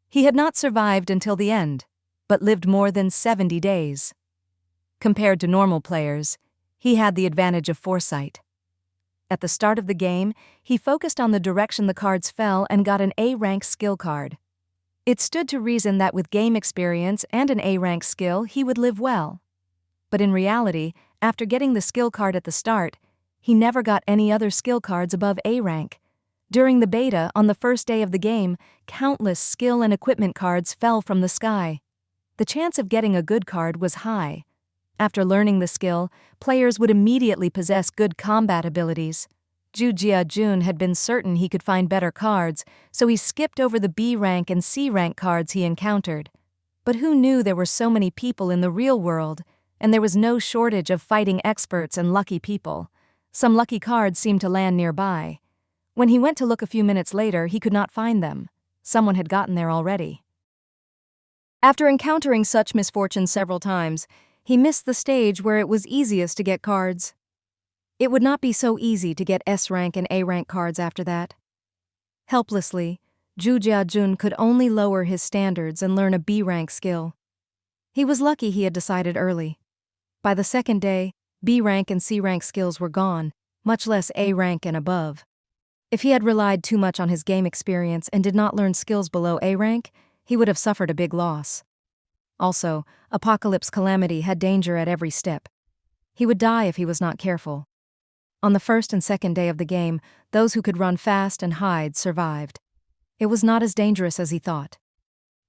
He had not survived until the end, but lived more than 70 days. Compared to normal players, he had the advantage of foresight. At the start of the game, he focused on the direction the cards fell and got an A-rank skill card. It stood to reason that with game experience and an A-rank skill, he would live well. But in reality, after getting the skill card at the start, he never got any other skill cards above A-rank. During the beta, on the first day of the game, countless skill and equipment cards fell from the sky. The chance of getting a good card was high. After learning the skill, players would immediately possess good combat abilities. Zhu Jiajun had been certain he could find better cards, so he skipped over the B-rank and C-rank cards he encountered. But who knew there were so many people in the real world, and there was no shortage of fighting experts and lucky people. Some lucky cards seemed to land nearby. When he went to look a few minutes later, he could not find them. Someone had gotten there already. After encountering such misfortune several times, he missed the stage where it was easiest to get cards. It would not be so easy to get S-rank and A-rank cards after that. Helplessly, Zhu Jiajun could only lower his standards and learn a B-rank skill. He was lucky he had decided early. By the second day, B-rank and C-rank skills were gone, much less A-rank and above. If he had relied too much on his game experience and did not learn skills below A-rank, he would have suffered a big loss. Also, Apocalypse Calamity had danger at every step. He would die if he was not careful. On the first and second day of the game, those who could run fast and hide survived. It was not as dangerous as he thought.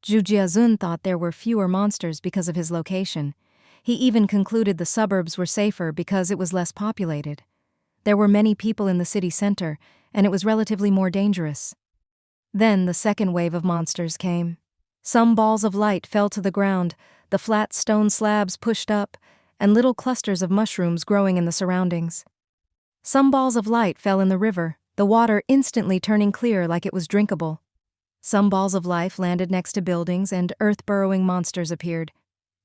Zhu Jiajun thought there were fewer monsters because of his location. He even concluded the suburbs were safer because it was less populated. There were many people in the city center, and it was relatively more dangerous. Then the second wave of monsters came. Some balls of light fell to the ground, the flat stone slabs pushed up, and little clusters of mushrooms growing in the surroundings. Some balls of light fell in the river, the water instantly turning clear like it was drinkable. Some balls of life landed next to buildings and earth-burrowing monsters appeared.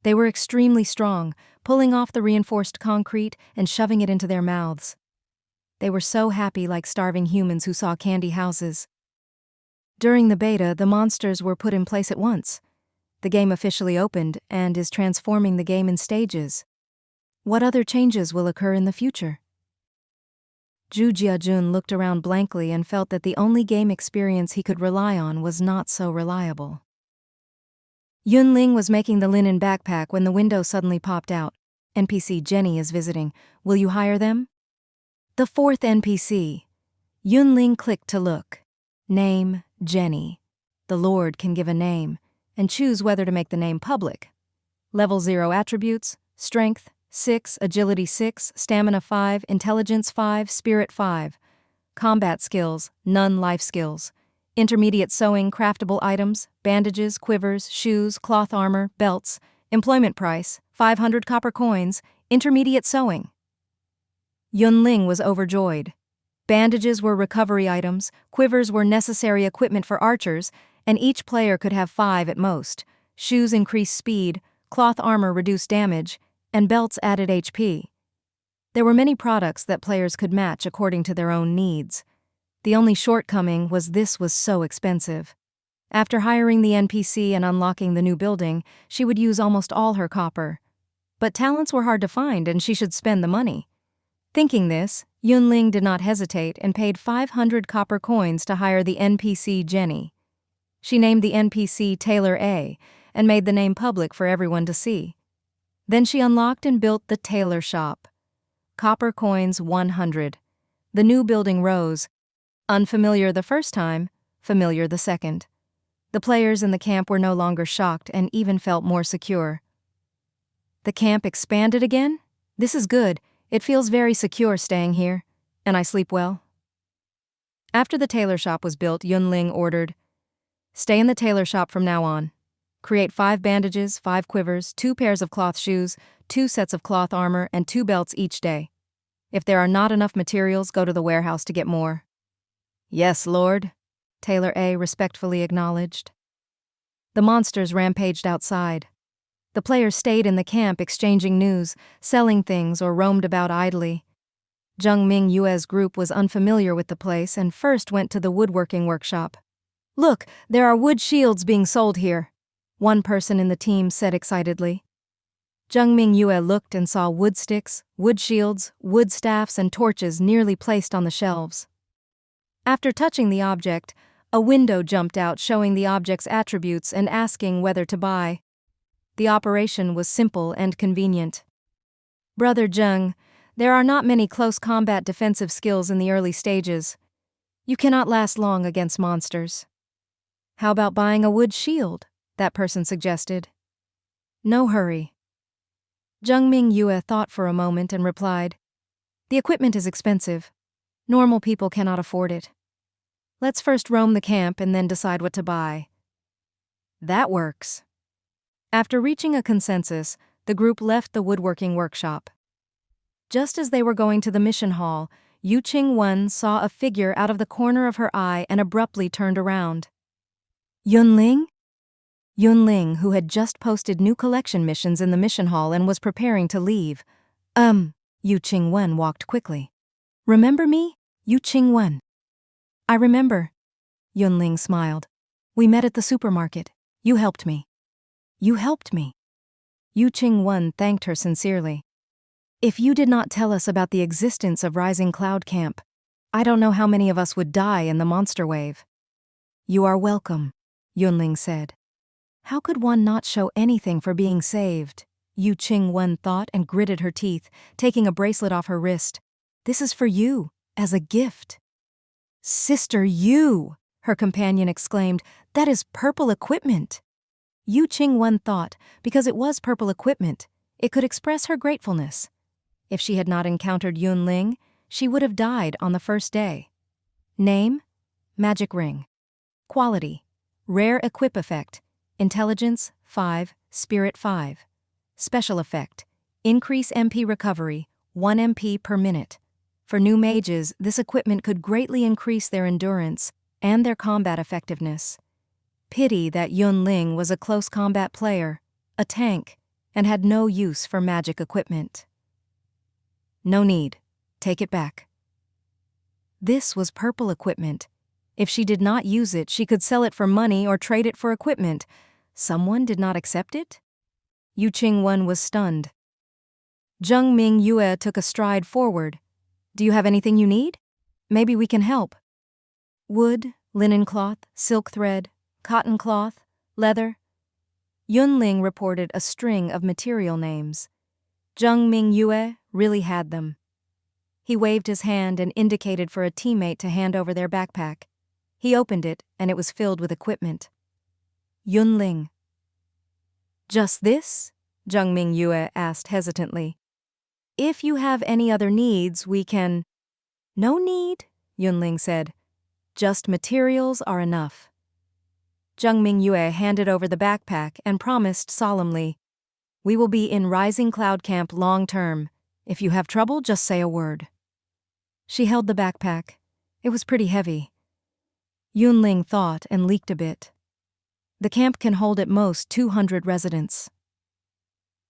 They were extremely strong, pulling off the reinforced concrete and shoving it into their mouths. They were so happy like starving humans who saw candy houses. During the beta, the monsters were put in place at once. The game officially opened and is transforming the game in stages. What other changes will occur in the future? Zhu Jiajun looked around blankly and felt that the only game experience he could rely on was not so reliable. Yun Ling was making the linen backpack when the window suddenly popped out. NPC Jenny is visiting. Will you hire them? The fourth NPC. Yun Ling clicked to look. Name, Jenny. The Lord can give a name, and choose whether to make the name public. Level 0 attributes, Strength 6, Agility 6, Stamina 5, Intelligence 5, Spirit 5. Combat skills, none life skills. Intermediate sewing, craftable items, bandages, quivers, shoes, cloth armor, belts. Employment price, 500 copper coins, intermediate sewing. Yun Ling was overjoyed. Bandages were recovery items, quivers were necessary equipment for archers, and each player could have 5 at most. Shoes increased speed, cloth armor reduced damage, and belts added HP. There were many products that players could match according to their own needs. The only shortcoming was this was so expensive. After hiring the NPC and unlocking the new building, she would use almost all her copper. But talents were hard to find and she should spend the money. Thinking this, Yun Ling did not hesitate and paid 500 copper coins to hire the NPC Jenny. She named the NPC Tailor A and made the name public for everyone to see. Then she unlocked and built the tailor shop. Copper coins 100. The new building rose. Unfamiliar the first time, familiar the second. The players in the camp were no longer shocked and even felt more secure. The camp expanded again? This is good. It feels very secure staying here. And I sleep well. After the tailor shop was built, Yun Ling ordered, "Stay in the tailor shop from now on. Create 5 bandages, 5 quivers, 2 pairs of cloth shoes, 2 sets of cloth armor, and 2 belts each day. If there are not enough materials, go to the warehouse to get more." "Yes, Lord," Tailor A respectfully acknowledged. The monsters rampaged outside. The players stayed in the camp exchanging news, selling things, or roamed about idly. Zheng Ming Yue's group was unfamiliar with the place and first went to the woodworking workshop. "Look, there are wood shields being sold here," one person in the team said excitedly. Zheng Ming Yue looked and saw wood sticks, wood shields, wood staffs, and torches nearly placed on the shelves. After touching the object, a window jumped out showing the object's attributes and asking whether to buy. The operation was simple and convenient. "Brother Zheng, there are not many close combat defensive skills in the early stages. You cannot last long against monsters." "How about buying a wood shield?" that person suggested. "No hurry." Zheng Ming Yue thought for a moment and replied, "The equipment is expensive. Normal people cannot afford it. Let's first roam the camp and then decide what to buy." "That works." After reaching a consensus, the group left the woodworking workshop. Just as they were going to the mission hall, Yu Qingwen saw a figure out of the corner of her eye and abruptly turned around. "Yun Ling?" Yun Ling, who had just posted new collection missions in the mission hall and was preparing to leave. Yu Qingwen walked quickly. "Remember me, Yu Qingwen?" "I remember." Yun Ling smiled. "We met at the supermarket. You helped me." "You helped me." Yu Qingwen thanked her sincerely. "If you did not tell us about the existence of Rising Cloud Camp, I don't know how many of us would die in the monster wave." "You are welcome," Yun Ling said. How could one not show anything for being saved? Yu Qingwen thought and gritted her teeth, taking a bracelet off her wrist. "This is for you, as a gift." "Sister Yu!" her companion exclaimed. "That is purple equipment." Yu Qingwen thought, because it was purple equipment, it could express her gratefulness. If she had not encountered Yun Ling, she would have died on the first day. Name: Magic Ring. Quality: Rare Equip Effect. Intelligence 5, Spirit 5. Special Effect: Increase MP recovery, 1 MP per minute. For new mages, this equipment could greatly increase their endurance and their combat effectiveness. Pity that Yun Ling was a close combat player, a tank, and had no use for magic equipment. "No need. Take it back." This was purple equipment. If she did not use it, she could sell it for money or trade it for equipment. Someone did not accept it? Yu Qingwen was stunned. Zheng Ming Yue took a stride forward. "Do you have anything you need? Maybe we can help." "Wood, linen cloth, silk thread, cotton cloth, leather." Yun Ling reported a string of material names. Zheng Ming Yue really had them. He waved his hand and indicated for a teammate to hand over their backpack. He opened it, and it was filled with equipment. Yun Ling. "Just this?" Zheng Ming Yue asked hesitantly. "If you have any other needs, we can—" "No need," Yun Ling said. "Just materials are enough." Zheng Ming Yue handed over the backpack and promised solemnly, "We will be in Rising Cloud Camp long term. If you have trouble, just say a word." She held the backpack. It was pretty heavy. Yun Ling thought and leaked a bit. The camp can hold at most 200 residents.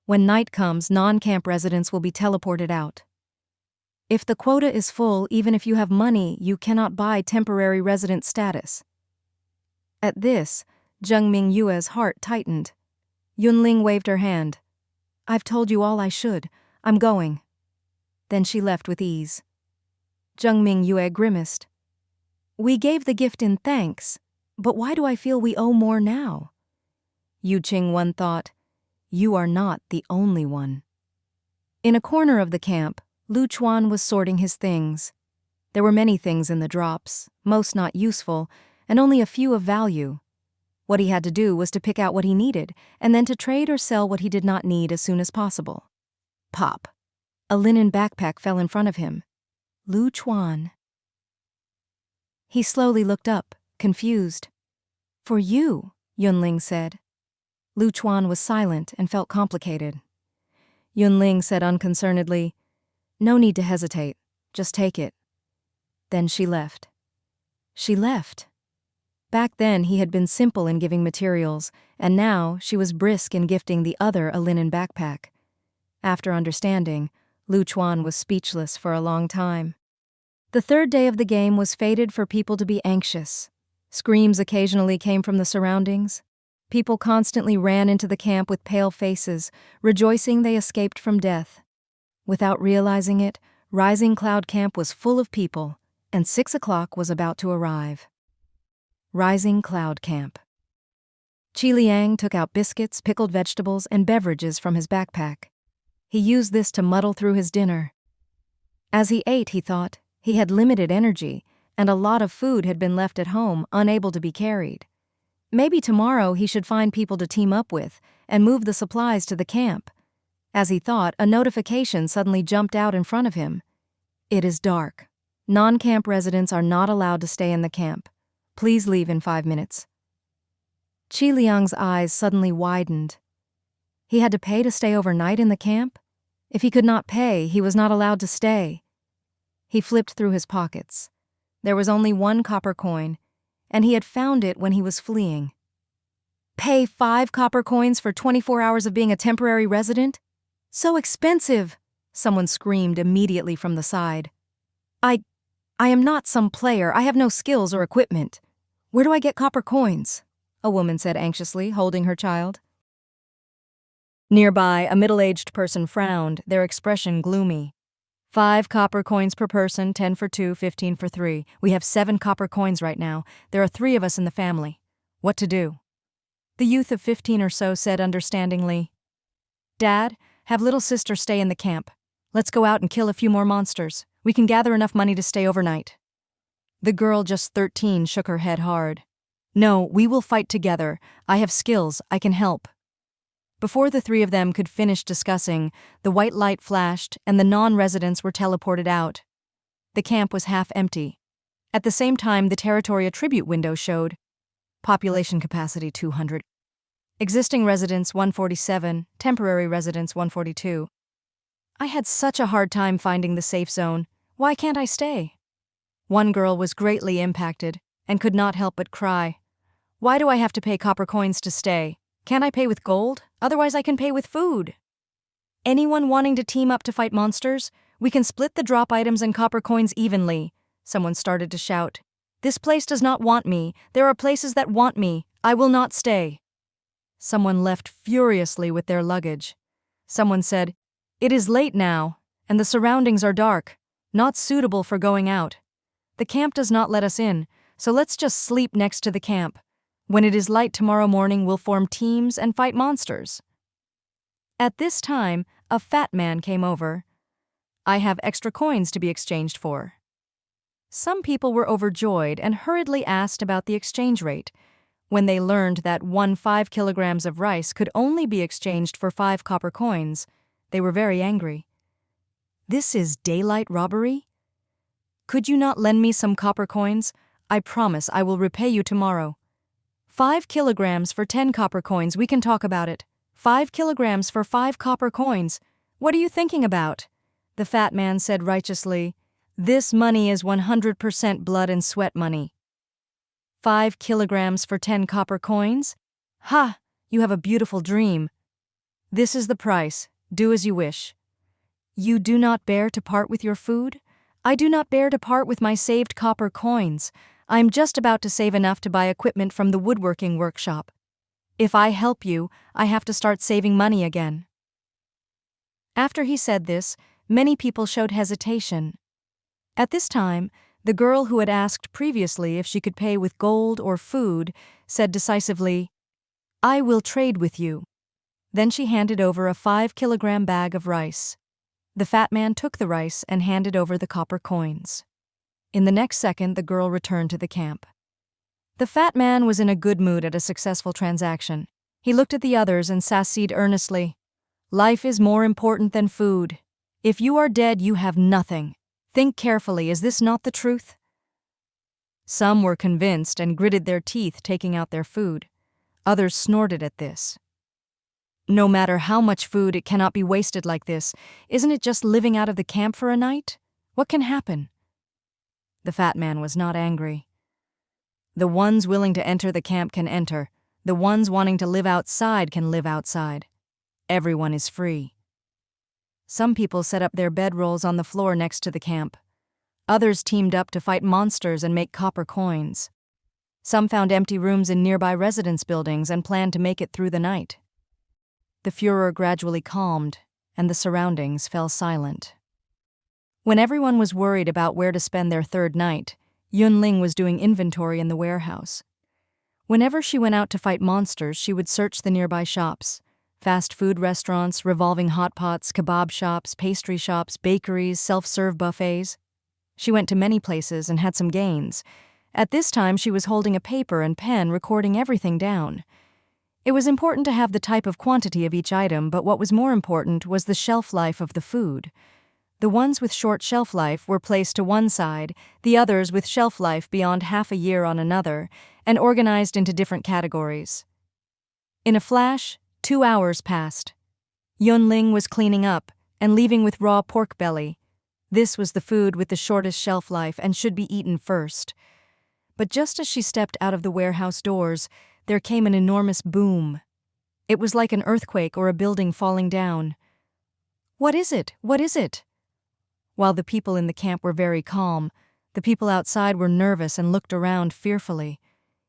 When night comes, non-camp residents will be teleported out. If the quota is full, even if you have money, you cannot buy temporary resident status. At this, Zheng Mingyue's heart tightened. Yun Ling waved her hand. I've told you all I should. I'm going. Then she left with ease. Zheng Mingyue grimaced. We gave the gift in thanks, but why do I feel we owe more now? Yu Qingwen thought, you are not the only one. In a corner of the camp, Lu Chuan was sorting his things. There were many things in the drops, most not useful, and only a few of value. What he had to do was to pick out what he needed, and then to trade or sell what he did not need as soon as possible. Pop. A linen backpack fell in front of him. Lu Chuan. He slowly looked up, confused. For you, Yun Ling said. Lu Chuan was silent and felt complicated. Yun Ling said unconcernedly, no need to hesitate, just take it. Then she left. She left. Back then he had been simple in giving materials, and now she was brisk in gifting the other a linen backpack. After understanding, Lu Chuan was speechless for a long time. The third day of the game was fated for people to be anxious. Screams occasionally came from the surroundings. People constantly ran into the camp with pale faces, rejoicing they escaped from death. Without realizing it, Rising Cloud Camp was full of people, and 6 o'clock was about to arrive. Rising Cloud Camp. Qi Liang took out biscuits, pickled vegetables, and beverages from his backpack. He used this to muddle through his dinner. As he ate, he thought, he had limited energy, and a lot of food had been left at home, unable to be carried. Maybe tomorrow he should find people to team up with and move the supplies to the camp. As he thought, a notification suddenly jumped out in front of him. It is dark. Non-camp residents are not allowed to stay in the camp. Please leave in 5 minutes. Qi Liang's eyes suddenly widened. He had to pay to stay overnight in the camp? If he could not pay, he was not allowed to stay. He flipped through his pockets. There was only 1 copper coin, and he had found it when he was fleeing. Pay 5 copper coins for 24 hours of being a temporary resident? So expensive! Someone screamed immediately from the side. I am not some player. I have no skills or equipment. Where do I get copper coins? A woman said anxiously, holding her child. Nearby, a middle-aged person frowned, their expression gloomy. 5 copper coins per person, 10 for 2, 15 for 3. We have 7 copper coins right now. There are 3 of us in the family. What to do? The youth of 15 or so said understandingly, Dad, have little sister stay in the camp. Let's go out and kill a few more monsters. We can gather enough money to stay overnight. The girl, just 13, shook her head hard. No, we will fight together. I have skills. I can help. Before the 3 of them could finish discussing, the white light flashed and the non-residents were teleported out. The camp was half empty. At the same time, the territory attribute window showed population capacity 200. Existing residents 147, temporary residents 142. I had such a hard time finding the safe zone. Why can't I stay? One girl was greatly impacted and could not help but cry. Why do I have to pay copper coins to stay? Can't I pay with gold? Otherwise I can pay with food. Anyone wanting to team up to fight monsters? We can split the drop items and copper coins evenly. Someone started to shout. This place does not want me. There are places that want me. I will not stay. Someone left furiously with their luggage. Someone said, It is late now, and the surroundings are dark, not suitable for going out. The camp does not let us in, so let's just sleep next to the camp. When it is light tomorrow morning, we'll form teams and fight monsters. At this time, a fat man came over. I have extra coins to be exchanged for. Some people were overjoyed and hurriedly asked about the exchange rate. When they learned that 5 kilograms of rice could only be exchanged for 5 copper coins, they were very angry. This is daylight robbery? Could you not lend me some copper coins? I promise I will repay you tomorrow. 5 kilograms for 10 copper coins, we can talk about it. 5 kilograms for 5 copper coins. What are you thinking about? The fat man said righteously, This money is 100% blood and sweat money. 5 kilograms for 10 copper coins? Ha! You have a beautiful dream. This is the price. Do as you wish. You do not bear to part with your food? I do not bear to part with my saved copper coins. I am just about to save enough to buy equipment from the woodworking workshop. If I help you, I have to start saving money again." After he said this, many people showed hesitation. At this time, the girl who had asked previously if she could pay with gold or food said decisively, "I will trade with you." Then she handed over a 5-kilogram bag of rice. The fat man took the rice and handed over the copper coins. In the next second, the girl returned to the camp. The fat man was in a good mood at a successful transaction. He looked at the others and sassied earnestly, "Life is more important than food. If you are dead, you have nothing. Think carefully, is this not the truth?" Some were convinced and gritted their teeth taking out their food. Others snorted at this. "No matter how much food, it cannot be wasted like this. Isn't it just living out of the camp for a night? What can happen?" The fat man was not angry. "The ones willing to enter the camp can enter. The ones wanting to live outside can live outside. Everyone is free." Some people set up their bedrolls on the floor next to the camp. Others teamed up to fight monsters and make copper coins. Some found empty rooms in nearby residence buildings and planned to make it through the night. The furor gradually calmed, and the surroundings fell silent. When everyone was worried about where to spend their third night, Yun Ling was doing inventory in the warehouse. Whenever she went out to fight monsters, she would search the nearby shops. Fast food restaurants, revolving hot pots, kebab shops, pastry shops, bakeries, self-serve buffets. She went to many places and had some gains. At this time, she was holding a paper and pen recording everything down. It was important to have the type of quantity of each item, but what was more important was the shelf life of the food. The ones with short shelf life were placed to one side, the others with shelf life beyond half a year on another, and organized into different categories. In a flash, 2 hours passed. Yun Ling was cleaning up and leaving with raw pork belly. This was the food with the shortest shelf life and should be eaten first. But just as she stepped out of the warehouse doors, there came an enormous boom. It was like an earthquake or a building falling down. "What is it? What is it?" While the people in the camp were very calm, the people outside were nervous and looked around fearfully.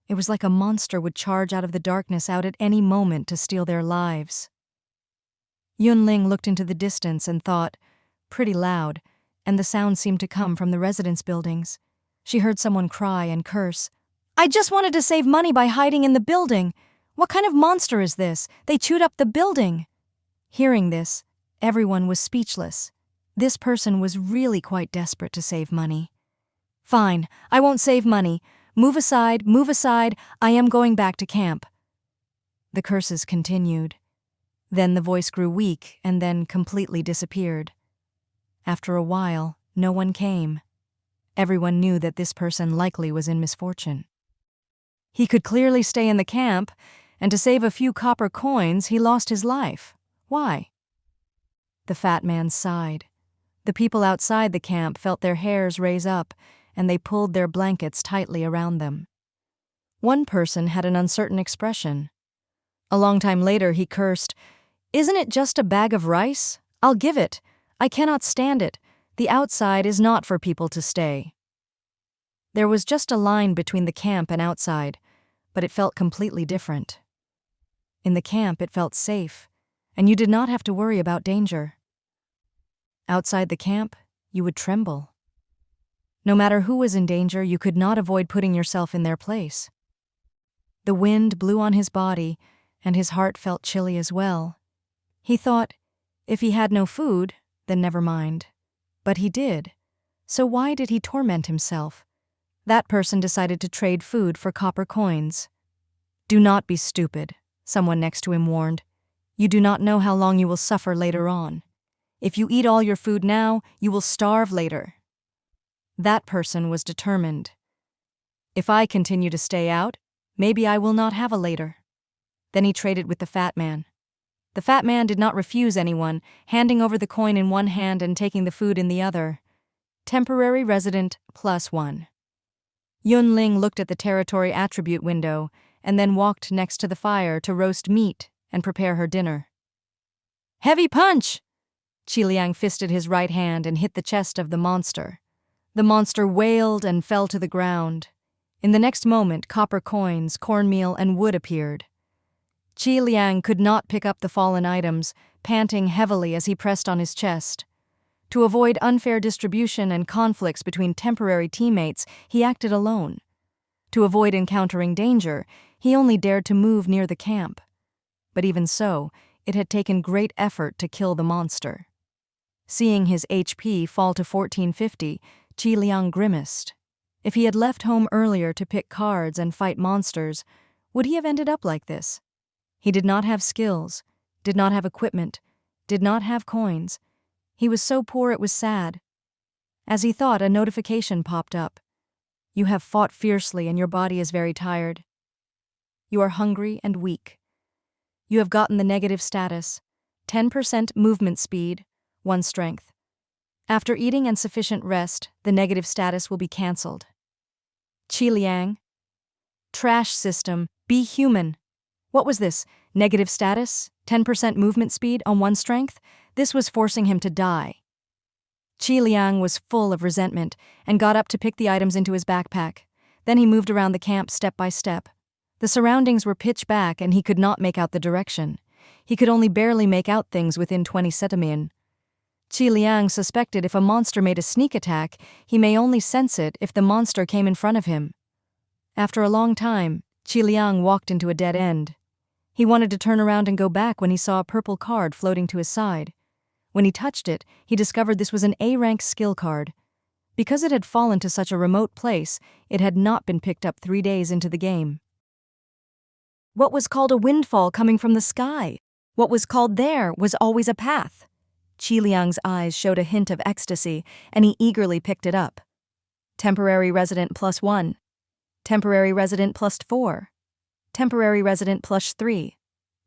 It was like a monster would charge out of the darkness out at any moment to steal their lives. Yun Ling looked into the distance and thought, pretty loud, and the sound seemed to come from the residence buildings. She heard someone cry and curse. "I just wanted to save money by hiding in the building. What kind of monster is this? They chewed up the building." Hearing this, everyone was speechless. This person was really quite desperate to save money. "Fine, I won't save money. Move aside, I am going back to camp." The curses continued. Then the voice grew weak and then completely disappeared. After a while, no one came. Everyone knew that this person likely was in misfortune. He could clearly stay in the camp, and to save a few copper coins, he lost his life. Why? The fat man sighed. The people outside the camp felt their hairs raise up, and they pulled their blankets tightly around them. One person had an uncertain expression. A long time later, he cursed, "Isn't it just a bag of rice? I'll give it. I cannot stand it. The outside is not for people to stay." There was just a line between the camp and outside, but it felt completely different. In the camp, it felt safe, and you did not have to worry about danger. Outside the camp, you would tremble. No matter who was in danger, you could not avoid putting yourself in their place. The wind blew on his body, and his heart felt chilly as well. He thought, if he had no food, then never mind. But he did. So why did he torment himself? That person decided to trade food for copper coins. "Do not be stupid," someone next to him warned. "You do not know how long you will suffer later on. If you eat all your food now, you will starve later." That person was determined. "If I continue to stay out, maybe I will not have a later." Then he traded with the fat man. The fat man did not refuse anyone, handing over the coin in one hand and taking the food in the other. Temporary resident +1. Yun Ling looked at the territory attribute window and then walked next to the fire to roast meat and prepare her dinner. "Heavy punch!" Qi Liang fisted his right hand and hit the chest of the monster. The monster wailed and fell to the ground. In the next moment, copper coins, cornmeal, and wood appeared. Qi Liang could not pick up the fallen items, panting heavily as he pressed on his chest. To avoid unfair distribution and conflicts between temporary teammates, he acted alone. To avoid encountering danger, he only dared to move near the camp. But even so, it had taken great effort to kill the monster. Seeing his HP fall to 1450, Qi Liang grimaced. If he had left home earlier to pick cards and fight monsters, would he have ended up like this? He did not have skills, did not have equipment, did not have coins. He was so poor it was sad. As he thought, a notification popped up. You have fought fiercely and your body is very tired. You are hungry and weak. You have gotten the negative status, 10% movement speed, 1 strength. After eating and sufficient rest, the negative status will be cancelled. Qi Liang. Trash system, be human. What was this? Negative status? 10% movement speed on 1 strength? This was forcing him to die. Qi Liang was full of resentment and got up to pick the items into his backpack. Then he moved around the camp step by step. The surroundings were pitch black and he could not make out the direction. He could only barely make out things within 20 centimeters. Qi Liang suspected if a monster made a sneak attack, he may only sense it if the monster came in front of him. After a long time, Qi Liang walked into a dead end. He wanted to turn around and go back when he saw a purple card floating to his side. When he touched it, he discovered this was an A-rank skill card. Because it had fallen to such a remote place, it had not been picked up 3 days into the game. What was called a windfall coming from the sky? What was called there was always a path. Qi Liang's eyes showed a hint of ecstasy, and he eagerly picked it up. Temporary resident +1. Temporary resident +4. Temporary resident +3.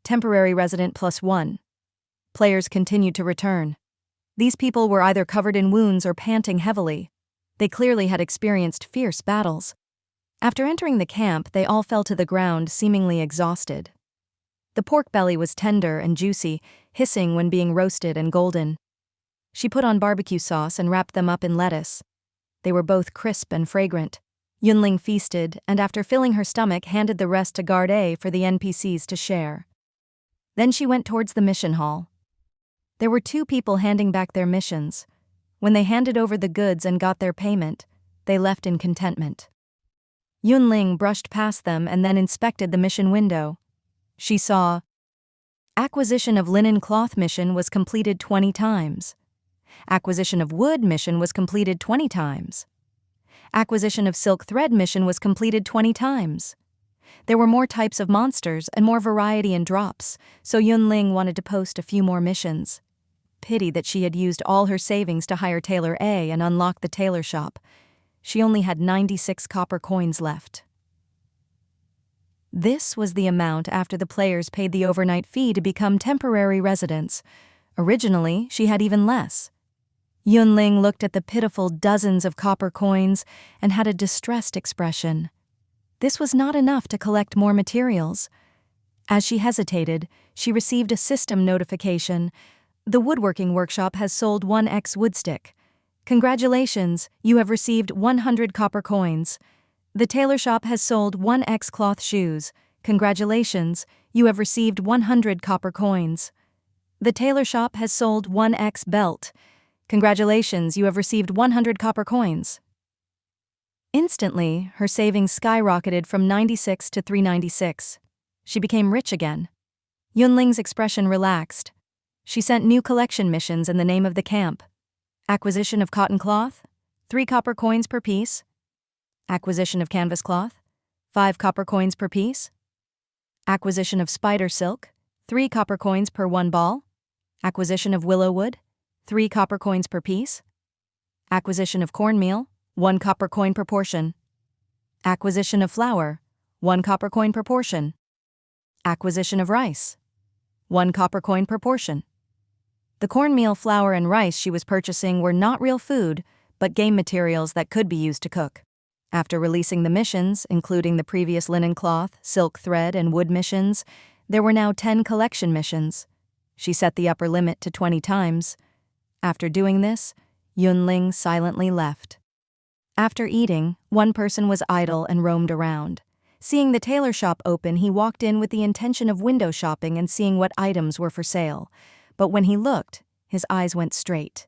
Temporary resident +1. Players continued to return. These people were either covered in wounds or panting heavily. They clearly had experienced fierce battles. After entering the camp, they all fell to the ground, seemingly exhausted. The pork belly was tender and juicy, hissing when being roasted and golden. She put on barbecue sauce and wrapped them up in lettuce. They were both crisp and fragrant. Yun Ling feasted, and after filling her stomach, handed the rest to Guard A for the NPCs to share. Then she went towards the mission hall. There were 2 people handing back their missions. When they handed over the goods and got their payment, they left in contentment. Yun Ling brushed past them and then inspected the mission window. She saw, acquisition of linen cloth mission was completed 20 times. Acquisition of wood mission was completed 20 times. Acquisition of silk thread mission was completed 20 times. There were more types of monsters and more variety in drops, so Yun Ling wanted to post a few more missions. Pity that she had used all her savings to hire Tailor A and unlock the tailor shop. She only had 96 copper coins left. This was the amount after the players paid the overnight fee to become temporary residents. Originally, she had even less. Yun Ling looked at the pitiful dozens of copper coins and had a distressed expression. This was not enough to collect more materials. As she hesitated, she received a system notification. The woodworking workshop has sold 1x woodstick. Congratulations, you have received 100 copper coins. The tailor shop has sold 1x cloth shoes. Congratulations, you have received 100 copper coins. The tailor shop has sold 1x belt. Congratulations, you have received 100 copper coins. Instantly, her savings skyrocketed from 96 to 396. She became rich again. Yun Ling's expression relaxed. She sent new collection missions in the name of the camp. Acquisition of cotton cloth, 3 copper coins per piece. Acquisition of canvas cloth, 5 copper coins per piece. Acquisition of spider silk, 3 copper coins per 1 ball. Acquisition of willow wood, 3 copper coins per piece. Acquisition of cornmeal, 1 copper coin per portion. Acquisition of flour, 1 copper coin per portion. Acquisition of rice, 1 copper coin per portion. The cornmeal, flour, and rice she was purchasing were not real food, but game materials that could be used to cook. After releasing the missions, including the previous linen cloth, silk thread, and wood missions, there were now 10 collection missions. She set the upper limit to 20 times. After doing this, Yun Ling silently left. After eating, one person was idle and roamed around. Seeing the tailor shop open, he walked in with the intention of window shopping and seeing what items were for sale. But when he looked, his eyes went straight.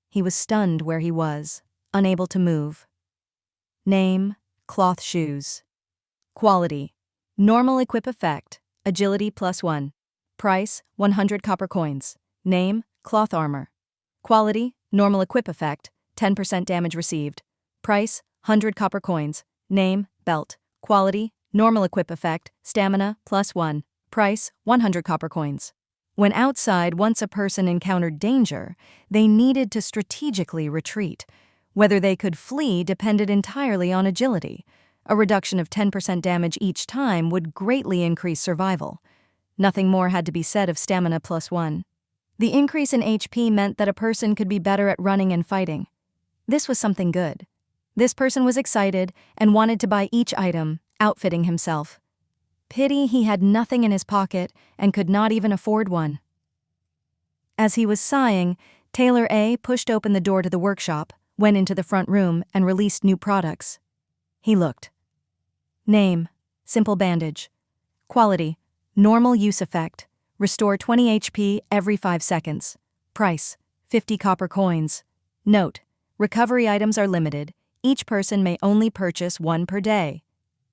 He was stunned where he was, unable to move. Name: cloth shoes. Quality: normal equip effect, agility +1. Price: 100 copper coins. Name: cloth armor. Quality: normal equip effect, 10% damage received. Price: 100 copper coins. Name: belt. Quality: normal equip effect, stamina +1. Price: 100 copper coins. When outside, once a person encountered danger, they needed to strategically retreat. Whether they could flee depended entirely on agility. A reduction of 10% damage each time would greatly increase survival. Nothing more had to be said of stamina +1. The increase in HP meant that a person could be better at running and fighting. This was something good. This person was excited and wanted to buy each item, outfitting himself. Pity he had nothing in his pocket and could not even afford one. As he was sighing, Tailor A pushed open the door to the workshop, went into the front room, and released new products. He looked. Name: simple bandage. Quality: normal use effect. Restore 20 HP every 5 seconds. Price: 50 copper coins. Note: recovery items are limited. Each person may only purchase one per day.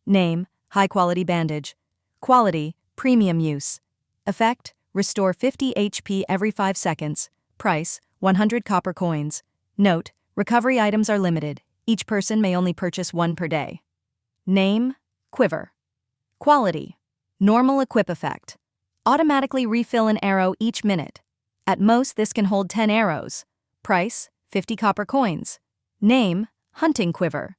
Name: high-quality bandage. Quality: premium use. Effect: restore 50 HP every 5 seconds. Price: 100 copper coins. Note: recovery items are limited. Each person may only purchase one per day. Name: quiver. Quality: normal equip effect. Automatically refill an arrow each minute. At most, this can hold 10 arrows. Price: 50 copper coins. Name: hunting quiver.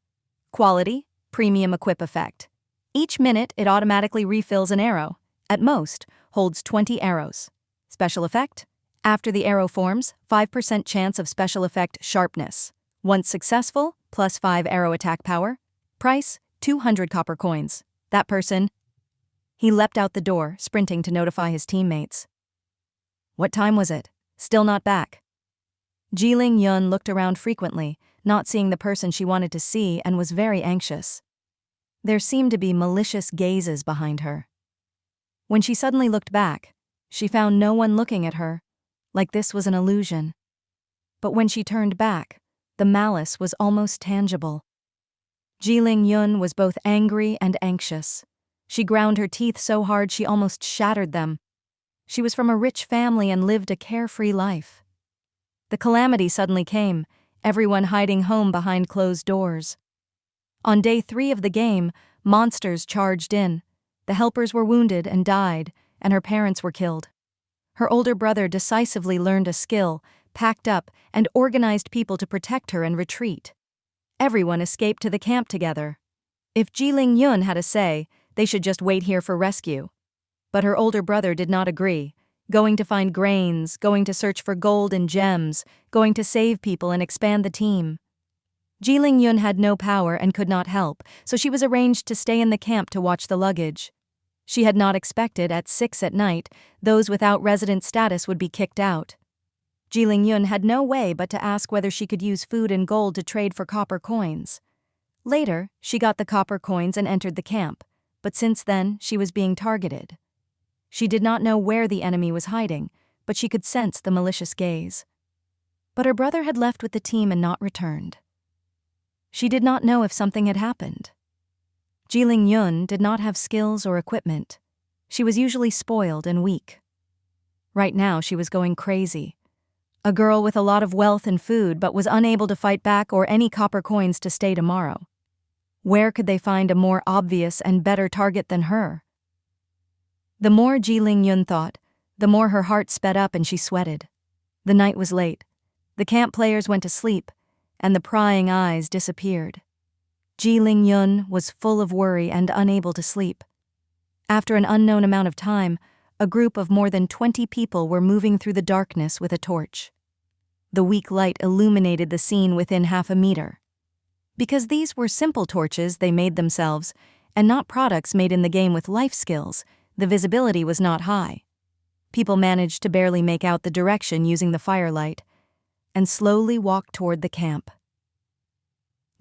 Quality: premium equip effect. Each minute, it automatically refills an arrow. At most, holds 20 arrows. Special effect: after the arrow forms, 5% chance of special effect sharpness. Once successful, +5 arrow attack power. Price: 200 copper coins. That person. He leapt out the door, sprinting to notify his teammates. What time was it? Still not back. Jiling Yun looked around frequently, not seeing the person she wanted to see, and was very anxious. There seemed to be malicious gazes behind her. When she suddenly looked back, she found no one looking at her, like this was an illusion. But when she turned back, the malice was almost tangible. Jiling Yun was both angry and anxious. She ground her teeth so hard she almost shattered them. She was from a rich family and lived a carefree life. The calamity suddenly came, everyone hiding home behind closed doors. On day 3 of the game, monsters charged in. The helpers were wounded and died, and her parents were killed. Her older brother decisively learned a skill, packed up, and organized people to protect her and retreat. Everyone escaped to the camp together. If Jiling Yun had a say, they should just wait here for rescue. But her older brother did not agree, going to find grains, going to search for gold and gems, going to save people and expand the team. Jiling Yun had no power and could not help, so she was arranged to stay in the camp to watch the luggage. She had not expected at 6 at night, those without resident status would be kicked out. Jiling Yun had no way but to ask whether she could use food and gold to trade for copper coins. Later, she got the copper coins and entered the camp, but since then, she was being targeted. She did not know where the enemy was hiding, but she could sense the malicious gaze. But her brother had left with the team and not returned. She did not know if something had happened. Jiling Yun did not have skills or equipment. She was usually spoiled and weak. Right now, she was going crazy. A girl with a lot of wealth and food but was unable to fight back or any copper coins to stay tomorrow. Where could they find a more obvious and better target than her? The more Jiling Yun thought, the more her heart sped up and she sweated. The night was late. The camp players went to sleep, and the prying eyes disappeared. Jiling Yun was full of worry and unable to sleep. After an unknown amount of time, a group of more than 20 people were moving through the darkness with a torch. The weak light illuminated the scene within half a meter. Because these were simple torches they made themselves, and not products made in the game with life skills, the visibility was not high. People managed to barely make out the direction using the firelight. and slowly walked toward the camp.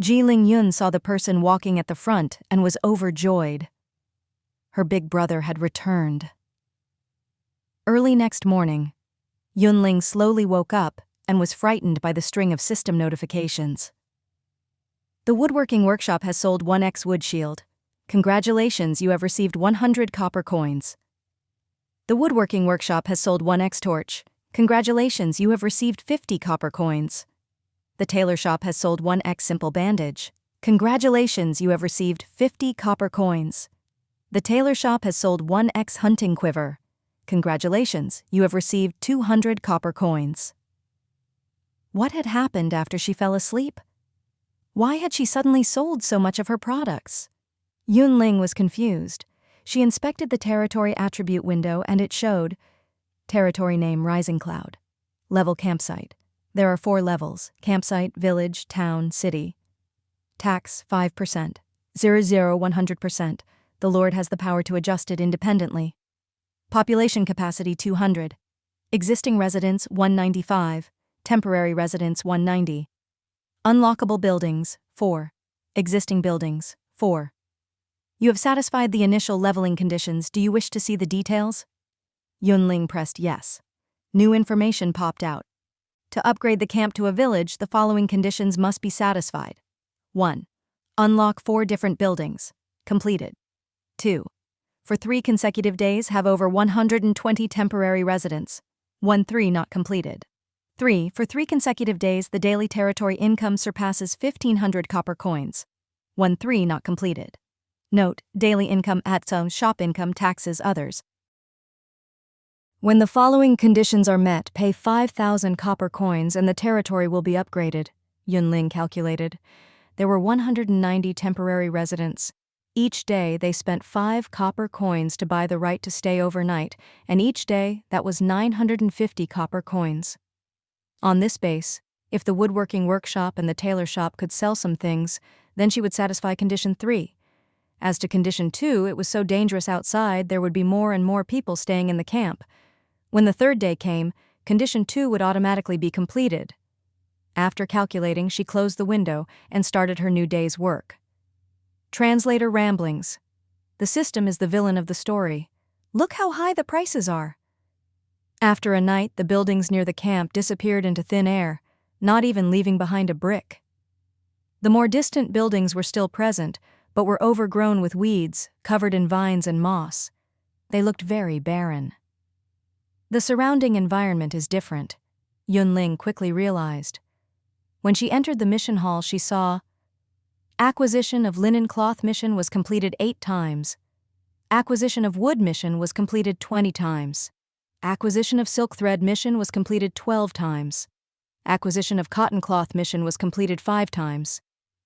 Ji-Ling Yun saw the person walking at the front and was overjoyed. Her big brother had returned. Early next morning, Yun Ling slowly woke up and was frightened by the string of system notifications. The woodworking workshop has sold 1x wood shield. Congratulations, you have received 100 copper coins. The woodworking workshop has sold 1x torch. Congratulations, you have received 50 copper coins. The tailor shop has sold 1x simple bandage. Congratulations, you have received 50 copper coins. The tailor shop has sold 1x hunting quiver. Congratulations, you have received 200 copper coins. What had happened after she fell asleep? Why had she suddenly sold so much of her products? Yun Ling was confused. She inspected the territory attribute window and it showed territory name Rising Cloud. Level campsite. There are 4 levels: campsite, village, town, city. Tax 5%. 100%. The Lord has the power to adjust it independently. Population capacity 200. Existing residents 195. Temporary residents 190. Unlockable buildings 4. Existing buildings 4. You have satisfied the initial leveling conditions. Do you wish to see the details? Yun Ling pressed yes. New information popped out. To upgrade the camp to a village, the following conditions must be satisfied. 1. Unlock 4 different buildings. Completed. 2. For 3 consecutive days, have over 120 temporary residents. 1-3 not completed. 3. For 3 consecutive days, the daily territory income surpasses 1,500 copper coins. 1-3 not completed. Note: daily income, outsmart, shop income, taxes, others. When the following conditions are met, pay 5,000 copper coins and the territory will be upgraded, Yun Ling calculated. There were 190 temporary residents. Each day they spent 5 copper coins to buy the right to stay overnight, and each day that was 950 copper coins. On this base, if the woodworking workshop and the tailor shop could sell some things, then she would satisfy condition 3. As to condition 2, it was so dangerous outside there would be more and more people staying in the camp. When the 3rd day came, condition 2 would automatically be completed. After calculating, she closed the window and started her new day's work. Translator ramblings. The system is the villain of the story. Look how high the prices are. After a night, the buildings near the camp disappeared into thin air, not even leaving behind a brick. The more distant buildings were still present, but were overgrown with weeds, covered in vines and moss. They looked very barren. The surrounding environment is different, Yun Ling quickly realized. When she entered the mission hall, she saw acquisition of linen cloth mission was completed 8 times. Acquisition of wood mission was completed 20 times. Acquisition of silk thread mission was completed 12 times. Acquisition of cotton cloth mission was completed 5 times.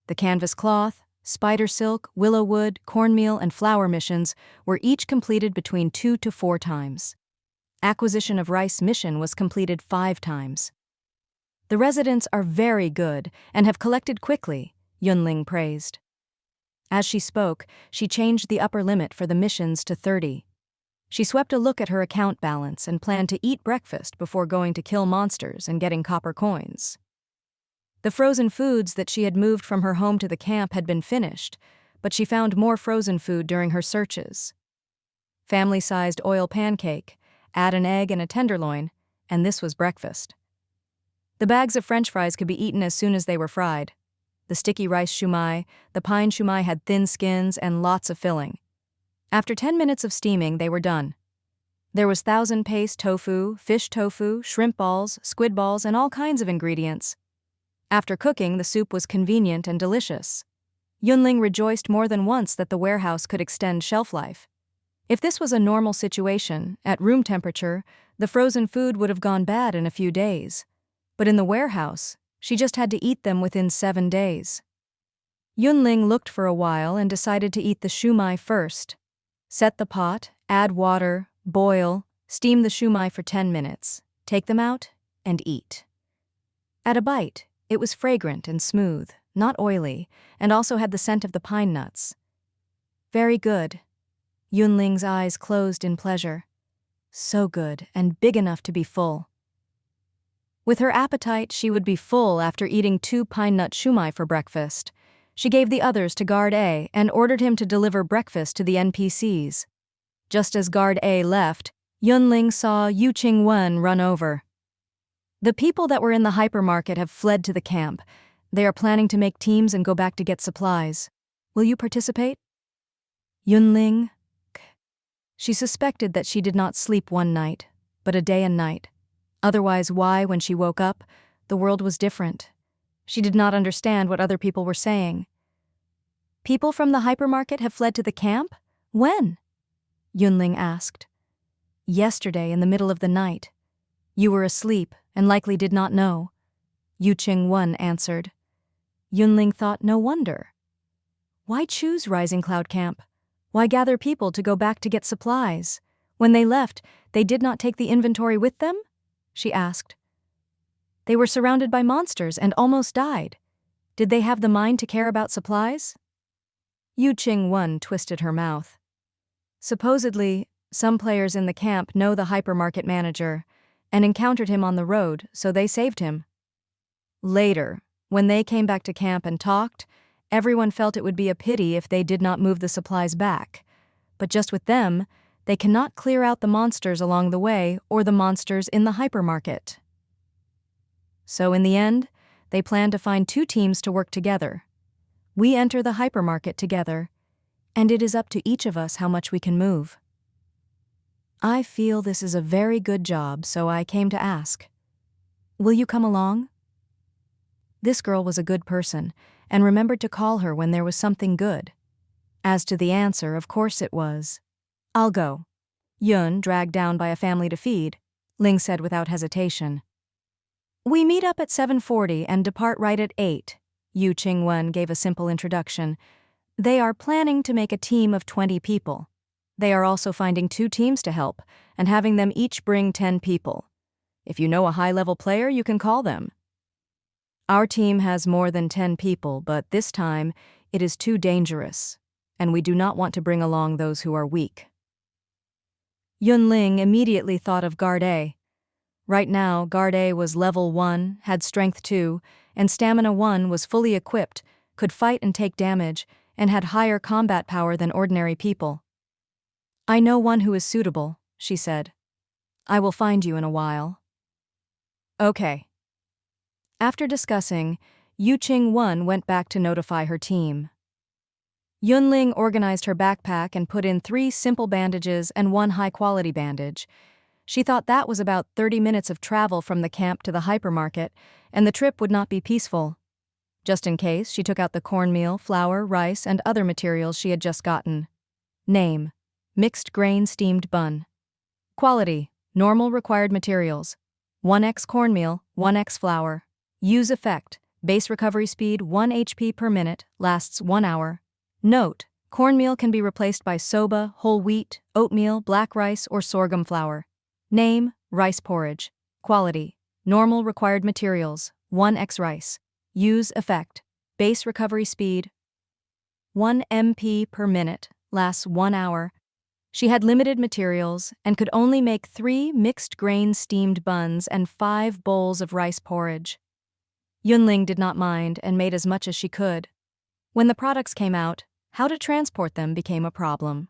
The canvas cloth, spider silk, willow wood, cornmeal, and flour missions were each completed between 2 to 4 times. Acquisition of rice mission was completed 5 times. The residents are very good and have collected quickly, Yun Ling praised. As she spoke, she changed the upper limit for the missions to 30. She swept a look at her account balance and planned to eat breakfast before going to kill monsters and getting copper coins. The frozen foods that she had moved from her home to the camp had been finished, but she found more frozen food during her searches. Family-sized oil pancake, add an egg and a tenderloin, and this was breakfast. The bags of French fries could be eaten as soon as they were fried. The sticky rice shumai, the pine shumai had thin skins and lots of filling. After 10 minutes of steaming, they were done. There was thousand paste tofu, fish tofu, shrimp balls, squid balls, and all kinds of ingredients. After cooking, the soup was convenient and delicious. Yun Ling rejoiced more than once that the warehouse could extend shelf life. If this was a normal situation, at room temperature, the frozen food would have gone bad in a few days. But in the warehouse, she just had to eat them within 7 days. Yun Ling looked for a while and decided to eat the shumai first. Set the pot, add water, boil, steam the shumai for 10 minutes, take them out, and eat. At a bite, it was fragrant and smooth, not oily, and also had the scent of the pine nuts. Very good. Yun Ling's eyes closed in pleasure. So good, and big enough to be full. With her appetite, she would be full after eating 2 pine nut shumai for breakfast. She gave the others to Guard A and ordered him to deliver breakfast to the NPCs. Just as Guard A left, Yun Ling saw Yu Qingwen run over. The people that were in the hypermarket have fled to the camp. They are planning to make teams and go back to get supplies. Will you participate? Yun Ling? She suspected that she did not sleep one night, but a day and night. Otherwise, why, when she woke up, the world was different. She did not understand what other people were saying. People from the hypermarket have fled to the camp? When? Yun Ling asked. Yesterday, in the middle of the night. You were asleep and likely did not know. Yu Qingwen answered. Yun Ling thought, no wonder. Why choose Rising Cloud Camp? Why gather people to go back to get supplies? When they left, they did not take the inventory with them? She asked. They were surrounded by monsters and almost died. Did they have the mind to care about supplies? Yu Qingwen twisted her mouth. Supposedly, some players in the camp know the hypermarket manager and encountered him on the road, so they saved him. Later, when they came back to camp and talked, everyone felt it would be a pity if they did not move the supplies back. But just with them, they cannot clear out the monsters along the way or the monsters in the hypermarket. So in the end, they plan to find 2 teams to work together. We enter the hypermarket together, and it is up to each of us how much we can move. I feel this is a very good job, so I came to ask. Will you come along? This girl was a good person, and remembered to call her when there was something good. As to the answer, of course it was. I'll go. Yun, dragged down by a family to feed, Ling said without hesitation. We meet up at 7:40 and depart right at 8, Yu Qingwen gave a simple introduction. They are planning to make a team of 20 people. They are also finding 2 teams to help, and having them each bring 10 people. If you know a high-level player, you can call them. Our team has more than 10 people, but this time it is too dangerous, and we do not want to bring along those who are weak. Yun Ling immediately thought of Guard A. Right now, Guard A was level 1, had strength 2, and stamina 1, was fully equipped, could fight and take damage, and had higher combat power than ordinary people. I know one who is suitable, she said. I will find you in a while. Okay. After discussing, Yu Qingwen went back to notify her team. Yun Ling organized her backpack and put in 3 simple bandages and 1 high-quality bandage. She thought that was about 30 minutes of travel from the camp to the hypermarket, and the trip would not be peaceful. Just in case, she took out the cornmeal, flour, rice, and other materials she had just gotten. Name: mixed grain steamed bun. Quality: normal required materials. 1x cornmeal, 1x flour. Use effect: base recovery speed 1 HP per minute, lasts 1 hour. Note: cornmeal can be replaced by soba, whole wheat, oatmeal, black rice, or sorghum flour. Name: rice porridge. Quality: normal required materials, 1x rice. Use effect: base recovery speed 1 MP per minute, lasts 1 hour. She had limited materials and could only make 3 mixed grain steamed buns and 5 bowls of rice porridge. Yun Ling did not mind and made as much as she could. When the products came out, how to transport them became a problem.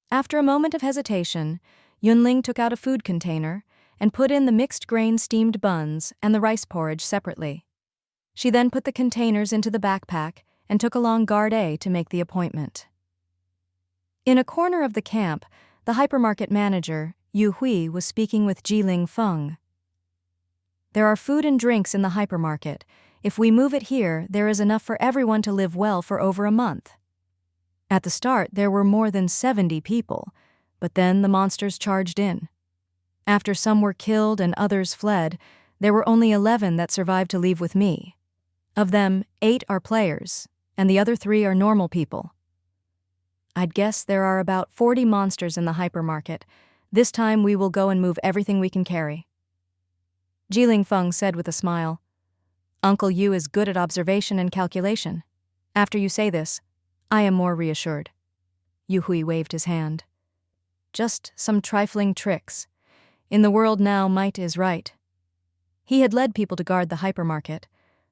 After a moment of hesitation, Yun Ling took out a food container and put in the mixed grain steamed buns and the rice porridge separately. She then put the containers into the backpack and took along Guard A to make the appointment. In a corner of the camp, the hypermarket manager, Yu Hui, was speaking with Jiling Feng. There are food and drinks in the hypermarket. If we move it here, there is enough for everyone to live well for over a month. At the start, there were more than 70 people, but then the monsters charged in. After some were killed and others fled, there were only 11 that survived to leave with me. Of them, 8 are players, and the other 3 are normal people. I'd guess there are about 40 monsters in the hypermarket. This time we will go and move everything we can carry. Jiling Feng said with a smile. Uncle Yu is good at observation and calculation. After you say this, I am more reassured. Yu Hui waved his hand. Just some trifling tricks. In the world now, might is right. He had led people to guard the hypermarket,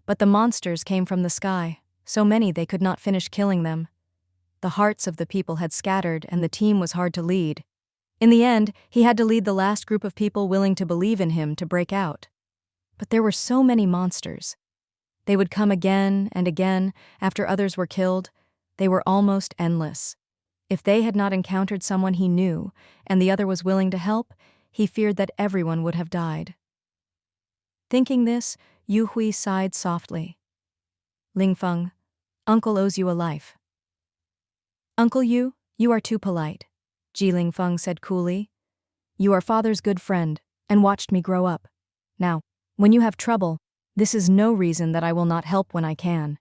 but the monsters came from the sky, so many they could not finish killing them. The hearts of the people had scattered and the team was hard to lead. In the end, he had to lead the last group of people willing to believe in him to break out. But there were so many monsters. They would come again and again after others were killed. They were almost endless. If they had not encountered someone he knew and the other was willing to help, he feared that everyone would have died. Thinking this, Yu Hui sighed softly. Ling Feng, Uncle owes you a life. Uncle Yu, you are too polite, Ji Ling Feng said coolly. You are father's good friend and watched me grow up. Now, when you have trouble, this is no reason that I will not help when I can.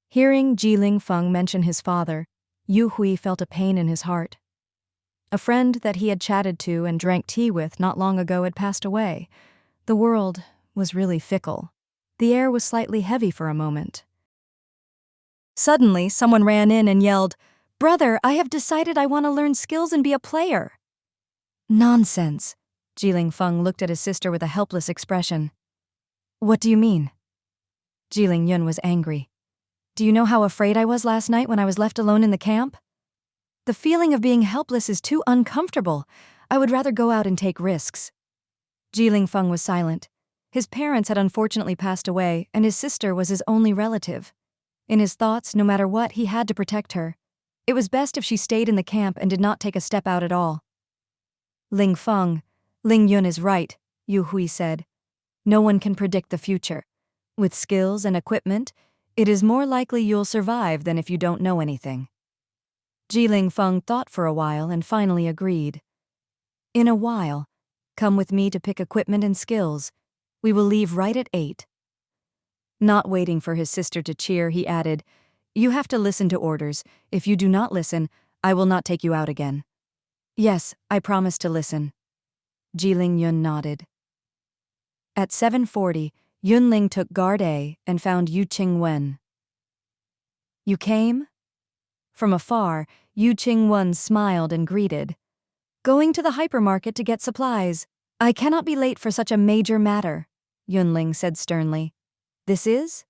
Hearing Ji Ling Feng mention his father, Yu Hui felt a pain in his heart. A friend that he had chatted to and drank tea with not long ago had passed away. The world was really fickle. The air was slightly heavy for a moment. Suddenly, someone ran in and yelled, "Brother, I have decided I want to learn skills and be a player." Nonsense. Ji Ling Feng looked at his sister with a helpless expression. What do you mean? Ji Ling Yun was angry. Do you know how afraid I was last night when I was left alone in the camp? The feeling of being helpless is too uncomfortable. I would rather go out and take risks. Ji Ling Feng was silent. His parents had unfortunately passed away, and his sister was his only relative. In his thoughts, no matter what, he had to protect her. It was best if she stayed in the camp and did not take a step out at all. Ling Feng, Ling Yun is right, Yu Hui said. No one can predict the future. With skills and equipment, it is more likely you'll survive than if you don't know anything. Ji Ling Feng thought for a while and finally agreed. In a while, come with me to pick equipment and skills. We will leave right at 8. Not waiting for his sister to cheer, he added, You have to listen to orders. If you do not listen, I will not take you out again. Yes, I promise to listen. Ji Ling Yun nodded. At 7:40, Yun Ling took guard A and found Yu Qing Wen. You came? From afar, Yu Qing Wen smiled and greeted. Going to the hypermarket to get supplies. I cannot be late for such a major matter, Yun Ling said sternly. This is?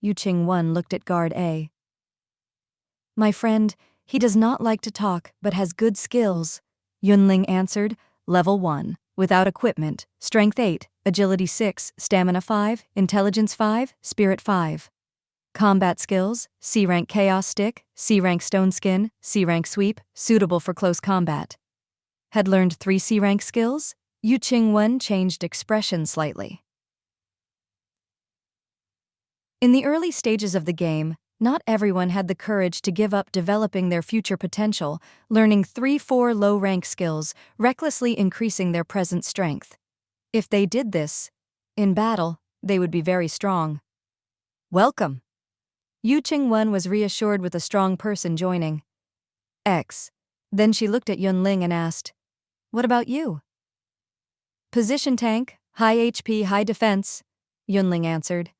Yu Qing Wen looked at guard A. My friend, he does not like to talk but has good skills, Yun Ling answered, level 1, without equipment, strength 8, agility 6, stamina 5, intelligence 5, spirit 5. Combat skills, C-rank chaos stick, C-rank stone skin, C-rank sweep, suitable for close combat. Had learned 3 C-rank skills? Yu Qing Wen changed expression slightly. In the early stages of the game, not everyone had the courage to give up developing their future potential, learning 3-4 low-rank skills, recklessly increasing their present strength. If they did this, in battle, they would be very strong. Welcome. Yu Qing Wen was reassured with a strong person joining. X. Then she looked at Yun Ling and asked, What about you? Position tank, high HP, high defense, Yun Ling answered.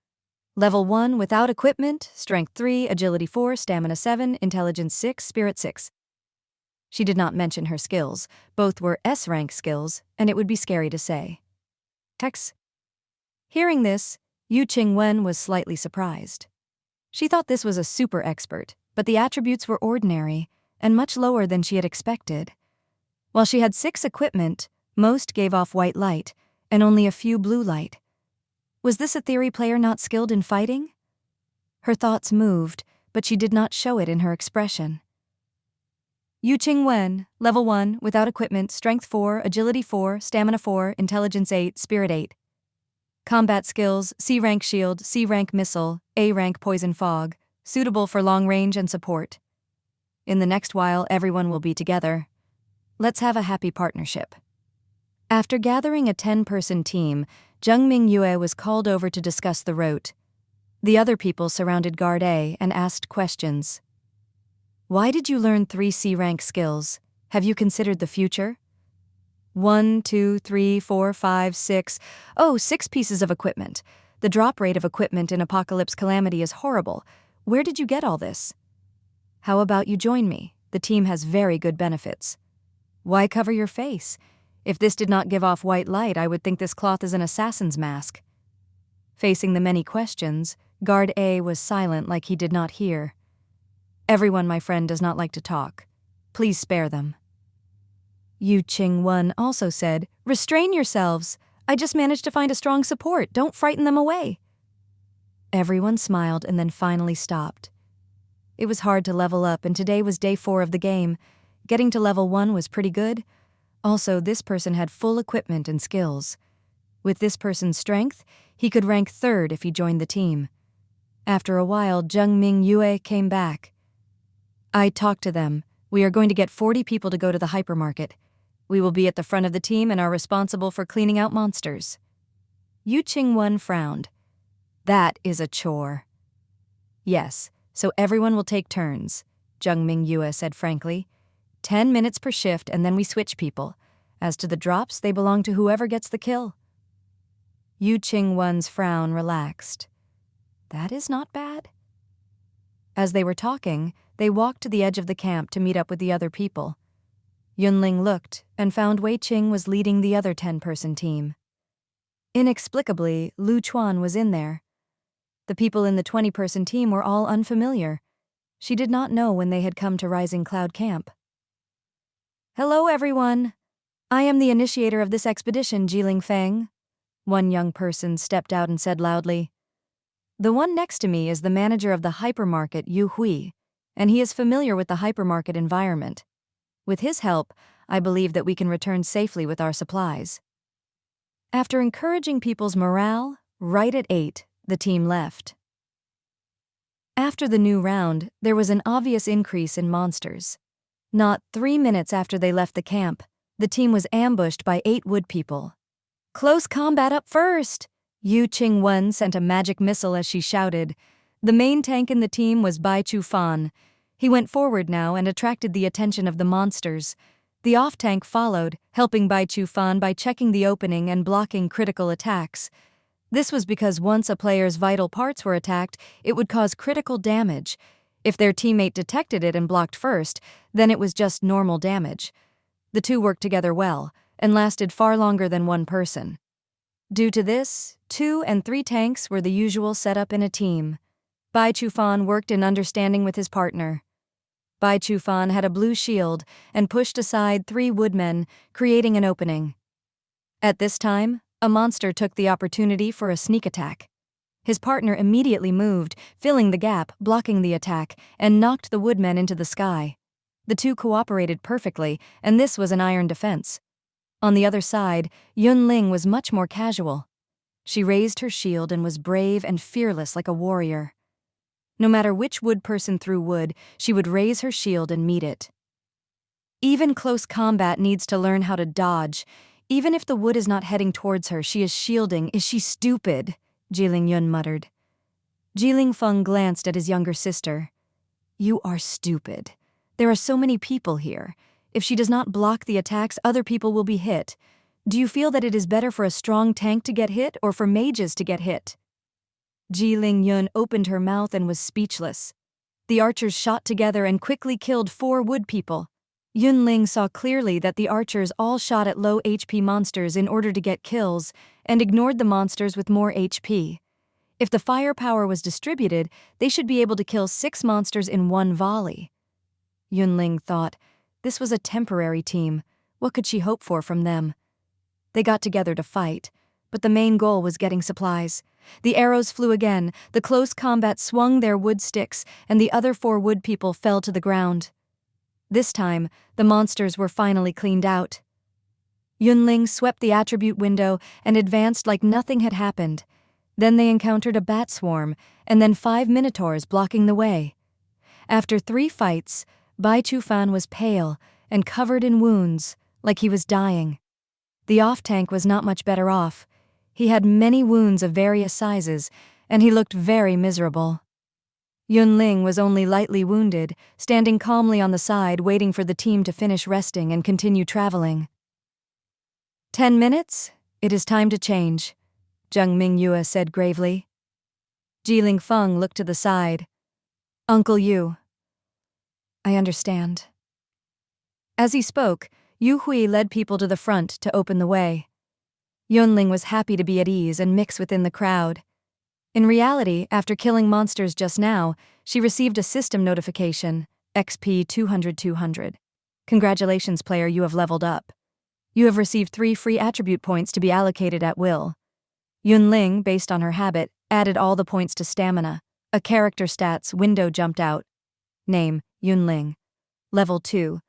Level 1 without equipment, strength 3, agility 4, stamina 7, intelligence 6, spirit 6. She did not mention her skills. Both were S-rank skills, and it would be scary to say. X. Hearing this, Yu Qing Wen was slightly surprised. She thought this was a super expert, but the attributes were ordinary and much lower than she had expected. While she had 6 equipment, most gave off white light, and only a few blue light. Was this a theory player not skilled in fighting? Her thoughts moved, but she did not show it in her expression. Yu Qing Wen, level 1, without equipment, strength 4, agility 4, stamina 4, intelligence 8, spirit 8. Combat skills, C-rank shield, C-rank missile, A-rank poison fog, suitable for long range and support. In the next while, everyone will be together. Let's have a happy partnership. After gathering a 10-person team, Zheng Mingyue was called over to discuss the route. The other people surrounded Guard A and asked questions. Why did you learn 3 C-rank skills? Have you considered the future? 1, 2, 3, 4, 5, 6. Oh, 6 pieces of equipment. The drop rate of equipment in Apocalypse Calamity is horrible. Where did you get all this? How about you join me? The team has very good benefits. Why cover your face? If this did not give off white light, I would think this cloth is an assassin's mask. Facing the many questions, Guard A was silent like he did not hear. Everyone, my friend, does not like to talk. Please spare them. Yu Ching-won also said, "Restrain yourselves. I just managed to find a strong support. Don't frighten them away." Everyone smiled and then finally stopped. It was hard to level up, and today was day 4 of the game. Getting to level 1 was pretty good. Also, this person had full equipment and skills. With this person's strength, he could rank 3rd if he joined the team. After a while, Jung Ming Yue came back. "I talked to them. We are going to get 40 people to go to the hypermarket. We will be at the front of the team and are responsible for cleaning out monsters." Yu Ching-won frowned. "That is a chore." "Yes, so everyone will take turns," Jung Ming Yue said frankly. 10 minutes per shift and then we switch people. As to the drops, they belong to whoever gets the kill." Yu Ching-won's frown relaxed. That is not bad. As they were talking, they walked to the edge of the camp to meet up with the other people. Yun Ling looked and found Wei Qing was leading the other 10-person team. Inexplicably, Lu Chuan was in there. The people in the 20-person team were all unfamiliar. She did not know when they had come to Rising Cloud Camp. "Hello, everyone. I am the initiator of this expedition, Jiling Feng." One young person stepped out and said loudly. "The one next to me is the manager of the hypermarket, Yu Hui, and he is familiar with the hypermarket environment. With his help, I believe that we can return safely with our supplies." After encouraging people's morale, right at 8, the team left. After the new round, there was an obvious increase in monsters. Not 3 minutes after they left the camp, the team was ambushed by 8 wood people. "Close combat up first!" Yu Ching-won sent a magic missile as she shouted. The main tank in the team was Bai Chu-fan. He went forward now and attracted the attention of the monsters. The off-tank followed, helping Bai Chu-fan by checking the opening and blocking critical attacks. This was because once a player's vital parts were attacked, it would cause critical damage. If their teammate detected it and blocked first, then it was just normal damage. The two worked together well, and lasted far longer than one person. Due to this, 2 and 3 tanks were the usual setup in a team. Bai Chu-fan worked in understanding with his partner. Bai Chu-fan had a blue shield and pushed aside 3 woodmen, creating an opening. At this time, a monster took the opportunity for a sneak attack. His partner immediately moved, filling the gap, blocking the attack, and knocked the woodmen into the sky. The two cooperated perfectly, and this was an iron defense. On the other side, Yun Ling was much more casual. She raised her shield and was brave and fearless like a warrior. No matter which wood person threw wood, she would raise her shield and meet it. Even close combat needs to learn how to dodge. Even if the wood is not heading towards her, she is shielding. Is she stupid? Jiling Yun muttered. Jiling Feng glanced at his younger sister. You are stupid. There are so many people here. If she does not block the attacks, other people will be hit. Do you feel that it is better for a strong tank to get hit or for mages to get hit? Jiling Yun opened her mouth and was speechless. The archers shot together and quickly killed 4 wood people. Yun Ling saw clearly that the archers all shot at low HP monsters in order to get kills and ignored the monsters with more HP. If the firepower was distributed, they should be able to kill 6 monsters in one volley. Yun Ling thought, this was a temporary team. What could she hope for from them? They got together to fight, but the main goal was getting supplies. The arrows flew again, the close combat swung their wood sticks, and the other 4 wood people fell to the ground. This time, the monsters were finally cleaned out. Yun Ling swept the attribute window and advanced like nothing had happened. Then they encountered a bat swarm, and then 5 minotaurs blocking the way. After 3 fights, Bai Chu-fan was pale and covered in wounds, like he was dying. The off-tank was not much better off. He had many wounds of various sizes, and he looked very miserable. Yun Ling was only lightly wounded, standing calmly on the side waiting for the team to finish resting and continue traveling. 10 minutes? It is time to change, Zheng Mingyue said gravely. Jiling Feng looked to the side. Uncle Yu. I understand. As he spoke, Yu Hui led people to the front to open the way. Yun Ling was happy to be at ease and mix within the crowd. In reality, after killing monsters just now, she received a system notification, XP 200. Congratulations, player, you have leveled up. You have received 3 free attribute points to be allocated at will. Yun Ling, based on her habit, added all the points to stamina. A character stats window jumped out. Name, Yun Ling. Level 2.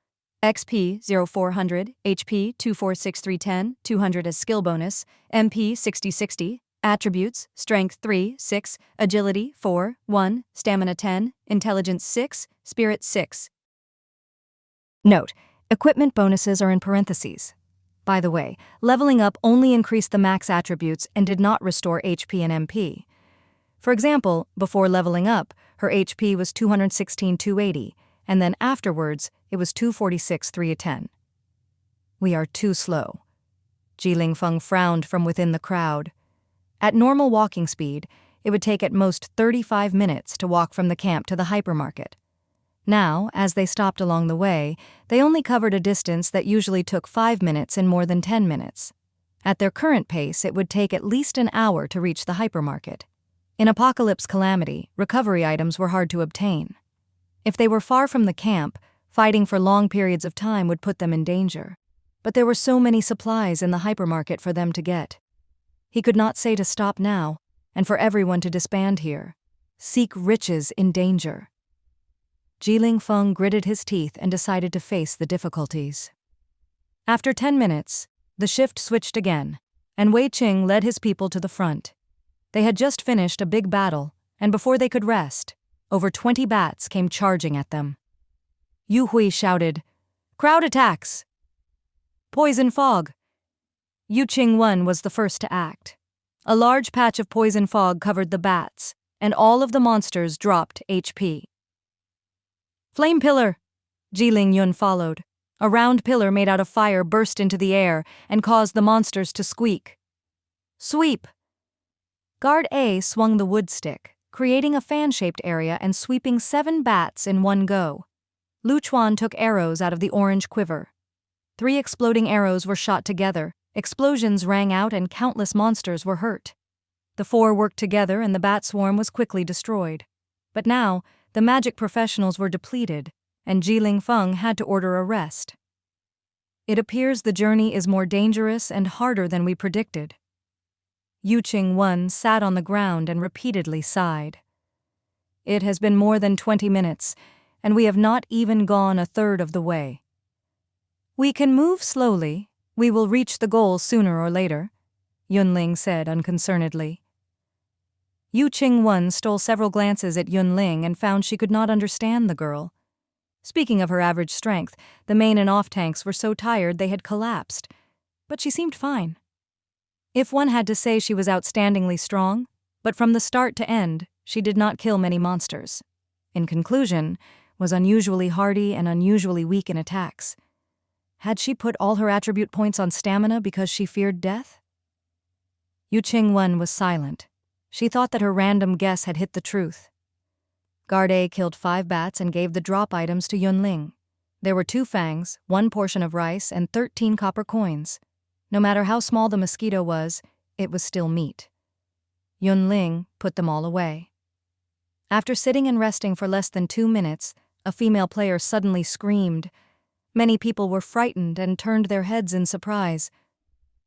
XP 0400, HP 246310, 200 as skill bonus, MP 6060, attributes, strength 3, 6, agility 4, 1, stamina 10, intelligence 6, spirit 6. Note, equipment bonuses are in parentheses. By the way, leveling up only increased the max attributes and did not restore HP and MP. For example, before leveling up, her HP was 216,280, and then afterwards, it was 246,310. We are too slow. Jilin Feng frowned from within the crowd. At normal walking speed, it would take at most 35 minutes to walk from the camp to the hypermarket. Now, as they stopped along the way, they only covered a distance that usually took 5 minutes in more than 10 minutes. At their current pace, it would take at least an hour to reach the hypermarket. In Apocalypse Calamity, recovery items were hard to obtain. If they were far from the camp, fighting for long periods of time would put them in danger. But there were so many supplies in the hypermarket for them to get. He could not say to stop now, and for everyone to disband here. Seek riches in danger. Jilin Feng gritted his teeth and decided to face the difficulties. After 10 minutes, the shift switched again, and Wei Qing led his people to the front. They had just finished a big battle, and before they could rest, over 20 bats came charging at them. Yu Hui shouted, "Crowd attacks! Poison fog!" Yu Qing-wen was the first to act. A large patch of poison fog covered the bats, and all of the monsters dropped HP. Flame pillar! Jilin Yun followed. A round pillar made out of fire burst into the air and caused the monsters to squeak. Sweep! Guard A swung the wood stick, creating a fan-shaped area and sweeping 7 bats in one go. Lu Chuan took arrows out of the orange quiver. 3 exploding arrows were shot together, explosions rang out and countless monsters were hurt. The 4 worked together and the bat swarm was quickly destroyed. But now, the magic professionals were depleted, and Jilin Feng had to order a rest. It appears the journey is more dangerous and harder than we predicted. Yu Qing-wen sat on the ground and repeatedly sighed. It has been more than 20 minutes, and we have not even gone a third of the way. We can move slowly. We will reach the goal sooner or later, Yun Ling said unconcernedly. Yu Qing-wen stole several glances at Yun Ling and found she could not understand the girl. Speaking of her average strength, the main and off tanks were so tired they had collapsed, but she seemed fine. If one had to say, she was outstandingly strong, but from the start to end, she did not kill many monsters. In conclusion, was unusually hardy and unusually weak in attacks. Had she put all her attribute points on stamina because she feared death? Yu Qing-wen was silent. She thought that her random guess had hit the truth. Guard A killed 5 bats and gave the drop items to Yun Ling. There were 2 fangs, 1 portion of rice, and 13 copper coins. No matter how small the mosquito was, it was still meat. Yun Ling put them all away. After sitting and resting for less than 2 minutes, a female player suddenly screamed. Many people were frightened and turned their heads in surprise.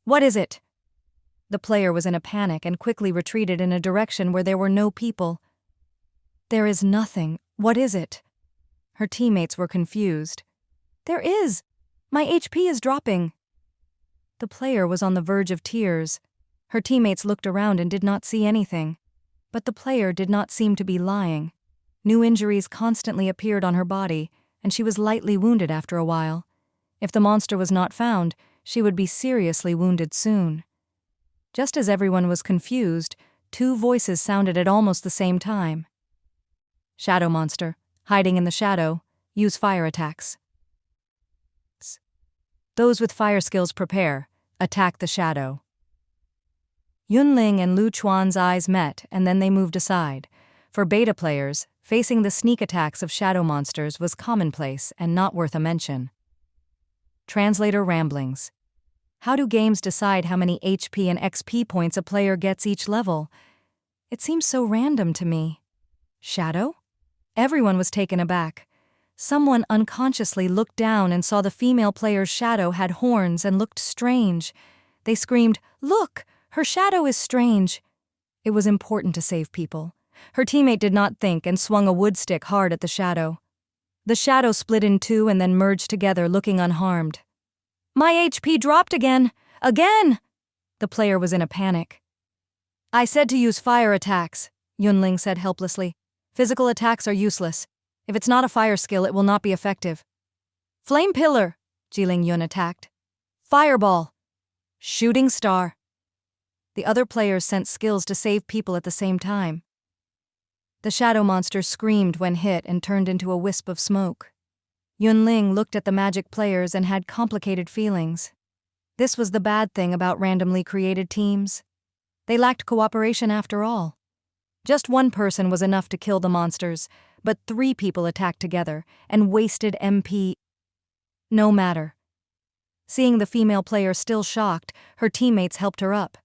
"What is it?" The player was in a panic and quickly retreated in a direction where there were no people. "There is nothing. What is it?" Her teammates were confused. "There is! My HP is dropping." The player was on the verge of tears. Her teammates looked around and did not see anything. But the player did not seem to be lying. New injuries constantly appeared on her body, and she was lightly wounded after a while. If the monster was not found, she would be seriously wounded soon. Just as everyone was confused, 2 voices sounded at almost the same time. Shadow monster, hiding in the shadow, use fire attacks. Those with fire skills prepare, attack the shadow. Yun Ling and Lu Chuan's eyes met and then they moved aside. For beta players, facing the sneak attacks of shadow monsters was commonplace and not worth a mention. Translator Ramblings. How do games decide how many HP and XP points a player gets each level? It seems so random to me. Shadow? Everyone was taken aback. Someone unconsciously looked down and saw the female player's shadow had horns and looked strange. They screamed, "Look! Her shadow is strange!" It was important to save people. Her teammate did not think and swung a wood stick hard at the shadow. The shadow split in two and then merged together, looking unharmed. "My HP dropped again! Again!" The player was in a panic. "I said to use fire attacks," Yun Ling said helplessly. "Physical attacks are useless. If it's not a fire skill, it will not be effective." "Flame Pillar," Jiling Yun attacked. "Fireball." "Shooting Star." The other players sent skills to save people at the same time. The shadow monster screamed when hit and turned into a wisp of smoke. Yun Ling looked at the magic players and had complicated feelings. This was the bad thing about randomly created teams. They lacked cooperation after all. Just one person was enough to kill the monsters, but 3 people attacked together and wasted MP. No matter. Seeing the female player still shocked, her teammates helped her up.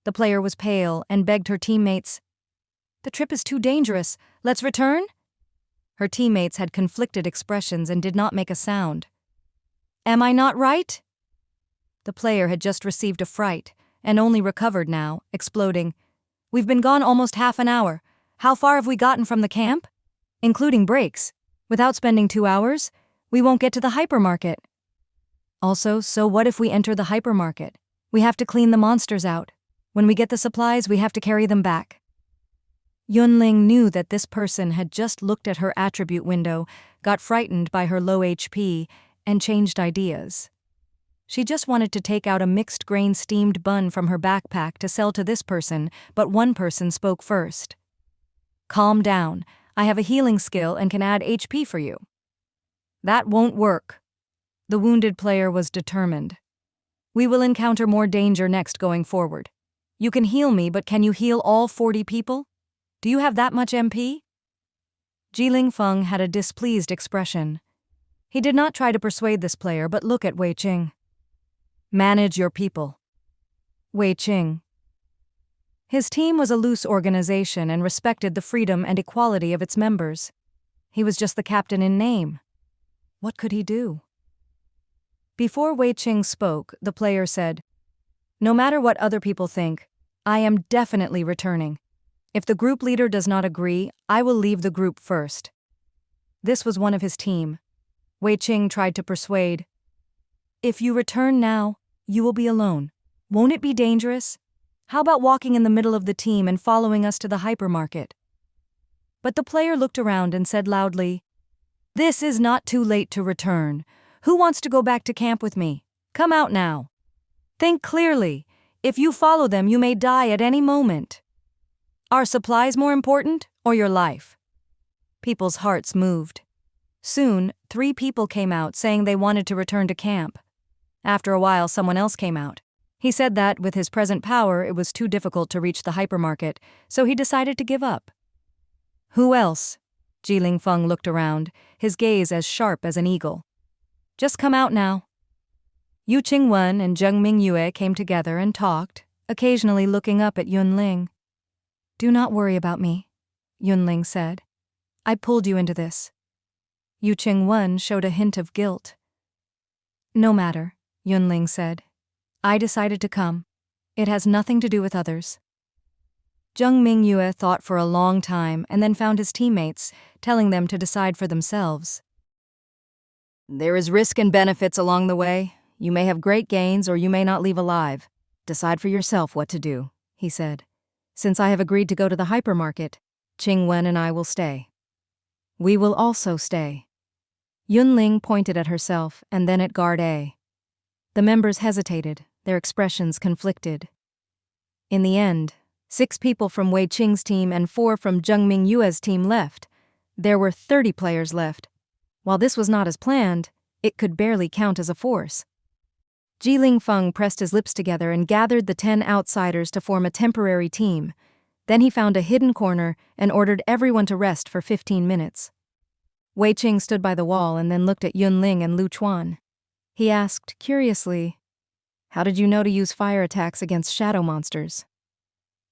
The player was pale and begged her teammates, "The trip is too dangerous. Let's return?" Her teammates had conflicted expressions and did not make a sound. "Am I not right?" The player had just received a fright and only recovered now, exploding, "We've been gone almost half an hour. How far have we gotten from the camp? Including breaks. Without spending 2 hours, we won't get to the hypermarket. Also, so what if we enter the hypermarket? We have to clean the monsters out. When we get the supplies, we have to carry them back." Yun Ling knew that this person had just looked at her attribute window, got frightened by her low HP, and changed ideas. She just wanted to take out a mixed grain steamed bun from her backpack to sell to this person, but one person spoke first. "Calm down. I have a healing skill and can add HP for you." "That won't work." The wounded player was determined. "We will encounter more danger next going forward. You can heal me, but can you heal all 40 people? Do you have that much MP?" Jiling Feng had a displeased expression. He did not try to persuade this player, but look at Wei Qing. "Manage your people." Wei Qing. His team was a loose organization and respected the freedom and equality of its members. He was just the captain in name. What could he do? Before Wei Qing spoke, the player said, "No matter what other people think, I am definitely returning. If the group leader does not agree, I will leave the group first." This was one of his team. Wei Qing tried to persuade, "If you return now, you will be alone. Won't it be dangerous? How about walking in the middle of the team and following us to the hypermarket?" But the player looked around and said loudly, "This is not too late to return. Who wants to go back to camp with me? Come out now. Think clearly. If you follow them, you may die at any moment. Are supplies more important or your life?" People's hearts moved. Soon, 3 people came out saying they wanted to return to camp. After a while, someone else came out. He said that, with his present power, it was too difficult to reach the hypermarket, so he decided to give up. "Who else?" Jiling Feng looked around, his gaze as sharp as an eagle. "Just come out now." Yu Qingwen and Zheng Mingyue came together and talked, occasionally looking up at Yun Ling. "Do not worry about me," Yun Ling said. "I pulled you into this." Yu Qingwen showed a hint of guilt. "No matter," Yun Ling said. "I decided to come. It has nothing to do with others." Zheng Mingyue thought for a long time and then found his teammates, telling them to decide for themselves. "There is risk and benefits along the way. You may have great gains or you may not leave alive. Decide for yourself what to do," he said. "Since I have agreed to go to the hypermarket, Qingwen and I will stay." "We will also stay." Yun Ling pointed at herself and then at Guard A. The members hesitated, their expressions conflicted. In the end, 6 people from Wei Qing's team and 4 from Zheng Mingyue's team left. There were 30 players left. While this was not as planned, it could barely count as a force. Jiling Feng pressed his lips together and gathered the 10 outsiders to form a temporary team. Then he found a hidden corner and ordered everyone to rest for 15 minutes. Wei Qing stood by the wall and then looked at Yun Ling and Lu Chuan. He asked, curiously, "How did you know to use fire attacks against shadow monsters?"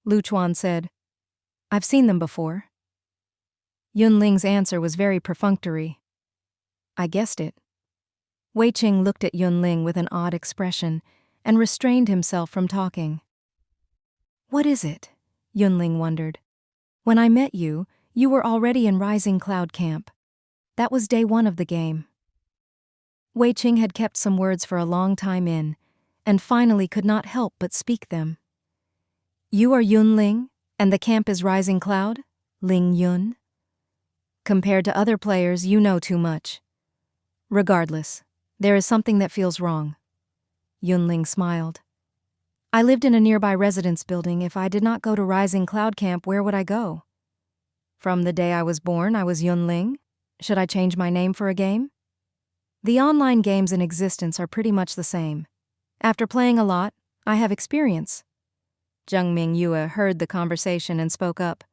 Lu Chuan said, "I've seen them before." Yun Ling's answer was very perfunctory. "I guessed it." Wei Qing looked at Yun Ling with an odd expression and restrained himself from talking. "What is it?" Yun Ling wondered. "When I met you, you were already in Rising Cloud Camp. That was day 1 of the game." Wei Qing had kept some words for a long time in, and finally could not help but speak them. "You are Yun Ling, and the camp is Rising Cloud? Ling Yun? Compared to other players, you know too much. Regardless, there is something that feels wrong." Yun Ling smiled. "I lived in a nearby residence building. If I did not go to Rising Cloud Camp, where would I go? From the day I was born, I was Yun Ling. Should I change my name for a game? The online games in existence are pretty much the same. After playing a lot, I have experience." Zheng Mingyue heard the conversation and spoke up.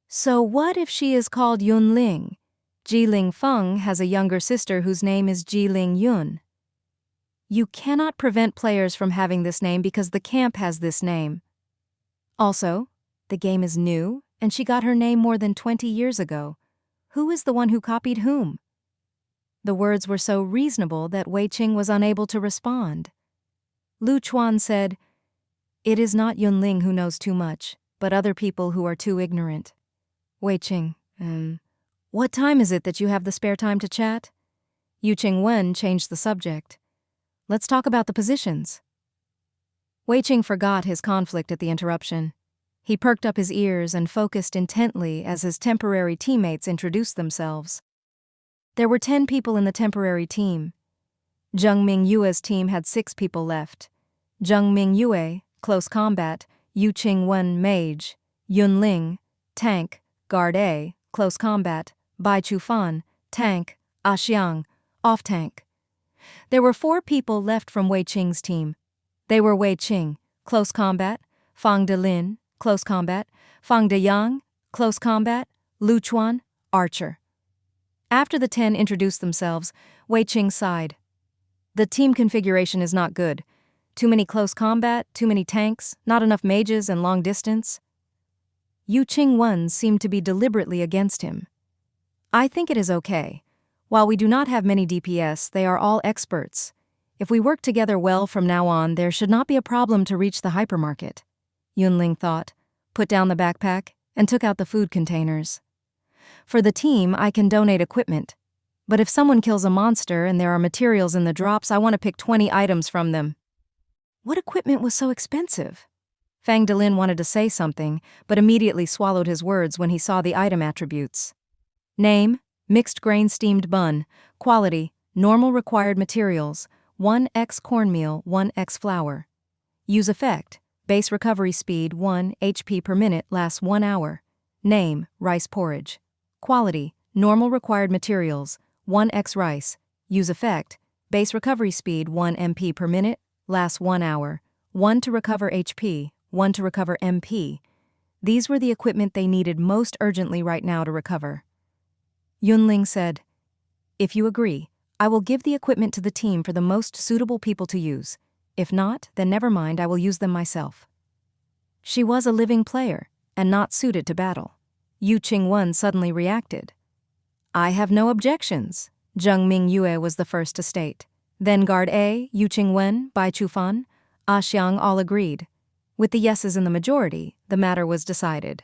"So what if she is called Yun Ling? Ji Ling Feng has a younger sister whose name is Ji Ling Yun. You cannot prevent players from having this name because the camp has this name. Also, the game is new, and she got her name more than 20 years ago. Who is the one who copied whom?" The words were so reasonable that Wei Qing was unable to respond. Lu Chuan said, "It is not Yun Ling who knows too much, but other people who are too ignorant." Wei Qing, "What time is it that you have the spare time to chat?" Yu Qing Wen changed the subject. "Let's talk about the positions." Wei Qing forgot his conflict at the interruption. He perked up his ears and focused intently as his temporary teammates introduced themselves. There were 10 people in the temporary team. Zheng Mingyue's team had 6 people left. Zheng Mingyue, close combat; Yu Qing Wen, mage; Yun Ling, tank; guard A, close combat; Bai Chufan, tank; Xiang, off-tank. There were 4 people left from Wei Qing's team. They were Wei Qing, close combat; Fang Delin, close combat; Fang Deyang, close combat; Lu Chuan, archer. After the 10 introduced themselves, Wei Qing sighed. "The team configuration is not good. Too many close combat, too many tanks, not enough mages and long distance." Yu Qing Wen seemed to be deliberately against him. "I think it is okay. While we do not have many DPS, they are all experts. If we work together well from now on, there should not be a problem to reach the hypermarket." Yun Ling thought, put down the backpack, and took out the food containers. "For the team, I can donate equipment. But if someone kills a monster and there are materials in the drops, I want to pick 20 items from them." What equipment was so expensive? Fang Delin wanted to say something, but immediately swallowed his words when he saw the item attributes. Name: mixed grain steamed bun. Quality: normal required materials, 1x cornmeal, 1x flour. Use effect: base recovery speed 1 HP per minute, lasts 1 hour. Name: rice porridge. Quality: normal required materials, 1x rice. Use effect: base recovery speed 1 MP per minute, lasts 1 hour. 1 to recover HP, 1 to recover MP. These were the equipment they needed most urgently right now to recover. Yun Ling said, "If you agree, I will give the equipment to the team for the most suitable people to use. If not, then never mind, I will use them myself." She was a living player, and not suited to battle. Yu Qing Wen suddenly reacted. "I have no objections," Zheng Mingyue was the first to state. Then Guard A, Yu Qing Wen, Bai Chufan, Xiang all agreed. With the yeses in the majority, the matter was decided.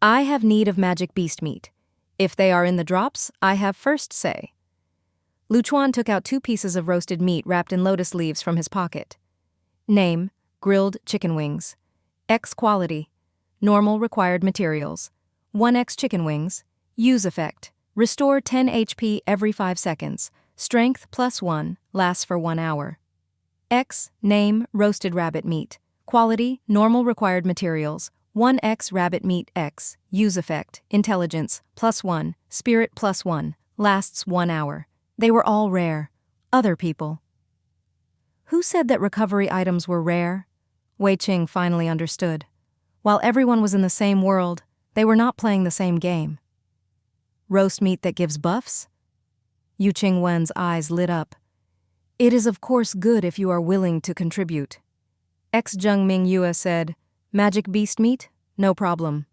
"I have need of magic beast meat. If they are in the drops, I have first say." Lu Chuan took out 2 pieces of roasted meat wrapped in lotus leaves from his pocket. Name: grilled chicken wings. X quality: normal required materials. 1x chicken wings. Use effect: restore 10 HP every 5 seconds. Strength +1, lasts for 1 hour. X, name: roasted rabbit meat. Quality: normal required materials. 1x rabbit meat X. Use effect: intelligence +1, spirit +1, lasts 1 hour. They were all rare. Other people. Who said that recovery items were rare? Wei Qing finally understood. While everyone was in the same world, they were not playing the same game. Roast meat that gives buffs? Yu Qing Wen's eyes lit up. It is of course good if you are willing to contribute. Jung-Ming Yue said, magic beast meat? No problem.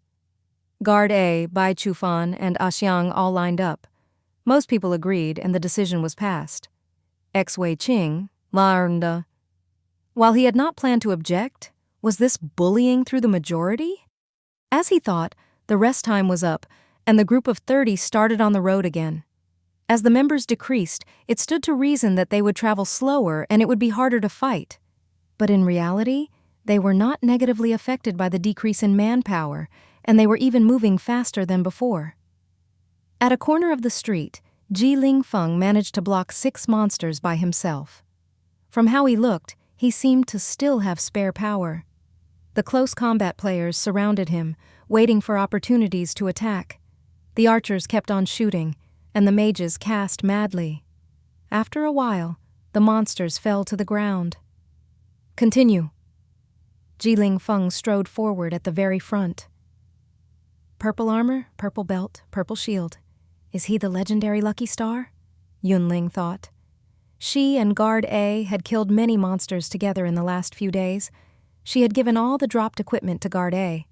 Guard A, Bai Chufan, and Xiang all lined up. Most people agreed, and the decision was passed. Wei Qing, learned. While he had not planned to object, was this bullying through the majority? As he thought, the rest time was up, and the group of 30 started on the road again. As the members decreased, it stood to reason that they would travel slower and it would be harder to fight. But in reality, they were not negatively affected by the decrease in manpower, and they were even moving faster than before. At a corner of the street, Ji Ling Feng managed to block 6 monsters by himself. From how he looked, he seemed to still have spare power. The close combat players surrounded him, waiting for opportunities to attack. The archers kept on shooting, and the mages cast madly. After a while, the monsters fell to the ground. Continue. Ji Ling Feng strode forward at the very front. Purple armor, purple belt, purple shield. Is he the legendary Lucky Star? Yun Ling thought. She and Guard A had killed many monsters together in the last few days. She had given all the dropped equipment to Guard A.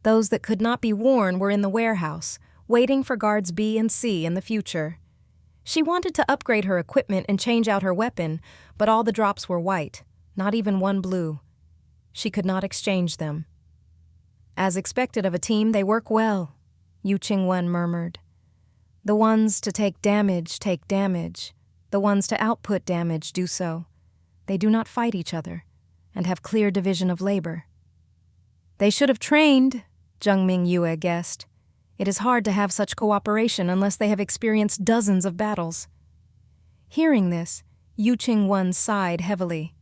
Those that could not be worn were in the warehouse, waiting for Guards B and C in the future. She wanted to upgrade her equipment and change out her weapon, but all the drops were white, not even one blue. She could not exchange them. As expected of a team, they work well, Yu Qingwen murmured. The ones to take damage take damage. The ones to output damage do so. They do not fight each other, and have clear division of labor. They should have trained, Jung-Ming Yue guessed. It is hard to have such cooperation unless they have experienced dozens of battles. Hearing this, Yu Qingwen sighed heavily.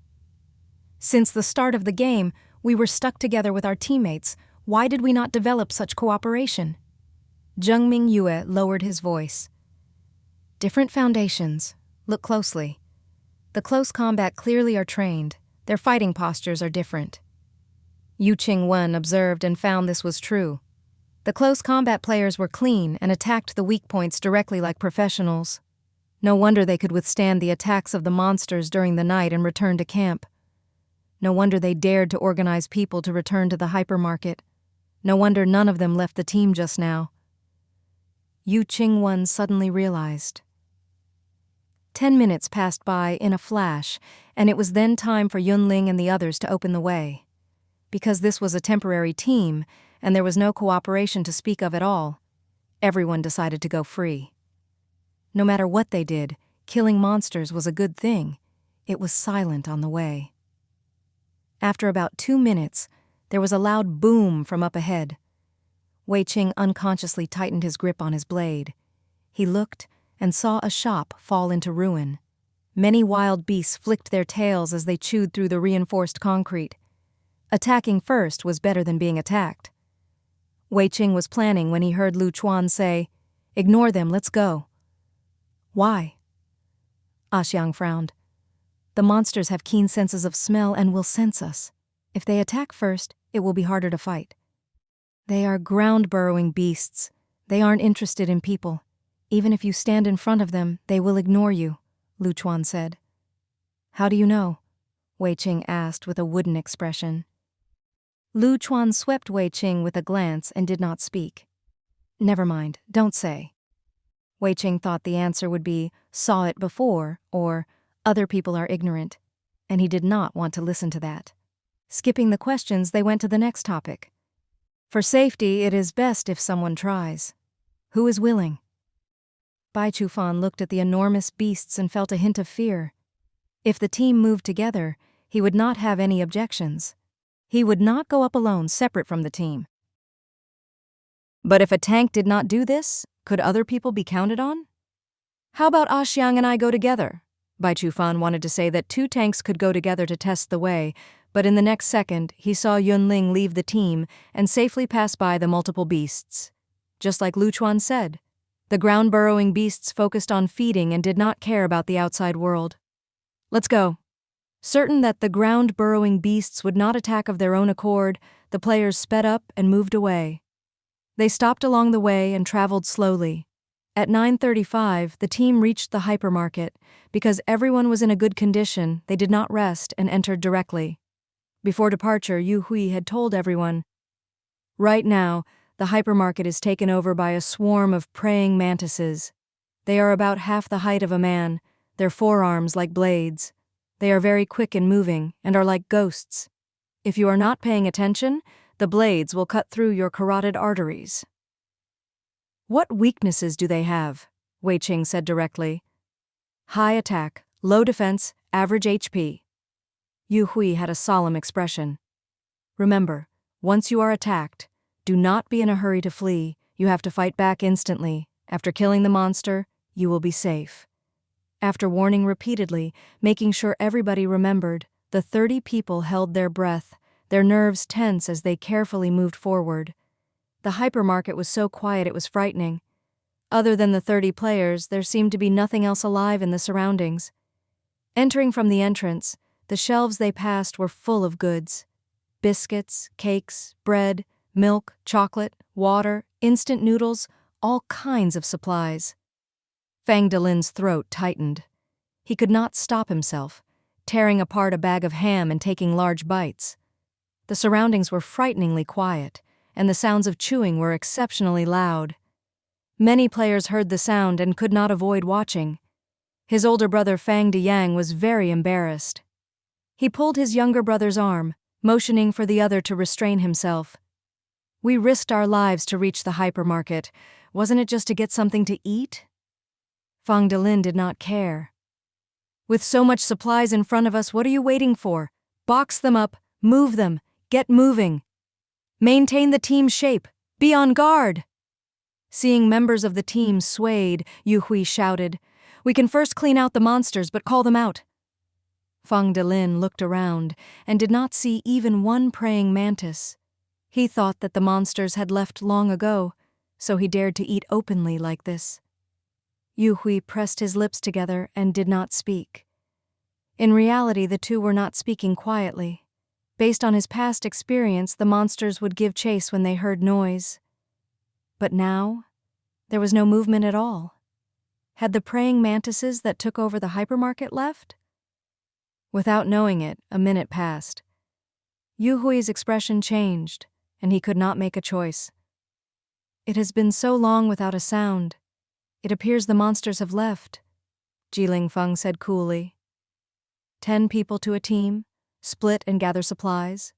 Since the start of the game, we were stuck together with our teammates. Why did we not develop such cooperation? Jung-Ming Yue lowered his voice. Different foundations. Look closely. The close combat clearly are trained. Their fighting postures are different. Yu Qingwen observed and found this was true. The close combat players were clean and attacked the weak points directly like professionals. No wonder they could withstand the attacks of the monsters during the night and return to camp. No wonder they dared to organize people to return to the hypermarket. No wonder none of them left the team just now. Yu Qingwen suddenly realized. 10 minutes passed by in a flash, and it was then time for Yun Ling and the others to open the way. Because this was a temporary team, and there was no cooperation to speak of at all, everyone decided to go free. No matter what they did, killing monsters was a good thing. It was silent on the way. After about 2 minutes, there was a loud boom from up ahead. Wei Qing unconsciously tightened his grip on his blade. He looked and saw a shop fall into ruin. Many wild beasts flicked their tails as they chewed through the reinforced concrete. Attacking first was better than being attacked. Wei Qing was planning when he heard Lu Chuan say, "Ignore them, let's go." Why? Xiang frowned. The monsters have keen senses of smell and will sense us. If they attack first, it will be harder to fight. They are ground-burrowing beasts. They aren't interested in people. Even if you stand in front of them, they will ignore you, Lu Chuan said. How do you know? Wei Qing asked with a wooden expression. Lu Chuan swept Wei Qing with a glance and did not speak. Never mind, don't say. Wei Qing thought the answer would be, saw it before, or other people are ignorant, and he did not want to listen to that. Skipping the questions, they went to the next topic. For safety, it is best if someone tries. Who is willing? Bai Chufan looked at the enormous beasts and felt a hint of fear. If the team moved together, he would not have any objections. He would not go up alone, separate from the team. But if a tank did not do this, could other people be counted on? How about Xiang and I go together? Bai Chufan wanted to say that 2 tanks could go together to test the way, but in the next second, he saw Yun Ling leave the team and safely pass by the multiple beasts. Just like Lu Chuan said, the ground-burrowing beasts focused on feeding and did not care about the outside world. Let's go. Certain that the ground-burrowing beasts would not attack of their own accord, the players sped up and moved away. They stopped along the way and traveled slowly. At 9:35, the team reached the hypermarket. Because everyone was in a good condition, they did not rest and entered directly. Before departure, Yu Hui had told everyone, "Right now, the hypermarket is taken over by a swarm of praying mantises. They are about half the height of a man, their forearms like blades. They are very quick in moving and are like ghosts. If you are not paying attention, the blades will cut through your carotid arteries." "What weaknesses do they have?" Wei Qing said directly. "High attack, low defense, average HP." Yu Hui had a solemn expression. "Remember, once you are attacked, do not be in a hurry to flee. You have to fight back instantly. After killing the monster, you will be safe." After warning repeatedly, making sure everybody remembered, the 30 people held their breath, their nerves tense as they carefully moved forward. The hypermarket was so quiet it was frightening. Other than the 30 players, there seemed to be nothing else alive in the surroundings. Entering from the entrance, the shelves they passed were full of goods. Biscuits, cakes, bread, milk, chocolate, water, instant noodles, all kinds of supplies. Fang Delin's throat tightened. He could not stop himself, tearing apart a bag of ham and taking large bites. The surroundings were frighteningly quiet, and the sounds of chewing were exceptionally loud. Many players heard the sound and could not avoid watching. His older brother Fang Diyang was very embarrassed. He pulled his younger brother's arm, motioning for the other to restrain himself. "We risked our lives to reach the hypermarket. Wasn't it just to get something to eat?" Fang Delin did not care. "With so much supplies in front of us, what are you waiting for? Box them up, move them, get moving. Maintain the team shape, be on guard." Seeing members of the team swayed, Yu Hui shouted, "We can first clean out the monsters, but call them out." Fang Delin looked around and did not see even one praying mantis. He thought that the monsters had left long ago, so he dared to eat openly like this. Yu Hui pressed his lips together and did not speak. In reality, the two were not speaking quietly. Based on his past experience, the monsters would give chase when they heard noise. But now, there was no movement at all. Had the praying mantises that took over the hypermarket left? Without knowing it, a minute passed. Yu Hui's expression changed, and he could not make a choice. "It has been so long without a sound. It appears the monsters have left," Jiling Feng said coolly. 10 people to a team, split and gather supplies.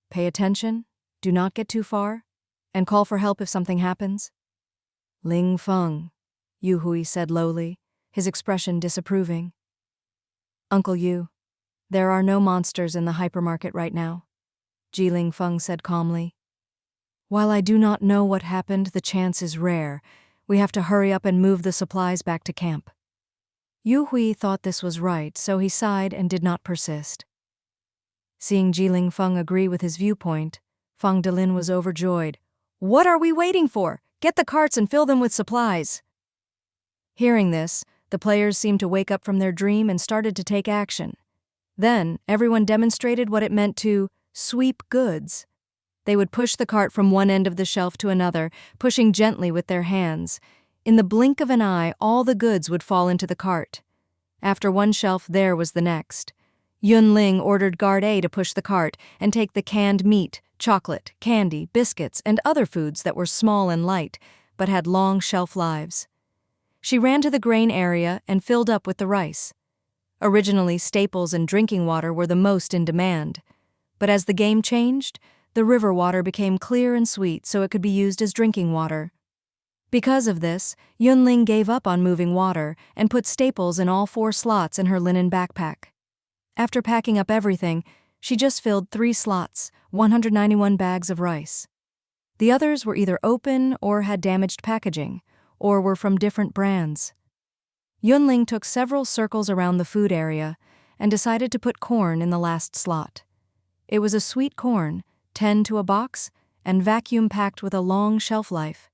Pay attention, do not get too far, and call for help if something happens. "Ling Feng," Yu Hui said lowly, his expression disapproving. "Uncle Yu, there are no monsters in the hypermarket right now," Jiling Feng said calmly. "While I do not know what happened, the chance is rare. We have to hurry up and move the supplies back to camp." Yu Hui thought this was right, so he sighed and did not persist. Seeing Jiling Feng agree with his viewpoint, Fang Delin was overjoyed. "What are we waiting for? Get the carts and fill them with supplies." Hearing this, the players seemed to wake up from their dream and started to take action. Then, everyone demonstrated what it meant to sweep goods. They would push the cart from one end of the shelf to another, pushing gently with their hands. In the blink of an eye, all the goods would fall into the cart. After one shelf, there was the next. Yun Ling ordered Guard A to push the cart and take the canned meat, chocolate, candy, biscuits, and other foods that were small and light, but had long shelf lives. She ran to the grain area and filled up with the rice. Originally, staples and drinking water were the most in demand. But as the game changed, the river water became clear and sweet so it could be used as drinking water. Because of this, Yun Ling gave up on moving water and put staples in all 4 slots in her linen backpack. After packing up everything, she just filled 3 slots, 191 bags of rice. The others were either open or had damaged packaging, or were from different brands. Yun Ling took several circles around the food area and decided to put corn in the last slot. It was a sweet corn, 10 to a box, and vacuum-packed with a long shelf life.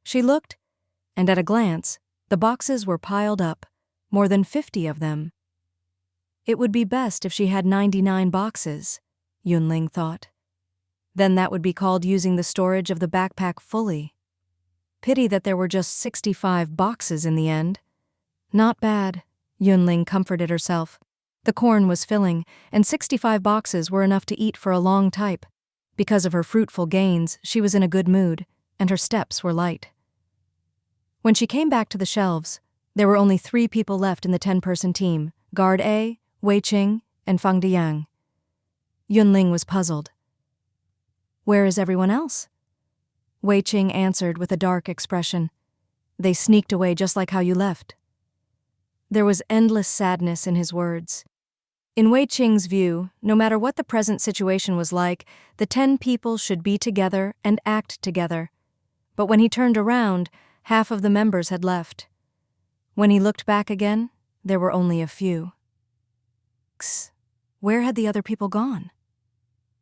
She looked, and at a glance, the boxes were piled up, more than 50 of them. It would be best if she had 99 boxes, Yun Ling thought. Then that would be called using the storage of the backpack fully. Pity that there were just 65 boxes in the end. Not bad, Yun Ling comforted herself. The corn was filling, and 65 boxes were enough to eat for a long time. Because of her fruitful gains, she was in a good mood, and her steps were light. When she came back to the shelves, there were only 3 people left in the 10-person team: Guard A, Wei Qing, and Fang Diyang. Yun Ling was puzzled. Where is everyone else? Wei Qing answered with a dark expression. They sneaked away just like how you left. There was endless sadness in his words. In Wei Qing's view, no matter what the present situation was like, the 10 people should be together and act together. But when he turned around, half of the members had left. When he looked back again, there were only a few. Where had the other people gone?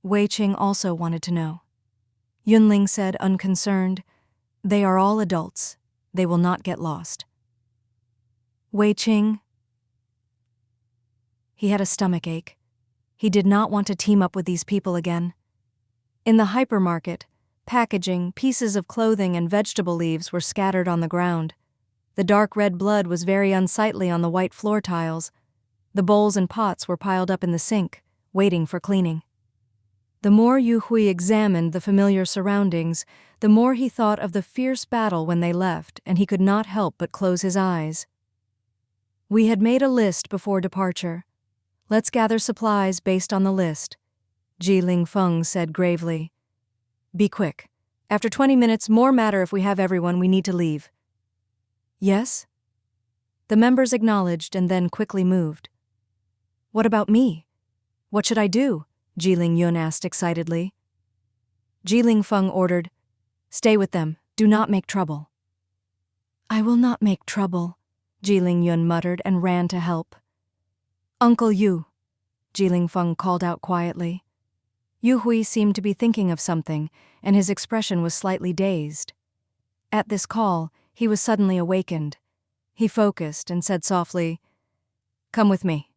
Wei Qing also wanted to know. Yun Ling said, unconcerned, "They are all adults. They will not get lost." Wei Qing. He had a stomach ache. He did not want to team up with these people again. In the hypermarket, packaging, pieces of clothing, and vegetable leaves were scattered on the ground. The dark red blood was very unsightly on the white floor tiles. The bowls and pots were piled up in the sink, waiting for cleaning. The more Yu Hui examined the familiar surroundings, the more he thought of the fierce battle when they left, and he could not help but close his eyes. We had made a list before departure. Let's gather supplies based on the list, Ji Ling Feng said gravely. Be quick. After 20 minutes, more matter if we have everyone, we need to leave. Yes? The members acknowledged and then quickly moved. What about me? What should I do? Ji Ling Yun asked excitedly. Ji Ling Feng ordered, Stay with them, do not make trouble. I will not make trouble, Ji Ling Yun muttered and ran to help. Uncle Yu, Ji Ling Feng called out quietly. Yu Hui seemed to be thinking of something, and his expression was slightly dazed. At this call, he was suddenly awakened. He focused and said softly, Come with me.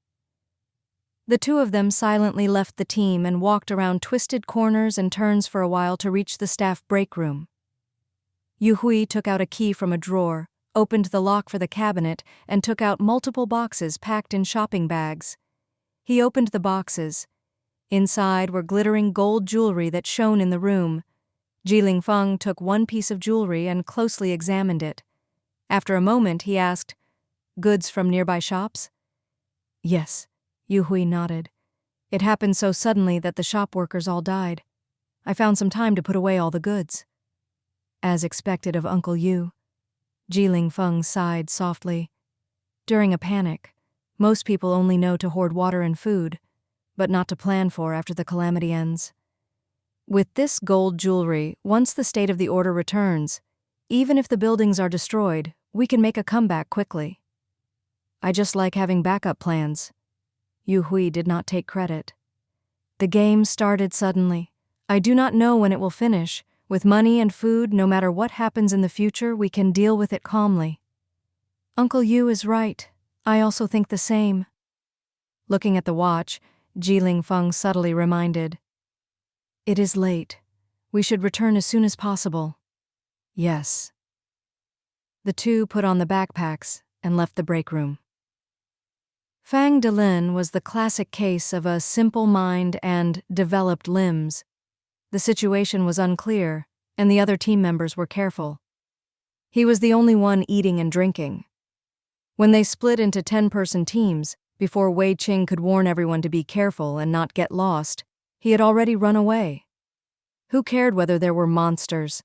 The 2 of them silently left the team and walked around twisted corners and turns for a while to reach the staff break room. Yu Hui took out a key from a drawer, opened the lock for the cabinet, and took out multiple boxes packed in shopping bags. He opened the boxes. Inside were glittering gold jewelry that shone in the room. Ji Ling Feng took one piece of jewelry and closely examined it. After a moment, he asked, Goods from nearby shops? Yes. Yu Hui nodded. It happened so suddenly that the shop workers all died. I found some time to put away all the goods. As expected of Uncle Yu, Ji Ling Feng sighed softly. During a panic, most people only know to hoard water and food, but not to plan for after the calamity ends. With this gold jewelry, once the state of the order returns, even if the buildings are destroyed, we can make a comeback quickly. I just like having backup plans. Yu Hui did not take credit. The game started suddenly. I do not know when it will finish. With money and food, no matter what happens in the future, we can deal with it calmly. Uncle Yu is right. I also think the same. Looking at the watch, Ji Ling Feng subtly reminded. It is late. We should return as soon as possible. Yes. The 2 put on the backpacks and left the break room. Fang Delin was the classic case of a simple mind and developed limbs. The situation was unclear, and the other team members were careful. He was the only one eating and drinking. When they split into 10-person teams, before Wei Qing could warn everyone to be careful and not get lost, he had already run away. Who cared whether there were monsters?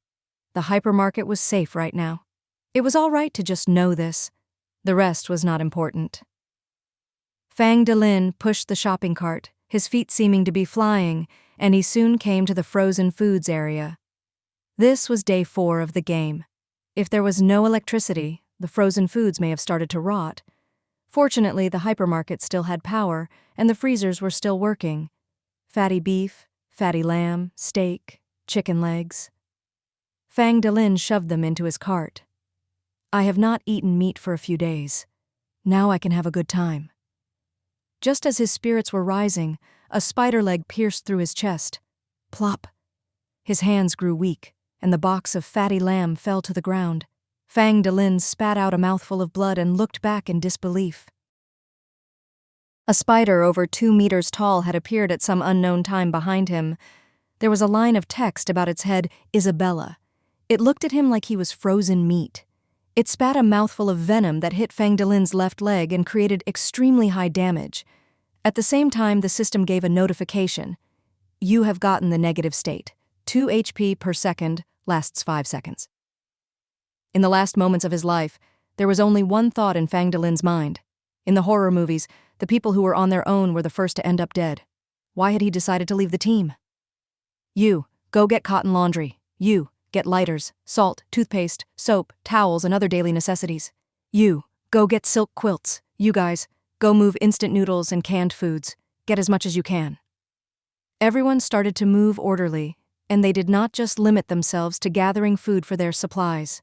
The hypermarket was safe right now. It was all right to just know this. The rest was not important. Fang Delin pushed the shopping cart, his feet seeming to be flying, and he soon came to the frozen foods area. This was day 4 of the game. If there was no electricity, the frozen foods may have started to rot. Fortunately, the hypermarket still had power, and the freezers were still working. Fatty beef, fatty lamb, steak, chicken legs. Fang Delin shoved them into his cart. I have not eaten meat for a few days. Now I can have a good time. Just as his spirits were rising, a spider leg pierced through his chest. Plop! His hands grew weak, and the box of fatty lamb fell to the ground. Fang Delin spat out a mouthful of blood and looked back in disbelief. A spider over 2 meters tall had appeared at some unknown time behind him. There was a line of text about its head, Isabella. It looked at him like he was frozen meat. It spat a mouthful of venom that hit Fang Delin's left leg and created extremely high damage. At the same time, the system gave a notification. You have gotten the negative state. 2 HP per second, lasts 5 seconds. In the last moments of his life, there was only one thought in Fang Delin's mind. In the horror movies, the people who were on their own were the first to end up dead. Why had he decided to leave the team? You, go get cotton laundry. You, get lighters, salt, toothpaste, soap, towels, and other daily necessities. You, go get silk quilts. You guys, go move instant noodles and canned foods. Get as much as you can. Everyone started to move orderly, and they did not just limit themselves to gathering food for their supplies.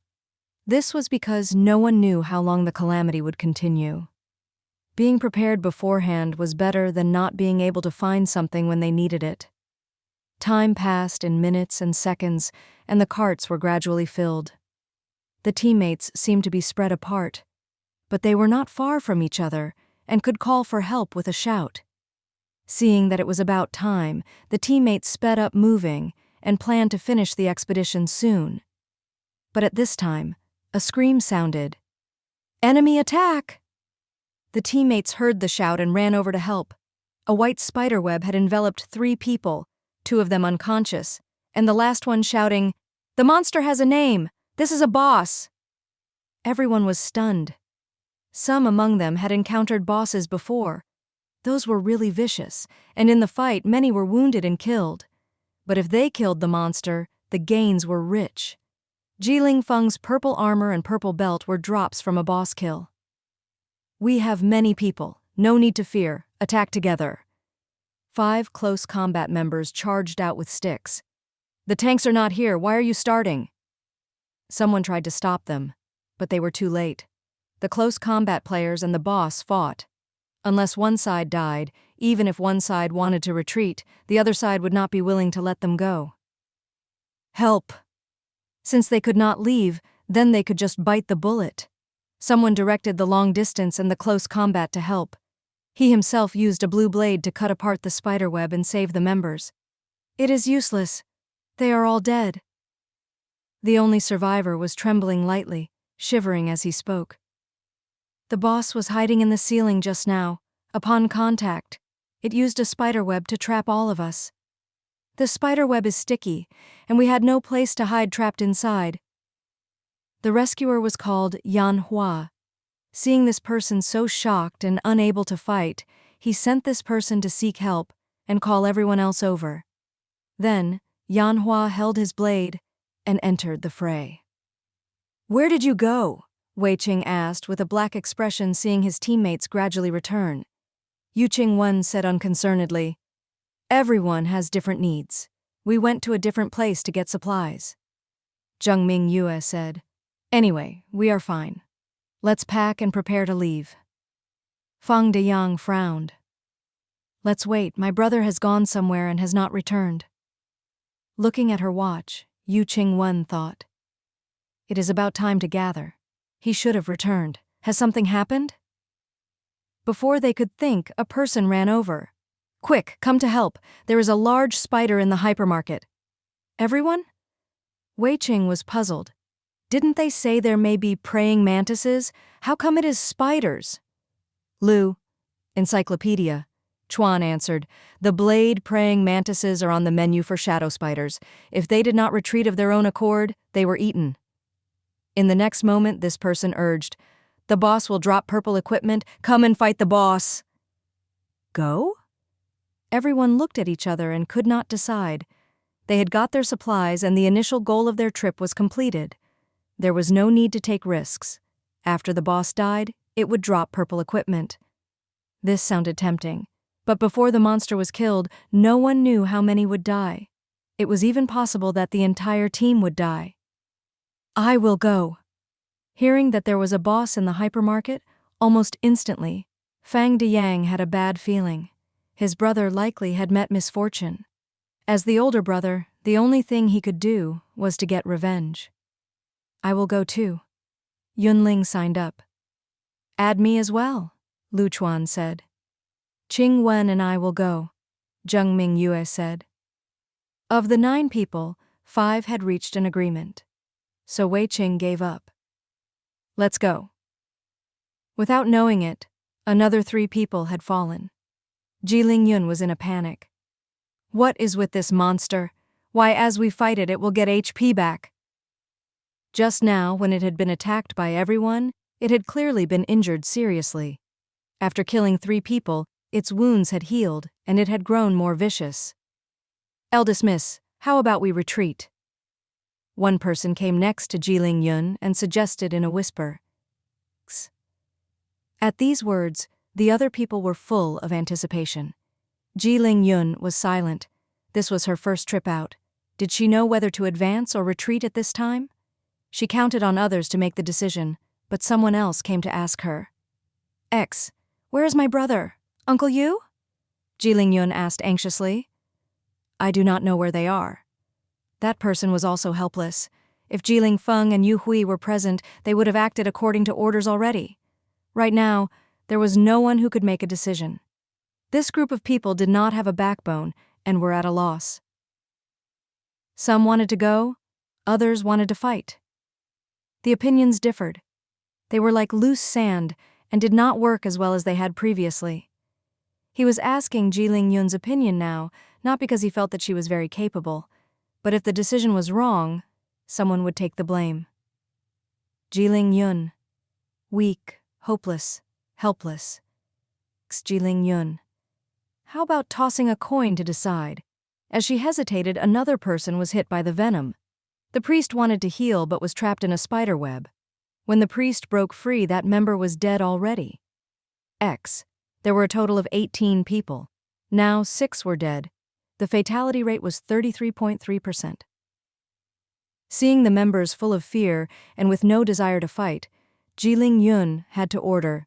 This was because no one knew how long the calamity would continue. Being prepared beforehand was better than not being able to find something when they needed it. Time passed in minutes and seconds, and the carts were gradually filled. The teammates seemed to be spread apart, but they were not far from each other and could call for help with a shout. Seeing that it was about time, the teammates sped up moving and planned to finish the expedition soon. But at this time, a scream sounded. Enemy attack! The teammates heard the shout and ran over to help. A white spiderweb had enveloped 3 people, 2 of them unconscious, and the last one shouting, "The monster has a name! This is a boss!" Everyone was stunned. Some among them had encountered bosses before. Those were really vicious, and in the fight many were wounded and killed. But if they killed the monster, the gains were rich. Jiling Feng's purple armor and purple belt were drops from a boss kill. We have many people, no need to fear, attack together. 5 close combat members charged out with sticks. The tanks are not here, why are you starting? Someone tried to stop them, but they were too late. The close combat players and the boss fought. Unless one side died, even if one side wanted to retreat, the other side would not be willing to let them go. Help! Since they could not leave, then they could just bite the bullet. Someone directed the long distance and the close combat to help. He himself used a blue blade to cut apart the spiderweb and save the members. It is useless. They are all dead. The only survivor was trembling lightly, shivering as he spoke. The boss was hiding in the ceiling just now. Upon contact, it used a spiderweb to trap all of us. The spiderweb is sticky, and we had no place to hide trapped inside. The rescuer was called Yan Hua. Seeing this person so shocked and unable to fight, he sent this person to seek help and call everyone else over. Then, Yan Hua held his blade and entered the fray. Where did you go? Wei Qing asked with a black expression, seeing his teammates gradually return. Yu Qingwen said unconcernedly, Everyone has different needs. We went to a different place to get supplies. Zheng Mingyue said, Anyway, we are fine. Let's pack and prepare to leave. Fang Deyang frowned. Let's wait, my brother has gone somewhere and has not returned. Looking at her watch, Yu Qingwen thought, It is about time to gather. He should have returned. Has something happened? Before they could think, a person ran over. Quick, come to help. There is a large spider in the hypermarket. Everyone? Wei Qing was puzzled. Didn't they say there may be praying mantises? How come it is spiders? Lu, Encyclopedia. Chuan answered, The blade praying mantises are on the menu for shadow spiders. If they did not retreat of their own accord, they were eaten. In the next moment, this person urged, The boss will drop purple equipment. Come and fight the boss. Go? Everyone looked at each other and could not decide. They had got their supplies and the initial goal of their trip was completed. There was no need to take risks. After the boss died, it would drop purple equipment. This sounded tempting, but before the monster was killed, no one knew how many would die. It was even possible that the entire team would die. I will go. Hearing that there was a boss in the hypermarket, almost instantly, Fang Deyang had a bad feeling. His brother likely had met misfortune. As the older brother, The only thing he could do was to get revenge. I will go too. Yun Ling signed up. Add me as well, Lu Chuan said. Qing Wen and I will go, Zheng Mingyue said. Of the 9 people, 5 had reached an agreement. So Wei Qing gave up. Let's go. Without knowing it, another 3 people had fallen. Jiling Yun was in a panic. What is with this monster? Why, as we fight it, it will get HP back. Just now, when it had been attacked by everyone, it had clearly been injured seriously. After killing 3 people, its wounds had healed, and it had grown more vicious. Eldest Miss, how about we retreat? One person came next to Jiling Yun and suggested in a whisper. At these words, the other people were full of anticipation. Jiling Yun was silent. This was her first trip out. Did she know whether to advance or retreat at this time? She counted on others to make the decision, but someone else came to ask her. Where is my brother? Uncle Yu? Jiling Yun asked anxiously. I do not know where they are. That person was also helpless. If Jiling Feng and Yu Hui were present, they would have acted according to orders already. Right now, there was no one who could make a decision. This group of people did not have a backbone and were at a loss. Some wanted to go, others wanted to fight. The opinions differed. They were like loose sand and did not work as well as they had previously. He was asking Jiling Yun's opinion now, not because he felt that she was very capable, but if the decision was wrong, someone would take the blame. Jiling Yun. Weak, hopeless, helpless. Jiling Yun. How about tossing a coin to decide? As she hesitated, another person was hit by the venom. The priest wanted to heal but was trapped in a spider web. When the priest broke free, that member was dead already. There were a total of 18 people. Now 6 were dead. The fatality rate was 33.3%. Seeing the members full of fear and with no desire to fight, Jiling Yun had to order,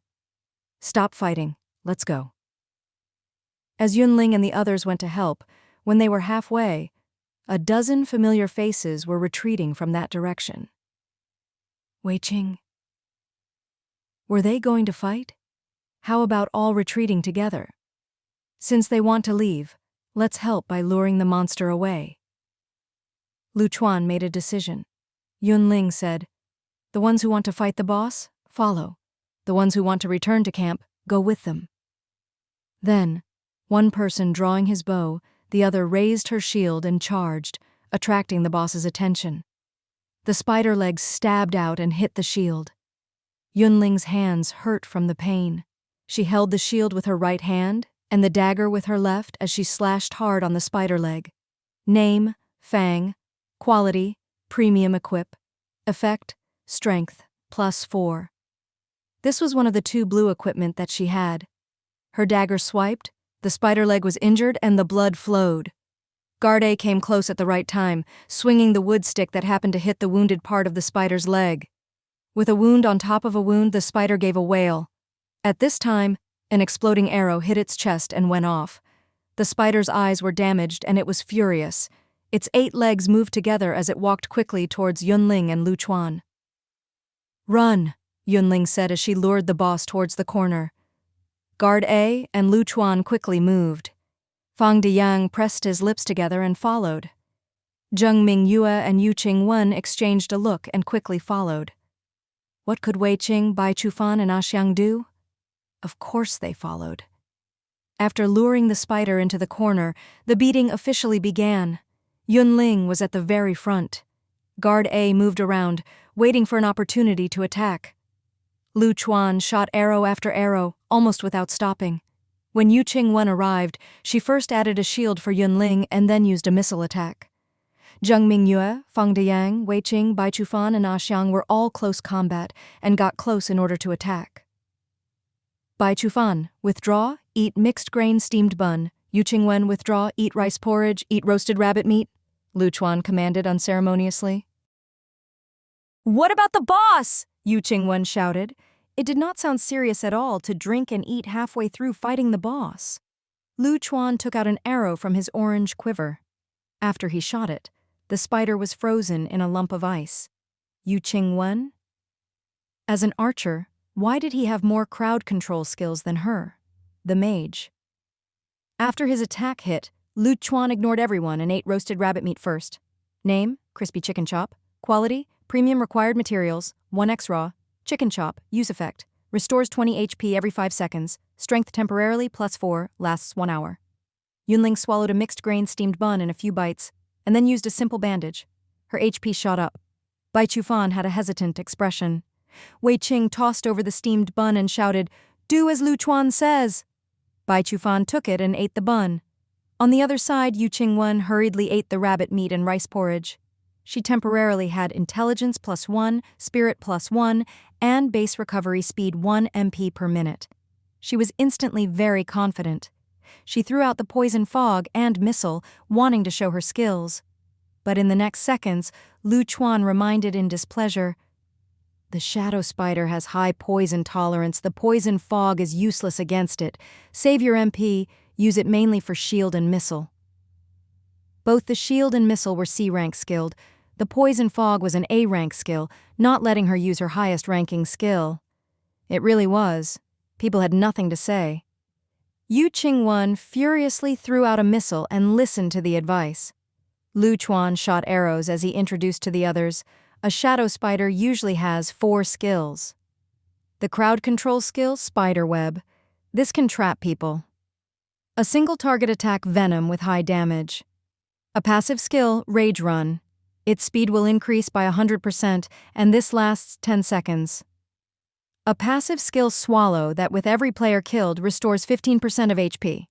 "Stop fighting, let's go." As Yun Ling and the others went to help, when they were halfway, a dozen familiar faces were retreating from that direction. Wei Qing. Were they going to fight? How about all retreating together? Since they want to leave, let's help by luring the monster away. Lu Chuan made a decision. Yun Ling said, "The ones who want to fight the boss, follow. The ones who want to return to camp, go with them." Then, one person drawing his bow, the other raised her shield and charged, attracting the boss's attention. The spider legs stabbed out and hit the shield. Yun Ling's hands hurt from the pain. She held the shield with her right hand and the dagger with her left as she slashed hard on the spider leg. Name, Fang. Quality, Premium Equip. Effect, Strength, +4. This was one of the 2 blue equipment that she had. Her dagger swiped, the spider leg was injured, and the blood flowed. Guard A came close at the right time, swinging the wood stick that happened to hit the wounded part of the spider's leg. With a wound on top of a wound, the spider gave a wail. At this time, an exploding arrow hit its chest and went off. The spider's eyes were damaged and it was furious. Its 8 legs moved together as it walked quickly towards Yun Ling and Lu Chuan. "Run," Yun Ling said as she lured the boss towards the corner. Guard A and Lu Chuan quickly moved. Fang Diyang pressed his lips together and followed. Zheng Mingyue and Yu Qingwen exchanged a look and quickly followed. What could Wei Qing, Bai Chufan, and Xiang do? Of course they followed. After luring the spider into the corner, the beating officially began. Yun Ling was at the very front. Guard A moved around, waiting for an opportunity to attack. Lu Chuan shot arrow after arrow, almost without stopping. When Yu Qingwen arrived, she first added a shield for Yun Ling and then used a missile attack. Zheng Mingyue, Fang Diyang, Wei Qing, Bai Chufan, and Xiang were all close combat and got close in order to attack. Bai Chufan, withdraw, eat mixed grain steamed bun. Yu Qingwen, withdraw, eat rice porridge, eat roasted rabbit meat, Lu Chuan commanded unceremoniously. What about the boss? Yu Qingwen shouted. It did not sound serious at all to drink and eat halfway through fighting the boss. Lu Chuan took out an arrow from his orange quiver. After he shot it, the spider was frozen in a lump of ice. Yu Qingwen? As an archer, why did he have more crowd control skills than her, the mage? After his attack hit, Lu Chuan ignored everyone and ate roasted rabbit meat first. Name, crispy chicken chop. Quality, premium required materials, 1x raw. Chicken chop, use effect. Restores 20 HP every 5 seconds. Strength temporarily +4, lasts 1 hour. Yun Ling swallowed a mixed grain steamed bun in a few bites, and then used a simple bandage. Her HP shot up. Bai Chufan had a hesitant expression. Wei Qing tossed over the steamed bun and shouted, "Do as Lu Chuan says!" Bai Chufan took it and ate the bun. On the other side, Yu Qingwen hurriedly ate the rabbit meat and rice porridge. She temporarily had intelligence +1, spirit +1, and base recovery speed 1 MP per minute. She was instantly very confident. She threw out the poison fog and missile, wanting to show her skills. But in the next seconds, Lu Chuan reminded in displeasure, "The shadow spider has high poison tolerance. The poison fog is useless against it. Save your MP, use it mainly for shield and missile." Both the shield and missile were C-rank skilled. The poison fog was an A-rank skill, not letting her use her highest-ranking skill. It really was. People had nothing to say. Yu Qingwen furiously threw out a missile and listened to the advice. Lu Chuan shot arrows as he introduced to the others, a shadow spider usually has 4 skills. The crowd control skill, spider web. This can trap people. A single target attack, venom with high damage. A passive skill, rage run. Its speed will increase by 100%, and this lasts 10 seconds. A passive skill, swallow, that with every player killed restores 15% of HP.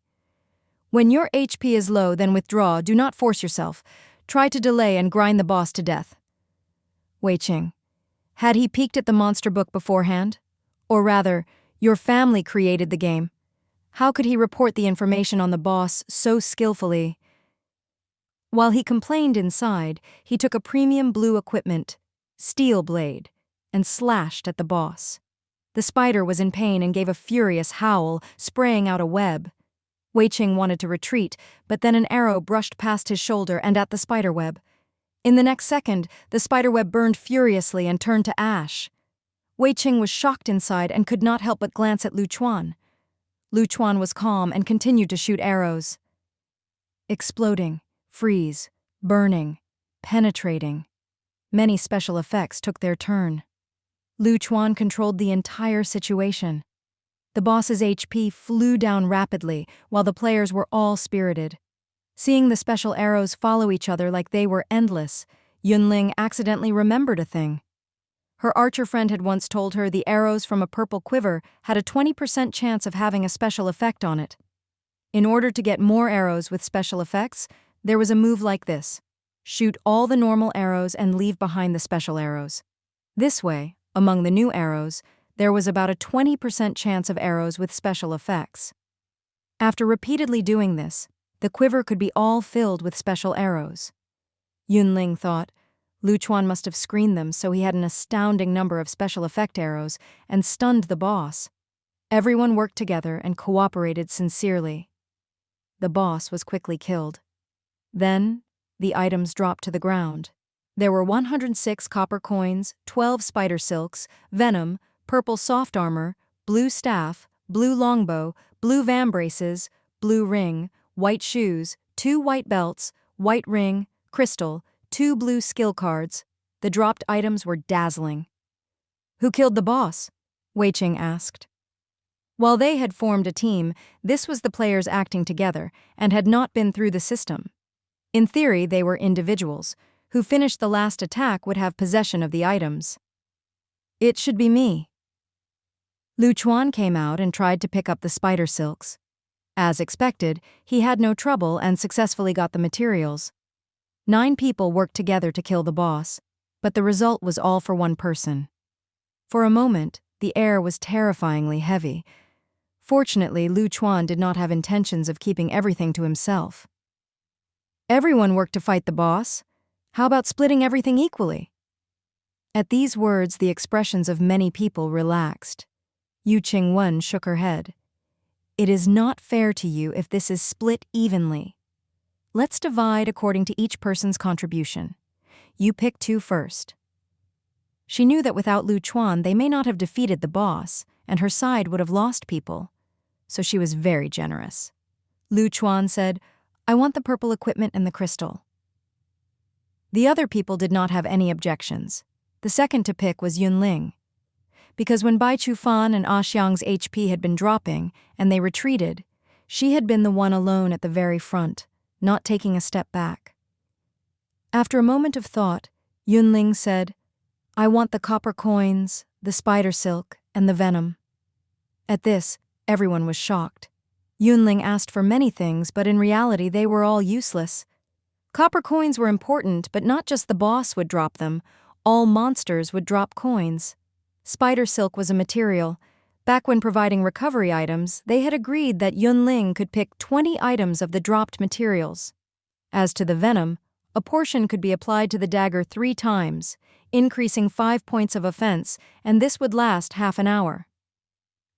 When your HP is low, then withdraw, do not force yourself. Try to delay and grind the boss to death. Wei Qing. Had he peeked at the monster book beforehand? Or rather, your family created the game. How could he report the information on the boss so skillfully? While he complained inside, he took a premium blue equipment, steel blade, and slashed at the boss. The spider was in pain and gave a furious howl, spraying out a web. Wei Qing wanted to retreat, but then an arrow brushed past his shoulder and at the spider web. In the next second, the spider web burned furiously and turned to ash. Wei Qing was shocked inside and could not help but glance at Lu Chuan. Lu Chuan was calm and continued to shoot arrows. Exploding, freeze, burning, penetrating. Many special effects took their turn. Lu Chuan controlled the entire situation. The boss's HP flew down rapidly, while the players were all spirited. Seeing the special arrows follow each other like they were endless, Yun Ling accidentally remembered a thing. Her archer friend had once told her the arrows from a purple quiver had a 20% chance of having a special effect on it. In order to get more arrows with special effects, there was a move like this: shoot all the normal arrows and leave behind the special arrows. This way, among the new arrows, there was about a 20% chance of arrows with special effects. After repeatedly doing this, the quiver could be all filled with special arrows. Yun Ling thought, Lu Chuan must have screened them so he had an astounding number of special effect arrows and stunned the boss. Everyone worked together and cooperated sincerely. The boss was quickly killed. Then, the items dropped to the ground. There were 106 copper coins, 12 spider silks, venom, purple soft armor, blue staff, blue longbow, blue vambraces, blue ring, white shoes, 2 white belts, white ring, crystal, 2 blue skill cards. The dropped items were dazzling. "Who killed the boss?" Wei Qing asked. While they had formed a team, this was the players acting together and had not been through the system. In theory, they were individuals. Who finished the last attack would have possession of the items. "It should be me." Lu Chuan came out and tried to pick up the spider silks. As expected, he had no trouble and successfully got the materials. 9 people worked together to kill the boss, but the result was all for one person. For a moment, the air was terrifyingly heavy. Fortunately, Lu Chuan did not have intentions of keeping everything to himself. "Everyone worked to fight the boss. How about splitting everything equally?" At these words, the expressions of many people relaxed. Yu Qingwen shook her head. "It is not fair to you if this is split evenly. Let's divide according to each person's contribution. You pick 2 first. She knew that without Lu Chuan they may not have defeated the boss, and her side would have lost people. So she was very generous. Lu Chuan said, "I want the purple equipment and the crystal." The other people did not have any objections. The second to pick was Yun Ling. Because when Bai Chufan and Xiang's HP had been dropping, and they retreated, she had been the one alone at the very front, not taking a step back. After a moment of thought, Yun Ling said, "I want the copper coins, the spider silk, and the venom." At this, everyone was shocked. Yun Ling asked for many things, but in reality they were all useless. Copper coins were important, but not just the boss would drop them. All monsters would drop coins. Spider silk was a material. Back when providing recovery items, they had agreed that Yun Ling could pick 20 items of the dropped materials. As to the venom, a portion could be applied to the dagger 3 times, increasing 5 points of offense, and this would last half an hour.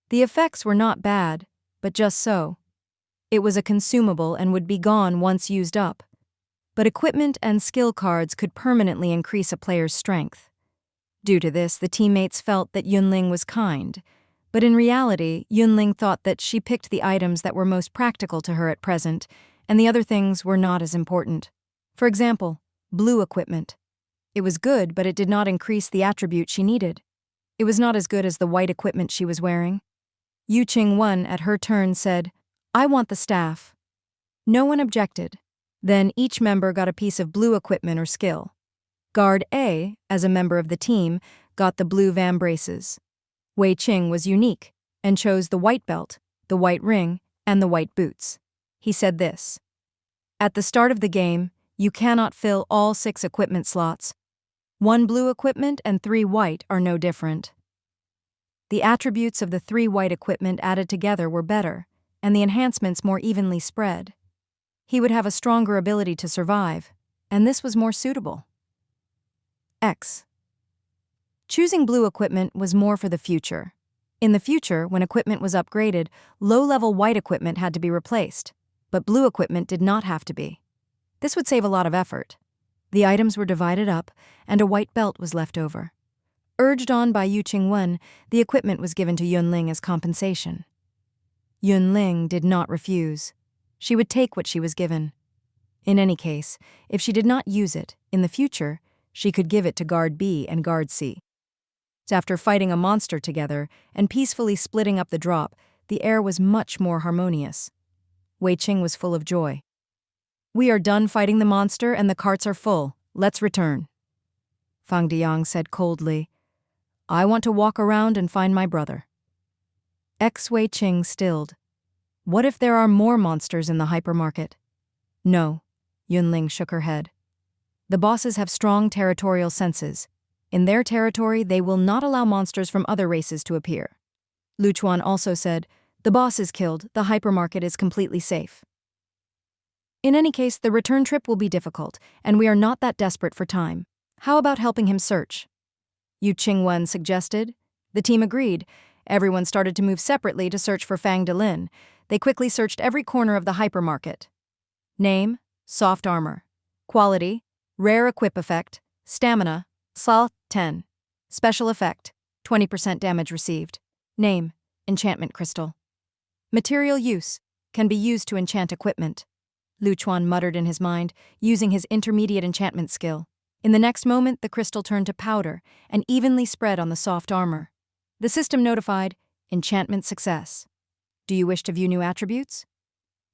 The effects were not bad, but just so. It was a consumable and would be gone once used up. But equipment and skill cards could permanently increase a player's strength. Due to this, the teammates felt that Yun Ling was kind, but in reality, Yun Ling thought that she picked the items that were most practical to her at present, and the other things were not as important. For example, blue equipment. It was good, but it did not increase the attribute she needed. It was not as good as the white equipment she was wearing. Yu Qingwen, at her turn, said, "I want the staff." No one objected. Then each member got a piece of blue equipment or skill. Guard A, as a member of the team, got the blue vambraces. Wei Qing was unique and chose the white belt, the white ring, and the white boots. He said this, "At the start of the game, you cannot fill all 6 equipment slots. 1 blue equipment and 3 white are no different." The attributes of the 3 white equipment added together were better, and the enhancements more evenly spread. He would have a stronger ability to survive, and this was more suitable. X. Choosing blue equipment was more for the future. In the future, when equipment was upgraded, low-level white equipment had to be replaced, but blue equipment did not have to be. This would save a lot of effort. The items were divided up, and a white belt was left over. Urged on by Yu Qingwen, the equipment was given to Yun Ling as compensation. Yun Ling did not refuse. She would take what she was given. In any case, if she did not use it, in the future, she could give it to Guard B and Guard C. After fighting a monster together and peacefully splitting up the drop, the air was much more harmonious. Wei Qing was full of joy. "We are done fighting the monster and the carts are full. Let's return." Fang Diang said coldly, "I want to walk around and find my brother." Wei Qing stilled. "What if there are more monsters in the hypermarket?" "No," Yun Ling shook her head. "The bosses have strong territorial senses. In their territory, they will not allow monsters from other races to appear." Lu Chuan also said, "The boss is killed, the hypermarket is completely safe." "In any case, the return trip will be difficult, and we are not that desperate for time. How about helping him search?" Yu Qingwen suggested. The team agreed. Everyone started to move separately to search for Fang Delin. They quickly searched every corner of the hypermarket. Name, soft armor. Quality, rare equip effect, stamina, Sal 10. Special effect, 20% damage received. Name, enchantment crystal. Material use, can be used to enchant equipment. Lu Chuan muttered in his mind, using his intermediate enchantment skill. In the next moment, the crystal turned to powder and evenly spread on the soft armor. The system notified, enchantment success. "Do you wish to view new attributes?"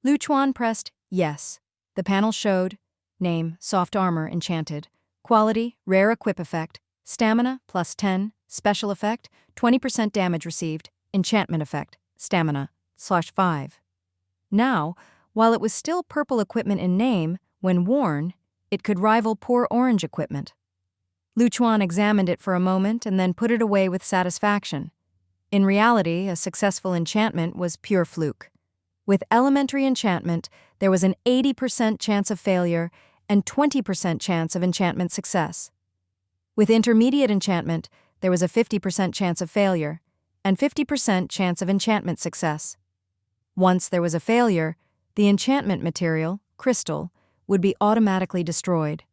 Lu Chuan pressed yes. The panel showed, name, soft armor, enchanted. Quality, rare equip effect, stamina, +10, special effect, 20% damage received, enchantment effect, stamina, /5. Now, while it was still purple equipment in name, when worn, it could rival poor orange equipment. Lu Chuan examined it for a moment and then put it away with satisfaction. In reality, a successful enchantment was pure fluke. With elementary enchantment, there was an 80% chance of failure and 20% chance of enchantment success. With intermediate enchantment, there was a 50% chance of failure and 50% chance of enchantment success. Once there was a failure, the enchantment material, crystal, would be automatically destroyed.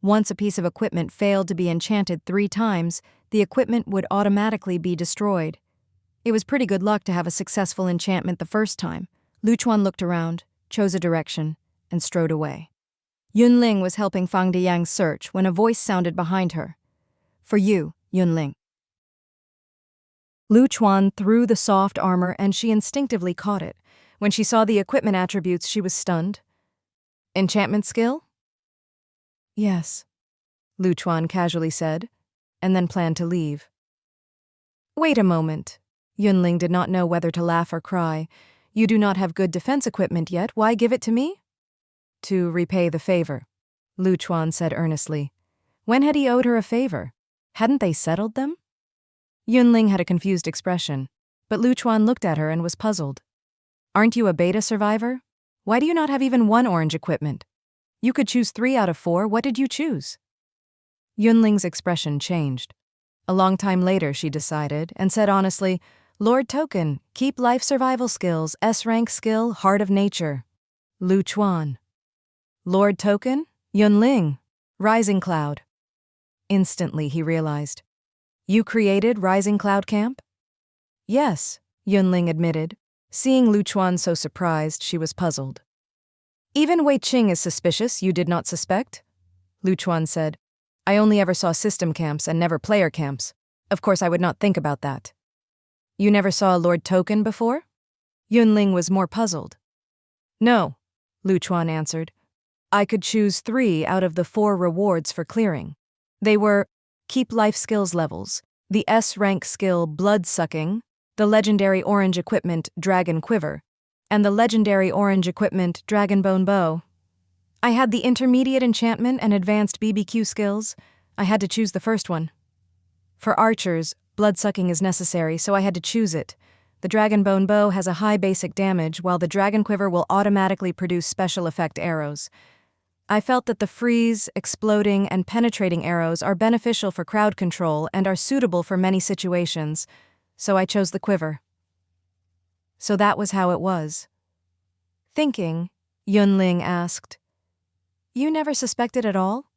Once a piece of equipment failed to be enchanted 3 times, the equipment would automatically be destroyed. It was pretty good luck to have a successful enchantment the first time. Lu Chuan looked around, chose a direction, and strode away. Yun Ling was helping Fang Diyang search when a voice sounded behind her. "For you, Yun Ling." Lu Chuan threw the soft armor and she instinctively caught it. When she saw the equipment attributes, she was stunned. "Enchantment skill?" "Yes," Lu Chuan casually said, and then planned to leave. "Wait a moment." Yun Ling did not know whether to laugh or cry. "You do not have good defense equipment yet. Why give it to me?" "To repay the favor," Lu Chuan said earnestly. When had he owed her a favor? Hadn't they settled them? Yun Ling had a confused expression, but Lu Chuan looked at her and was puzzled. "Aren't you a beta survivor? Why do you not have even 1 orange equipment? You could choose 3 out of 4. What did you choose?" Yun Ling's expression changed. A long time later, she decided, and said honestly, "Lord Token, keep life survival skills, S-rank skill, heart of nature." Lu Chuan. "Lord Token? Yun Ling. Rising Cloud." Instantly, he realized. "You created Rising Cloud Camp?" "Yes," Yun Ling admitted. Seeing Lu Chuan so surprised, she was puzzled. "Even Wei Qing is suspicious. You did not suspect?" Lu Chuan said. "I only ever saw system camps and never player camps. Of course, I would not think about that." "You never saw a Lord Token before?" Yun Ling was more puzzled. "No," Lu Chuan answered. "I could choose 3 out of the 4 rewards for clearing. They were keep life skills levels, the S-rank skill Blood Sucking, the legendary orange equipment Dragon Quiver, and the legendary orange equipment Dragon Bone Bow. I had the intermediate enchantment and advanced BBQ skills. I had to choose the first one. For archers, blood sucking is necessary, so I had to choose it. The Dragon Bone Bow has a high basic damage, while the Dragon Quiver will automatically produce special effect arrows. I felt that the freeze, exploding, and penetrating arrows are beneficial for crowd control and are suitable for many situations, so I chose the quiver. So that was how it was. Thinking, Yun Ling asked, "You never suspected at all?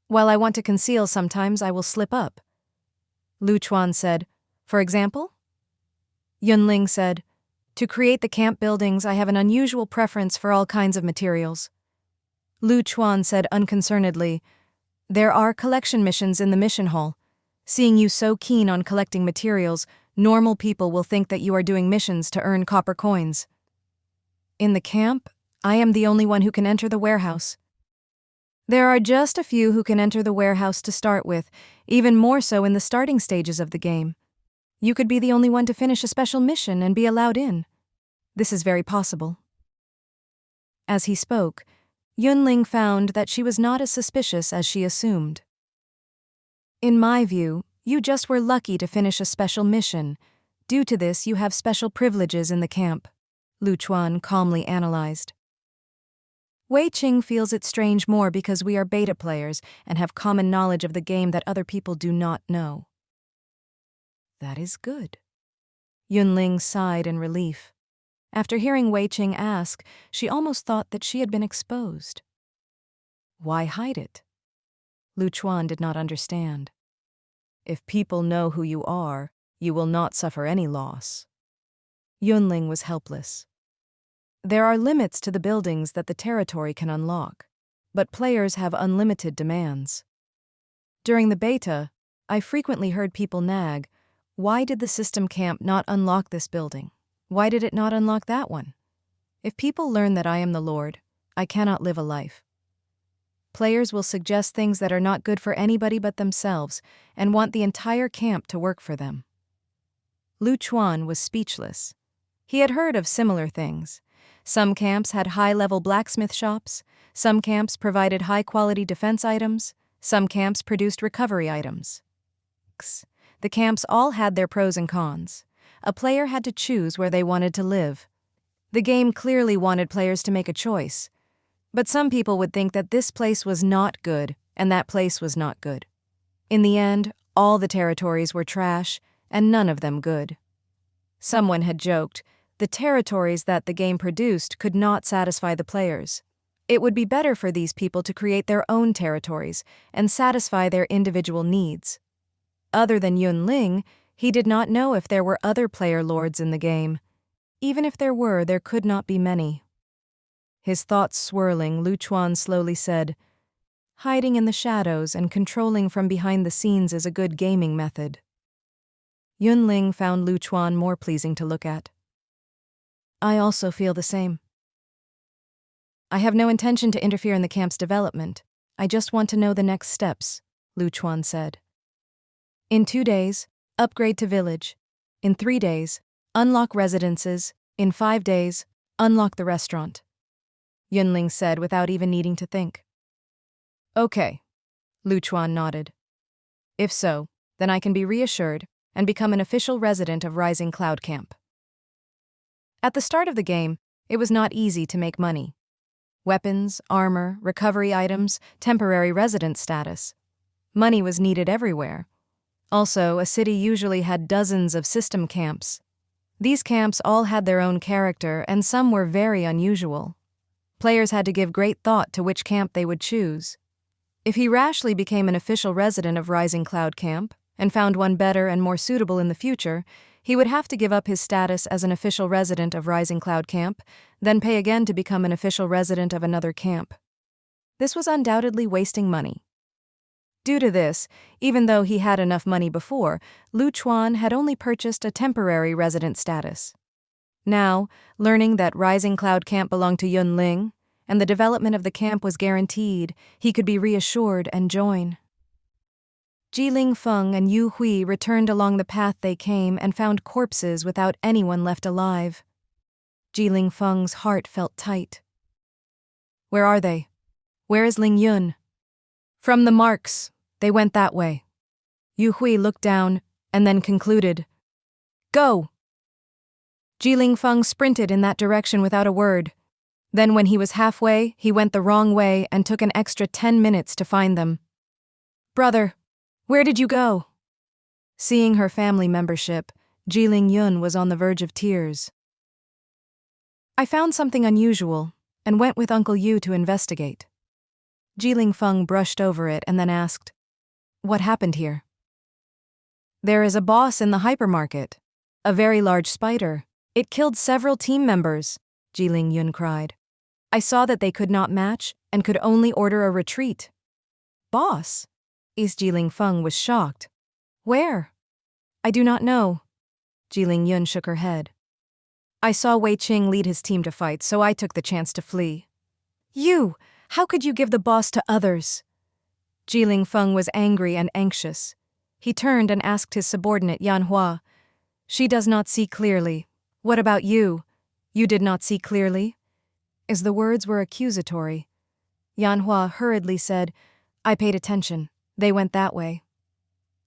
While I want to conceal sometimes, I will slip up." Lu Chuan said, "For example?" Yun Ling said, "To create the camp buildings, I have an unusual preference for all kinds of materials." Lu Chuan said unconcernedly, "There are collection missions in the mission hall. Seeing you so keen on collecting materials, normal people will think that you are doing missions to earn copper coins. In the camp, I am the only one who can enter the warehouse. There are just a few who can enter the warehouse to start with, even more so in the starting stages of the game. You could be the only one to finish a special mission and be allowed in. This is very possible." As he spoke, Yun Ling found that she was not as suspicious as she assumed. "In my view, you just were lucky to finish a special mission. Due to this, you have special privileges in the camp," Lu Chuan calmly analyzed. "Wei Qing feels it strange more because we are beta players and have common knowledge of the game that other people do not know." "That is good." Yun Ling sighed in relief. After hearing Wei Qing ask, she almost thought that she had been exposed. Why hide it? Lu Chuan did not understand. "If people know who you are, you will not suffer any loss." Yun Ling was helpless. "There are limits to the buildings that the territory can unlock, but players have unlimited demands. During the beta, I frequently heard people nag, 'Why did the system camp not unlock this building? Why did it not unlock that one?' If people learn that I am the Lord, I cannot live a life. Players will suggest things that are not good for anybody but themselves and want the entire camp to work for them." Lu Chuan was speechless. He had heard of similar things. Some camps had high-level blacksmith shops, some camps provided high-quality defense items, some camps produced recovery items. The camps all had their pros and cons. A player had to choose where they wanted to live. The game clearly wanted players to make a choice. But some people would think that this place was not good and that place was not good. In the end, all the territories were trash and none of them good. Someone had joked, the territories that the game produced could not satisfy the players. It would be better for these people to create their own territories and satisfy their individual needs. Other than Yun Ling, he did not know if there were other player lords in the game. Even if there were, there could not be many. His thoughts swirling, Lu Chuan slowly said, "Hiding in the shadows and controlling from behind the scenes is a good gaming method." Yun Ling found Lu Chuan more pleasing to look at. "I also feel the same. I have no intention to interfere in the camp's development. I just want to know the next steps," Lu Chuan said. "In 2 days, upgrade to village. In 3 days, unlock residences. In 5 days, unlock the restaurant," Yun Ling said without even needing to think. "Okay," Lu Chuan nodded. "If so, then I can be reassured and become an official resident of Rising Cloud Camp." At the start of the game, it was not easy to make money. Weapons, armor, recovery items, temporary resident status. Money was needed everywhere. Also, a city usually had dozens of system camps. These camps all had their own character, and some were very unusual. Players had to give great thought to which camp they would choose. If he rashly became an official resident of Rising Cloud Camp, and found one better and more suitable in the future, he would have to give up his status as an official resident of Rising Cloud Camp, then pay again to become an official resident of another camp. This was undoubtedly wasting money. Due to this, even though he had enough money before, Lu Chuan had only purchased a temporary resident status. Now, learning that Rising Cloud Camp belonged to Yun Ling, and the development of the camp was guaranteed, he could be reassured and join. Jiling Feng and Yu Hui returned along the path they came and found corpses without anyone left alive. Jiling Feng's heart felt tight. "Where are they? Where is Ling Yun?" "From the marks. They went that way." Yu Hui looked down and then concluded, "Go!" Jiling Feng sprinted in that direction without a word. Then when he was halfway, he went the wrong way and took an extra 10 minutes to find them. "Brother, where did you go?" Seeing her family membership, Jiling Yun was on the verge of tears. "I found something unusual and went with Uncle Yu to investigate." Jiling Feng brushed over it and then asked, "What happened here?" "There is a boss in the hypermarket. A very large spider. It killed several team members," Jiling Yun cried. "I saw that they could not match and could only order a retreat." "Boss?" Jiling Feng was shocked. "Where?" "I do not know." Jiling Yun shook her head. "I saw Wei Qing lead his team to fight, so I took the chance to flee." "You! How could you give the boss to others?" Jiling Feng was angry and anxious. He turned and asked his subordinate Yan Hua. "She does not see clearly. What about you? You did not see clearly?" As the words were accusatory, Yan Hua hurriedly said, "I paid attention. They went that way."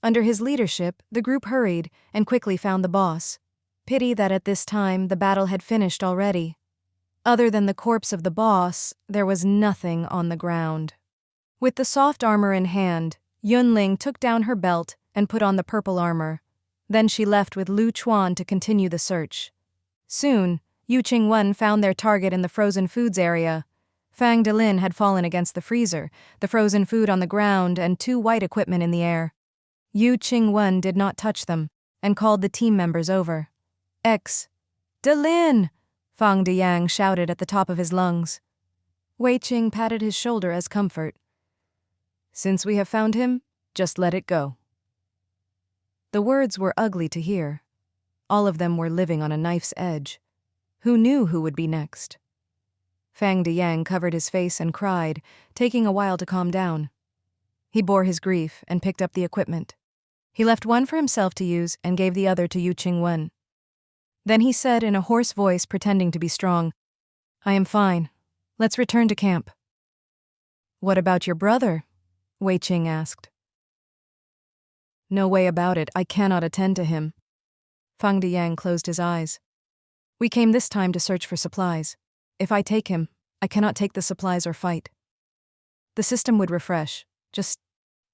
Under his leadership, the group hurried and quickly found the boss. Pity that at this time the battle had finished already. Other than the corpse of the boss, there was nothing on the ground. With the soft armor in hand, Yun Ling took down her belt and put on the purple armor. Then she left with Lu Chuan to continue the search. Soon, Yu Qingwen found their target in the frozen foods area. Fang Delin had fallen against the freezer, the frozen food on the ground, and 2 white equipment in the air. Yu Qingwen did not touch them and called the team members over. Delin! Fang Diyang shouted at the top of his lungs. Wei Qing patted his shoulder as comfort. "Since we have found him, just let it go." The words were ugly to hear. All of them were living on a knife's edge. Who knew who would be next? Fang Diyang covered his face and cried, taking a while to calm down. He bore his grief and picked up the equipment. He left one for himself to use and gave the other to Yu Qingwen. Then he said in a hoarse voice, pretending to be strong, "I am fine. Let's return to camp." "What about your brother?" Wei Qing asked. "No way about it. I cannot attend to him." Fang Diyang closed his eyes. "We came this time to search for supplies. If I take him, I cannot take the supplies or fight. The system would refresh. Just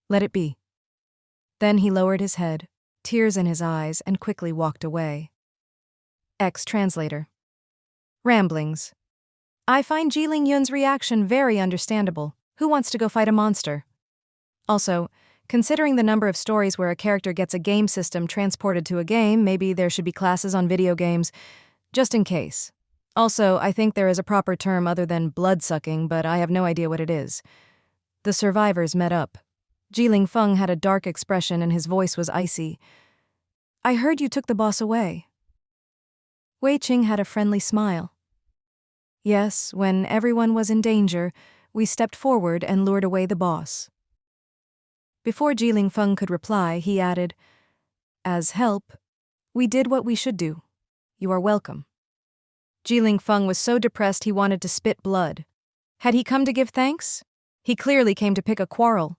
let it be." Then he lowered his head, tears in his eyes, and quickly walked away. Translator. Ramblings. I find Jiling Yun's reaction very understandable. Who wants to go fight a monster? Also, considering the number of stories where a character gets a game system transported to a game, maybe there should be classes on video games, just in case. Also, I think there is a proper term other than blood-sucking, but I have no idea what it is. The survivors met up. Jiling Feng had a dark expression and his voice was icy. I heard you took the boss away. Wei Qing had a friendly smile. Yes, when everyone was in danger, we stepped forward and lured away the boss. Before Jiling Feng could reply, he added, As help, we did what we should do. You are welcome. Jiling Feng was so depressed he wanted to spit blood. Had he come to give thanks? He clearly came to pick a quarrel.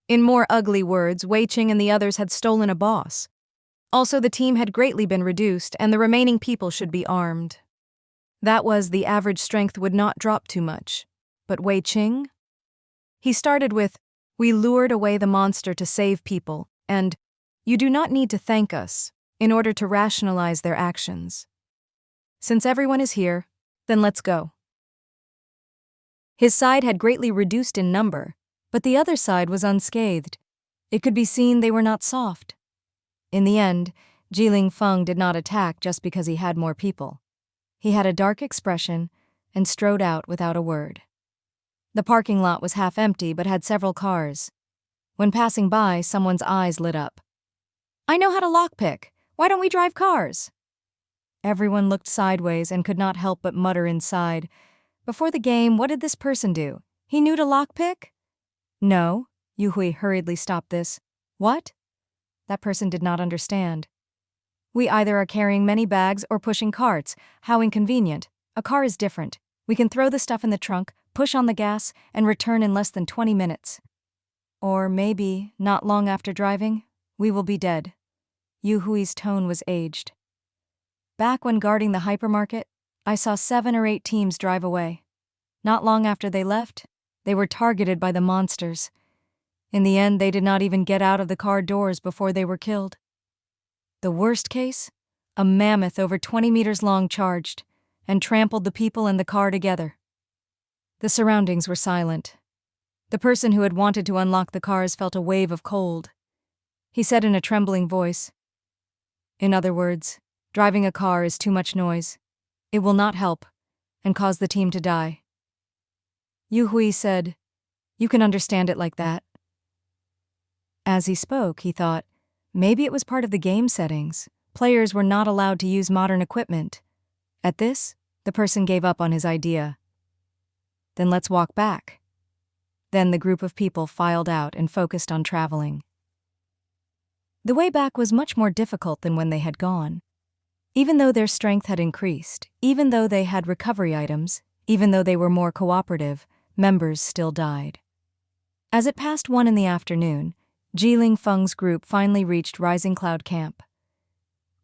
In more ugly words, Wei Qing and the others had stolen a boss. Also, the team had greatly been reduced, and the remaining people should be armed. That was, the average strength would not drop too much. But Wei Qing? He started with, We lured away the monster to save people, and, You do not need to thank us, in order to rationalize their actions. Since everyone is here, then let's go. His side had greatly reduced in number, but the other side was unscathed. It could be seen they were not soft. In the end, Jiling Feng did not attack just because he had more people. He had a dark expression and strode out without a word. The parking lot was half empty but had several cars. When passing by, someone's eyes lit up. I know how to lockpick. Why don't we drive cars? Everyone looked sideways and could not help but mutter inside. Before the game, what did this person do? He knew to lockpick? No, Yu Hui hurriedly stopped this. What? That person did not understand. We either are carrying many bags or pushing carts. How inconvenient. A car is different. We can throw the stuff in the trunk, push on the gas, and return in less than 20 minutes. Or maybe, not long after driving, we will be dead. Yu Hui's tone was aged. Back when guarding the hypermarket, I saw 7 or 8 teams drive away. Not long after they left, they were targeted by the monsters. In the end, they did not even get out of the car doors before they were killed. The worst case? A mammoth over 20 meters long charged and trampled the people and the car together. The surroundings were silent. The person who had wanted to unlock the cars felt a wave of cold. He said in a trembling voice, In other words, driving a car is too much noise. It will not help and cause the team to die. Yu Hui said, You can understand it like that. As he spoke, he thought, maybe it was part of the game settings. Players were not allowed to use modern equipment. At this, the person gave up on his idea. Then let's walk back. Then the group of people filed out and focused on traveling. The way back was much more difficult than when they had gone. Even though their strength had increased, even though they had recovery items, even though they were more cooperative, members still died. As it passed 1 in the afternoon, Jiling Feng's group finally reached Rising Cloud Camp.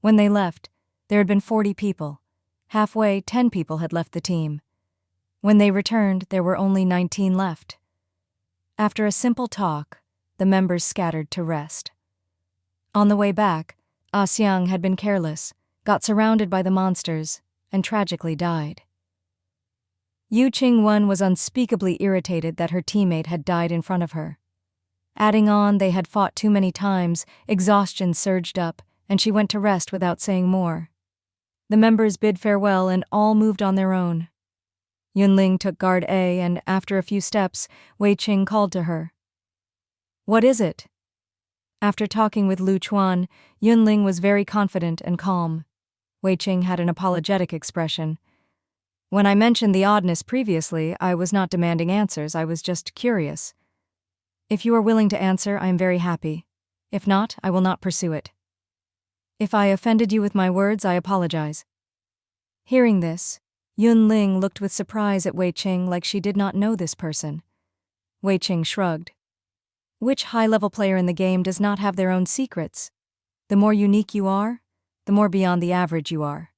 When they left, there had been 40 people. Halfway, 10 people had left the team. When they returned, there were only 19 left. After a simple talk, the members scattered to rest. On the way back, Ah Xiang had been careless, got surrounded by the monsters, and tragically died. Yu Qingwen was unspeakably irritated that her teammate had died in front of her. Adding on, they had fought too many times, exhaustion surged up, and she went to rest without saying more. The members bid farewell and all moved on their own. Yun Ling took guard A, and after a few steps, Wei Qing called to her. What is it? After talking with Lu Chuan, Yun Ling was very confident and calm. Wei Qing had an apologetic expression. When I mentioned the oddness previously, I was not demanding answers, I was just curious. If you are willing to answer, I am very happy. If not, I will not pursue it. If I offended you with my words, I apologize. Hearing this, Yun Ling looked with surprise at Wei Qing like she did not know this person. Wei Qing shrugged. Which high-level player in the game does not have their own secrets? The more unique you are, the more beyond the average you are.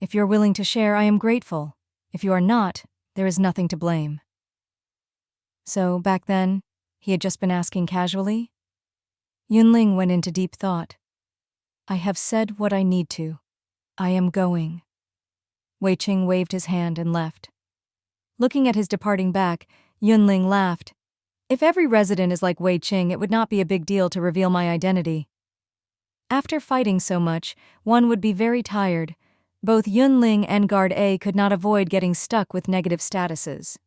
If you're willing to share, I am grateful. If you are not, there is nothing to blame. So, back then, he had just been asking casually? Yun Ling went into deep thought. I have said what I need to. I am going. Wei Qing waved his hand and left. Looking at his departing back, Yun Ling laughed. If every resident is like Wei Qing, it would not be a big deal to reveal my identity. After fighting so much, one would be very tired. Both Yun Ling and Guard A could not avoid getting stuck with negative statuses.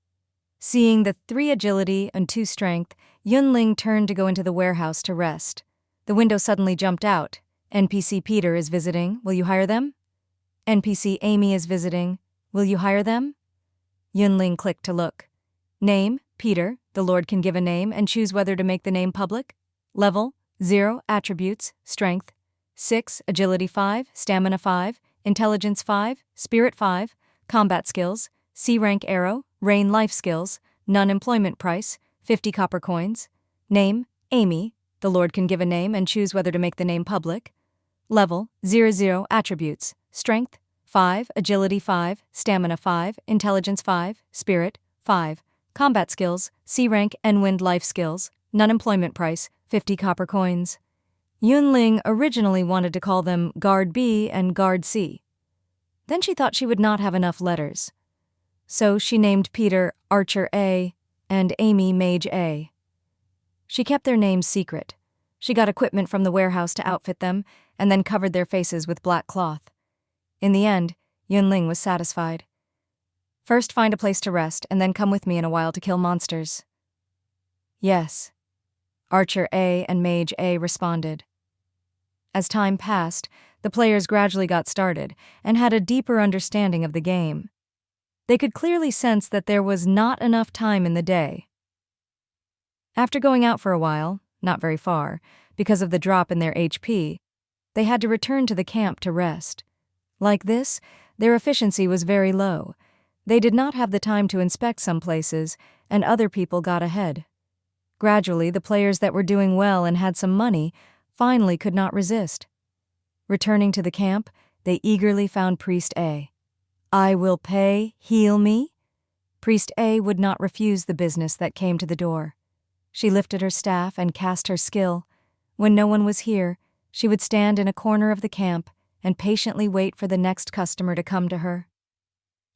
Seeing the 3 agility and 2 strength, Yun Ling turned to go into the warehouse to rest. The window suddenly jumped out. NPC Peter is visiting. Will you hire them? NPC Amy is visiting. Will you hire them? Yun Ling clicked to look. Name, Peter. The Lord can give a name and choose whether to make the name public. Level, 0. Attributes, strength, 6. Agility 5, stamina 5, intelligence 5, spirit 5, combat skills, C rank arrow, rain life skills, none employment price, 50 copper coins. Name, Amy. The Lord can give a name and choose whether to make the name public. Level, 0. Attributes, strength, 5, agility 5, stamina 5, intelligence 5, spirit 5, combat skills, C rank and wind life skills, none employment price, 50 copper coins. Yun Ling originally wanted to call them Guard B and Guard C. Then she thought she would not have enough letters. So she named Peter Archer A and Amy Mage A. She kept their names secret. She got equipment from the warehouse to outfit them and then covered their faces with black cloth. In the end, Yun Ling was satisfied. First find a place to rest and then come with me in a while to kill monsters. Yes. Archer A and Mage A responded. As time passed, the players gradually got started and had a deeper understanding of the game. They could clearly sense that there was not enough time in the day. After going out for a while, not very far, because of the drop in their HP, they had to return to the camp to rest. Like this, their efficiency was very low. They did not have the time to inspect some places, and other people got ahead. Gradually, the players that were doing well and had some money finally could not resist. Returning to the camp, they eagerly found Priest A. I will pay, heal me? Priest A would not refuse the business that came to the door. She lifted her staff and cast her skill. When no one was here, she would stand in a corner of the camp and patiently wait for the next customer to come to her.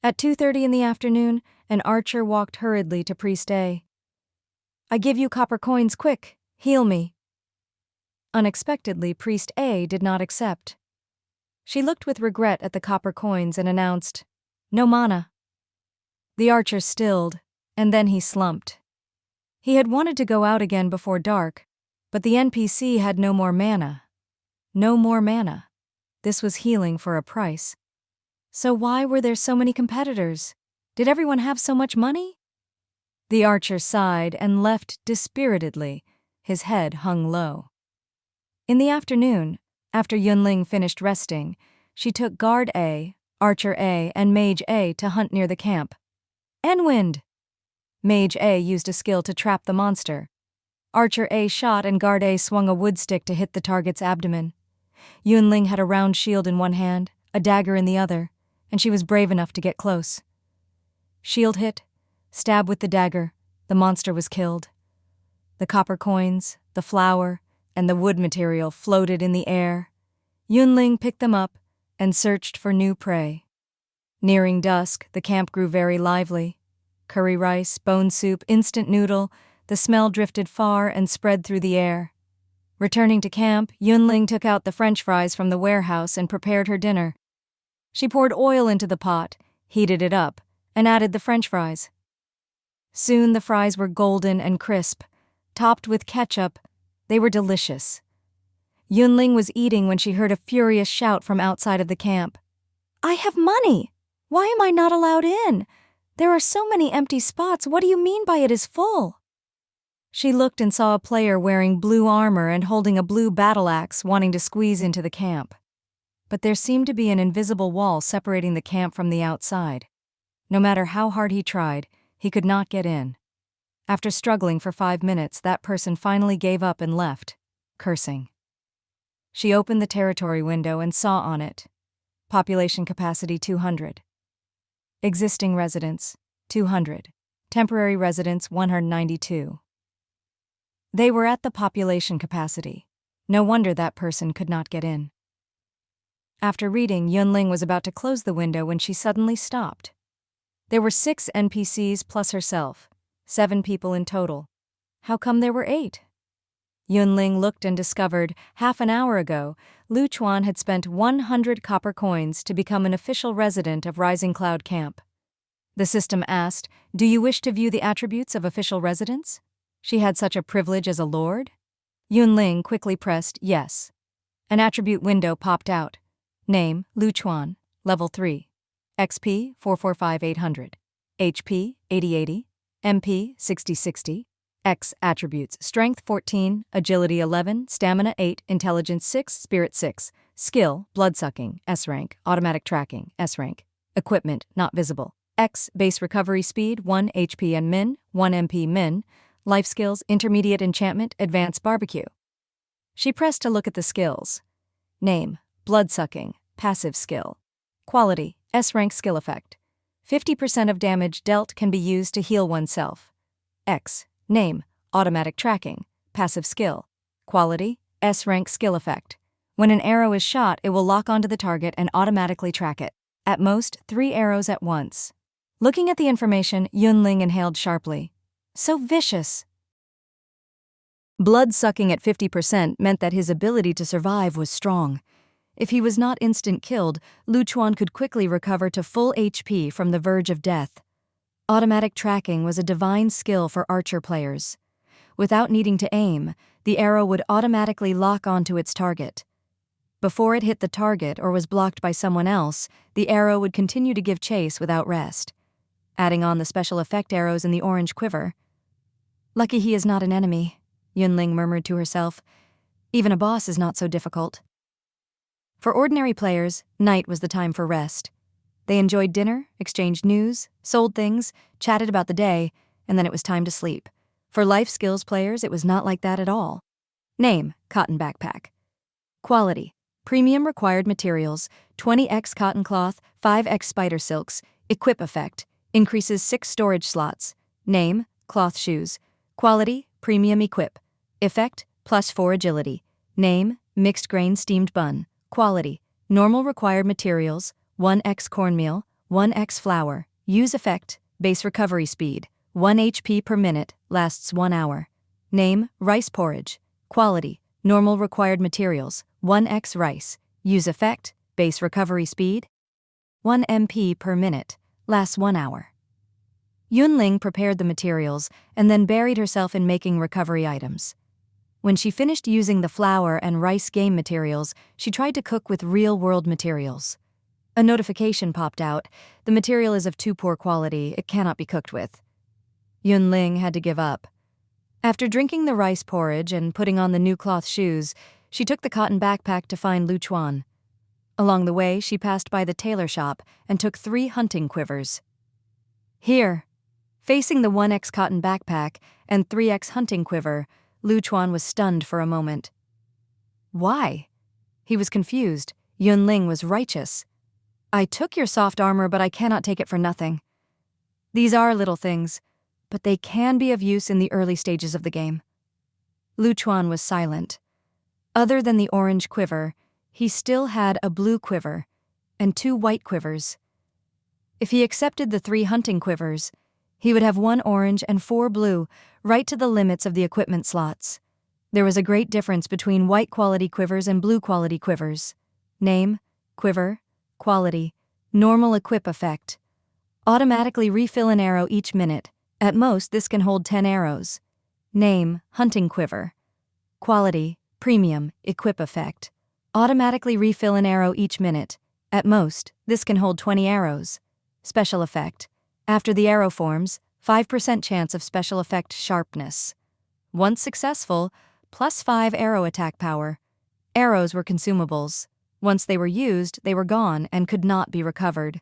At 2:30 in the afternoon, an archer walked hurriedly to Priest A. I give you copper coins, quick, heal me. Unexpectedly, Priest A did not accept. She looked with regret at the copper coins and announced, No mana. The archer stilled, and then he slumped. He had wanted to go out again before dark, but the NPC had no more mana. No more mana. This was healing for a price. So why were there so many competitors? Did everyone have so much money? The archer sighed and left dispiritedly. His head hung low. In the afternoon, after Yun Ling finished resting, she took Guard A, Archer A, and Mage A to hunt near the camp. Enwind! Mage A used a skill to trap the monster. Archer A shot and Guard A swung a wood stick to hit the target's abdomen. Yun Ling had a round shield in one hand, a dagger in the other, and she was brave enough to get close. Shield hit, stab with the dagger, the monster was killed. The copper coins, the flour, and the wood material floated in the air. Yun Ling picked them up and searched for new prey. Nearing dusk, the camp grew very lively. Curry rice, bone soup, instant noodle, the smell drifted far and spread through the air. Returning to camp, Yun Ling took out the French fries from the warehouse and prepared her dinner. She poured oil into the pot, heated it up, and added the French fries. Soon the fries were golden and crisp. Topped with ketchup, they were delicious. Yun Ling was eating when she heard a furious shout from outside of the camp. I have money! Why am I not allowed in? There are so many empty spots. What do you mean by it is full? She looked and saw a player wearing blue armor and holding a blue battle axe wanting to squeeze into the camp. But there seemed to be an invisible wall separating the camp from the outside. No matter how hard he tried, he could not get in. After struggling for 5 minutes, that person finally gave up and left, cursing. She opened the territory window and saw on it, population capacity 200. Existing residents, 200. Temporary residents, 192. They were at the population capacity. No wonder that person could not get in. After reading, Yun Ling was about to close the window when she suddenly stopped. There were 6 NPCs plus herself, 7 people in total. How come there were 8? Yun Ling looked and discovered, half an hour ago, Lu Chuan had spent 100 copper coins to become an official resident of Rising Cloud Camp. The system asked, "Do you wish to view the attributes of official residents?" She had such a privilege as a lord? Yun Ling quickly pressed yes. An attribute window popped out. Name, Lu Chuan, level 3. XP, 445800. HP, 8080. MP, 6060. X attributes: Strength 14, Agility 11, Stamina 8, Intelligence 6, Spirit 6. Skill, Bloodsucking, S rank, Automatic Tracking, S rank. Equipment, not visible. X, Base Recovery Speed, 1 HP and Min, 1 MP Min. Life Skills, Intermediate Enchantment, Advanced Barbecue. She pressed to look at the skills. Name, Bloodsucking, Passive Skill. Quality, S rank skill effect. 50% of damage dealt can be used to heal oneself. X, Name, Automatic Tracking, Passive Skill. Quality, S rank skill effect. When an arrow is shot, it will lock onto the target and automatically track it. At most, 3 arrows at once. Looking at the information, Yun Ling inhaled sharply. So vicious. Blood-sucking at 50% meant that his ability to survive was strong. If he was not instant killed, Lu Chuan could quickly recover to full HP from the verge of death. Automatic tracking was a divine skill for archer players. Without needing to aim, the arrow would automatically lock onto its target. Before it hit the target or was blocked by someone else, the arrow would continue to give chase without rest. Adding on the special effect arrows in the orange quiver. Lucky he is not an enemy, Yun Ling murmured to herself. Even a boss is not so difficult. For ordinary players, night was the time for rest. They enjoyed dinner, exchanged news, sold things, chatted about the day, and then it was time to sleep. For life skills players, it was not like that at all. Name, Cotton Backpack. Quality, Premium required materials, 20x cotton cloth, 5x spider silks. Equip effect, increases 6 storage slots. Name, Cloth Shoes. Quality, Premium Equip. Effect, +4 agility. Name, Mixed Grain Steamed Bun. Quality, Normal required materials, 1x cornmeal, 1x flour. Use effect, Base Recovery Speed, 1 HP per minute, lasts 1 hour. Name, Rice Porridge. Quality, Normal required materials, 1x rice. Use effect, Base Recovery Speed, 1 MP per minute, lasts 1 hour. Yun Ling prepared the materials and then buried herself in making recovery items. When she finished using the flour and rice game materials, she tried to cook with real-world materials. A notification popped out. The material is of too poor quality, it cannot be cooked with. Yun Ling had to give up. After drinking the rice porridge and putting on the new cloth shoes, she took the cotton backpack to find Lu Chuan. Along the way, she passed by the tailor shop and took 3 hunting quivers. Here, facing the 1x cotton backpack and 3x hunting quiver, Lu Chuan was stunned for a moment. Why? He was confused. Yun Ling was righteous. I took your soft armor, but I cannot take it for nothing. These are little things, but they can be of use in the early stages of the game. Lu Chuan was silent. Other than the orange quiver, he still had a blue quiver and 2 white quivers. If he accepted the 3 hunting quivers, he would have 1 orange and 4 blue, right to the limits of the equipment slots. There was a great difference between white quality quivers and blue quality quivers. Name, quiver, quality, normal equip effect. Automatically refill an arrow each minute. At most, this can hold 10 arrows. Name, hunting quiver. Quality, premium, equip effect. Automatically refill an arrow each minute. At most, this can hold 20 arrows. Special effect. After the arrow forms, 5% chance of special effect sharpness. Once successful, +5 arrow attack power. Arrows were consumables. Once they were used, they were gone and could not be recovered.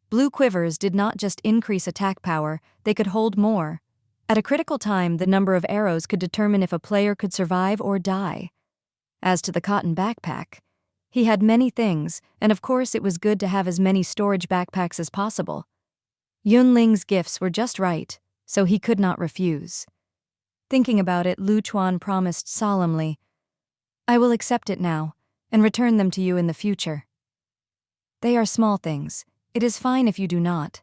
Blue quivers did not just increase attack power, they could hold more. At a critical time, the number of arrows could determine if a player could survive or die. As to the cotton backpack, he had many things, and of course it was good to have as many storage backpacks as possible. Yun Ling's gifts were just right, so he could not refuse. Thinking about it, Lu Chuan promised solemnly, I will accept it now, and return them to you in the future. They are small things. It is fine if you do not.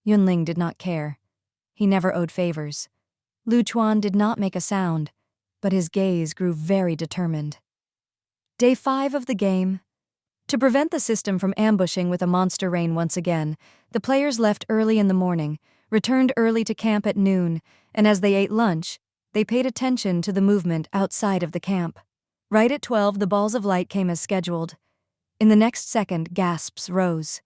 Yun Ling did not care. He never owed favors. Lu Chuan did not make a sound, but his gaze grew very determined. Day 5 of the game. To prevent the system from ambushing with a monster rain once again, the players left early in the morning, returned early to camp at noon, and as they ate lunch, they paid attention to the movement outside of the camp. Right at 12, the balls of light came as scheduled. In the next second, gasps rose.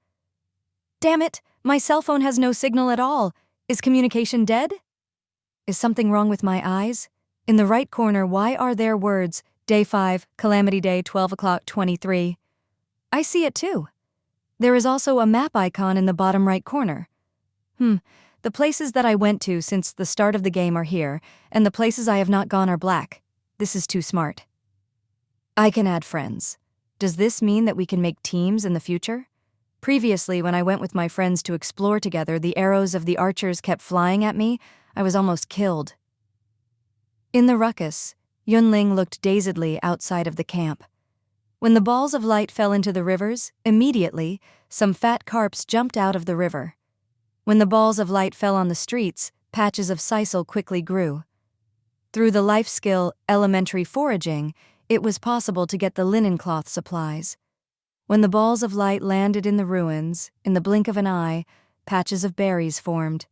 Damn it! My cell phone has no signal at all. Is communication dead? Is something wrong with my eyes? In the right corner, why are there words, Day 5, Calamity Day, 12 o'clock 23? I see it too. There is also a map icon in the bottom right corner. The places that I went to since the start of the game are here, and the places I have not gone are black. This is too smart. I can add friends. Does this mean that we can make teams in the future? Previously, when I went with my friends to explore together, the arrows of the archers kept flying at me. I was almost killed. In the ruckus, Yun Ling looked dazedly outside of the camp. When the balls of light fell into the rivers, immediately, some fat carps jumped out of the river. When the balls of light fell on the streets, patches of sisal quickly grew. Through the life skill elementary foraging, it was possible to get the linen cloth supplies. When the balls of light landed in the ruins, in the blink of an eye, patches of berries formed.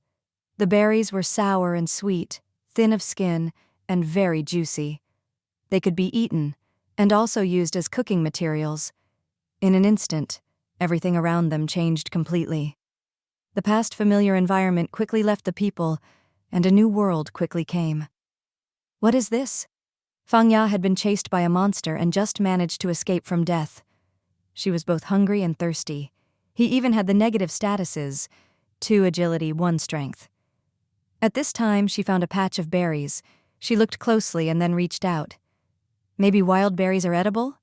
The berries were sour and sweet, thin of skin, and very juicy. They could be eaten, and also used as cooking materials. In an instant, everything around them changed completely. The past familiar environment quickly left the people, and a new world quickly came. What is this? Fang Ya had been chased by a monster and just managed to escape from death. She was both hungry and thirsty. He even had the negative statuses, 2 agility, 1 strength. At this time, she found a patch of berries. She looked closely and then reached out. Maybe wild berries are edible?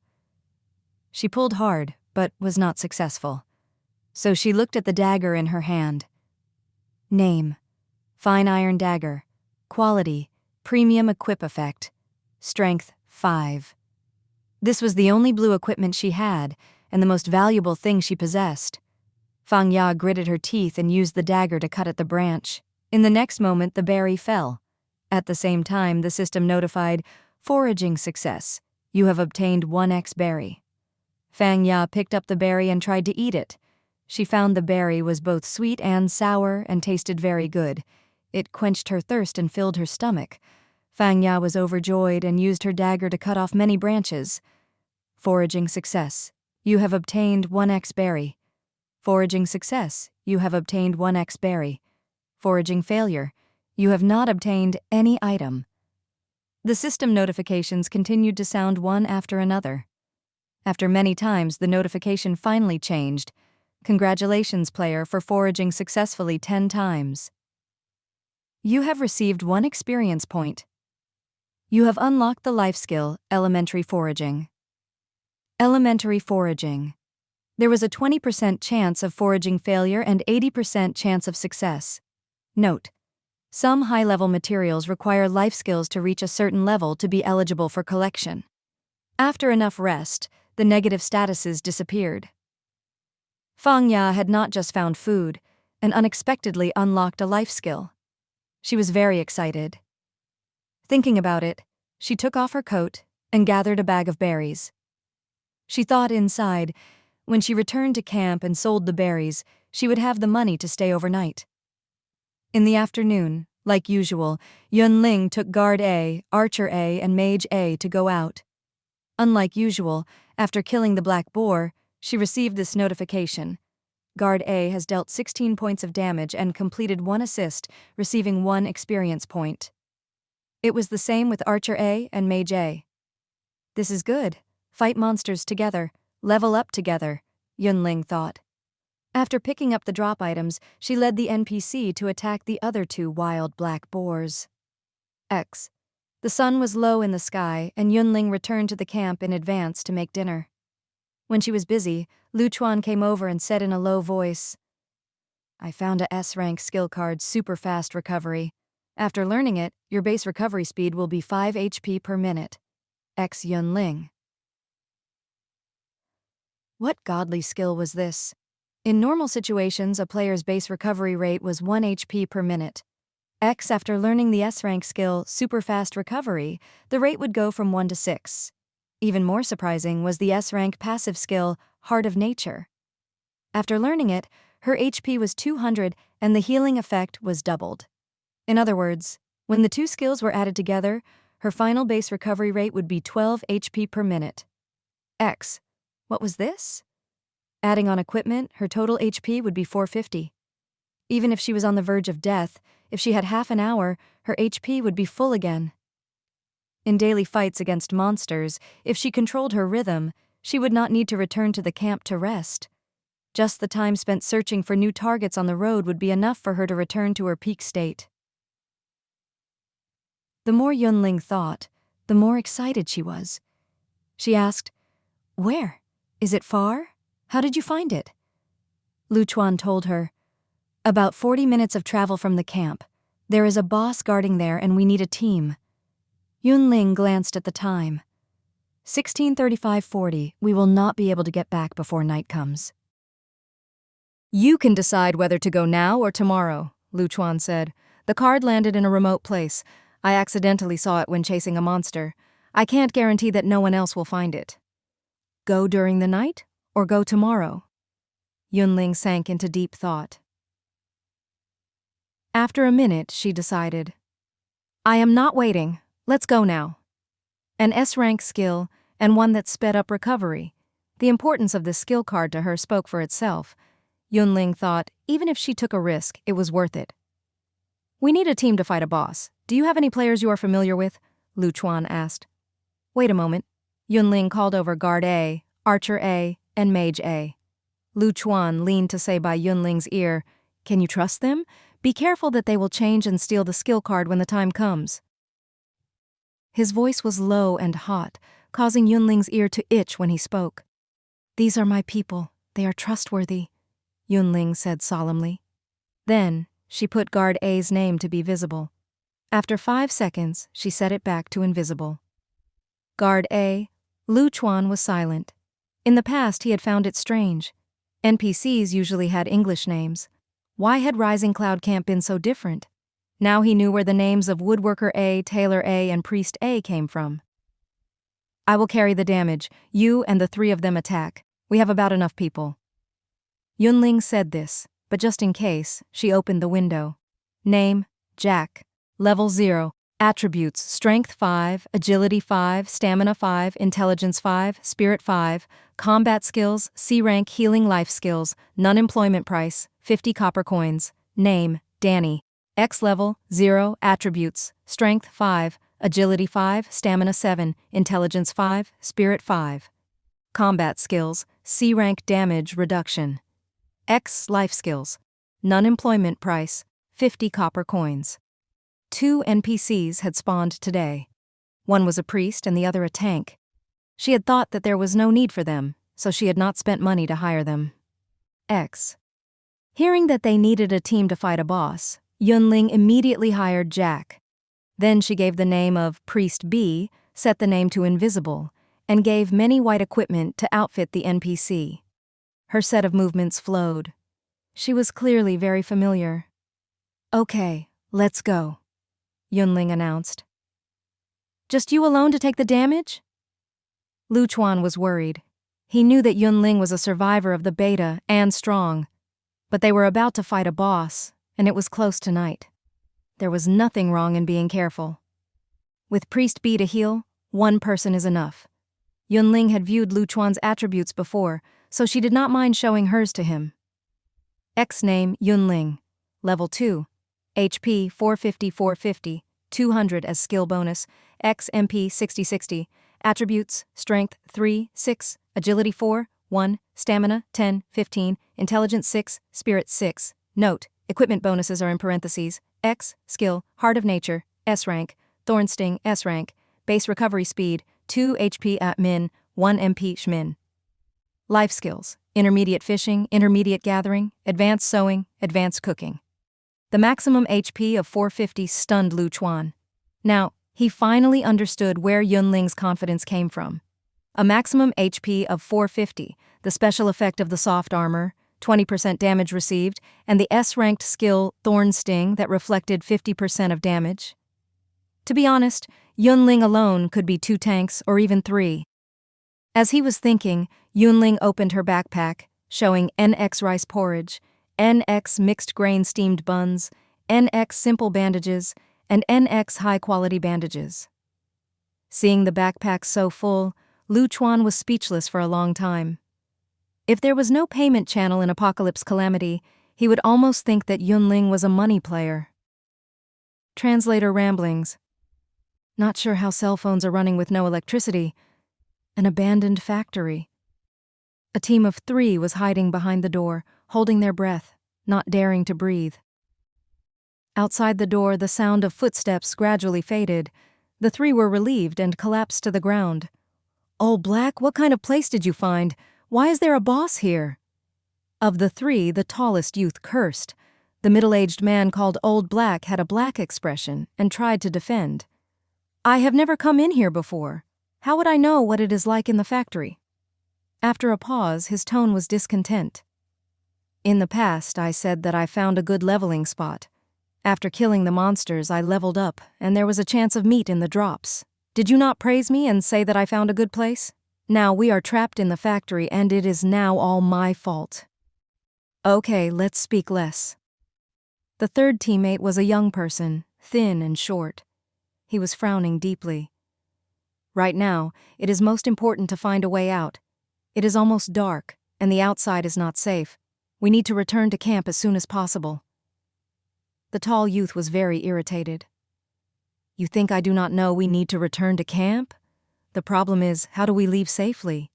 She pulled hard, but was not successful. So she looked at the dagger in her hand. Name: fine iron dagger. Quality: premium equip effect. Strength: 5. This was the only blue equipment she had, and the most valuable thing she possessed. Fang Ya gritted her teeth and used the dagger to cut at the branch. In the next moment, the berry fell. At the same time, the system notified, foraging success. You have obtained 1x berry. Fang Ya picked up the berry and tried to eat it. She found the berry was both sweet and sour and tasted very good. It quenched her thirst and filled her stomach. Fang Ya was overjoyed and used her dagger to cut off many branches. Foraging success. You have obtained 1x berry. Foraging success. You have obtained 1x berry. Foraging failure. You have not obtained any item. The system notifications continued to sound one after another. After many times, the notification finally changed. Congratulations, player, for foraging successfully 10 times. You have received 1 experience point. You have unlocked the life skill, elementary foraging. Elementary foraging. There was a 20% chance of foraging failure and 80% chance of success. Note: some high-level materials require life skills to reach a certain level to be eligible for collection. After enough rest, the negative statuses disappeared. Fang Ya had not just found food, and unexpectedly unlocked a life skill. She was very excited. Thinking about it, she took off her coat and gathered a bag of berries. She thought inside, when she returned to camp and sold the berries, she would have the money to stay overnight. In the afternoon, like usual, Yun Ling took Guard A, Archer A, and Mage A to go out. Unlike usual, after killing the black boar, she received this notification. Guard A has dealt 16 points of damage and completed 1 assist, receiving 1 experience point. It was the same with Archer A and Mage A. This is good. Fight monsters together, level up together, Yun Ling thought. After picking up the drop items, she led the NPC to attack the other 2 wild black boars. The sun was low in the sky, and Yun Ling returned to the camp in advance to make dinner. When she was busy, Lu Chuan came over and said in a low voice, I found a S-rank skill card, super fast recovery. After learning it, your base recovery speed will be 5 HP per minute. Yun Ling. What godly skill was this? In normal situations, a player's base recovery rate was 1 HP per minute. After learning the S-rank skill, Super Fast Recovery, the rate would go from 1 to 6. Even more surprising was the S-rank passive skill, Heart of Nature. After learning it, her HP was 200 and the healing effect was doubled. In other words, when the two skills were added together, her final base recovery rate would be 12 HP per minute. What was this? Adding on equipment, her total HP would be 450. Even if she was on the verge of death, if she had half an hour, her HP would be full again. In daily fights against monsters, if she controlled her rhythm, she would not need to return to the camp to rest. Just the time spent searching for new targets on the road would be enough for her to return to her peak state. The more Yun Ling thought, the more excited she was. She asked, "Where? Is it far? How did you find it?" Lu Chuan told her, "About 40 minutes of travel from the camp. There is a boss guarding there and we need a team." Yun Ling glanced at the time. 16:35:40, we will not be able to get back before night comes. "You can decide whether to go now or tomorrow," Lu Chuan said. "The card landed in a remote place. I accidentally saw it when chasing a monster. I can't guarantee that no one else will find it." "Go during the night or go tomorrow?" Yun Ling sank into deep thought. After a minute, she decided, "I am not waiting. Let's go now." An S-rank skill, and one that sped up recovery. The importance of this skill card to her spoke for itself. Yun Ling thought, even if she took a risk, it was worth it. "We need a team to fight a boss. Do you have any players you are familiar with?" Lu Chuan asked. "Wait a moment." Yun Ling called over Guard A, Archer A, and Mage A. Lu Chuan leaned to say by Yun Ling's ear, "Can you trust them? Be careful that they will change and steal the skill card when the time comes." His voice was low and hot, causing Yun Ling's ear to itch when he spoke. "These are my people. They are trustworthy," Yun Ling said solemnly. Then, she put Guard A's name to be visible. After 5 seconds, she set it back to invisible. Guard A, Lu Chuan was silent. In the past, he had found it strange. NPCs usually had English names. Why had Rising Cloud Camp been so different? Now he knew where the names of Woodworker A, Tailor A, and Priest A came from. "I will carry the damage. You and the 3 of them attack. We have about enough people." Yun Ling said this, but just in case, she opened the window. Name, Jack. Level 0. Attributes, Strength 5, Agility 5, Stamina 5, Intelligence 5, Spirit 5, Combat Skills, C-Rank Healing Life Skills, Non-Employment Price, 50 copper coins. Name, Danny. X level, 0, Attributes, Strength 5, Agility 5, Stamina 7, Intelligence 5, Spirit 5. Combat Skills, C-Rank Damage Reduction. X Life Skills, Non-Employment Price, 50 copper coins. 2 NPCs had spawned today. One was a priest and the other a tank. She had thought that there was no need for them, so she had not spent money to hire them. Hearing that they needed a team to fight a boss, Yun Ling immediately hired Jack. Then she gave the name of Priest B, set the name to Invisible, and gave many white equipment to outfit the NPC. Her set of movements flowed. She was clearly very familiar. "Okay, let's go," Yun Ling announced. "Just you alone to take the damage?" Lu Chuan was worried. He knew that Yun Ling was a survivor of the beta and strong, but they were about to fight a boss, and it was close to night. There was nothing wrong in being careful. With Priest B to heal, 1 person is enough. Yun Ling had viewed Lu Chuan's attributes before, so she did not mind showing hers to him. X name, Yun Ling. Level 2. HP 450, 200 as skill bonus. X MP 60. Attributes, Strength 3, 6, Agility 4, 1, Stamina 10, 15, Intelligence 6, Spirit 6. Note, equipment bonuses are in parentheses. X, Skill, Heart of Nature, S rank, Thorn Sting, S rank, Base Recovery Speed, 2 HP at min, 1 MP shmin. Life Skills, Intermediate Fishing, Intermediate Gathering, Advanced Sewing, Advanced Cooking. The maximum HP of 450 stunned Lu Chuan. Now, he finally understood where Yun Ling's confidence came from. A maximum HP of 450, the special effect of the soft armor, 20% damage received, and the S-ranked skill Thorn Sting that reflected 50% of damage. To be honest, Yun Ling alone could be 2 tanks or even 3. As he was thinking, Yun Ling opened her backpack, showing NX rice porridge, NX mixed grain steamed buns, NX simple bandages, and NX high-quality bandages. Seeing the backpack so full, Lu Chuan was speechless for a long time. If there was no payment channel in Apocalypse Calamity, he would almost think that Yun Ling was a money player. Translator ramblings. Not sure how cell phones are running with no electricity. An abandoned factory. A team of 3 was hiding behind the door, holding their breath, not daring to breathe. Outside the door, the sound of footsteps gradually faded. The 3 were relieved and collapsed to the ground. "Old Black, what kind of place did you find? Why is there a boss here?" Of the 3, the tallest youth cursed. The middle-aged man called Old Black had a black expression and tried to defend. "I have never come in here before. How would I know what it is like in the factory?" After a pause, his tone was discontent. "In the past, I said that I found a good leveling spot. After killing the monsters, I leveled up, and there was a chance of meat in the drops. Did you not praise me and say that I found a good place? Now we are trapped in the factory, and it is now all my fault." "Okay, let's speak less." The 3rd teammate was a young person, thin and short. He was frowning deeply. "Right now, it is most important to find a way out. It is almost dark, and the outside is not safe. We need to return to camp as soon as possible." The tall youth was very irritated. "You think I do not know we need to return to camp? The problem is, how do we leave safely?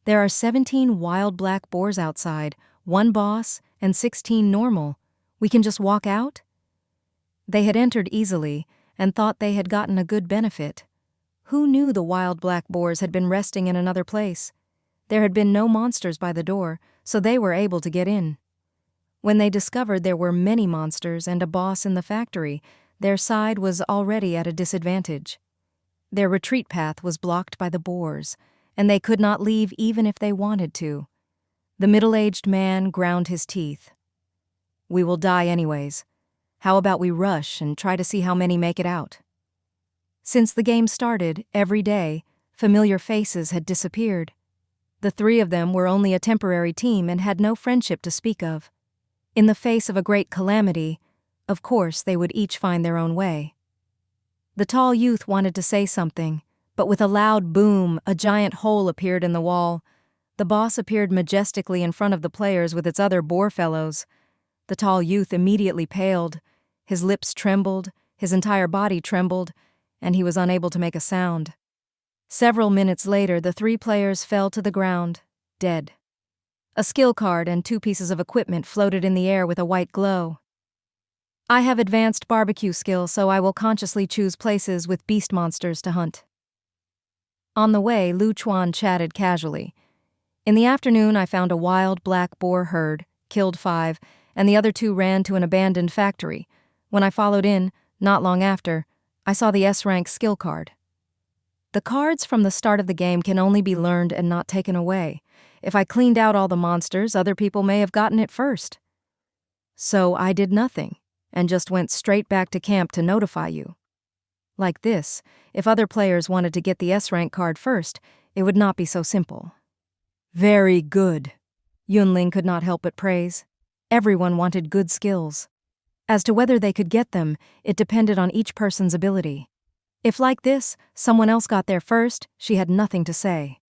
There are 17 wild black boars outside, 1 boss, and 16 normal. We can just walk out?" They had entered easily and thought they had gotten a good benefit. Who knew the wild black boars had been resting in another place? There had been no monsters by the door, so they were able to get in. When they discovered there were many monsters and a boss in the factory, their side was already at a disadvantage. Their retreat path was blocked by the boars, and they could not leave even if they wanted to. The middle-aged man ground his teeth. "We will die anyways. How about we rush and try to see how many make it out?" Since the game started, every day, familiar faces had disappeared. The 3 of them were only a temporary team and had no friendship to speak of. In the face of a great calamity, of course they would each find their own way. The tall youth wanted to say something, but with a loud boom, a giant hole appeared in the wall. The boss appeared majestically in front of the players with its other boar fellows. The tall youth immediately paled. His lips trembled, his entire body trembled, and he was unable to make a sound. Several minutes later, the 3 players fell to the ground, dead. A skill card and 2 pieces of equipment floated in the air with a white glow. "I have advanced barbecue skill, so I will consciously choose places with beast monsters to hunt." On the way, Lu Chuan chatted casually. "In the afternoon, I found a wild black boar herd, killed 5, and the other 2 ran to an abandoned factory. When I followed in, not long after, I saw the S-rank skill card. The cards from the start of the game can only be learned and not taken away. If I cleaned out all the monsters, other people may have gotten it first. So I did nothing, and just went straight back to camp to notify you. Like this, if other players wanted to get the S-rank card first, it would not be so simple." "Very good," Yun Ling could not help but praise. Everyone wanted good skills. As to whether they could get them, it depended on each person's ability. If like this, someone else got there first, she had nothing to say.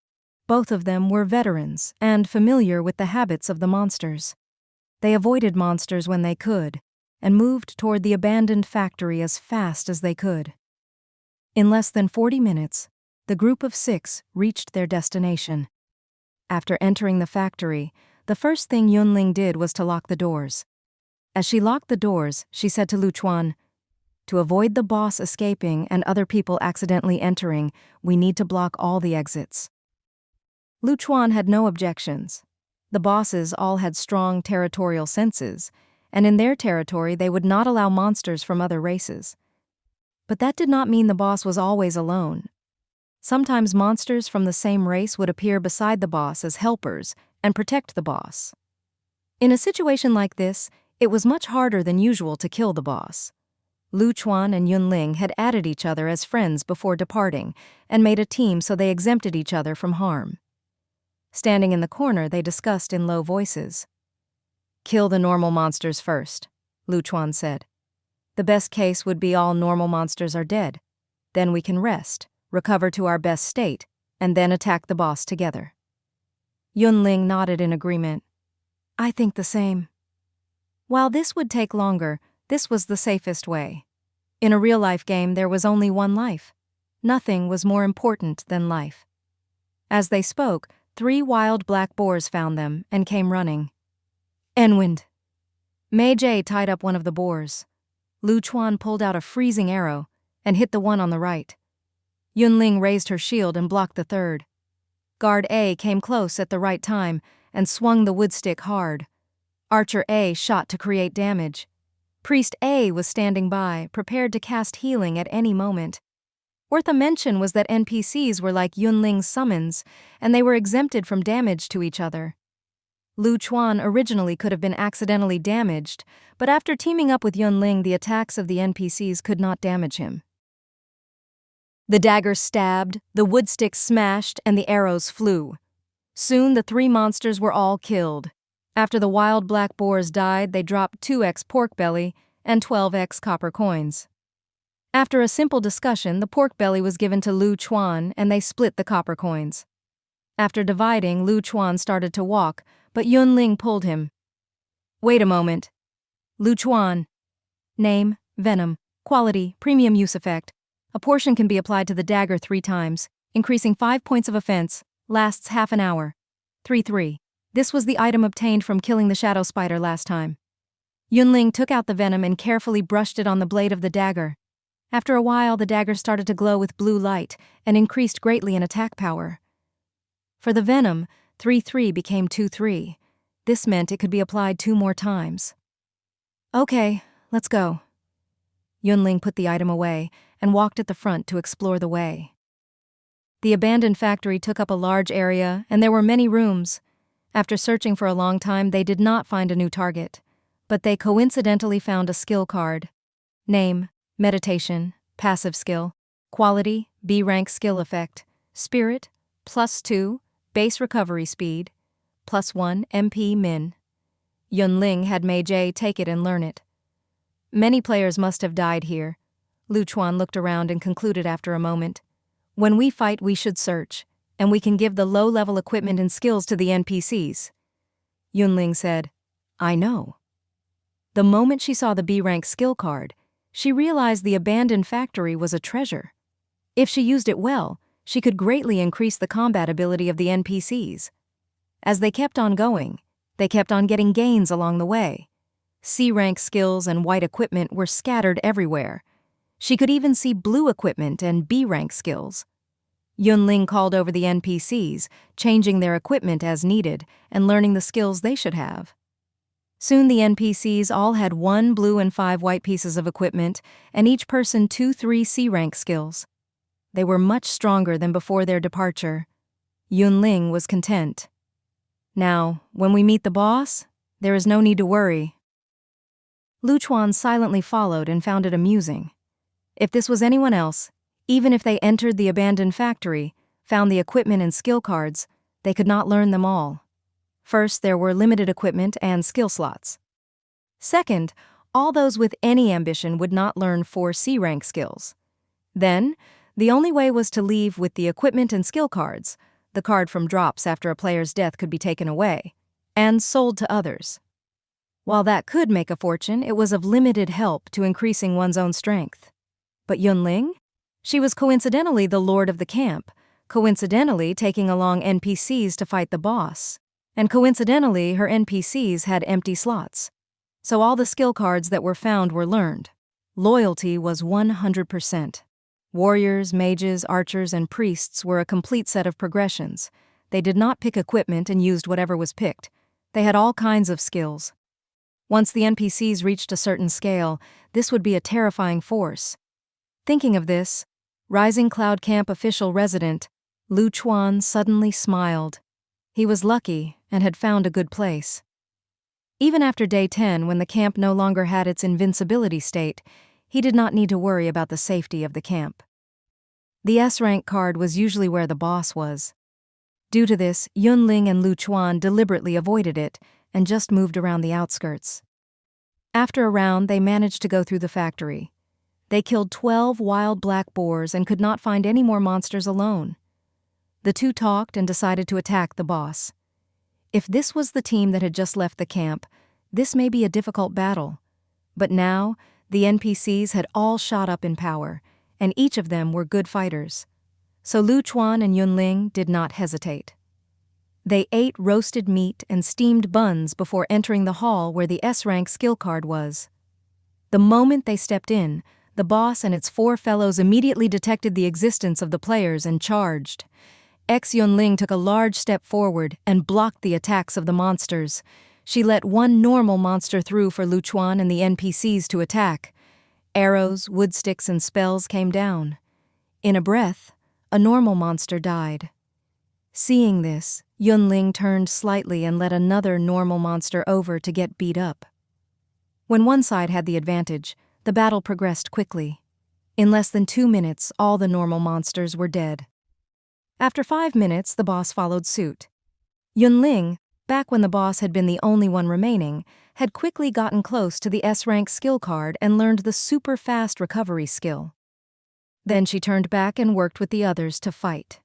Both of them were veterans and familiar with the habits of the monsters. They avoided monsters when they could, and moved toward the abandoned factory as fast as they could. In less than 40 minutes, the group of 6 reached their destination. After entering the factory, the first thing Yun Ling did was to lock the doors. As she locked the doors, she said to Lu Chuan, "To avoid the boss escaping and other people accidentally entering, we need to block all the exits." Lu Chuan had no objections. The bosses all had strong territorial senses, and in their territory they would not allow monsters from other races. But that did not mean the boss was always alone. Sometimes monsters from the same race would appear beside the boss as helpers and protect the boss. In a situation like this, it was much harder than usual to kill the boss. Lu Chuan and Yun Ling had added each other as friends before departing and made a team so they exempted each other from harm. Standing in the corner, they discussed in low voices. "Kill the normal monsters first," Lu Chuan said. "The best case would be all normal monsters are dead. Then we can rest, recover to our best state, and then attack the boss together." Yun Ling nodded in agreement. "I think the same." While this would take longer, this was the safest way. In a real-life game, there was only one life. Nothing was more important than life. As they spoke, 3 wild black boars found them and came running. "Enwind." Mei Jie tied up one of the boars. Lu Chuan pulled out a freezing arrow and hit the one on the right. Yun Ling raised her shield and blocked the third. Guard A came close at the right time and swung the woodstick hard. Archer A shot to create damage. Priest A was standing by, prepared to cast healing at any moment. Worth a mention was that NPCs were like Yun Ling's summons, and they were exempted from damage to each other. Lu Chuan originally could have been accidentally damaged, but after teaming up with Yun Ling, the attacks of the NPCs could not damage him. The dagger stabbed, the woodstick smashed, and the arrows flew. Soon the 3 monsters were all killed. After the wild black boars died, they dropped 2x pork belly and 12x copper coins. After a simple discussion, the pork belly was given to Lu Chuan and they split the copper coins. After dividing, Lu Chuan started to walk, but Yun Ling pulled him. "Wait a moment." "Lu Chuan." Name, Venom. Quality, Premium Use Effect. A portion can be applied to the dagger 3 times, increasing 5 points of offense, lasts half an hour. 3-3. This was the item obtained from killing the shadow spider last time. Yun Ling took out the venom and carefully brushed it on the blade of the dagger. After a while, the dagger started to glow with blue light and increased greatly in attack power. For the venom, 3-3 became 2-3. This meant it could be applied 2 more times. "Okay, let's go." Yun Ling put the item away and walked at the front to explore the way. The abandoned factory took up a large area, and there were many rooms. After searching for a long time, they did not find a new target, but they coincidentally found a skill card. Name, Meditation, Passive Skill. Quality, B-rank skill effect. Spirit, +2, base recovery speed, +1 MP min. Yun Ling had Mei Jie take it and learn it. Many players must have died here. Lu Chuan looked around and concluded after a moment. "When we fight, we should search, and we can give the low-level equipment and skills to the NPCs." Yun Ling said, "I know." The moment she saw the B-rank skill card, she realized the abandoned factory was a treasure. If she used it well, she could greatly increase the combat ability of the NPCs. As they kept on going, they kept on getting gains along the way. C-rank skills and white equipment were scattered everywhere. She could even see blue equipment and B-rank skills. Yun Ling called over the NPCs, changing their equipment as needed and learning the skills they should have. Soon the NPCs all had 1 blue and 5 white pieces of equipment, and each person 2-3 C-rank skills. They were much stronger than before their departure. Yun Ling was content. "Now, when we meet the boss, there is no need to worry." Lu Chuan silently followed and found it amusing. If this was anyone else, even if they entered the abandoned factory, found the equipment and skill cards, they could not learn them all. First, there were limited equipment and skill slots. Second, all those with any ambition would not learn 4 C-rank skills. Then, the only way was to leave with the equipment and skill cards. The card from drops after a player's death could be taken away and sold to others. While that could make a fortune, it was of limited help to increasing one's own strength. But Yun Ling? She was coincidentally the lord of the camp, coincidentally taking along NPCs to fight the boss, and coincidentally her NPCs had empty slots. So all the skill cards that were found were learned. Loyalty was 100%. Warriors, mages, archers, and priests were a complete set of progressions. They did not pick equipment and used whatever was picked. They had all kinds of skills. Once the NPCs reached a certain scale, this would be a terrifying force. Thinking of this, Rising Cloud Camp official resident Lu Chuan suddenly smiled. He was lucky and had found a good place. Even after day 10, when the camp no longer had its invincibility state, he did not need to worry about the safety of the camp. The S-rank card was usually where the boss was. Due to this, Yun Ling and Lu Chuan deliberately avoided it and just moved around the outskirts. After a round, they managed to go through the factory. They killed 12 wild black boars and could not find any more monsters alone. The two talked and decided to attack the boss. If this was the team that had just left the camp, this may be a difficult battle. But now, the NPCs had all shot up in power, and each of them were good fighters. So Lu Chuan and Yun Ling did not hesitate. They ate roasted meat and steamed buns before entering the hall where the S-rank skill card was. The moment they stepped in, the boss and its 4 fellows immediately detected the existence of the players and charged. Yun Ling took a large step forward and blocked the attacks of the monsters. She let one normal monster through for Lu Chuan and the NPCs to attack. Arrows, wood sticks, and spells came down. In a breath, a normal monster died. Seeing this, Yun Ling turned slightly and let another normal monster over to get beat up. When one side had the advantage, the battle progressed quickly. In less than 2 minutes, all the normal monsters were dead. After 5 minutes, the boss followed suit. Yun Ling, back when the boss had been the only one remaining, had quickly gotten close to the S-rank skill card and learned the super fast recovery skill. Then she turned back and worked with the others to fight.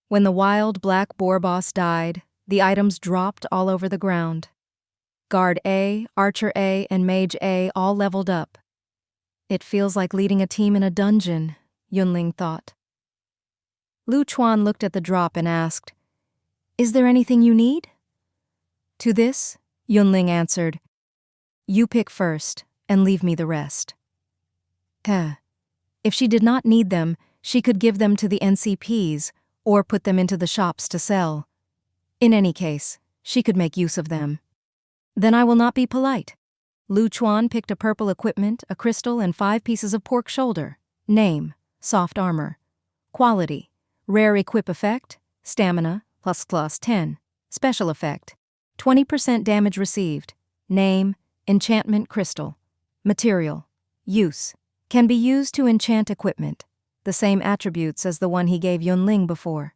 When the wild black boar boss died, the items dropped all over the ground. Guard A, Archer A, and Mage A all leveled up. It feels like leading a team in a dungeon, Yun Ling thought. Lu Chuan looked at the drop and asked, "Is there anything you need?" To this, Yun Ling answered, "You pick first, and leave me the rest." If she did not need them, she could give them to the NCPs or put them into the shops to sell. In any case, she could make use of them. Then I will not be polite. Lu Chuan picked a purple equipment, a crystal, and 5 pieces of pork shoulder. Name, soft armor. Quality, rare equip effect, stamina, ++ 10. Special effect, 20% damage received. Name, enchantment crystal. Material, use, can be used to enchant equipment, the same attributes as the one he gave Yun Ling before.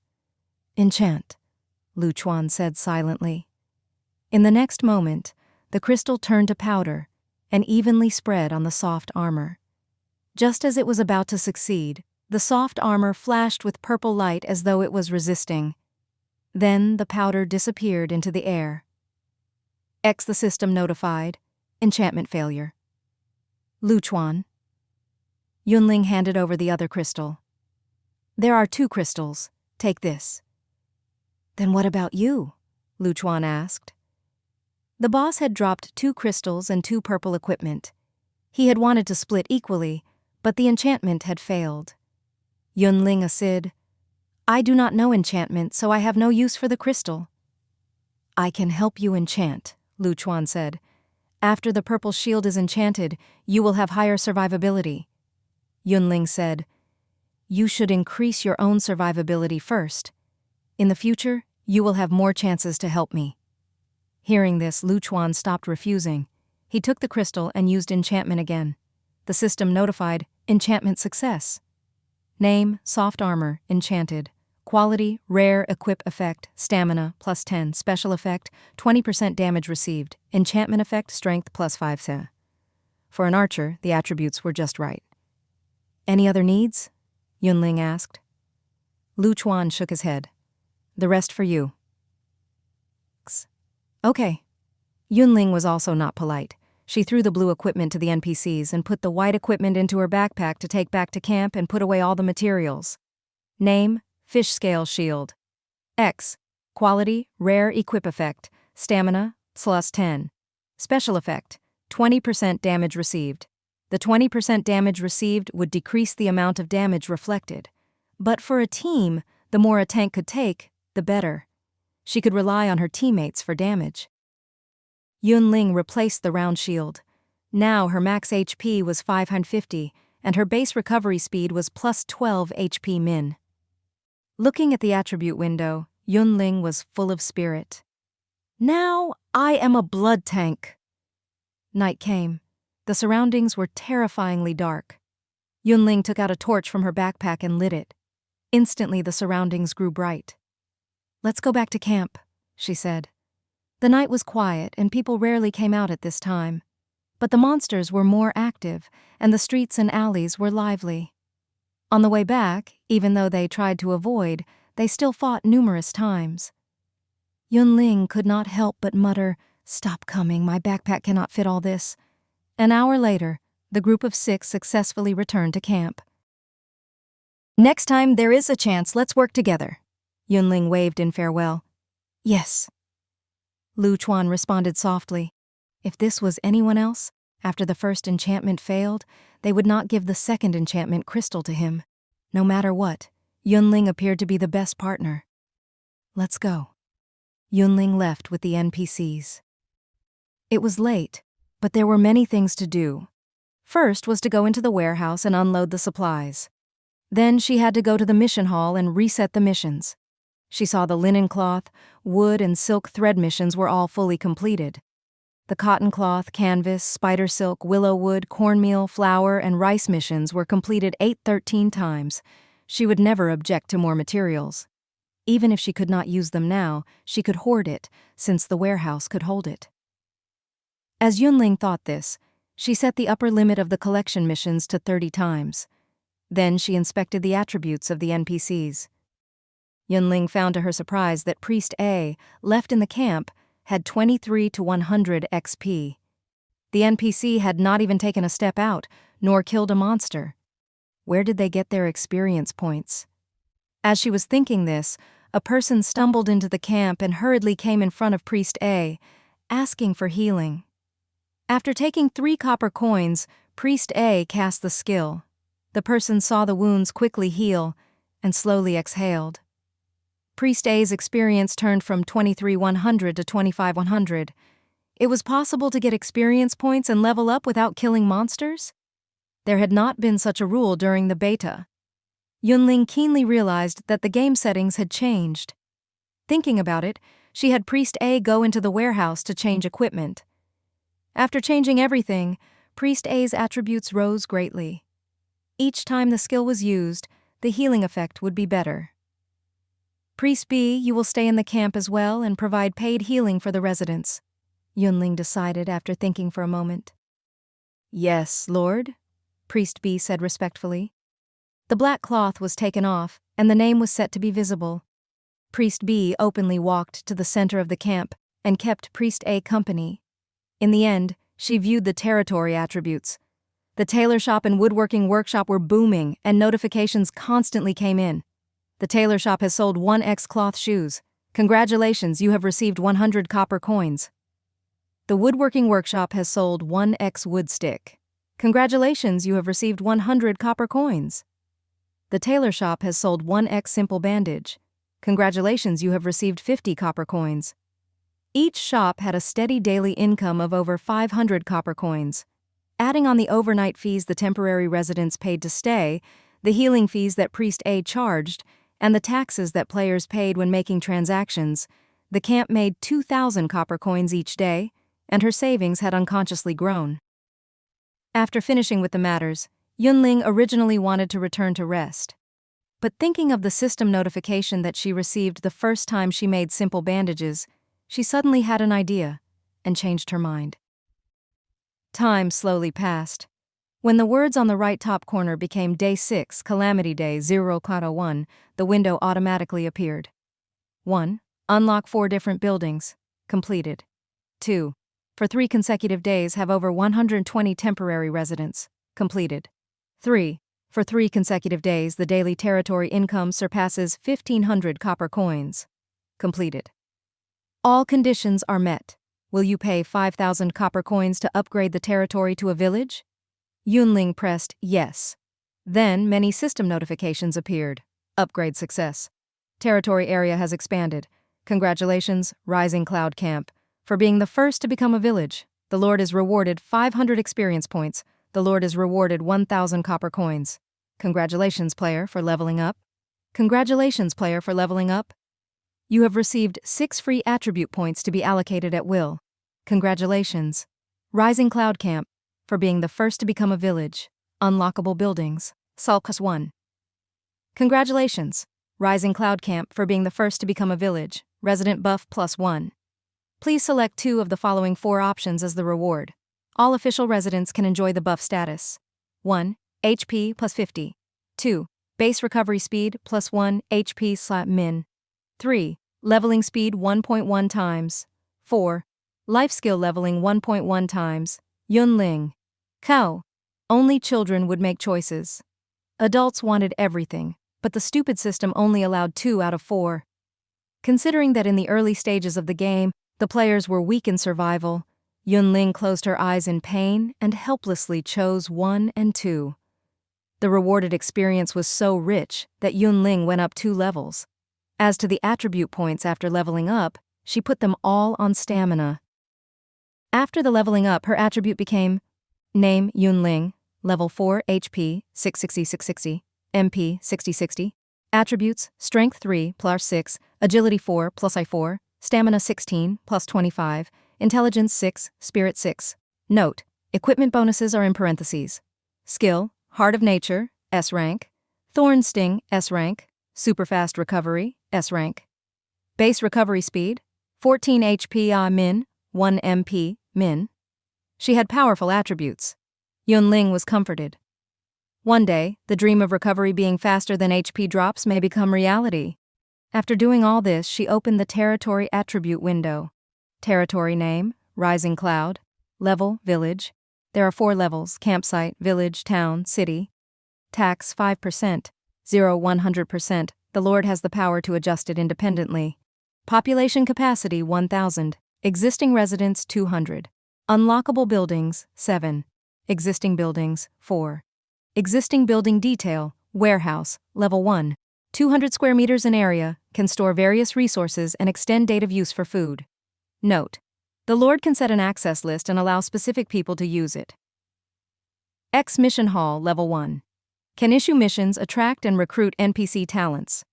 Enchant, Lu Chuan said silently. In the next moment, the crystal turned to powder and evenly spread on the soft armor. Just as it was about to succeed, the soft armor flashed with purple light as though it was resisting. Then the powder disappeared into the air. The system notified. Enchantment failure. Lu Chuan. Yun Ling handed over the other crystal. There are 2 crystals. Take this. Then what about you? Lu Chuan asked. The boss had dropped 2 crystals and 2 purple equipment. He had wanted to split equally, but the enchantment had failed. Yun Ling assid, "I do not know enchantment, so I have no use for the crystal." "I can help you enchant," Lu Chuan said. "After the purple shield is enchanted, you will have higher survivability." Yun Ling said, "You should increase your own survivability first. In the future, you will have more chances to help me." Hearing this, Lu Chuan stopped refusing. He took the crystal and used enchantment again. The system notified, enchantment success. Name, soft armor, enchanted. Quality, rare equip effect, stamina, +10, special effect, 20% damage received, enchantment effect, strength, +5. For an archer, the attributes were just right. "Any other needs?" Yun Ling asked. Lu Chuan shook his head. "The rest for you." Okay. Yun Ling was also not polite. She threw the blue equipment to the NPCs and put the white equipment into her backpack to take back to camp and put away all the materials. Name, fish scale shield. Quality, rare equip effect, stamina, +10. Special effect, 20% damage received. The 20% damage received would decrease the amount of damage reflected. But for a team, the more a tank could take, the better. She could rely on her teammates for damage. Yun Ling replaced the round shield. Now her max HP was 550, and her base recovery speed was +12 HP min. Looking at the attribute window, Yun Ling was full of spirit. Now I am a blood tank. Night came. The surroundings were terrifyingly dark. Yun Ling took out a torch from her backpack and lit it. Instantly the surroundings grew bright. "Let's go back to camp," she said. The night was quiet and people rarely came out at this time. But the monsters were more active and the streets and alleys were lively. On the way back, even though they tried to avoid, they still fought numerous times. Yun Ling could not help but mutter, "Stop coming, my backpack cannot fit all this." An hour later, the group of 6 successfully returned to camp. "Next time there is a chance, let's work together." Yun Ling waved in farewell. "Yes." Lu Chuan responded softly. If this was anyone else, after the first enchantment failed, they would not give the second enchantment crystal to him. No matter what, Yun Ling appeared to be the best partner. "Let's go." Yun Ling left with the NPCs. It was late, but there were many things to do. First was to go into the warehouse and unload the supplies. Then she had to go to the mission hall and reset the missions. She saw the linen cloth, wood, and silk thread missions were all fully completed. The cotton cloth, canvas, spider silk, willow wood, cornmeal, flour, and rice missions were completed 13 times. She would never object to more materials. Even if she could not use them now, she could hoard it, since the warehouse could hold it. As Yun Ling thought this, she set the upper limit of the collection missions to 30 times. Then she inspected the attributes of the NPCs. Yun Ling found to her surprise that Priest A, left in the camp, had 23 to 100 XP. The NPC had not even taken a step out, nor killed a monster. Where did they get their experience points? As she was thinking this, a person stumbled into the camp and hurriedly came in front of Priest A, asking for healing. After taking 3 copper coins, Priest A cast the skill. The person saw the wounds quickly heal and slowly exhaled. Priest A's experience turned from 23,100 to 25,100. It was possible to get experience points and level up without killing monsters? There had not been such a rule during the beta. Yun Ling keenly realized that the game settings had changed. Thinking about it, she had Priest A go into the warehouse to change equipment. After changing everything, Priest A's attributes rose greatly. Each time the skill was used, the healing effect would be better. "Priest B, you will stay in the camp as well and provide paid healing for the residents," Yun Ling decided after thinking for a moment. "Yes, Lord," Priest B said respectfully. The black cloth was taken off, and the name was set to be visible. Priest B openly walked to the center of the camp and kept Priest A company. In the end, she viewed the territory attributes. The tailor shop and woodworking workshop were booming, and notifications constantly came in. "The tailor shop has sold 1x cloth shoes. Congratulations, you have received 100 copper coins." "The woodworking workshop has sold 1x wood stick. Congratulations, you have received 100 copper coins." "The tailor shop has sold 1x simple bandage. Congratulations, you have received 50 copper coins." Each shop had a steady daily income of over 500 copper coins. Adding on the overnight fees the temporary residents paid to stay, the healing fees that Priest A charged, and the taxes that players paid when making transactions, the camp made 2,000 copper coins each day, and her savings had unconsciously grown. After finishing with the matters, Yun Ling originally wanted to return to rest. But thinking of the system notification that she received the first time she made simple bandages, she suddenly had an idea and changed her mind. Time slowly passed. When the words on the right top corner became Day 6, Calamity Day 0.1, the window automatically appeared. 1. Unlock 4 different buildings. Completed. 2. For 3 consecutive days have over 120 temporary residents. Completed. 3. For 3 consecutive days the daily territory income surpasses 1,500 copper coins. Completed. All conditions are met. Will you pay 5,000 copper coins to upgrade the territory to a village? Yun Ling pressed yes. Then many system notifications appeared. Upgrade success. Territory area has expanded. Congratulations, Rising Cloud Camp. For being the first to become a village, the Lord is rewarded 500 experience points. The Lord is rewarded 1,000 copper coins. Congratulations, player, for leveling up. Congratulations, player, for leveling up. You have received 6 free attribute points to be allocated at will. Congratulations. Rising Cloud Camp, for being the first to become a village. Unlockable buildings. Sulcus 1. Congratulations. Rising Cloud Camp, for being the first to become a village. Resident buff +1. Please select 2 of the following 4 options as the reward. All official residents can enjoy the buff status. 1. HP +50. 2. Base recovery speed +1 HP/min. 3. Leveling speed 1.1 times. 4. Life skill leveling 1.1 times. Yun Ling. Cow. Only children would make choices. Adults wanted everything, but the stupid system only allowed 2 out of 4. Considering that in the early stages of the game, the players were weak in survival, Yun Ling closed her eyes in pain and helplessly chose 1 and 2. The rewarded experience was so rich that Yun Ling went up 2 levels. As to the attribute points after leveling up, she put them all on stamina. After the leveling up, her attribute became Name Yun Ling, level 4 HP 660/660, MP 60/60. Attributes: Strength 3 +6, Agility 4 +I4, Stamina 16 +25, Intelligence 6, Spirit 6. Note: equipment bonuses are in parentheses. Skill: Heart of Nature, S rank. Thorn Sting, S rank. Superfast Recovery, S rank. Base recovery speed: 14 HP/min, 1 MP/min. She had powerful attributes. Yun Ling was comforted. One day, the dream of recovery being faster than HP drops may become reality. After doing all this, she opened the Territory attribute window. Territory name: Rising Cloud. Level: Village. There are 4 levels: Campsite, Village, Town, City. Tax: 5%. 0 100%. The Lord has the power to adjust it independently. Population capacity 1,000. Existing residents 200. Unlockable buildings 7. Existing buildings 4. Existing building detail: Warehouse, level 1. 200 square meters in area, can store various resources and extend date of use for food. Note: the Lord can set an access list and allow specific people to use it. X Mission Hall, level 1. Can issue missions, attract and recruit NPC talents.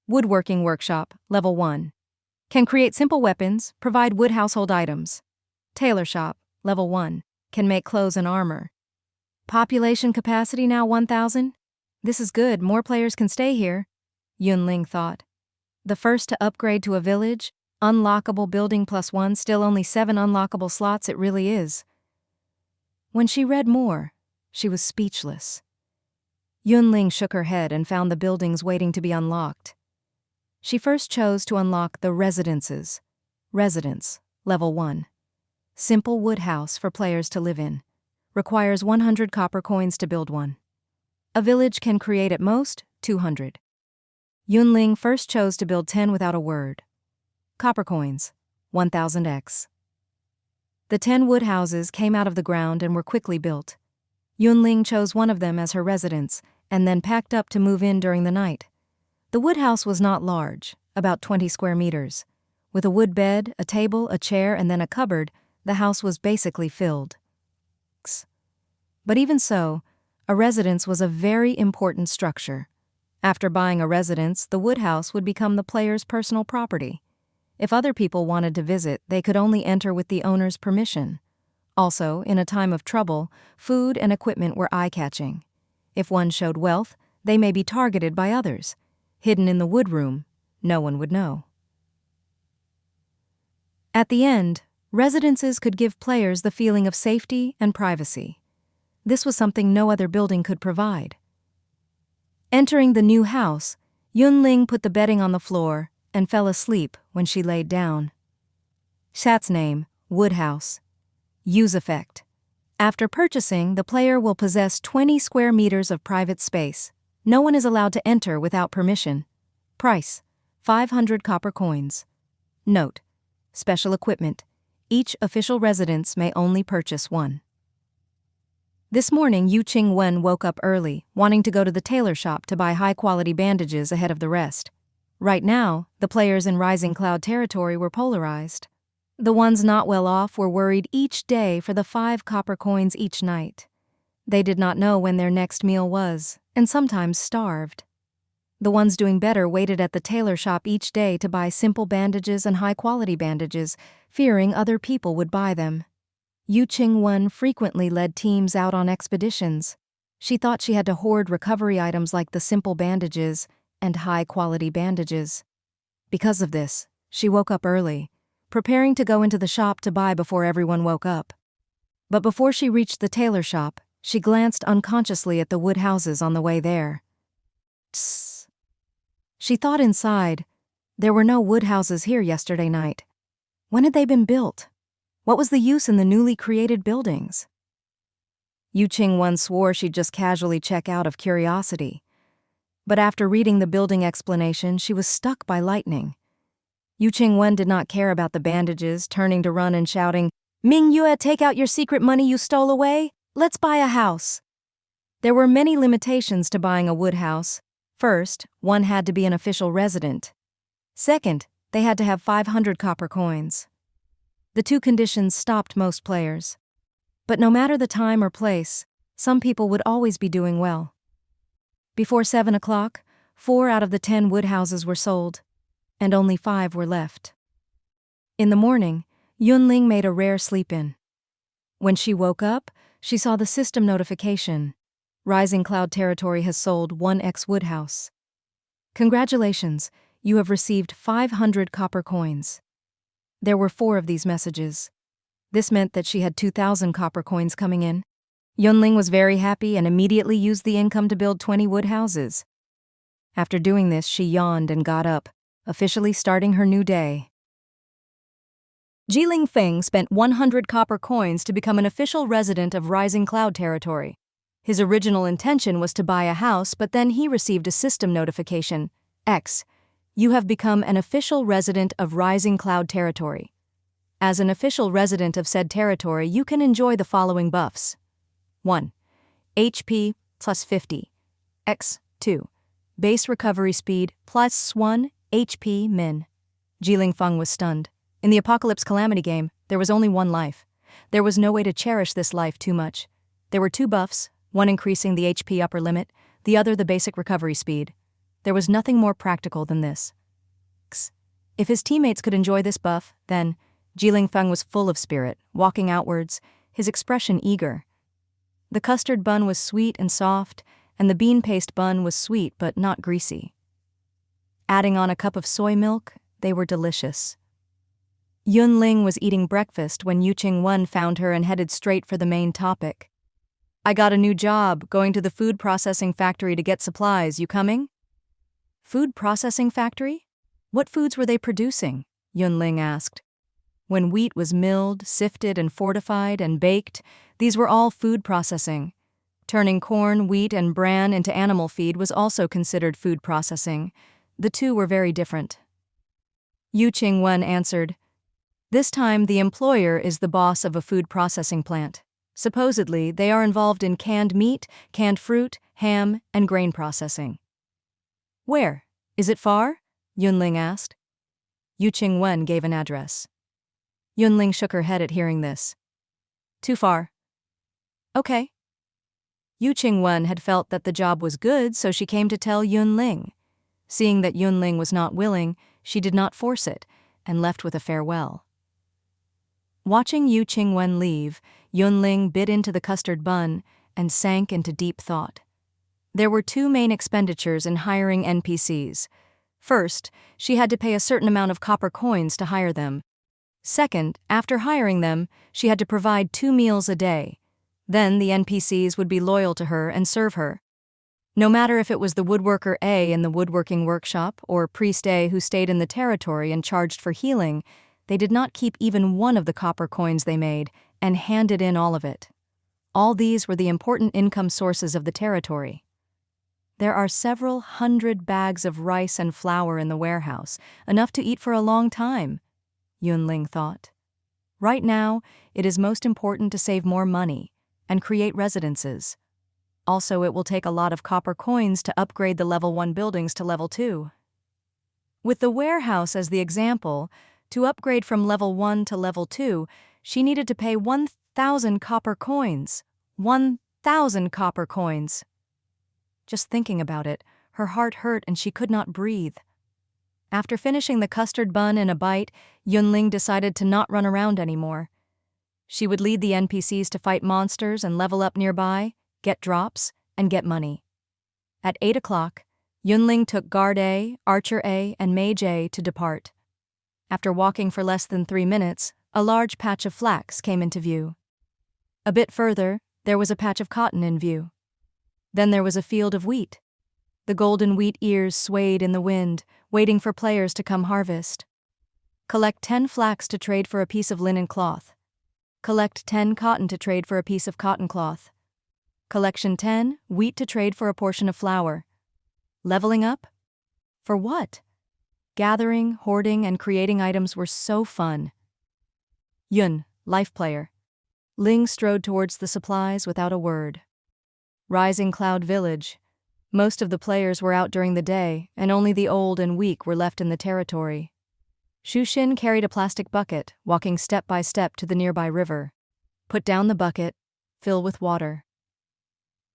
Woodworking Workshop, level 1. Can create simple weapons, provide wood household items. Tailor Shop, level 1. Can make clothes and armor. Population capacity now 1,000? This is good, more players can stay here, Yun Ling thought. The first to upgrade to a village, unlockable building +1, still only 7 unlockable slots, it really is. When she read more, she was speechless. Yun Ling shook her head and found the buildings waiting to be unlocked. She first chose to unlock the residences. Residence, level 1. Simple wood house for players to live in. Requires 100 copper coins to build one. A village can create at most 200. Yun Ling first chose to build 10 without a word. Copper coins, 1000x. The 10 wood houses came out of the ground and were quickly built. Yun Ling chose one of them as her residence and then packed up to move in during the night. The wood house was not large, about 20 square meters. With a wood bed, a table, a chair, and then a cupboard, the house was basically filled. But even so, a residence was a very important structure. After buying a residence, the wood house would become the player's personal property. If other people wanted to visit, they could only enter with the owner's permission. Also, in a time of trouble, food and equipment were eye-catching. If one showed wealth, they may be targeted by others. Hidden in the wood room, no one would know. At the end, residences could give players the feeling of safety and privacy. This was something no other building could provide. Entering the new house, Yun Ling put the bedding on the floor and fell asleep when she laid down. Chat's name: Wood House. Use effect: after purchasing, the player will possess 20 square meters of private space. No one is allowed to enter without permission. Price: 500 copper coins. Note: special equipment. Each official residence may only purchase 1. This morning, Yu Qingwen woke up early, wanting to go to the tailor shop to buy high-quality bandages ahead of the rest. Right now, the players in Rising Cloud territory were polarized. The ones not well off were worried each day for the 5 copper coins each night. They did not know when their next meal was, and sometimes starved. The ones doing better waited at the tailor shop each day to buy simple bandages and high-quality bandages, fearing other people would buy them. Yu Ching-won frequently led teams out on expeditions. She thought she had to hoard recovery items like the simple bandages and high-quality bandages. Because of this, she woke up early, preparing to go into the shop to buy before everyone woke up. But before she reached the tailor shop, she glanced unconsciously at the wood houses on the way there. Tss. She thought inside, there were no wood houses here yesterday night. When had they been built? What was the use in the newly created buildings? Yu Ching-won swore she'd just casually check out of curiosity. But after reading the building explanation, she was struck by lightning. Yu Ching-won did not care about the bandages, turning to run and shouting, "Ming Yue, take out your secret money you stole away! Let's buy a house!" There were many limitations to buying a wood house. First, one had to be an official resident. Second, they had to have 500 copper coins. The two conditions stopped most players. But no matter the time or place, some people would always be doing well. Before 7 o'clock, 4 out of the 10 wood houses were sold, and only 5 were left. In the morning, Yun Ling made a rare sleep-in. When she woke up, she saw the system notification. Rising Cloud Territory has sold 1x wood house. Congratulations, you have received 500 copper coins. There were 4 of these messages. This meant that she had 2,000 copper coins coming in. Yun Ling was very happy and immediately used the income to build 20 wood houses. After doing this, she yawned and got up, officially starting her new day. Jiling Feng spent 100 copper coins to become an official resident of Rising Cloud Territory. His original intention was to buy a house, but then he received a system notification. X. You have become an official resident of Rising Cloud Territory. As an official resident of said territory, you can enjoy the following buffs. 1. HP plus 50. X. 2. Base recovery speed plus 1 HP min. Jiling Feng was stunned. In the Apocalypse Calamity game, there was only one life. There was no way to cherish this life too much. There were 2 buffs, one increasing the HP upper limit, the other the basic recovery speed. There was nothing more practical than this. If his teammates could enjoy this buff, then Jiling Feng was full of spirit, walking outwards, his expression eager. The custard bun was sweet and soft, and the bean paste bun was sweet but not greasy. Adding on a cup of soy milk, they were delicious. Yun Ling was eating breakfast when Yu Ching-won found her and headed straight for the main topic. I got a new job, going to the food processing factory to get supplies. You coming? Food processing factory? What foods were they producing? Yun Ling asked. When wheat was milled, sifted, and fortified, and baked, these were all food processing. Turning corn, wheat, and bran into animal feed was also considered food processing. The two were very different. Yu Ching-won answered, "This time the employer is the boss of a food processing plant. Supposedly, they are involved in canned meat, canned fruit, ham, and grain processing." "Where? Is it far?" Yun Ling asked. Yu Ching-won gave an address. Yun Ling shook her head at hearing this. "Too far." "Okay." Yu Ching-won had felt that the job was good, so she came to tell Yun Ling. Seeing that Yun Ling was not willing, she did not force it, and left with a farewell. Watching Yu Ching-won leave, Yun Ling bit into the custard bun and sank into deep thought. There were 2 main expenditures in hiring NPCs. First, she had to pay a certain amount of copper coins to hire them. Second, after hiring them, she had to provide 2 meals a day. Then the NPCs would be loyal to her and serve her. No matter if it was the woodworker A in the woodworking workshop or priest A who stayed in the territory and charged for healing, they did not keep even one of the copper coins they made and handed in all of it. All these were the important income sources of the territory. There are several hundred bags of rice and flour in the warehouse, enough to eat for a long time, Yun Ling thought. Right now, it is most important to save more money and create residences. Also, it will take a lot of copper coins to upgrade the level 1 buildings to level 2. With the warehouse as the example, to upgrade from level 1 to level 2, she needed to pay 1,000 copper coins. 1,000 copper coins. Just thinking about it, her heart hurt and she could not breathe. After finishing the custard bun in a bite, Yun Ling decided to not run around anymore. She would lead the NPCs to fight monsters and level up nearby, get drops, and get money. At 8 o'clock, Yun Ling took Guard A, Archer A, and Mage A to depart. After walking for less than 3 minutes, a large patch of flax came into view. A bit further, there was a patch of cotton in view. Then there was a field of wheat. The golden wheat ears swayed in the wind, waiting for players to come harvest. Collect 10 flax to trade for a piece of linen cloth. Collect 10 cotton to trade for a piece of cotton cloth. Collection 10, wheat to trade for a portion of flour. Leveling up? For what? Gathering, hoarding, and creating items were so fun. Yun, life player. Ling strode towards the supplies without a word. Rising Cloud Village. Most of the players were out during the day, and only the old and weak were left in the territory. Shu Xin carried a plastic bucket, walking step by step to the nearby river. Put down the bucket, fill with water.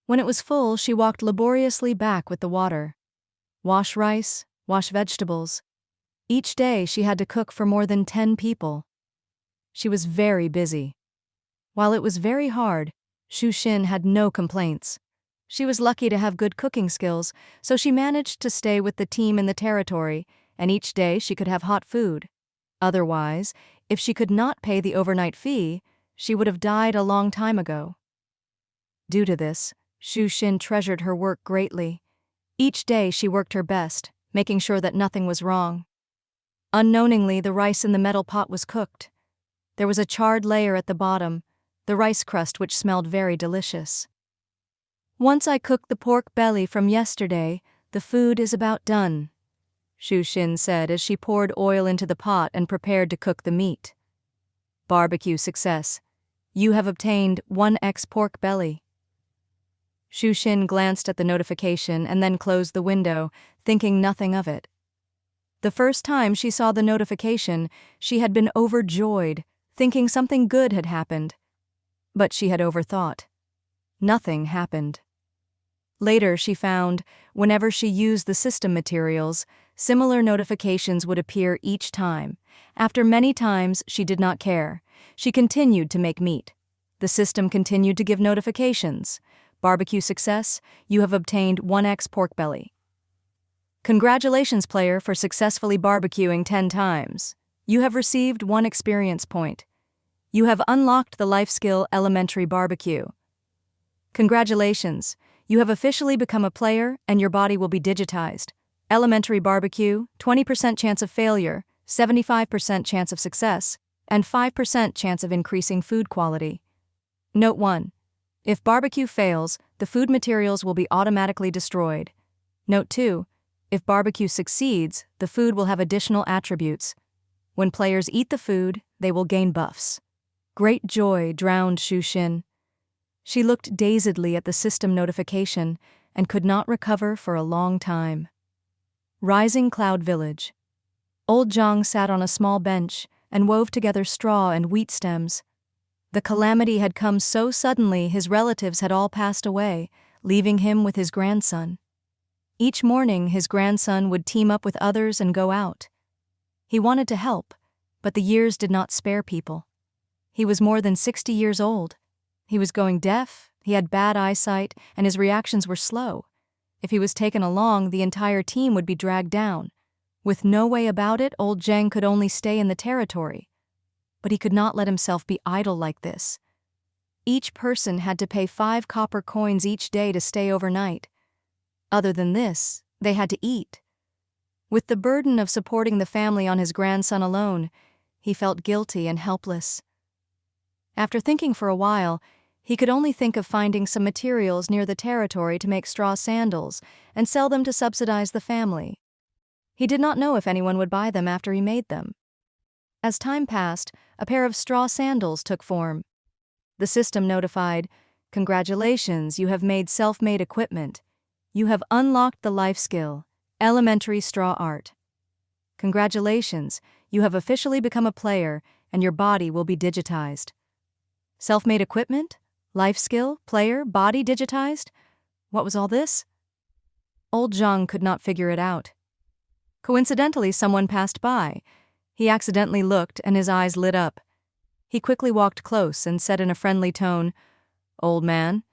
When it was full, she walked laboriously back with the water. Wash rice, wash vegetables. Each day she had to cook for more than 10 people. She was very busy. While it was very hard, Shu Xin had no complaints. She was lucky to have good cooking skills, so she managed to stay with the team in the territory, and each day she could have hot food. Otherwise, if she could not pay the overnight fee, she would have died a long time ago. Due to this, Shu Xin treasured her work greatly. Each day she worked her best, making sure that nothing was wrong. Unknowingly, the rice in the metal pot was cooked. There was a charred layer at the bottom, the rice crust which smelled very delicious. Once I cooked the pork belly from yesterday, the food is about done, Shu Xin said as she poured oil into the pot and prepared to cook the meat. Barbecue success. You have obtained 1x pork belly. Shu Xin glanced at the notification and then closed the window, thinking nothing of it. The first time she saw the notification, she had been overjoyed, thinking something good had happened. But she had overthought. Nothing happened. Later she found, whenever she used the system materials, similar notifications would appear each time. After many times, she did not care. She continued to make meat. The system continued to give notifications. Barbecue success, you have obtained 1x pork belly. Congratulations, player, for successfully barbecuing 10 times. You have received 1 experience point. You have unlocked the life skill Elementary Barbecue. Congratulations, you have officially become a player and your body will be digitized. Elementary Barbecue, 20% chance of failure, 75% chance of success, and 5% chance of increasing food quality. Note 1. If barbecue fails, the food materials will be automatically destroyed. Note 2. If barbecue succeeds, the food will have additional attributes. When players eat the food, they will gain buffs. Great joy drowned Shu Xin. She looked dazedly at the system notification and could not recover for a long time. Rising Cloud Village. Old Zhang sat on a small bench and wove together straw and wheat stems. The calamity had come so suddenly his relatives had all passed away, leaving him with his grandson. Each morning his grandson would team up with others and go out. He wanted to help, but the years did not spare people. He was more than 60 years old. He was going deaf, he had bad eyesight, and his reactions were slow. If he was taken along, the entire team would be dragged down. With no way about it, old Zheng could only stay in the territory. But he could not let himself be idle like this. Each person had to pay 5 copper coins each day to stay overnight. Other than this, they had to eat. With the burden of supporting the family on his grandson alone, he felt guilty and helpless. After thinking for a while, he could only think of finding some materials near the territory to make straw sandals and sell them to subsidize the family. He did not know if anyone would buy them after he made them. As time passed, a pair of straw sandals took form. The system notified, "Congratulations, you have made self-made equipment. You have unlocked the life skill, Elementary Straw Art. Congratulations, you have officially become a player and your body will be digitized." Self-made equipment? Life skill? Player? Body digitized? What was all this? Old Zhang could not figure it out. Coincidentally, someone passed by. He accidentally looked, and his eyes lit up. He quickly walked close and said in a friendly tone, "Old man,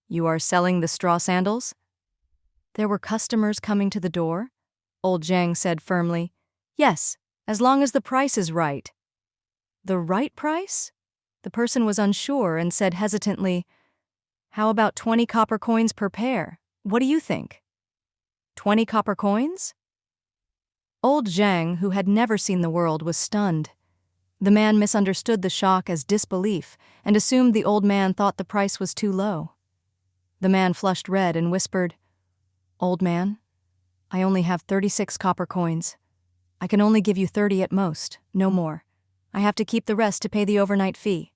you are selling the straw sandals?" There were customers coming to the door? Old Zhang said firmly, "Yes, as long as the price is right." The right price? The person was unsure and said hesitantly, "How about 20 copper coins per pair? What do you think?" 20 copper coins? Old Zhang, who had never seen the world, was stunned. The man misunderstood the shock as disbelief and assumed the old man thought the price was too low. The man flushed red and whispered, "Old man, I only have 36 copper coins. I can only give you 30 at most, no more. I have to keep the rest to pay the overnight fee."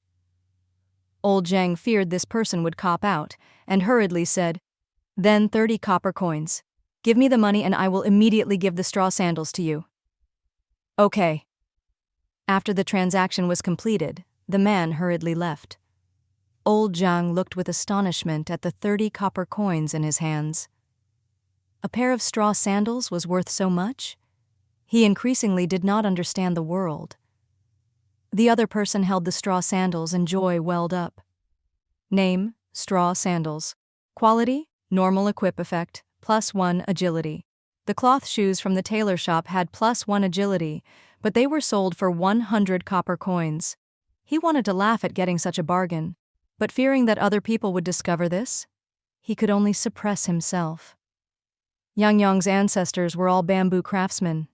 Old Zhang feared this person would cop out and hurriedly said, "Then 30 copper coins. Give me the money and I will immediately give the straw sandals to you." "Okay." After the transaction was completed, the man hurriedly left. Old Zhang looked with astonishment at the 30 copper coins in his hands. A pair of straw sandals was worth so much? He increasingly did not understand the world. The other person held the straw sandals and joy welled up. Name, straw sandals. Quality, normal equip effect, +1 agility. The cloth shoes from the tailor shop had +1 agility, but they were sold for 100 copper coins. He wanted to laugh at getting such a bargain, but fearing that other people would discover this, he could only suppress himself. Yang Yong's ancestors were all bamboo craftsmen.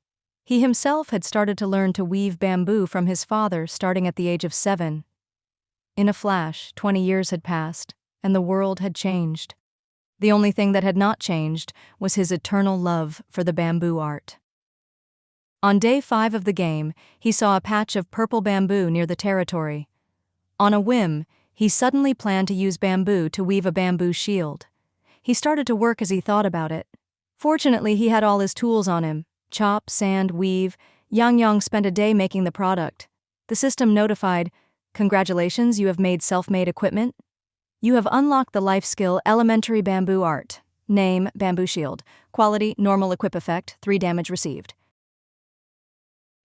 He himself had started to learn to weave bamboo from his father starting at the age of 7. In a flash, 20 years had passed, and the world had changed. The only thing that had not changed was his eternal love for the bamboo art. On day 5 of the game, he saw a patch of purple bamboo near the territory. On a whim, he suddenly planned to use bamboo to weave a bamboo shield. He started to work as he thought about it. Fortunately, he had all his tools on him: chop, sand, weave. Yang Yang spent a day making the product. The system notified, "Congratulations, you have made self-made equipment. You have unlocked the life skill Elementary Bamboo Art. Name, Bamboo Shield. Quality, normal equip effect, 3 damage received."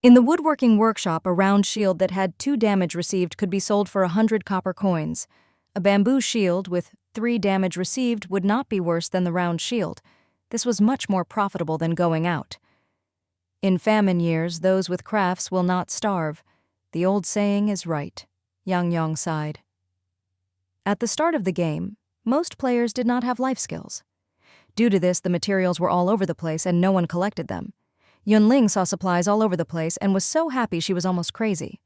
In the woodworking workshop, a round shield that had 2 damage received could be sold for 100 copper coins. A bamboo shield with 3 damage received would not be worse than the round shield. This was much more profitable than going out. In famine years, those with crafts will not starve. The old saying is right. Yang Yang sighed. At the start of the game, most players did not have life skills. Due to this, the materials were all over the place and no one collected them. Yun Ling saw supplies all over the place and was so happy she was almost crazy.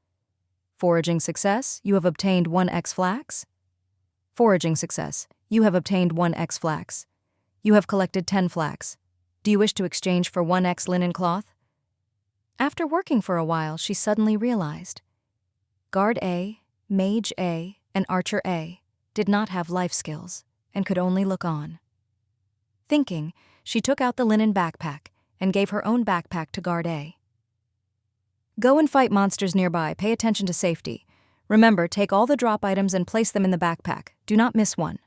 Foraging success, you have obtained 1x flax. Foraging success, you have obtained 1x flax. You have collected 10 flax. Do you wish to exchange for 1x linen cloth? After working for a while, she suddenly realized. Guard A, Mage A, and Archer A did not have life skills and could only look on. Thinking, she took out the linen backpack and gave her own backpack to Guard A. "Go and fight monsters nearby. Pay attention to safety. Remember, take all the drop items and place them in the backpack. Do not miss one."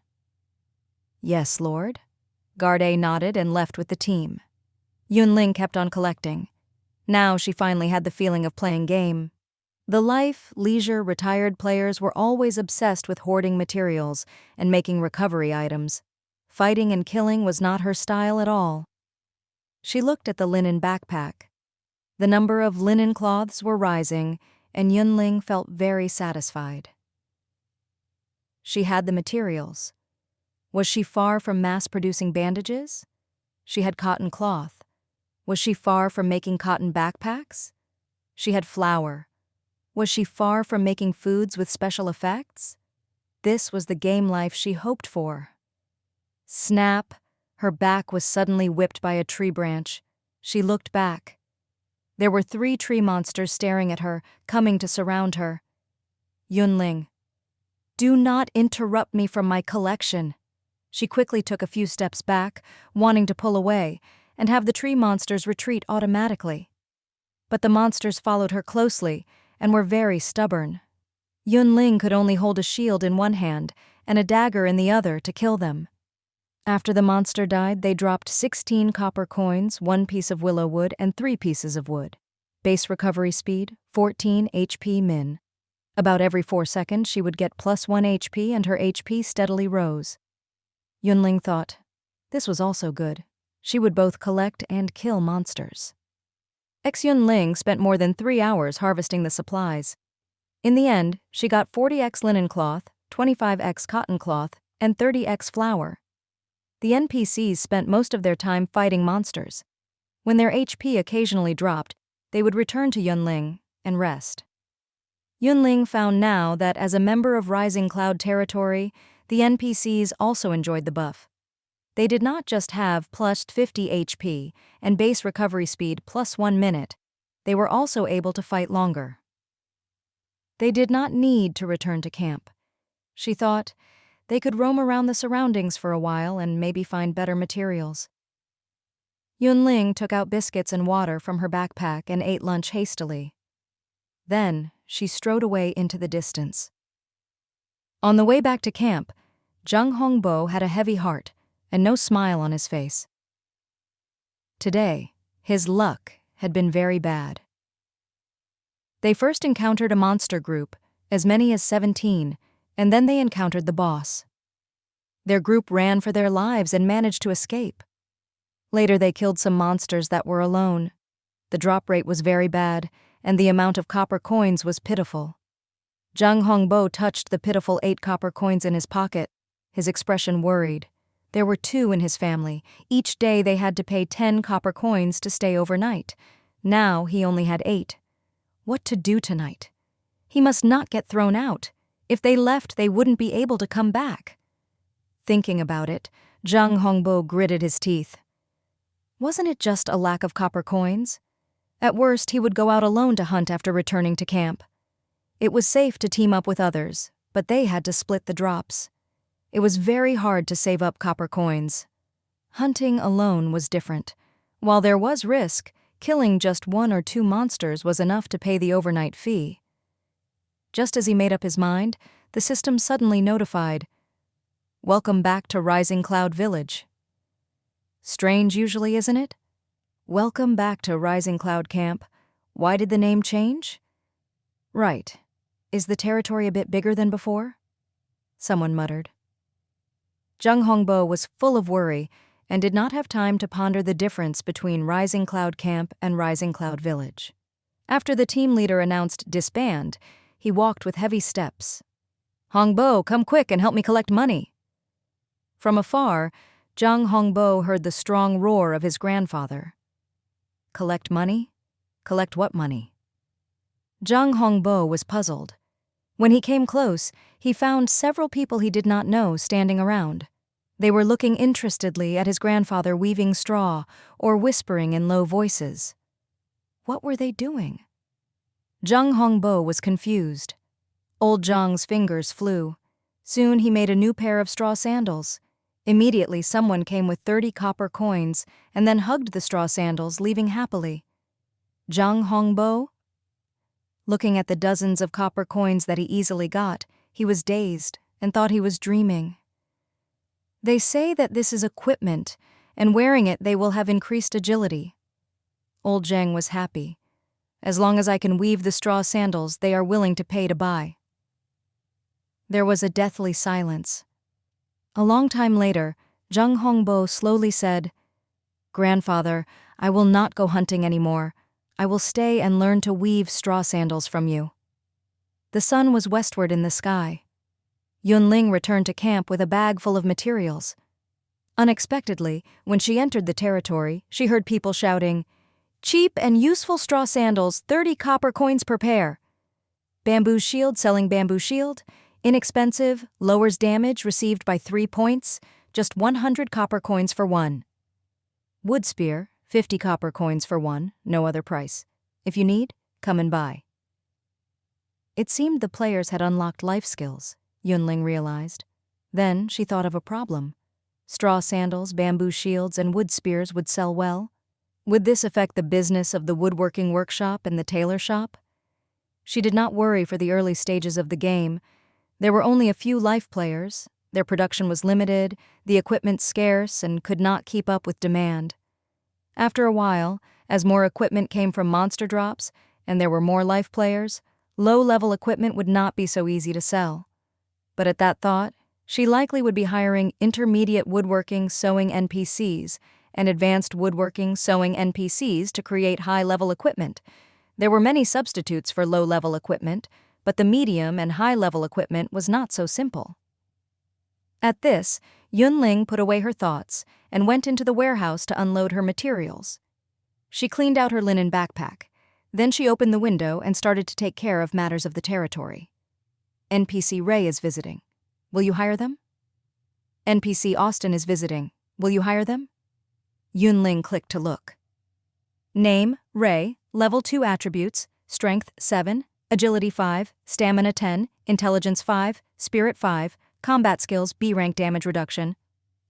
"Yes, Lord." Guard A nodded and left with the team. Yun Ling kept on collecting. Now she finally had the feeling of playing game. The life, leisure, retired players were always obsessed with hoarding materials and making recovery items. Fighting and killing was not her style at all. She looked at the linen backpack. The number of linen cloths were rising, and Yun Ling felt very satisfied. She had the materials. Was she far from mass-producing bandages? She had cotton cloth. Was she far from making cotton backpacks? She had flour. Was she far from making foods with special effects? This was the game life she hoped for. Snap! Her back was suddenly whipped by a tree branch. She looked back. There were 3 tree monsters staring at her, coming to surround her. Yun Ling. "Do not interrupt me from my collection." She quickly took a few steps back, wanting to pull away, and have the tree monsters retreat automatically. But the monsters followed her closely and were very stubborn. Yun Ling could only hold a shield in one hand and a dagger in the other to kill them. After the monster died, they dropped 16 copper coins, 1 piece of willow wood, and 3 pieces of wood. Base recovery speed, 14 HP min. About every 4 seconds, she would get plus 1 HP and her HP steadily rose. Yun Ling thought, this was also good. She would both collect and kill monsters. Yun Ling spent more than 3 hours harvesting the supplies. In the end, she got 40x linen cloth, 25x cotton cloth, and 30x flour. The NPCs spent most of their time fighting monsters. When their HP occasionally dropped, they would return to Yun Ling and rest. Yun Ling found now that as a member of Rising Cloud territory, the NPCs also enjoyed the buff. They did not just have plus 50 HP and base recovery speed plus 1 minute, they were also able to fight longer. They did not need to return to camp. She thought they could roam around the surroundings for a while and maybe find better materials. Yun Ling took out biscuits and water from her backpack and ate lunch hastily. Then she strode away into the distance. On the way back to camp, Zhang Hongbo had a heavy heart and no smile on his face. Today, his luck had been very bad. They first encountered a monster group, as many as 17, and then they encountered the boss. Their group ran for their lives and managed to escape. Later they killed some monsters that were alone. The drop rate was very bad, and the amount of copper coins was pitiful. Zhang Hongbo touched the pitiful 8 copper coins in his pocket, his expression worried. There were 2 in his family. Each day they had to pay 10 copper coins to stay overnight. Now he only had 8. What to do tonight? He must not get thrown out. If they left, they wouldn't be able to come back. Thinking about it, Zhang Hongbo gritted his teeth. Wasn't it just a lack of copper coins? At worst, he would go out alone to hunt after returning to camp. It was safe to team up with others, but they had to split the drops. It was very hard to save up copper coins. Hunting alone was different. While there was risk, killing just 1 or 2 monsters was enough to pay the overnight fee. Just as he made up his mind, the system suddenly notified, "Welcome back to Rising Cloud Village." Strange usually, isn't it? Welcome back to Rising Cloud Camp. Why did the name change? Right. Is the territory a bit bigger than before? Someone muttered. Zhang Hongbo was full of worry and did not have time to ponder the difference between Rising Cloud Camp and Rising Cloud Village. After the team leader announced disband, he walked with heavy steps. "Hongbo, come quick and help me collect money." From afar, Zhang Hongbo heard the strong roar of his grandfather. Collect money? Collect what money? Zhang Hongbo was puzzled. When he came close, he found several people he did not know standing around. They were looking interestedly at his grandfather weaving straw or whispering in low voices. What were they doing? Zhang Hongbo was confused. Old Zhang's fingers flew. Soon he made a new pair of straw sandals. Immediately someone came with 30 copper coins and then hugged the straw sandals, leaving happily. Zhang Hongbo? Looking at the dozens of copper coins that he easily got, he was dazed and thought he was dreaming. They say that this is equipment, and wearing it they will have increased agility. Old Zhang was happy. As long as I can weave the straw sandals, they are willing to pay to buy. There was a deathly silence. A long time later, Zhang Hongbo slowly said, "Grandfather, I will not go hunting anymore. I will stay and learn to weave straw sandals from you." The sun was westward in the sky. Yun Ling returned to camp with a bag full of materials. Unexpectedly, when she entered the territory, she heard people shouting, "Cheap and useful straw sandals, 30 copper coins per pair." Bamboo shield selling bamboo shield. Inexpensive, lowers damage received by 3 points, just 100 copper coins for 1. Wood spear, 50 copper coins for 1, no other price. If you need, come and buy. It seemed the players had unlocked life skills, Yun Ling realized. Then she thought of a problem. Straw sandals, bamboo shields, and wood spears would sell well. Would this affect the business of the woodworking workshop and the tailor shop? She did not worry for the early stages of the game. There were only a few life players, Their production was limited, the equipment scarce, and could not keep up with demand. After a while, as more equipment came from monster drops, and there were more life players, low-level equipment would not be so easy to sell. But at that thought, she likely would be hiring intermediate woodworking sewing NPCs and advanced woodworking sewing NPCs to create high-level equipment. There were many substitutes for low-level equipment, but the medium and high-level equipment was not so simple. At this, Yun Ling put away her thoughts and went into the warehouse to unload her materials. She cleaned out her linen backpack. Then she opened the window and started to take care of matters of the territory. NPC Ray is visiting. Will you hire them? NPC Austin is visiting. Will you hire them? Yun Ling clicked to look. Name, Ray, level 2 attributes, strength 7, agility 5, stamina 10, intelligence 5, spirit 5, combat skills B rank damage reduction.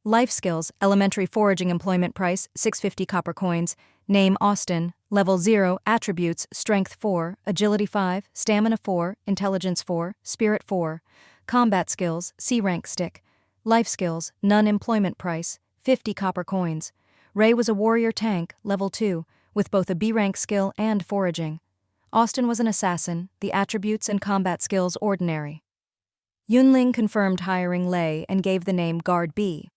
Life skills, elementary foraging employment price, 650 copper coins. Name Austin, level 0, attributes, strength 4, agility 5, stamina 4, intelligence 4, spirit 4. Combat skills, C rank stick. Life skills, none employment price, 50 copper coins. Ray was a warrior tank, level 2, with both a B rank skill and foraging. Austin was an assassin, the attributes and combat skills ordinary. Yun Ling confirmed hiring Lei and gave the name Guard B.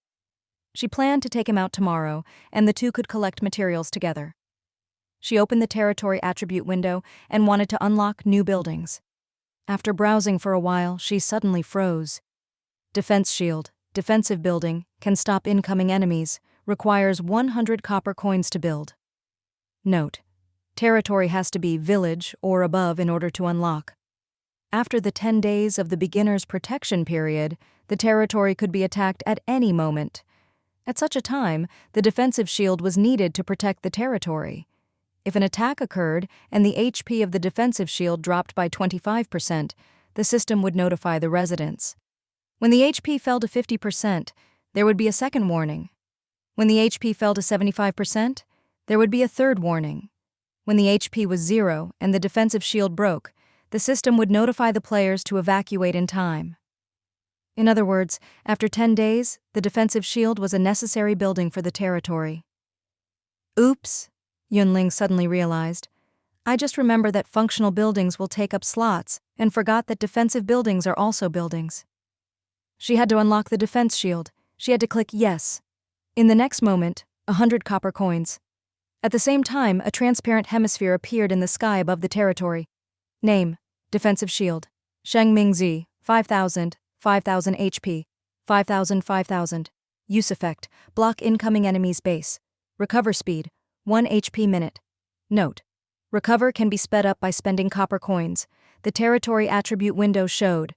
She planned to take him out tomorrow, and the two could collect materials together. She opened the territory attribute window and wanted to unlock new buildings. After browsing for a while, she suddenly froze. Defense shield, defensive building, can stop incoming enemies, requires 100 copper coins to build. Note: territory has to be village or above in order to unlock. After the 10 days of the beginner's protection period, the territory could be attacked at any moment. At such a time, the defensive shield was needed to protect the territory. If an attack occurred and the HP of the defensive shield dropped by 25%, the system would notify the residents. When the HP fell to 50%, there would be a second warning. When the HP fell to 75%, there would be a third warning. When the HP was 0 and the defensive shield broke, the system would notify the players to evacuate in time. In other words, after 10 days, the defensive shield was a necessary building for the territory. Oops, Yun Ling suddenly realized. I just remember that functional buildings will take up slots and forgot that defensive buildings are also buildings. She had to unlock the defense shield. She had to click yes. In the next moment, 100 copper coins. At the same time, a transparent hemisphere appeared in the sky above the territory. Name: defensive shield. Sheng Mingzi, 5,000 HP, 5,000. Use effect: block incoming enemy's base. Recover speed: 1 HP minute. Note: recover can be sped up by spending copper coins. The territory attribute window showed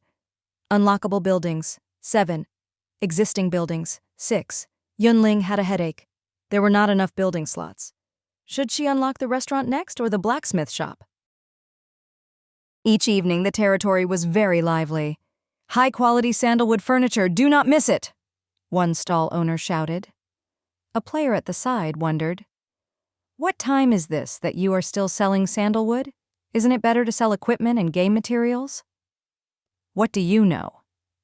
unlockable buildings, 7. Existing buildings, 6. Yun Ling had a headache. There were not enough building slots. Should she unlock the restaurant next or the blacksmith shop? Each evening, the territory was very lively. High-quality sandalwood furniture, do not miss it! One stall owner shouted. A player at the side wondered, what time is this that you are still selling sandalwood? Isn't it better to sell equipment and game materials? What do you know?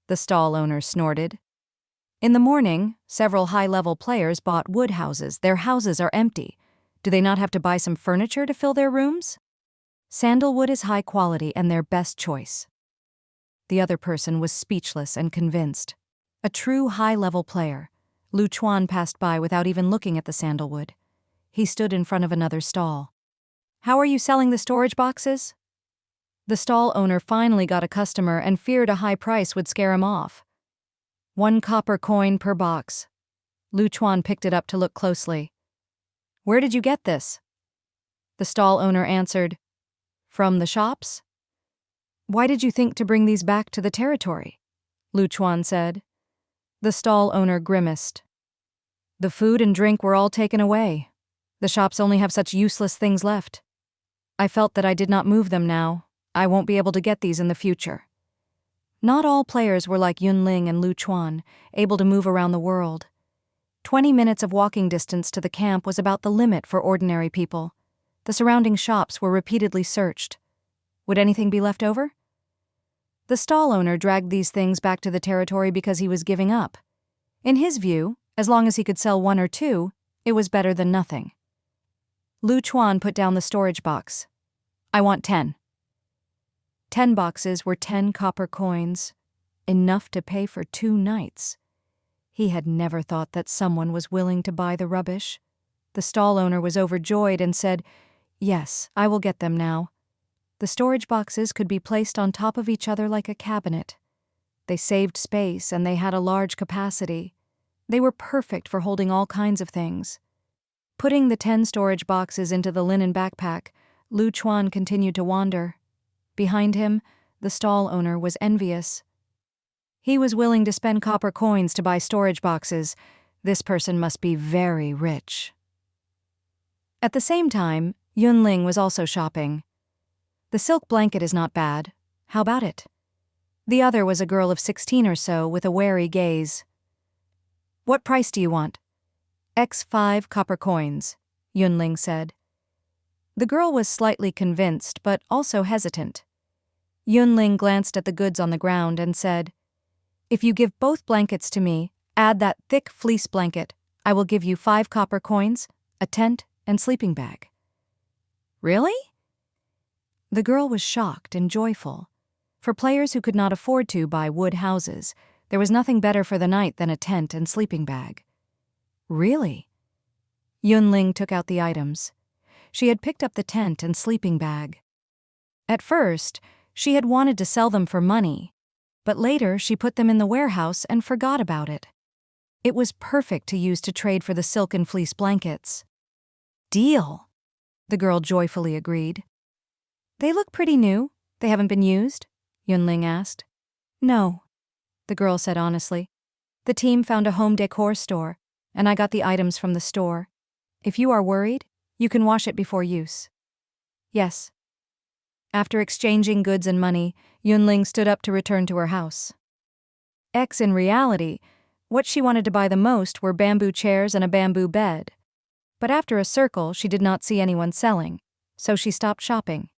The stall owner snorted. In the morning, several high-level players bought wood houses. Their houses are empty. Do they not have to buy some furniture to fill their rooms? Sandalwood is high quality and their best choice. The other person was speechless and convinced. A true high-level player. Lu Chuan passed by without even looking at the sandalwood. He stood in front of another stall. How are you selling the storage boxes? The stall owner finally got a customer and feared a high price would scare him off. 1 copper coin per box. Lu Chuan picked it up to look closely. Where did you get this? The stall owner answered, From the shops? Why did you think to bring these back to the territory? Lu Chuan said. The stall owner grimaced. The food and drink were all taken away. The shops only have such useless things left. I felt that I did not move them now. I won't be able to get these in the future. Not all players were like Yun Ling and Lu Chuan, able to move around the world. 20 minutes of walking distance to the camp was about the limit for ordinary people. The surrounding shops were repeatedly searched. Would anything be left over? The The stall owner dragged these things back to the territory because he was giving up. In his view, as long as he could sell 1 or 2, it was better than nothing. Lu Chuan put down the storage box. I want 10. 10 boxes were 10 copper coins, enough to pay for 2 nights. He had never thought that someone was willing to buy the rubbish. The stall owner was overjoyed and said, "Yes, I will get them now." The storage boxes could be placed on top of each other like a cabinet. They saved space and they had a large capacity. They were perfect for holding all kinds of things. Putting the 10 storage boxes into the linen backpack, Lu Chuan continued to wander. Behind him, the stall owner was envious. He was willing to spend copper coins to buy storage boxes. This person must be very rich. At the same time, Yun Ling was also shopping. The silk blanket is not bad. How about it? The other was a girl of 16 or so with a wary gaze. What price do you want? X5 copper coins, Yun Ling said. The girl was slightly convinced, but also hesitant. Yun Ling glanced at the goods on the ground and said, If you give both blankets to me, add that thick fleece blanket, I will give you 5 copper coins, a tent, and sleeping bag. Really? The girl was shocked and joyful. For players who could not afford to buy wood houses, there was nothing better for the night than a tent and sleeping bag. Really? Yun Ling took out the items. She had picked up the tent and sleeping bag. At first, she had wanted to sell them for money, but later she put them in the warehouse and forgot about it. It was perfect to use to trade for the silk and fleece blankets. Deal, the girl joyfully agreed. They look pretty new. They haven't been used? Yun Ling asked. No, the girl said honestly. The team found a home decor store, and I got the items from the store. If you are worried, you can wash it before use. Yes. After exchanging goods and money, Yun Ling stood up to return to her house. In reality, what she wanted to buy the most were bamboo chairs and a bamboo bed. But after a circle, she did not see anyone selling, so she stopped shopping.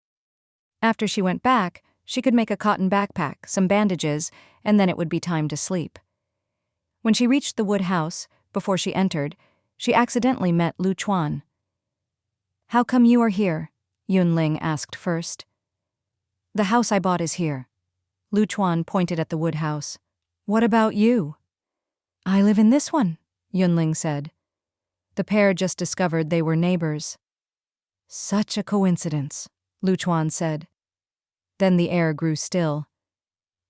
After she went back, she could make a cotton backpack, some bandages, and then it would be time to sleep. When she reached the wood house, before she entered, she accidentally met Lu Chuan. How come you are here? Yun Ling asked first. The house I bought is here. Lu Chuan pointed at the wood house. What about you? I live in this one, Yun Ling said. The pair just discovered they were neighbors. Such a coincidence, Lu Chuan said. Then the air grew still.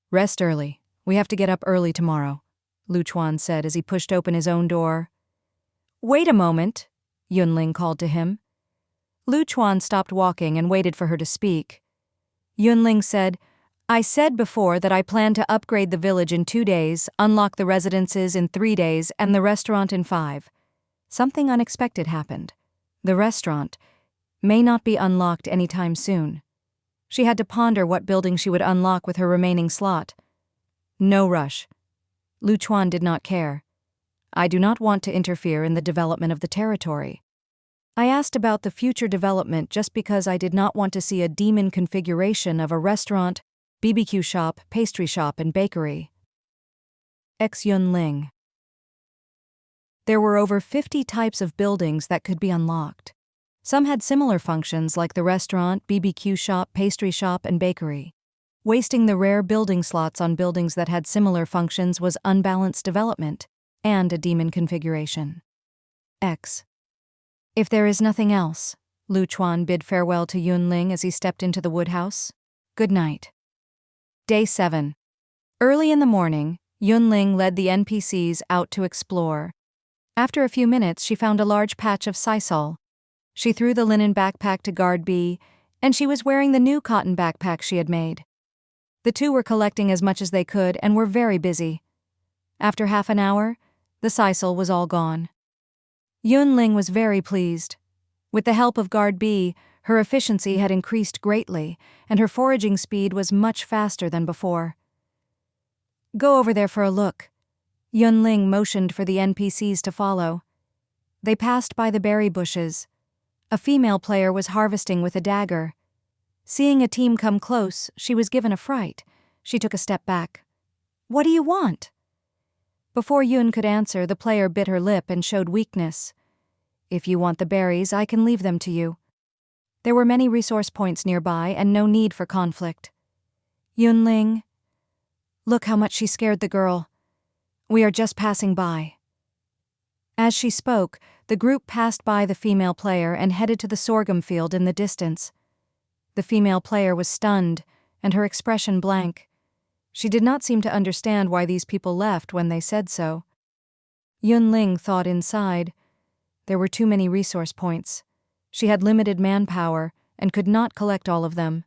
Rest early. We have to get up early tomorrow, Lu Chuan said as he pushed open his own door. Wait a moment, Yun Ling called to him. Lu Chuan stopped walking and waited for her to speak. Yun Ling said, I said before that I plan to upgrade the village in 2 days, unlock the residences in 3 days, and the restaurant in 5. Something unexpected happened. The restaurant may not be unlocked anytime soon. She had to ponder what building she would unlock with her remaining slot. No rush. Lu Chuan did not care. I do not want to interfere in the development of the territory. I asked about the future development just because I did not want to see a demon configuration of a restaurant, BBQ shop, pastry shop, and bakery. Yun Ling. There were over 50 types of buildings that could be unlocked. Some had similar functions like the restaurant, BBQ shop, pastry shop, and bakery. Wasting the rare building slots on buildings that had similar functions was unbalanced development and a demon configuration. If there is nothing else, Lu Chuan bid farewell to Yun Ling as he stepped into the woodhouse. Good night. Day 7. Early in the morning, Yun Ling led the NPCs out to explore. After a few minutes, she found a large patch of sisal. She threw the linen backpack to guard B, and she was wearing the new cotton backpack she had made. The two were collecting as much as they could and were very busy. After half an hour, the sisal was all gone. Yun Ling was very pleased. With the help of guard B, her efficiency had increased greatly, and her foraging speed was much faster than before. Go over there for a look. Yun Ling motioned for the NPCs to follow. They passed by the berry bushes. A female player was harvesting with a dagger. Seeing a team come close, she was given a fright. She took a step back. "What do you want?" Before Yun could answer, the player bit her lip and showed weakness. "If you want the berries, I can leave them to you." There were many resource points nearby and no need for conflict. "Yun Ling, look how much she scared the girl. We are just passing by." As she spoke, the group passed by the female player and headed to the sorghum field in the distance. The female player was stunned, and her expression blank. She did not seem to understand why these people left when they said so. Yun Ling thought inside. There were too many resource points. She had limited manpower and could not collect all of them.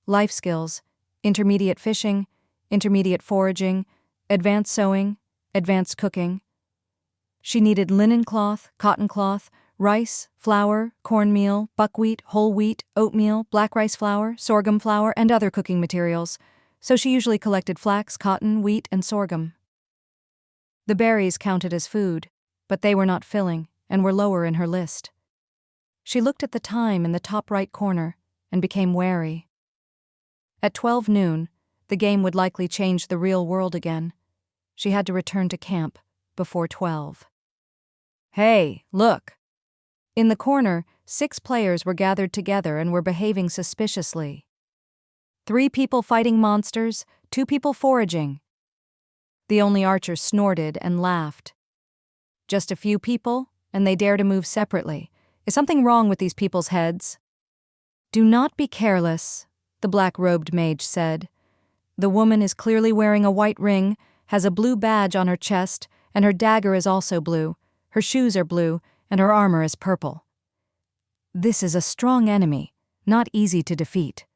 Life skills: intermediate fishing, intermediate foraging, advanced sewing, advanced cooking. She needed linen cloth, cotton cloth, rice, flour, cornmeal, buckwheat, whole wheat, oatmeal, black rice flour, sorghum flour, and other cooking materials, so she usually collected flax, cotton, wheat, and sorghum. The berries counted as food, but they were not filling and were lower in her list. She looked at the time in the top right corner and became wary. At 12 noon, the game would likely change the real world again. She had to return to camp before 12. "Hey, look!" In the corner, 6 players were gathered together and were behaving suspiciously. 3 people fighting monsters, 2 people foraging. The only archer snorted and laughed. "Just a few people, and they dare to move separately. Is something wrong with these people's heads?" "Do not be careless," the black-robed mage said. "The woman is clearly wearing a white ring, has a blue badge on her chest, and her dagger is also blue. Her shoes are blue, and her armor is purple. This is a strong enemy, not easy to defeat."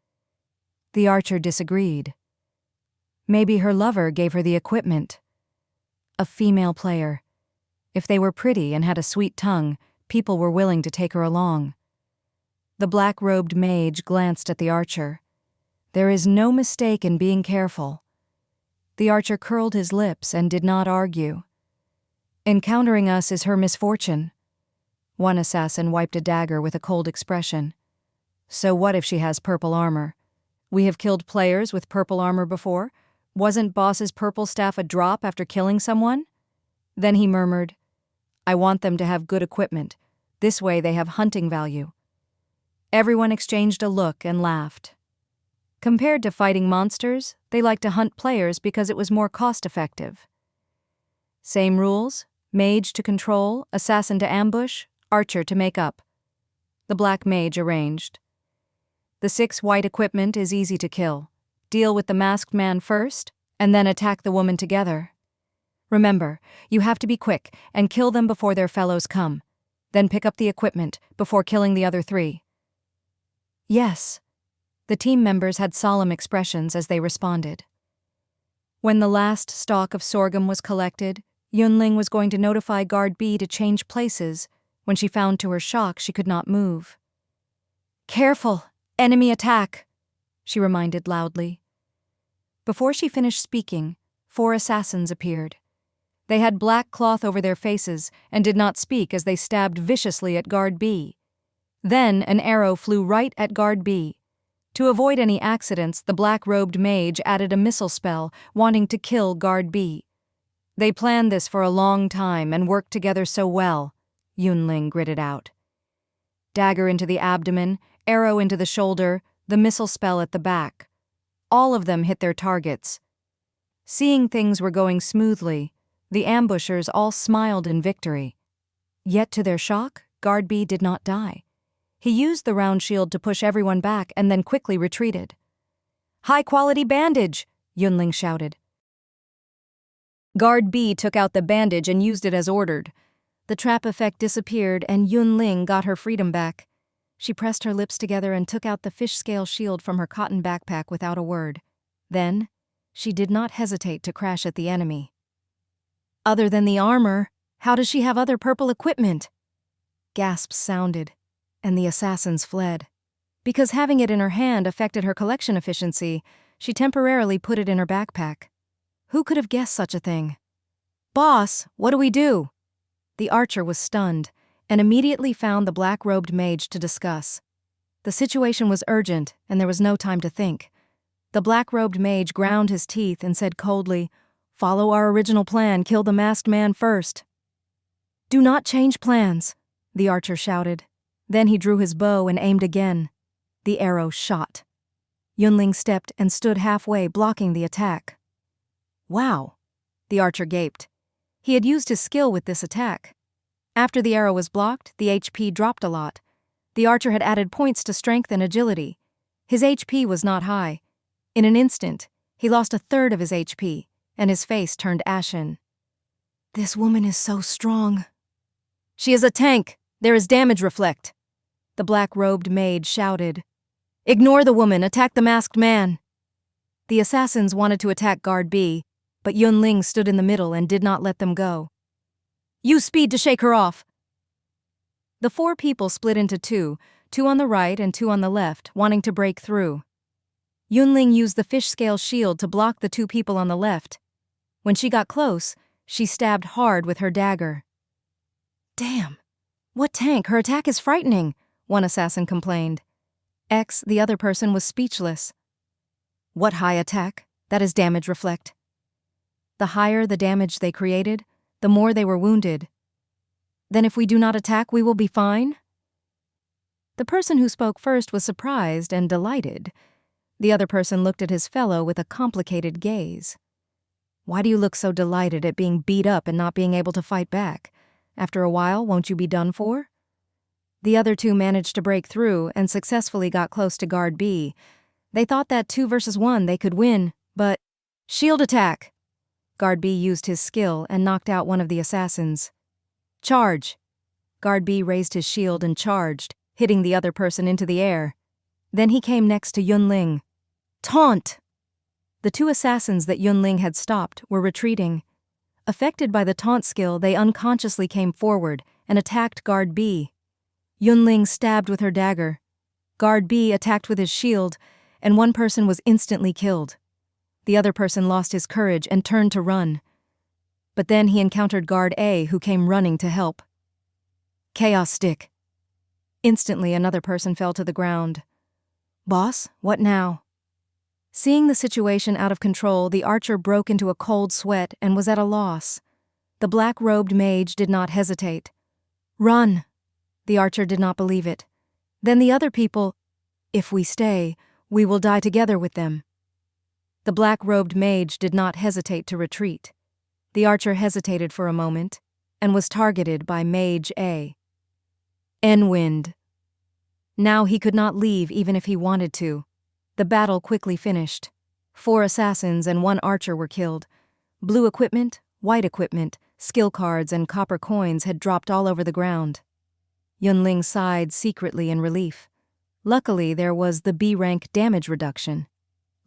The archer disagreed. "Maybe her lover gave her the equipment." A female player. If they were pretty and had a sweet tongue, people were willing to take her along. The black-robed mage glanced at the archer. "There is no mistake in being careful." The archer curled his lips and did not argue. "Encountering us is her misfortune." One assassin wiped a dagger with a cold expression. "So what if she has purple armor? We have killed players with purple armor before. Wasn't boss's purple staff a drop after killing someone?" Then he murmured, "I want them to have good equipment. This way they have hunting value." Everyone exchanged a look and laughed. Compared to fighting monsters, they liked to hunt players because it was more cost-effective. Same rules: mage to control, assassin to ambush, archer to make up. The black mage arranged. The 6 white equipment is easy to kill. Deal with the masked man first, and then attack the woman together. Remember, you have to be quick and kill them before their fellows come. Then pick up the equipment before killing the other 3. "Yes." The team members had solemn expressions as they responded. When the last stalk of sorghum was collected, Yun Ling was going to notify Guard B to change places when she found to her shock she could not move. "Careful! Enemy attack!" she reminded loudly. Before she finished speaking, 4 assassins appeared. They had black cloth over their faces and did not speak as they stabbed viciously at Guard B. Then an arrow flew right at Guard B. To avoid any accidents, the black-robed mage added a missile spell, wanting to kill Guard B. "They planned this for a long time and worked together so well," Yun Ling gritted out. Dagger into the abdomen, arrow into the shoulder, the missile spell at the back. All of them hit their targets. Seeing things were going smoothly, the ambushers all smiled in victory. Yet to their shock, Guard B did not die. He used the round shield to push everyone back and then quickly retreated. "High-quality bandage!" Yun Ling shouted. Guard B took out the bandage and used it as ordered. The trap effect disappeared and Yun Ling got her freedom back. She pressed her lips together and took out the fish-scale shield from her cotton backpack without a word. Then, she did not hesitate to crash at the enemy. "Other than the armor, how does she have other purple equipment?" Gasps sounded, and the assassins fled. Because having it in her hand affected her collection efficiency, she temporarily put it in her backpack. Who could have guessed such a thing? "Boss, what do we do?" The archer was stunned, and immediately found the black-robed mage to discuss. The situation was urgent, and there was no time to think. The black-robed mage ground his teeth and said coldly, "Follow our original plan, kill the masked man first." "Do not change plans," the archer shouted. Then he drew his bow and aimed again. The arrow shot. Yun Ling stepped and stood halfway, blocking the attack. "Wow," the archer gaped. He had used his skill with this attack. After the arrow was blocked, the HP dropped a lot. The archer had added points to strength and agility. His HP was not high. In an instant, he lost a third of his HP, and his face turned ashen. "This woman is so strong." "She is a tank. There is damage reflect," the black-robed mage shouted. "Ignore the woman, attack the masked man." The assassins wanted to attack Guard B, but Yun Ling stood in the middle and did not let them go. "Use speed to shake her off." The 4 people split into 2 on the right and 2 on the left, wanting to break through. Yun Ling used the fish-scale shield to block the 2 people on the left. When she got close, she stabbed hard with her dagger. "Damn! What tank? Her attack is frightening," one assassin complained. X, the other person, was speechless. "What high attack? That is damage reflect." The higher the damage they created, the more they were wounded. "Then if we do not attack, we will be fine?" The person who spoke first was surprised and delighted. The other person looked at his fellow with a complicated gaze. "Why do you look so delighted at being beat up and not being able to fight back? After a while, won't you be done for?" The other 2 managed to break through and successfully got close to Guard B. They thought that 2 versus 1 they could win, but... "Shield attack!" Guard B used his skill and knocked out one of the assassins. "Charge!" Guard B raised his shield and charged, hitting the other person into the air. Then he came next to Yun Ling. "Taunt!" The 2 assassins that Yun Ling had stopped were retreating. Affected by the taunt skill, they unconsciously came forward and attacked Guard B. Yun Ling stabbed with her dagger. Guard B attacked with his shield, and one person was instantly killed. The other person lost his courage and turned to run. But then he encountered Guard A, who came running to help. "Chaos stick." Instantly, another person fell to the ground. "Boss, what now?" Seeing the situation out of control, the archer broke into a cold sweat and was at a loss. The black-robed mage did not hesitate. "Run!" The archer did not believe it. Then the other people, "If we stay, we will die together with them." The black-robed mage did not hesitate to retreat. The archer hesitated for a moment and was targeted by Mage A. N-wind. Now he could not leave even if he wanted to. The battle quickly finished. 4 assassins and 1 archer were killed. Blue equipment, white equipment, skill cards, and copper coins had dropped all over the ground. Yun Ling sighed secretly in relief. Luckily, there was the B-rank damage reduction.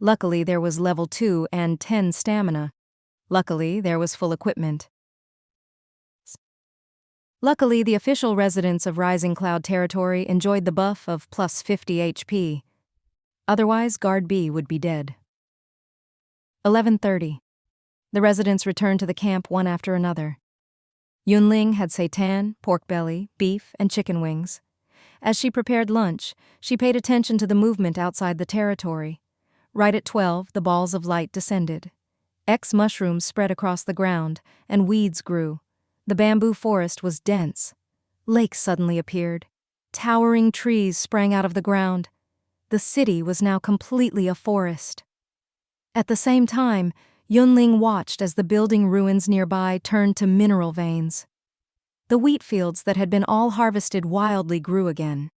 Luckily, there was level 2 and 10 stamina. Luckily, there was full equipment. Luckily, the official residents of Rising Cloud territory enjoyed the buff of plus 50 HP. Otherwise, Guard B would be dead. 11:30. The residents returned to the camp one after another. Yun Ling had seitan, pork belly, beef, and chicken wings. As she prepared lunch, she paid attention to the movement outside the territory. Right at 12, the balls of light descended. X mushrooms spread across the ground, and weeds grew. The bamboo forest was dense. Lakes suddenly appeared. Towering trees sprang out of the ground. The city was now completely a forest. At the same time, Yun Ling watched as the building ruins nearby turned to mineral veins. The wheat fields that had been all harvested wildly grew again.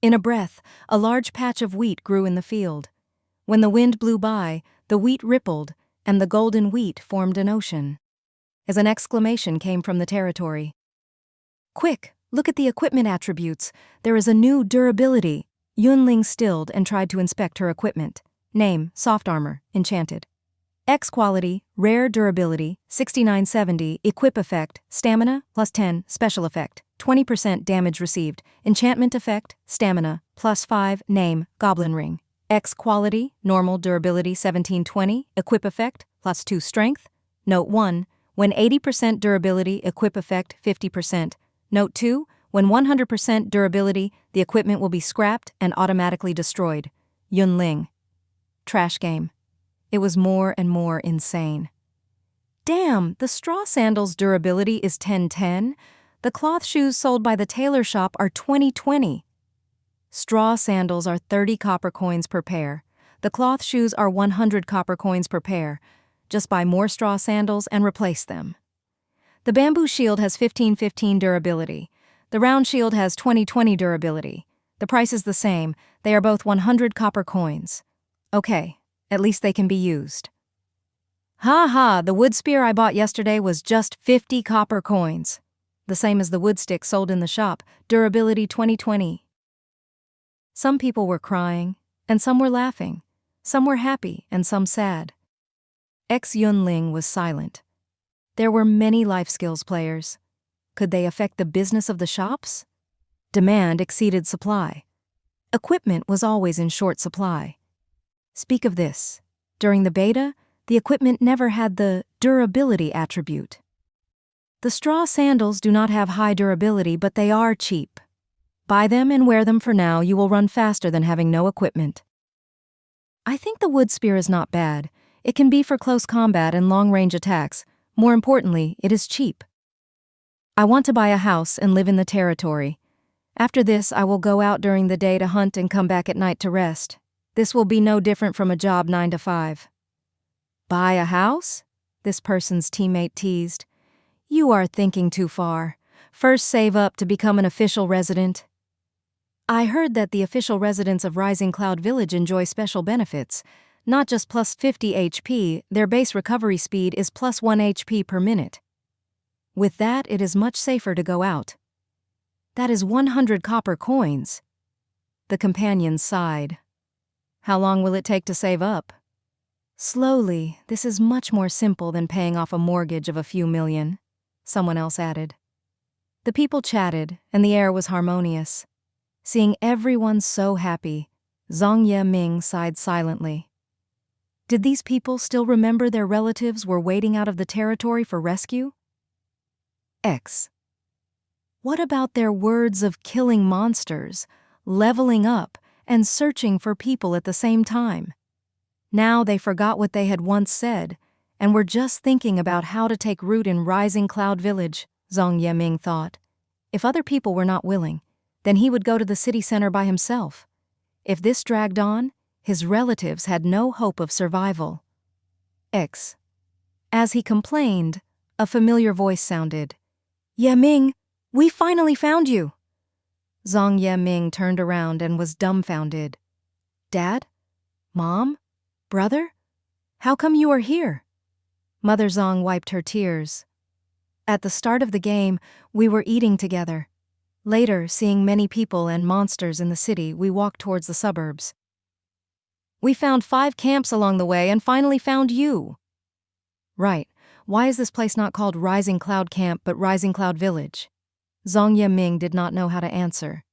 In a breath, a large patch of wheat grew in the field. When the wind blew by, the wheat rippled, and the golden wheat formed an ocean. As an exclamation came from the territory. "Quick, look at the equipment attributes. There is a new durability." Yun Ling stilled and tried to inspect her equipment. Name, soft armor, enchanted. X quality, rare durability, 6970, equip effect, stamina, plus 10, special effect, 20% damage received, enchantment effect, stamina, plus 5, name, goblin ring. X quality, normal durability 1720, equip effect, plus 2 strength. Note 1, when 80% durability, equip effect 50%. Note 2, when 100% durability, the equipment will be scrapped and automatically destroyed. Yun Ling. Trash game. It was more and more insane. Damn, the straw sandals' durability is 10/10. The cloth shoes sold by the tailor shop are 20/20. Straw sandals are 30 copper coins per pair. The cloth shoes are 100 copper coins per pair. Just buy more straw sandals and replace them. The bamboo shield has 15/15 durability. The round shield has 20/20 durability. The price is the same. They are both 100 copper coins. Okay, at least they can be used. Ha ha, the wood spear I bought yesterday was just 50 copper coins. The same as the wood stick sold in the shop, durability 20/20. Some people were crying, and some were laughing. Some were happy, and some sad. Yun Ling was silent. There were many life skills players. Could they affect the business of the shops? Demand exceeded supply. Equipment was always in short supply. Speak of this. During the beta, the equipment never had the durability attribute. The straw sandals do not have high durability, but they are cheap. Buy them and wear them for now. You will run faster than having no equipment. I think the wood spear is not bad. It can be for close combat and long-range attacks. More importantly, it is cheap. I want to buy a house and live in the territory. After this, I will go out during the day to hunt and come back at night to rest. This will be no different from a job 9 to 5. Buy a house? This person's teammate teased. You are thinking too far. First save up to become an official resident. I heard that the official residents of Rising Cloud Village enjoy special benefits. Not just plus 50 HP, their base recovery speed is plus 1 HP per minute. With that, it is much safer to go out. That is 100 copper coins. The companion sighed. How long will it take to save up? Slowly, this is much more simple than paying off a mortgage of a few million, someone else added. The people chatted, and the air was harmonious. Seeing everyone so happy, Zhang Yiming sighed silently. Did these people still remember their relatives were waiting out of the territory for rescue? X. What about their words of killing monsters, leveling up, and searching for people at the same time? Now they forgot what they had once said, and were just thinking about how to take root in Rising Cloud Village, Zhang Yiming thought. If other people were not willing, then he would go to the city center by himself. If this dragged on, his relatives had no hope of survival. X. As he complained, a familiar voice sounded. Yiming, we finally found you. Zhang Yiming turned around and was dumbfounded. Dad? Mom? Brother? How come you are here? Mother Zhang wiped her tears. At the start of the game, we were eating together. Later, seeing many people and monsters in the city, we walked towards the suburbs. We found 5 camps along the way and finally found you. Right. Why is this place not called Rising Cloud Camp but Rising Cloud Village? Zhang Yiming did not know how to answer.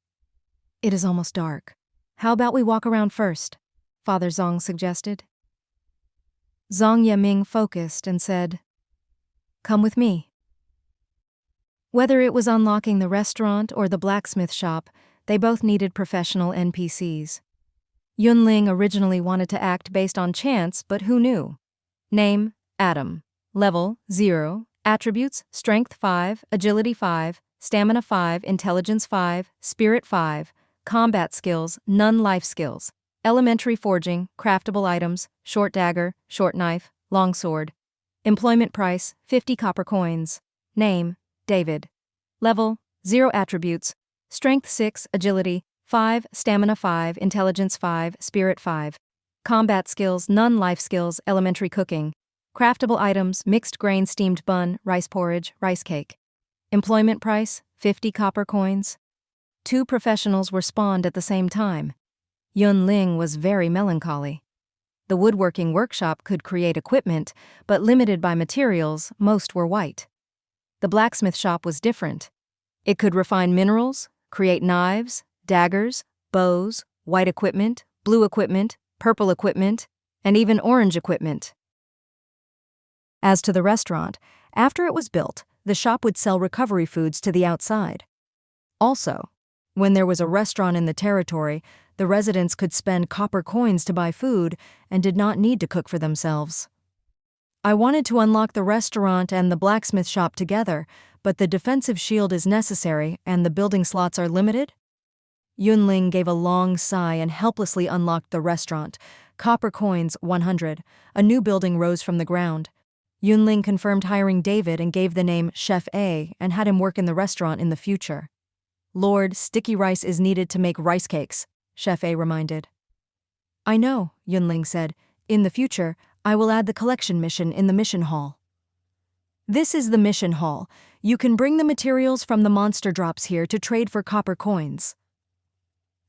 It is almost dark. How about we walk around first? Father Zhang suggested. Zhang Yiming focused and said, Come with me. Whether it was unlocking the restaurant or the blacksmith shop, they both needed professional NPCs. Yun Ling originally wanted to act based on chance, but who knew? Name, Adam. Level, 0. Attributes, Strength 5, Agility 5, Stamina 5, Intelligence 5, Spirit 5. Combat skills, none life skills. Elementary forging, craftable items, short dagger, short knife, long sword. Employment price, 50 copper coins. Name, David. Level, 0 attributes, Strength 6, Agility 5, Stamina 5, Intelligence 5, Spirit 5. Combat skills, none life skills, elementary cooking. Craftable items, mixed grain steamed bun, rice porridge, rice cake. Employment price, 50 copper coins. 2 professionals were spawned at the same time. Yun Ling was very melancholy. The woodworking workshop could create equipment, but limited by materials, most were white. The blacksmith shop was different. It could refine minerals, create knives, daggers, bows, white equipment, blue equipment, purple equipment, and even orange equipment. As to the restaurant, after it was built, the shop would sell recovery foods to the outside. Also, when there was a restaurant in the territory, The residents could spend copper coins to buy food and did not need to cook for themselves. I wanted to unlock the restaurant and the blacksmith shop together, but the defensive shield is necessary and the building slots are limited? Yun Ling gave a long sigh and helplessly unlocked the restaurant. Copper coins, 100. A new building rose from the ground. Yun Ling confirmed hiring David and gave the name Chef A and had him work in the restaurant in the future. Lord, sticky rice is needed to make rice cakes, Chef A reminded. I know, Yun Ling said. In the future, I will add the collection mission in the mission hall. This is the mission hall. You can bring the materials from the monster drops here to trade for copper coins.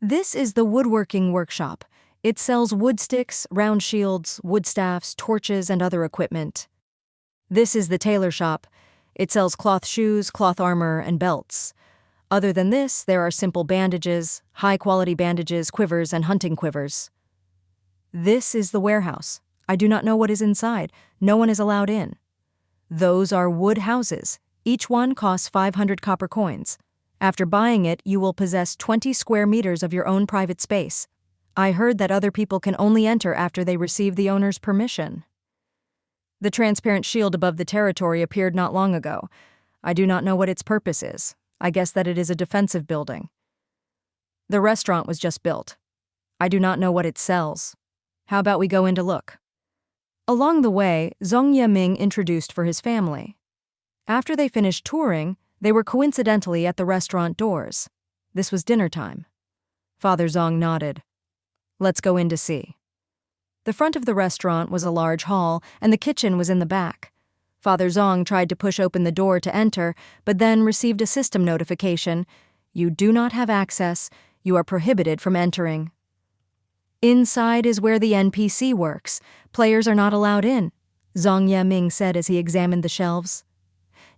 This is the woodworking workshop. It sells wood sticks, round shields, wood staffs, torches, and other equipment. This is the tailor shop. It sells cloth shoes, cloth armor, and belts. Other than this, there are simple bandages, high-quality bandages, quivers, and hunting quivers. This is the warehouse. I do not know what is inside. No one is allowed in. Those are wood houses. Each one costs 500 copper coins. After buying it, you will possess 20 square meters of your own private space. I heard that other people can only enter after they receive the owner's permission. The transparent shield above the territory appeared not long ago. I do not know what its purpose is. I guess that it is a defensive building. The restaurant was just built. I do not know what it sells. How about we go in to look? Along the way, Zhong Yiming introduced for his family. After they finished touring, they were coincidentally at the restaurant doors. This was dinner time. Father Zhong nodded. Let's go in to see. The front of the restaurant was a large hall, and the kitchen was in the back. Father Zhong tried to push open the door to enter, but then received a system notification. You do not have access. You are prohibited from entering. Inside is where the NPC works. Players are not allowed in, Zhong Yiming said as he examined the shelves.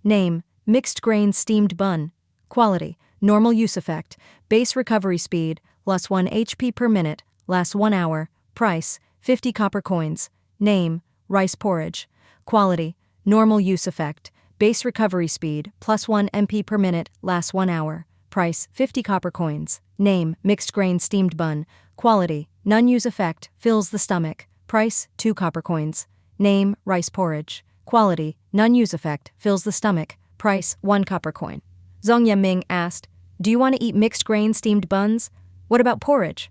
Name, mixed grain steamed bun. Quality, normal use effect. Base recovery speed, +1 HP per minute, lasts 1 hour. Price, 50 copper coins. Name, rice porridge. Quality, normal use effect. Base recovery speed, +1 MP per minute, lasts 1 hour. Price, 50 copper coins. Name, mixed grain steamed bun. Quality, none use effect, fills the stomach. Price, 2 copper coins. Name, rice porridge. Quality, none use effect, fills the stomach. Price, 1 copper coin. Zhong Yiming asked, do you want to eat mixed grain steamed buns? What about porridge?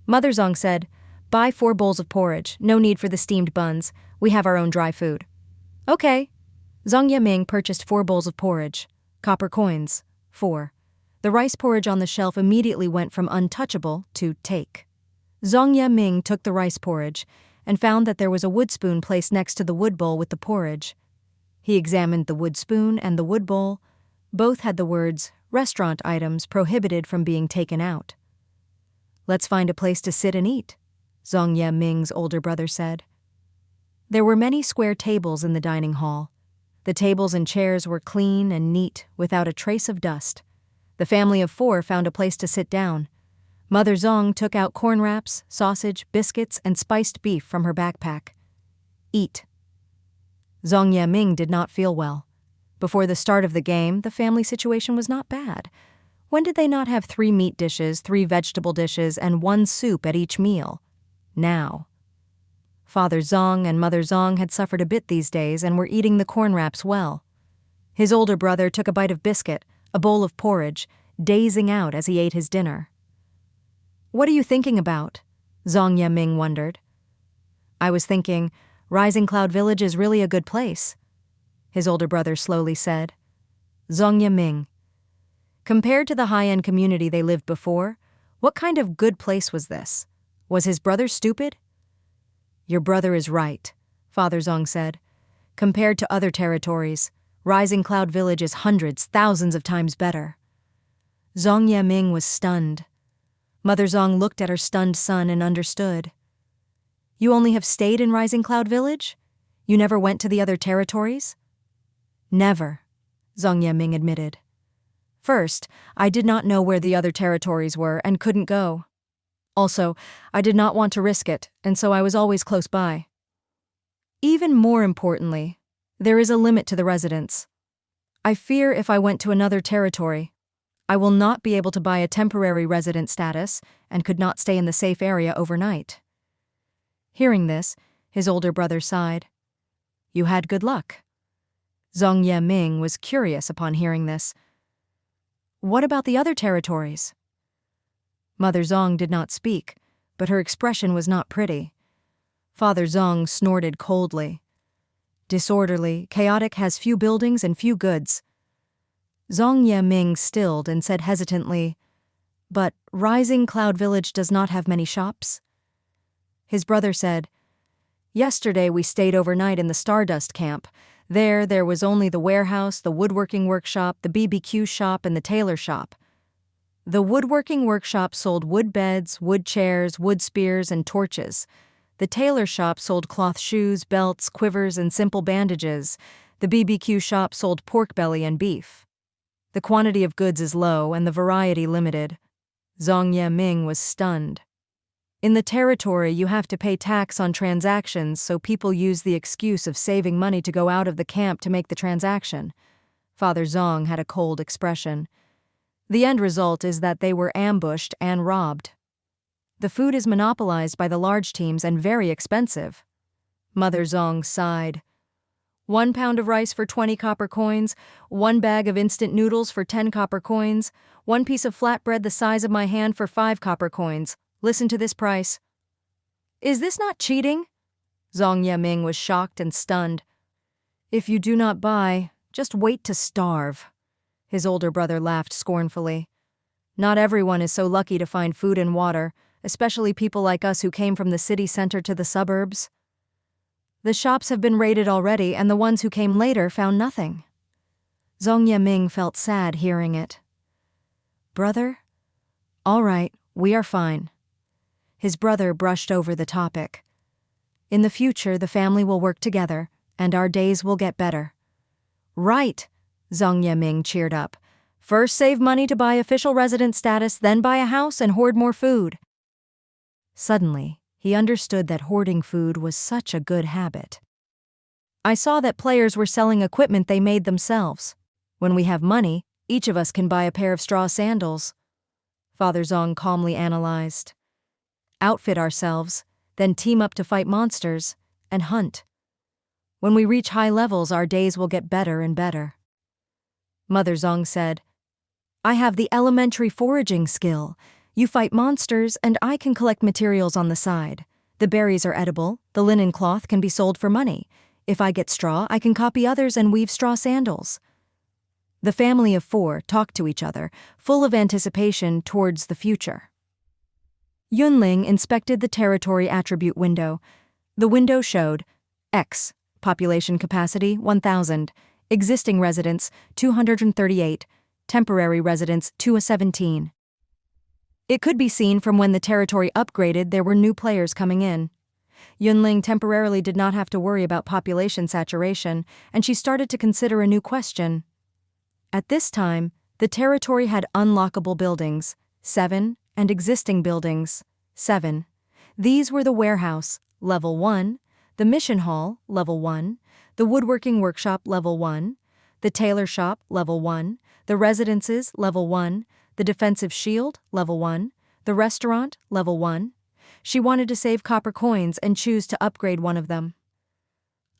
Mother Zhong said, buy 4 bowls of porridge, no need for the steamed buns. We have our own dry food. Okay. Zhong Yiming purchased 4 bowls of porridge. Copper coins, 4. The rice porridge on the shelf immediately went from untouchable to take. Zhong Yiming took the rice porridge and found that there was a wood spoon placed next to the wood bowl with the porridge. He examined the wood spoon and the wood bowl. Both had the words, restaurant items prohibited from being taken out. Let's find a place to sit and eat, Zhong Yiming's older brother said. There were many square tables in the dining hall. The tables and chairs were clean and neat, without a trace of dust. The family of 4 found a place to sit down. Mother Zhong took out corn wraps, sausage, biscuits, and spiced beef from her backpack. Eat. Zhong Yiming did not feel well. Before the start of the game, the family situation was not bad. When did they not have 3 meat dishes, 3 vegetable dishes, and 1 soup at each meal? Now. Father Zhong and Mother Zhong had suffered a bit these days and were eating the corn wraps well. His older brother took a bite of biscuit, a bowl of porridge, dazing out as he ate his dinner. What are you thinking about? Zhong Yiming wondered. I was thinking, Rising Cloud Village is really a good place, his older brother slowly said. Zhong Yiming. Compared to the high-end community they lived before, what kind of good place was this? Was his brother stupid? Your brother is right, Father Zhong said. Compared to other territories, Rising Cloud Village is hundreds, thousands of times better. Zhong Yiming was stunned. Mother Zhong looked at her stunned son and understood. You only have stayed in Rising Cloud Village? You never went to the other territories? Never, Zhong Yiming admitted. First, I did not know where the other territories were and couldn't go. Also, I did not want to risk it, and so I was always close by. Even more importantly, there is a limit to the residents. I fear if I went to another territory, I will not be able to buy a temporary resident status and could not stay in the safe area overnight." Hearing this, his older brother sighed. "You had good luck." Zhong Yiming was curious upon hearing this. "What about the other territories?" Mother Zhong did not speak, but her expression was not pretty. Father Zhong snorted coldly. "Disorderly, chaotic, has few buildings and few goods." Zhong Yiming stilled and said hesitantly, "But Rising Cloud Village does not have many shops?" His brother said, "Yesterday we stayed overnight in the Stardust camp. There was only the warehouse, the woodworking workshop, the BBQ shop, and the tailor shop. The woodworking workshop sold wood beds, wood chairs, wood spears, and torches. The tailor shop sold cloth shoes, belts, quivers, and simple bandages. The BBQ shop sold pork belly and beef. The quantity of goods is low and the variety limited." Zhong Yiming was stunned. "In the territory, you have to pay tax on transactions, so people use the excuse of saving money to go out of the camp to make the transaction." Father Zhong had a cold expression. "The end result is that they were ambushed and robbed. The food is monopolized by the large teams and very expensive." Mother Zhong sighed. 1 pound of rice for 20 copper coins, 1 bag of instant noodles for 10 copper coins, 1 piece of flatbread the size of my hand for 5 copper coins. Listen to this price." "Is this not cheating?" Zhong Yiming was shocked and stunned. "If you do not buy, just wait to starve." His older brother laughed scornfully. "Not everyone is so lucky to find food and water, especially people like us who came from the city center to the suburbs. The shops have been raided already, and the ones who came later found nothing." Zhong Yiming felt sad hearing it. "Brother? All right, we are fine." His brother brushed over the topic. "In the future, the family will work together, and our days will get better." "Right," Zhong Yiming cheered up. "First save money to buy official resident status, then buy a house and hoard more food." Suddenly, he understood that hoarding food was such a good habit. "I saw that players were selling equipment they made themselves. When we have money, each of us can buy a pair of straw sandals." Father Zhong calmly analyzed. "Outfit ourselves, then team up to fight monsters, and hunt. When we reach high levels, our days will get better and better." Mother Zhong said, "I have the elementary foraging skill. You fight monsters, and I can collect materials on the side. The berries are edible, the linen cloth can be sold for money. If I get straw, I can copy others and weave straw sandals." The family of 4 talked to each other, full of anticipation towards the future. Yun Ling inspected the territory attribute window. The window showed X, population capacity 1,000, existing residents 238, temporary residents 217. It could be seen from when the territory upgraded there were new players coming in. Yun Ling temporarily did not have to worry about population saturation, and she started to consider a new question. At this time, the territory had unlockable buildings, 7, and existing buildings, 7. These were the warehouse, level 1, the mission hall, level 1, the woodworking workshop, level 1, the tailor shop, level 1, the residences, level 1, the defensive shield, level 1, the restaurant, level 1. She wanted to save copper coins and choose to upgrade one of them.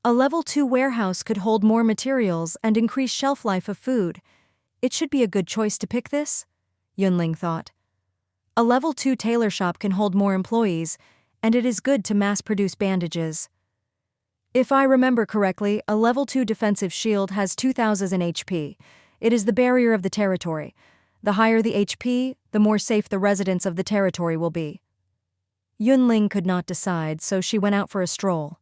A level 2 warehouse could hold more materials and increase shelf life of food. It should be a good choice to pick this, Yun Ling thought. A level 2 tailor shop can hold more employees, and it is good to mass-produce bandages. If I remember correctly, a level 2 defensive shield has 2,000 HP. It is the barrier of the territory. The higher the HP, the more safe the residents of the territory will be. Yun Ling could not decide, so she went out for a stroll.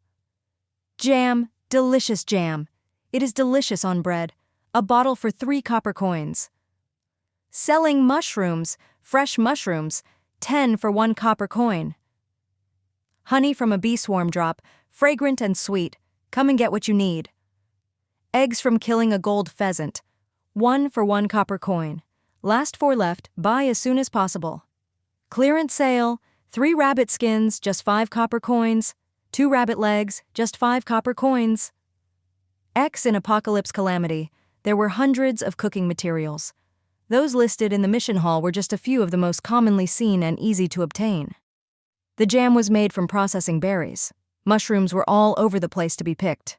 Jam, delicious jam. It is delicious on bread. A bottle for 3 copper coins. Selling mushrooms, fresh mushrooms, 10 for 1 copper coin. Honey from a bee swarm drop, fragrant and sweet. Come and get what you need. Eggs from killing a gold pheasant, 1 for 1 copper coin. Last 4 left, buy as soon as possible. Clearance sale, 3 rabbit skins, just 5 copper coins. 2 rabbit legs, just 5 copper coins. X in Apocalypse Calamity, there were hundreds of cooking materials. Those listed in the mission hall were just a few of the most commonly seen and easy to obtain. The jam was made from processing berries. Mushrooms were all over the place to be picked.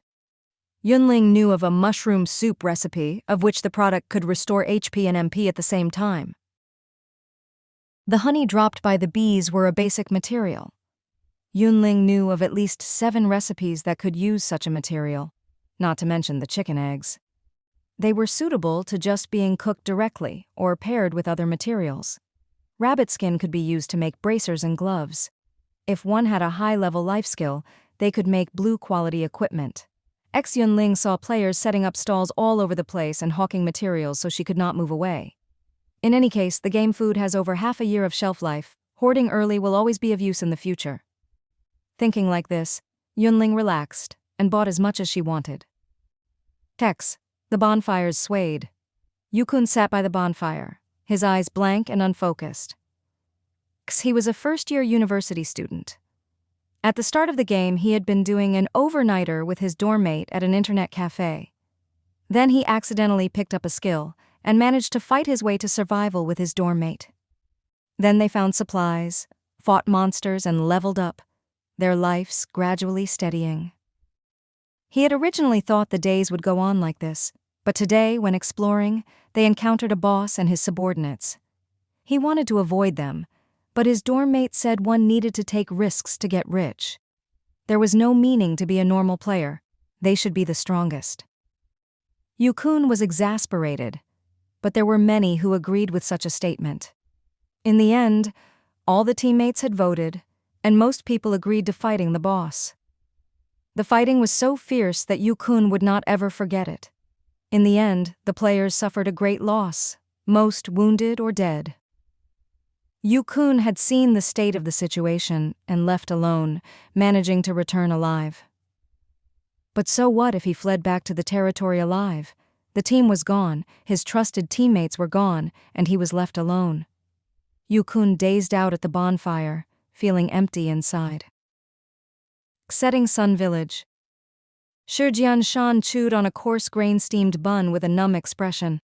Yun Ling knew of a mushroom soup recipe of which the product could restore HP and MP at the same time. The honey dropped by the bees were a basic material. Yun Ling knew of at least 7 recipes that could use such a material, not to mention the chicken eggs. They were suitable to just being cooked directly or paired with other materials. Rabbit skin could be used to make bracers and gloves. If one had a high-level life skill, they could make blue-quality equipment. Yun Ling saw players setting up stalls all over the place and hawking materials so she could not move away. In any case, the game food has over half a year of shelf life. Hoarding early will always be of use in the future. Thinking like this, Yun Ling relaxed and bought as much as she wanted. The bonfires swayed. Yukun sat by the bonfire, his eyes blank and unfocused. He was a first-year university student. At the start of the game, he had been doing an overnighter with his dorm mate at an internet cafe. Then he accidentally picked up a skill and managed to fight his way to survival with his dorm mate. Then they found supplies, fought monsters, and leveled up, their lives gradually steadying. He had originally thought the days would go on like this, but today, when exploring, they encountered a boss and his subordinates. He wanted to avoid them, but his dorm mate said one needed to take risks to get rich. There was no meaning to be a normal player. They should be the strongest. Yukun was exasperated, but there were many who agreed with such a statement. In the end, all the teammates had voted, and most people agreed to fighting the boss. The fighting was so fierce that Yukun would not ever forget it. In the end, the players suffered a great loss, most wounded or dead. Yukun had seen the state of the situation and left alone, managing to return alive. But so what if he fled back to the territory alive? The team was gone, his trusted teammates were gone, and he was left alone. Yukun dazed out at the bonfire, feeling empty inside. Setting Sun Village. Shijianshan chewed on a coarse grain-steamed bun with a numb expression.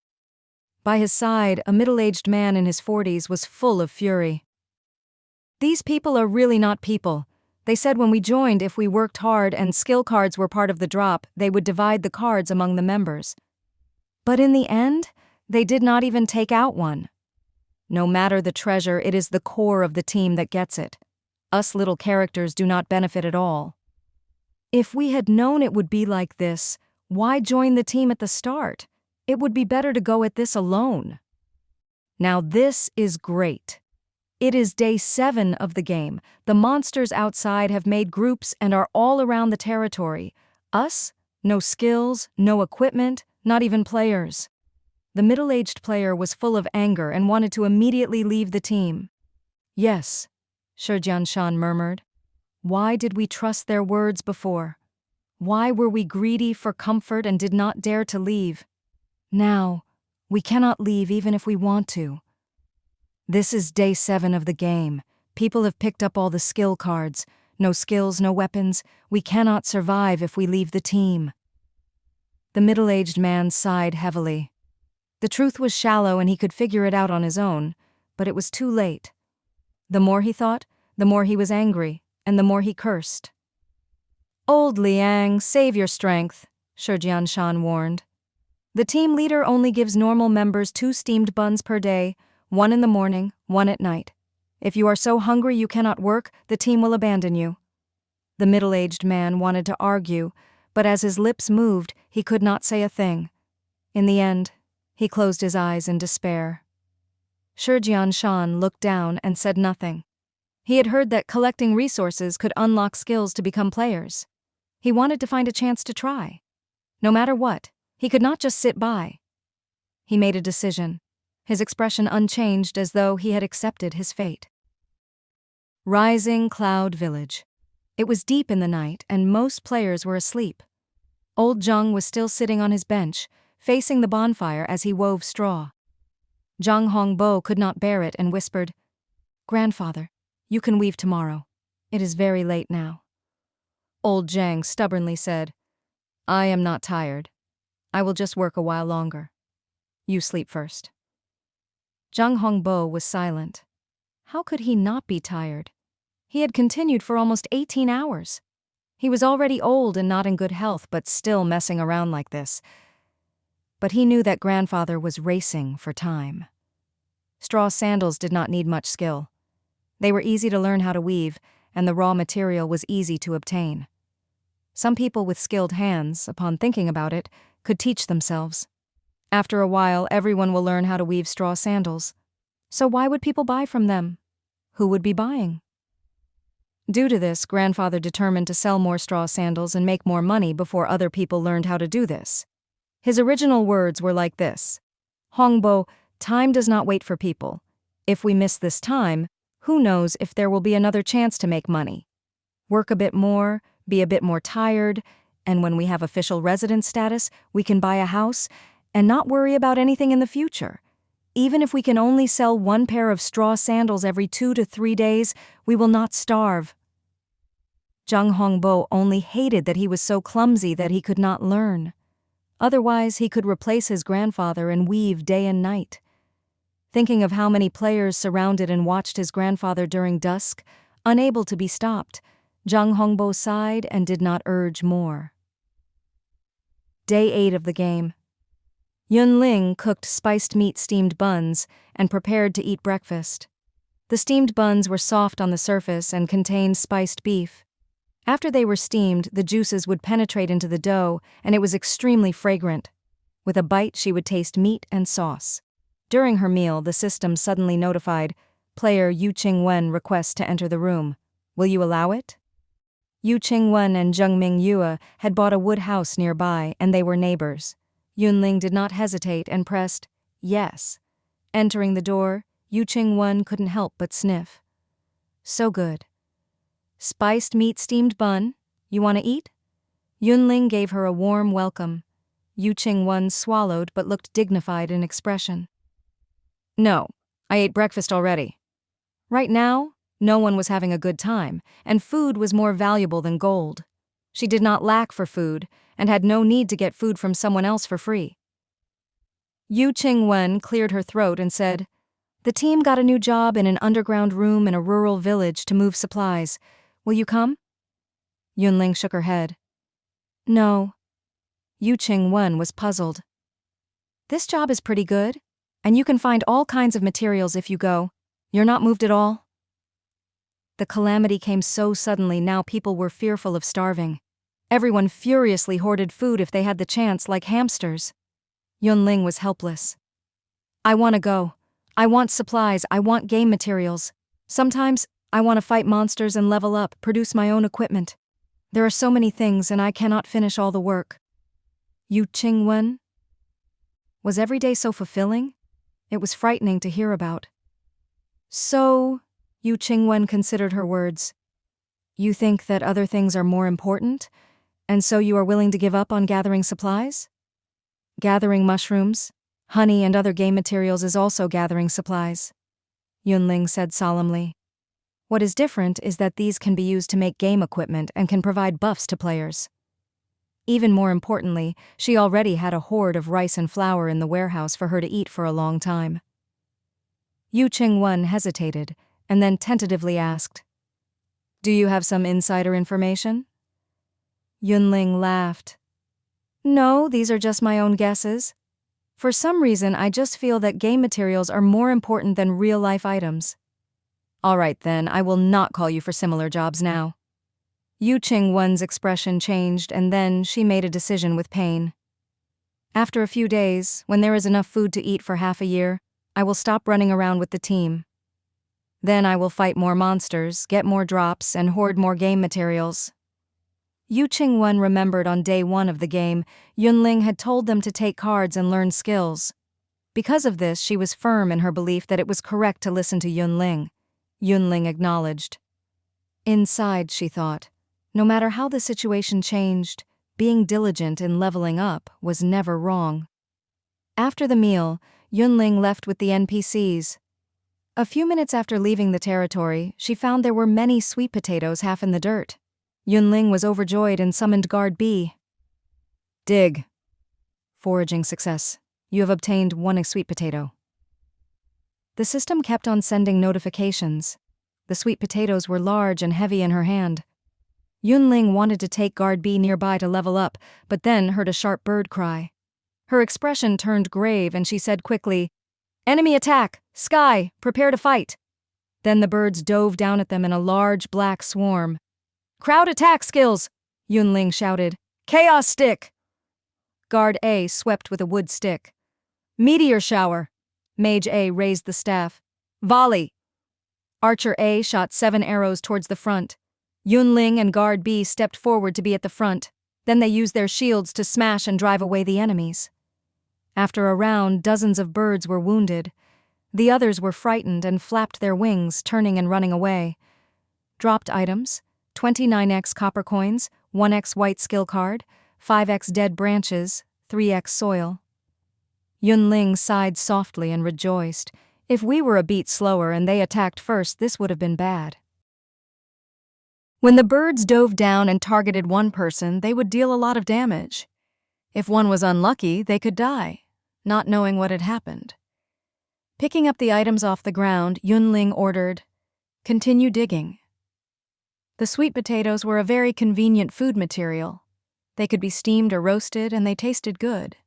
By his side, a middle-aged man in his 40s was full of fury. These people are really not people. They said when we joined, if we worked hard and skill cards were part of the drop, they would divide the cards among the members. But in the end, they did not even take out one. No matter the treasure, it is the core of the team that gets it. Us little characters do not benefit at all. If we had known it would be like this, why join the team at the start? It would be better to go at this alone. Now this is great. It is day 7 of the game. The monsters outside have made groups and are all around the territory. Us? No skills, no equipment, not even players. The middle-aged player was full of anger and wanted to immediately leave the team. Yes, Shijianshan murmured. Why did we trust their words before? Why were we greedy for comfort and did not dare to leave? Now, we cannot leave even if we want to. This is day 7 of the game. People have picked up all the skill cards. No skills, no weapons. We cannot survive if we leave the team. The middle-aged man sighed heavily. The truth was shallow and he could figure it out on his own, but it was too late. The more he thought, the more he was angry, and the more he cursed. Old Liang, save your strength, Shijianshan warned. The team leader only gives normal members 2 steamed buns per day, 1 in the morning, 1 at night. If you are so hungry you cannot work, the team will abandon you. The middle-aged man wanted to argue, but as his lips moved, he could not say a thing. In the end, he closed his eyes in despair. Shijianshan looked down and said nothing. He had heard that collecting resources could unlock skills to become players. He wanted to find a chance to try. No matter what, he could not just sit by. He made a decision, his expression unchanged as though he had accepted his fate. Rising Cloud Village. It was deep in the night and most players were asleep. Old Zheng was still sitting on his bench, facing the bonfire as he wove straw. Zhang Hongbo could not bear it and whispered, "Grandfather, you can weave tomorrow. It is very late now." Old Zhang stubbornly said, "I am not tired. I will just work a while longer. You sleep first." Zhang Hongbo was silent. How could he not be tired? He had continued for almost 18 hours. He was already old and not in good health, but still messing around like this. But he knew that grandfather was racing for time. Straw sandals did not need much skill. They were easy to learn how to weave, and the raw material was easy to obtain. Some people with skilled hands, upon thinking about it, could teach themselves. After a while, everyone will learn how to weave straw sandals. So why would people buy from them? Who would be buying? Due to this, grandfather determined to sell more straw sandals and make more money before other people learned how to do this. His original words were like this: Hongbo, time does not wait for people. If we miss this time, who knows if there will be another chance to make money. Work a bit more, be a bit more tired, and when we have official residence status, we can buy a house and not worry about anything in the future. Even if we can only sell one pair of straw sandals every 2 to 3 days, we will not starve. Zhang Hongbo only hated that he was so clumsy that he could not learn. Otherwise, he could replace his grandfather and weave day and night. Thinking of how many players surrounded and watched his grandfather during dusk, unable to be stopped, Zhang Hongbo sighed and did not urge more. Day 8 of the game. Yun Ling cooked spiced meat steamed buns and prepared to eat breakfast. The steamed buns were soft on the surface and contained spiced beef. After they were steamed, the juices would penetrate into the dough, and it was extremely fragrant. With a bite, she would taste meat and sauce. During her meal, the system suddenly notified, "Player Yu Qingwen requests to enter the room. Will you allow it?" Yu Qingwen and Zhengming Yue had bought a wood house nearby, and they were neighbors. Yun Ling did not hesitate and pressed, "Yes." Entering the door, Yu Qingwen couldn't help but sniff. So good. Spiced meat steamed bun, you want to eat? Yun Ling gave her a warm welcome. Yu Qingwen swallowed but looked dignified in expression. "No, I ate breakfast already." Right now, no one was having a good time, and food was more valuable than gold. She did not lack for food, and had no need to get food from someone else for free. Yu Qingwen cleared her throat and said, "The team got a new job in an underground room in a rural village to move supplies. Will you come?" Yun Ling shook her head. "No." Yu Qingwen was puzzled. "This job is pretty good, and you can find all kinds of materials if you go. You're not moved at all?" The calamity came so suddenly now people were fearful of starving. Everyone furiously hoarded food if they had the chance, like hamsters. Yun Ling was helpless. "I want to go. I want supplies. I want game materials. Sometimes I want to fight monsters and level up, produce my own equipment. There are so many things and I cannot finish all the work." Yu Qingwen? Was every day so fulfilling? It was frightening to hear about. "So," Yu Qingwen considered her words, "you think that other things are more important, and so you are willing to give up on gathering supplies?" "Gathering mushrooms, honey and other game materials is also gathering supplies," Yun Ling said solemnly. "What is different is that these can be used to make game equipment and can provide buffs to players." Even more importantly, she already had a hoard of rice and flour in the warehouse for her to eat for a long time. Yu Qingwen hesitated, and then tentatively asked, "Do you have some insider information?" Yun Ling laughed. "No, these are just my own guesses. For some reason, I just feel that game materials are more important than real-life items." "All right then, I will not call you for similar jobs now." Yu Qingwen's expression changed, and then she made a decision with pain. "After a few days, when there is enough food to eat for half a year, I will stop running around with the team. Then I will fight more monsters, get more drops, and hoard more game materials." Yu Qingwen remembered on day 1 of the game, Yun Ling had told them to take cards and learn skills. Because of this, she was firm in her belief that it was correct to listen to Yun Ling. Yun Ling acknowledged. Inside, she thought, no matter how the situation changed, being diligent in leveling up was never wrong. After the meal, Yun Ling left with the NPCs. A few minutes after leaving the territory, she found there were many sweet potatoes half in the dirt. Yun Ling was overjoyed and summoned Guard B. "Dig." "Foraging success. You have obtained 1 sweet potato." The system kept on sending notifications. The sweet potatoes were large and heavy in her hand. Yun Ling wanted to take guard B nearby to level up, but then heard a sharp bird cry. Her expression turned grave and she said quickly, "Enemy attack! Sky, prepare to fight!" Then the birds dove down at them in a large black swarm. "Crowd attack skills!" Yun Ling shouted. "Chaos stick!" Guard A swept with a wood stick. "Meteor shower!" Mage A raised the staff. "Volley!" Archer A shot 7 arrows towards the front. Yun Ling and Guard B stepped forward to be at the front. Then they used their shields to smash and drive away the enemies. After a round, dozens of birds were wounded. The others were frightened and flapped their wings, turning and running away. Dropped items: 29x copper coins, 1x white skill card, 5x dead branches, 3x soil. Yun Ling sighed softly and rejoiced. If we were a beat slower and they attacked first, this would have been bad. When the birds dove down and targeted one person, they would deal a lot of damage. If one was unlucky, they could die, not knowing what had happened. Picking up the items off the ground, Yun Ling ordered, "Continue digging." The sweet potatoes were a very convenient food material. They could be steamed or roasted, and they tasted good.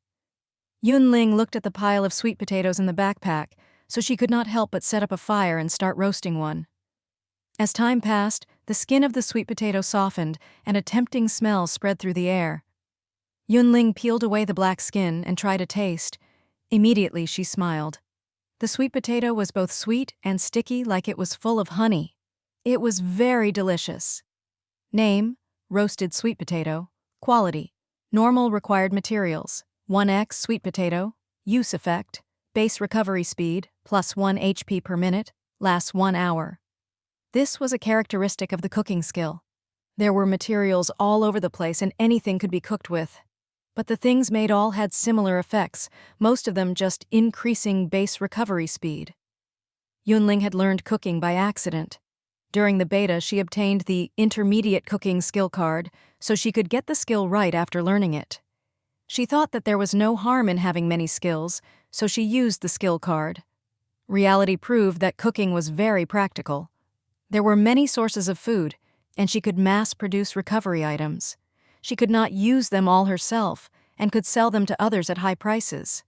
Yun Ling looked at the pile of sweet potatoes in the backpack, so she could not help but set up a fire and start roasting one. As time passed, the skin of the sweet potato softened, and a tempting smell spread through the air. Yun Ling peeled away the black skin and tried a taste. Immediately she smiled. The sweet potato was both sweet and sticky, like it was full of honey. It was very delicious. Name: roasted sweet potato. Quality: normal required materials. 1x sweet potato. Use effect: base recovery speed, plus 1 HP per minute, lasts 1 hour. This was a characteristic of the cooking skill. There were materials all over the place and anything could be cooked with. But the things made all had similar effects, most of them just increasing base recovery speed. Yun Ling had learned cooking by accident. During the beta, she obtained the intermediate cooking skill card, so she could get the skill right after learning it. She thought that there was no harm in having many skills, so she used the skill card. Reality proved that cooking was very practical. There were many sources of food, and she could mass-produce recovery items. She could not use them all herself, and could sell them to others at high prices.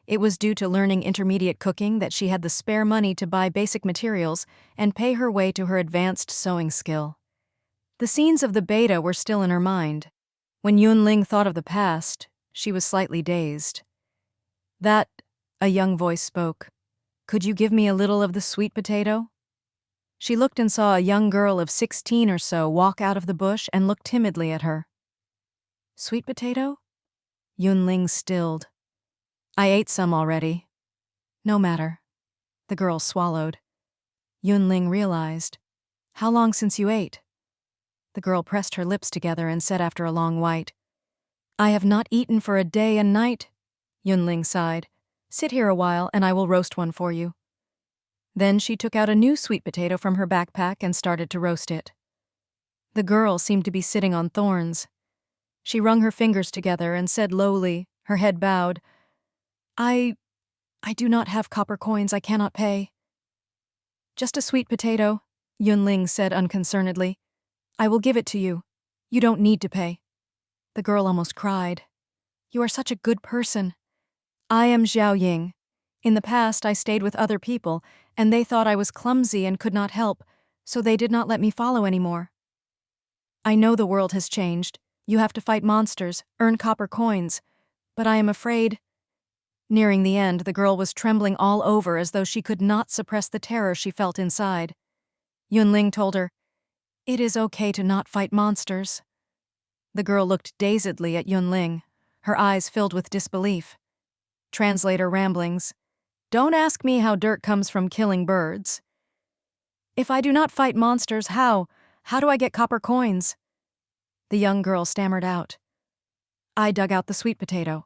It was due to learning intermediate cooking that she had the spare money to buy basic materials and pay her way to her advanced sewing skill. The scenes of the beta were still in her mind. When Yun Ling thought of the past, she was slightly dazed. "That," a young voice spoke. "Could you give me a little of the sweet potato?" She looked and saw a young girl of 16 or so walk out of the bush and look timidly at her. "Sweet potato?" Yun Ling stilled. "I ate some already." "No matter." The girl swallowed. Yun Ling realized. "How long since you ate?" The girl pressed her lips together and said after a long wait, "I have not eaten for a day and night." Yun Ling sighed. "Sit here a while and I will roast one for you." Then she took out a new sweet potato from her backpack and started to roast it. The girl seemed to be sitting on thorns. She wrung her fingers together and said lowly, her head bowed, I do not have copper coins. I cannot pay." "Just a sweet potato," Yun Ling said unconcernedly. "I will give it to you. You don't need to pay." The girl almost cried. "You are such a good person." "I am Xiao Ying. In the past, I stayed with other people, and they thought I was clumsy and could not help, so they did not let me follow anymore. I know the world has changed. You have to fight monsters, earn copper coins, but I am afraid—" Nearing the end, the girl was trembling all over as though she could not suppress the terror she felt inside. Yun Ling told her, "It is okay to not fight monsters." The girl looked dazedly at Yun Ling, her eyes filled with disbelief. Translator ramblings. "Don't ask me how dirt comes from killing birds. If I do not fight monsters, how do I get copper coins?" The young girl stammered out. "I dug out the sweet potato."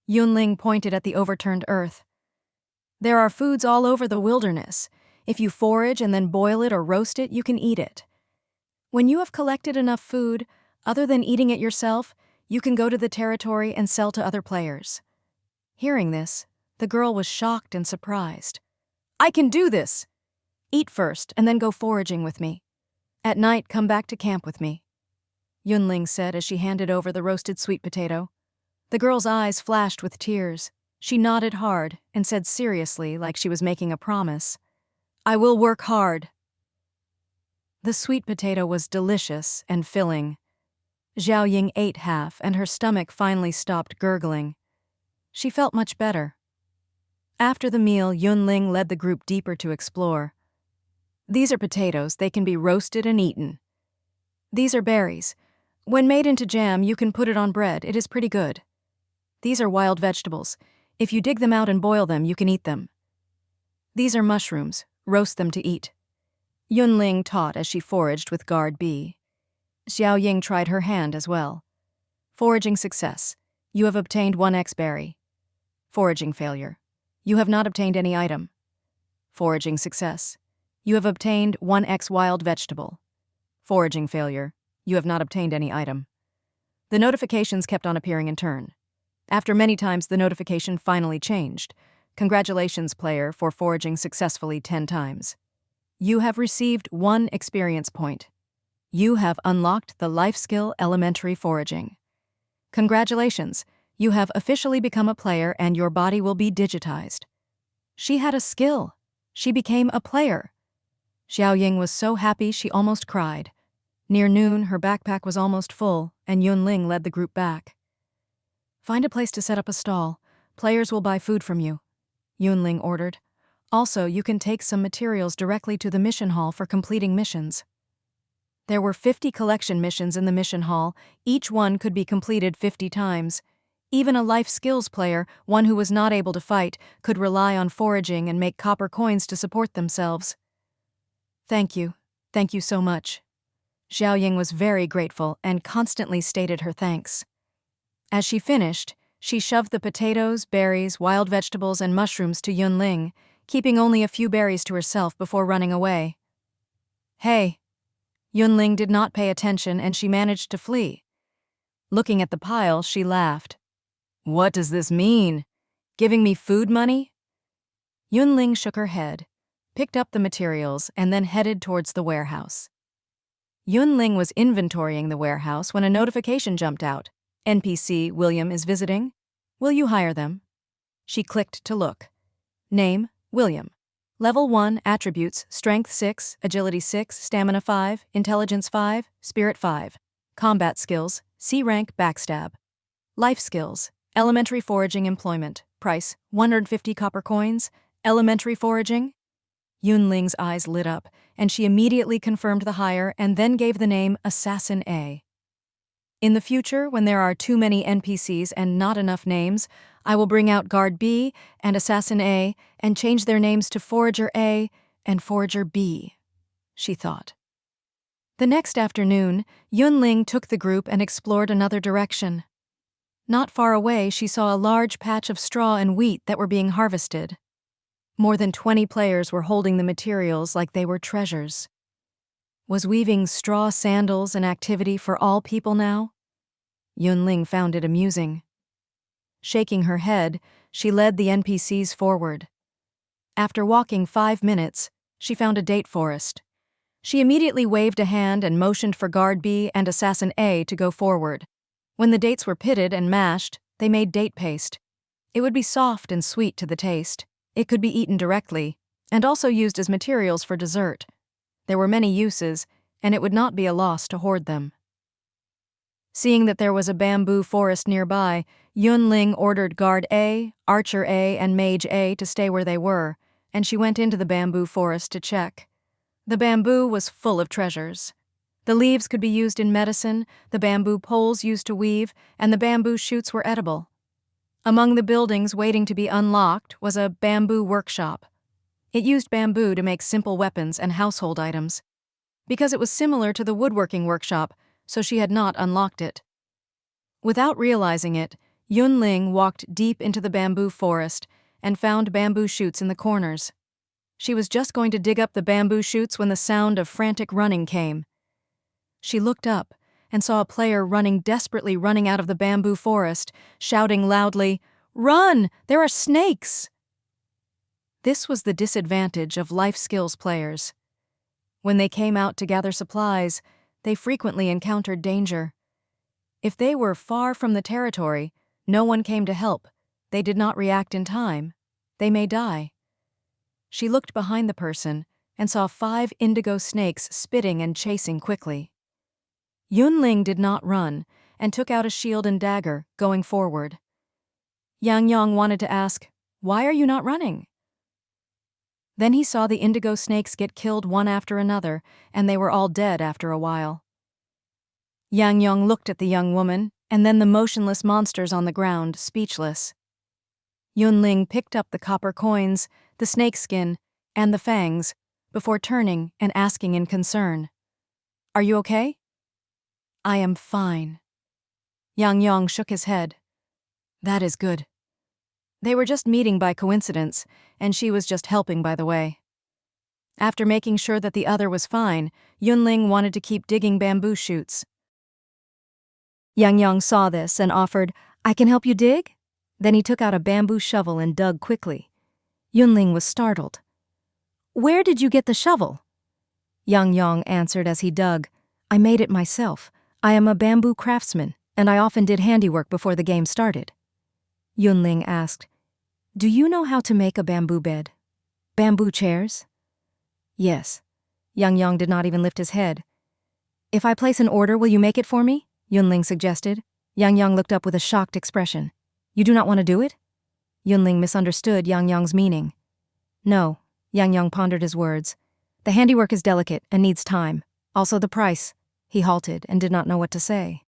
Yun Ling pointed at the overturned earth. "There are foods all over the wilderness. If you forage and then boil it or roast it, you can eat it. When you have collected enough food, other than eating it yourself, you can go to the territory and sell to other players." Hearing this, the girl was shocked and surprised. I can do this! Eat first and then go foraging with me. At night, come back to camp with me," Yun Ling said as she handed over the roasted sweet potato. The girl's eyes flashed with tears. She nodded hard and said seriously, like she was making a promise, "I will work hard." The sweet potato was delicious and filling. Xiao Ying ate half and her stomach finally stopped gurgling. She felt much better. After the meal, Yun Ling led the group deeper to explore. "These are potatoes. They can be roasted and eaten. These are berries. When made into jam, you can put it on bread. It is pretty good. These are wild vegetables. If you dig them out and boil them, you can eat them. These are mushrooms. Roast them to eat." Yun Ling taught as she foraged with guard B. Xiao Ying tried her hand as well. Foraging success. You have obtained 1x berry. Foraging failure. You have not obtained any item. Foraging success. You have obtained 1x wild vegetable. Foraging failure. You have not obtained any item. The notifications kept on appearing in turn. After many times, the notification finally changed. "Congratulations, player, for foraging successfully 10 times. You have received 1 experience point. You have unlocked the life skill elementary foraging. Congratulations, you have officially become a player and your body will be digitized." She had a skill. She became a player. Xiao Ying was so happy she almost cried. Near noon, her backpack was almost full, and Yun Ling led the group back. "Find a place to set up a stall. Players will buy food from you," Yun Ling ordered. "Also, you can take some materials directly to the mission hall for completing missions." There were 50 collection missions in the mission hall. Each one could be completed 50 times. Even a life skills player, one who was not able to fight, could rely on foraging and make copper coins to support themselves. Thank you so much." Xiao Ying was very grateful and constantly stated her thanks. As she finished, she shoved the potatoes, berries, wild vegetables, and mushrooms to Yun Ling, keeping only a few berries to herself before running away. "Hey!" Yun Ling did not pay attention and she managed to flee. Looking at the pile, she laughed. "What does this mean? Giving me food money?" Yun Ling shook her head, picked up the materials, and then headed towards the warehouse. Yun Ling was inventorying the warehouse when a notification jumped out. "NPC William is visiting. Will you hire them?" She clicked to look. Name, William. Level 1, attributes, strength 6, agility 6, stamina 5, intelligence 5, spirit 5. Combat skills, C rank, backstab. Life skills, elementary foraging employment. Price, 150 copper coins. Elementary foraging? Yun Ling's eyes lit up, and she immediately confirmed the hire and then gave the name Assassin A. "In the future, when there are too many NPCs and not enough names, I will bring out Guard B and Assassin A and change their names to Forager A and Forager B," she thought. The next afternoon, Yun Ling took the group and explored another direction. Not far away, she saw a large patch of straw and wheat that were being harvested. More than 20 players were holding the materials like they were treasures. Was weaving straw sandals an activity for all people now? Yun Ling found it amusing. Shaking her head, she led the NPCs forward. After walking 5 minutes, she found a date forest. She immediately waved a hand and motioned for Guard B and Assassin A to go forward. When the dates were pitted and mashed, they made date paste. It would be soft and sweet to the taste. It could be eaten directly, and also used as materials for dessert. There were many uses, and it would not be a loss to hoard them. Seeing that there was a bamboo forest nearby, Yun Ling ordered Guard A, Archer A, and Mage A to stay where they were, and she went into the bamboo forest to check. The bamboo was full of treasures. The leaves could be used in medicine, the bamboo poles used to weave, and the bamboo shoots were edible. Among the buildings waiting to be unlocked was a bamboo workshop. It used bamboo to make simple weapons and household items. Because it was similar to the woodworking workshop, so she had not unlocked it. Without realizing it, Yun Ling walked deep into the bamboo forest and found bamboo shoots in the corners. She was just going to dig up the bamboo shoots when the sound of frantic running came. She looked up and saw a player desperately running out of the bamboo forest, shouting loudly, "Run! There are snakes!" This was the disadvantage of life skills players. When they came out to gather supplies, they frequently encountered danger. If they were far from the territory, no one came to help. They did not react in time. They may die. She looked behind the person and saw 5 indigo snakes spitting and chasing quickly. Yun Ling did not run and took out a shield and dagger, going forward. Yang Yang wanted to ask, "Why are you not running?" Then he saw the indigo snakes get killed one after another, and they were all dead after a while. Yang Yang looked at the young woman, and then the motionless monsters on the ground, speechless. Yun Ling picked up the copper coins, the snake skin, and the fangs, before turning and asking in concern, "Are you okay?" "I am fine." Yang Yang shook his head. "That is good." They were just meeting by coincidence, and she was just helping by the way. After making sure that the other was fine, Yun Ling wanted to keep digging bamboo shoots. Yang Yang saw this and offered, "I can help you dig?" Then he took out a bamboo shovel and dug quickly. Yun Ling was startled. "Where did you get the shovel?" Yang Yang answered as he dug, "I made it myself. I am a bamboo craftsman, and I often did handiwork before the game started." Yun Ling asked, "Do you know how to make a bamboo bed? Bamboo chairs?" "Yes." Yang Yang did not even lift his head. "If I place an order, will you make it for me?" Yun Ling suggested. Yang Yang looked up with a shocked expression. "You do not want to do it?" Yun Ling misunderstood Yang Yang's meaning. "No," Yang Yang pondered his words. "The handiwork is delicate and needs time. Also the price." He halted and did not know what to say.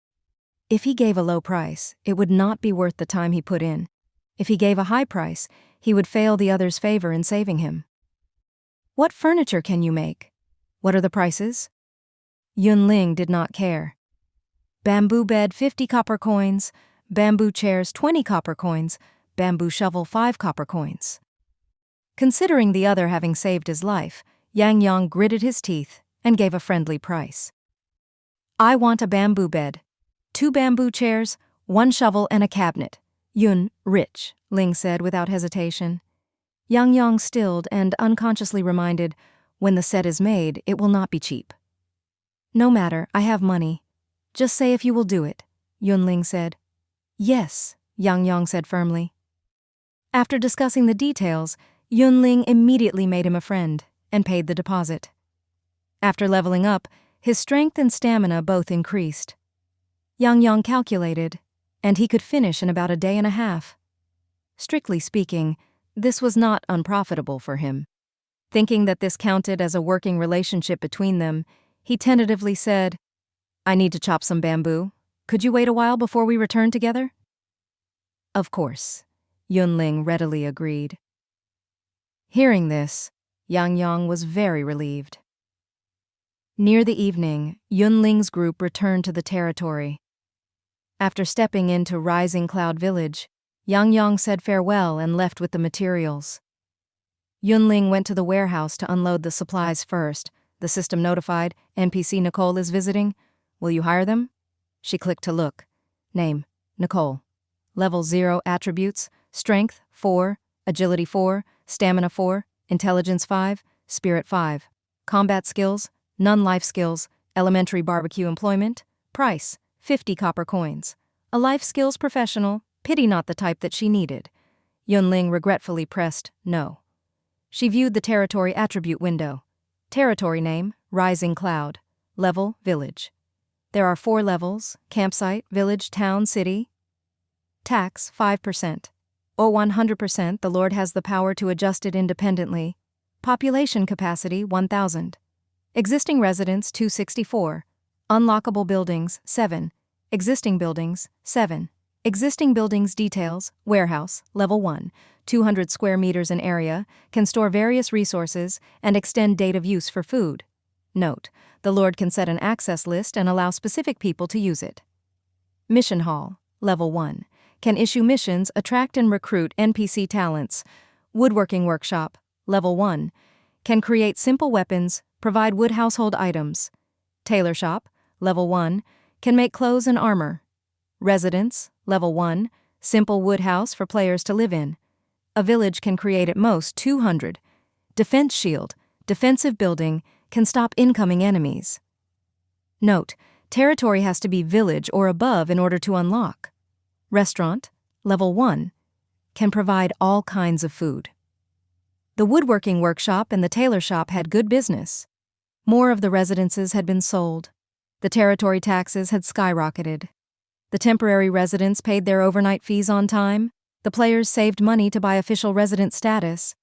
If he gave a low price, it would not be worth the time he put in. If he gave a high price, he would fail the other's favor in saving him. "What furniture can you make? What are the prices?" Yun Ling did not care. Bamboo bed 50 copper coins, bamboo chairs 20 copper coins, bamboo shovel 5 copper coins. Considering the other having saved his life, Yang Yang gritted his teeth and gave a friendly price. "I want a bamboo bed, 2 bamboo chairs, 1 shovel and a cabinet." "Yun, rich," Ling said without hesitation. Yang Yang stilled and unconsciously reminded, "When the set is made, it will not be cheap." "No matter, I have money. Just say if you will do it," Yun Ling said. "Yes," Yang Yang said firmly. After discussing the details, Yun Ling immediately made him a friend and paid the deposit. After leveling up, his strength and stamina both increased. Yang Yang calculated, and he could finish in about a day and a half. Strictly speaking, this was not unprofitable for him. Thinking that this counted as a working relationship between them, he tentatively said, "I need to chop some bamboo. Could you wait a while before we return together?" "Of course," Yun Ling readily agreed. Hearing this, Yang Yang was very relieved. Near the evening, Yun Ling's group returned to the territory. After stepping into Rising Cloud Village, Yang Yang said farewell and left with the materials. Yun Ling went to the warehouse to unload the supplies first. The system notified, "NPC Nicole is visiting. Will you hire them?" She clicked to look. Name, Nicole. Level 0 attributes, Strength 4, Agility 4, Stamina 4, Intelligence 5, Spirit 5. Combat skills, none life skills, elementary barbecue employment. Price, 50 copper coins. A life skills professional, pity not the type that she needed. Yun Ling regretfully pressed no. She viewed the territory attribute window. Territory name, Rising Cloud. Level, Village. There are 4 levels: campsite, village, town, city. Tax, 5%. Or 100%, the Lord has the power to adjust it independently. Population capacity, 1,000. Existing residents, 264. Unlockable buildings, 7. Existing buildings, 7. Existing buildings details, warehouse, level 1, 200 square meters in area, can store various resources and extend date of use for food. Note, the Lord can set an access list and allow specific people to use it. Mission Hall, level 1, can issue missions, attract and recruit NPC talents. Woodworking Workshop, level 1, can create simple weapons, provide wood household items. Tailor Shop, level 1, can make clothes and armor. Residence, level 1, simple wood house for players to live in. A village can create at most 200. Defense shield, defensive building, can stop incoming enemies. Note, territory has to be village or above in order to unlock. Restaurant, level 1, can provide all kinds of food. The woodworking workshop and the tailor shop had good business. More of the residences had been sold. The territory taxes had skyrocketed. The temporary residents paid their overnight fees on time. The players saved money to buy official resident status.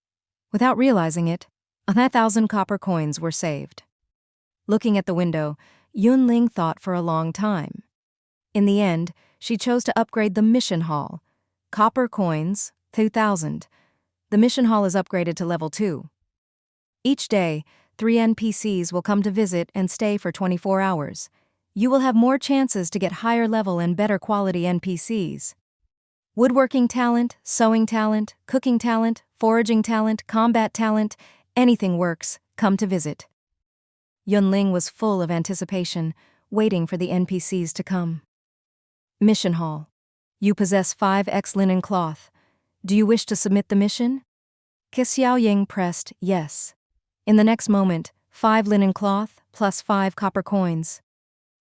Without realizing it, 1,000 copper coins were saved. Looking at the window, Yun Ling thought for a long time. In the end, she chose to upgrade the mission hall. Copper coins, 2,000. The mission hall is upgraded to level 2. Each day, 3 NPCs will come to visit and stay for 24 hours. You will have more chances to get higher level and better quality NPCs. Woodworking talent, sewing talent, cooking talent, foraging talent, combat talent, anything works, come to visit. Yun Ling was full of anticipation, waiting for the NPCs to come. Mission Hall. You possess 5x linen cloth. Do you wish to submit the mission? Xiao Ying pressed yes. In the next moment, 5 linen cloth plus 5 copper coins.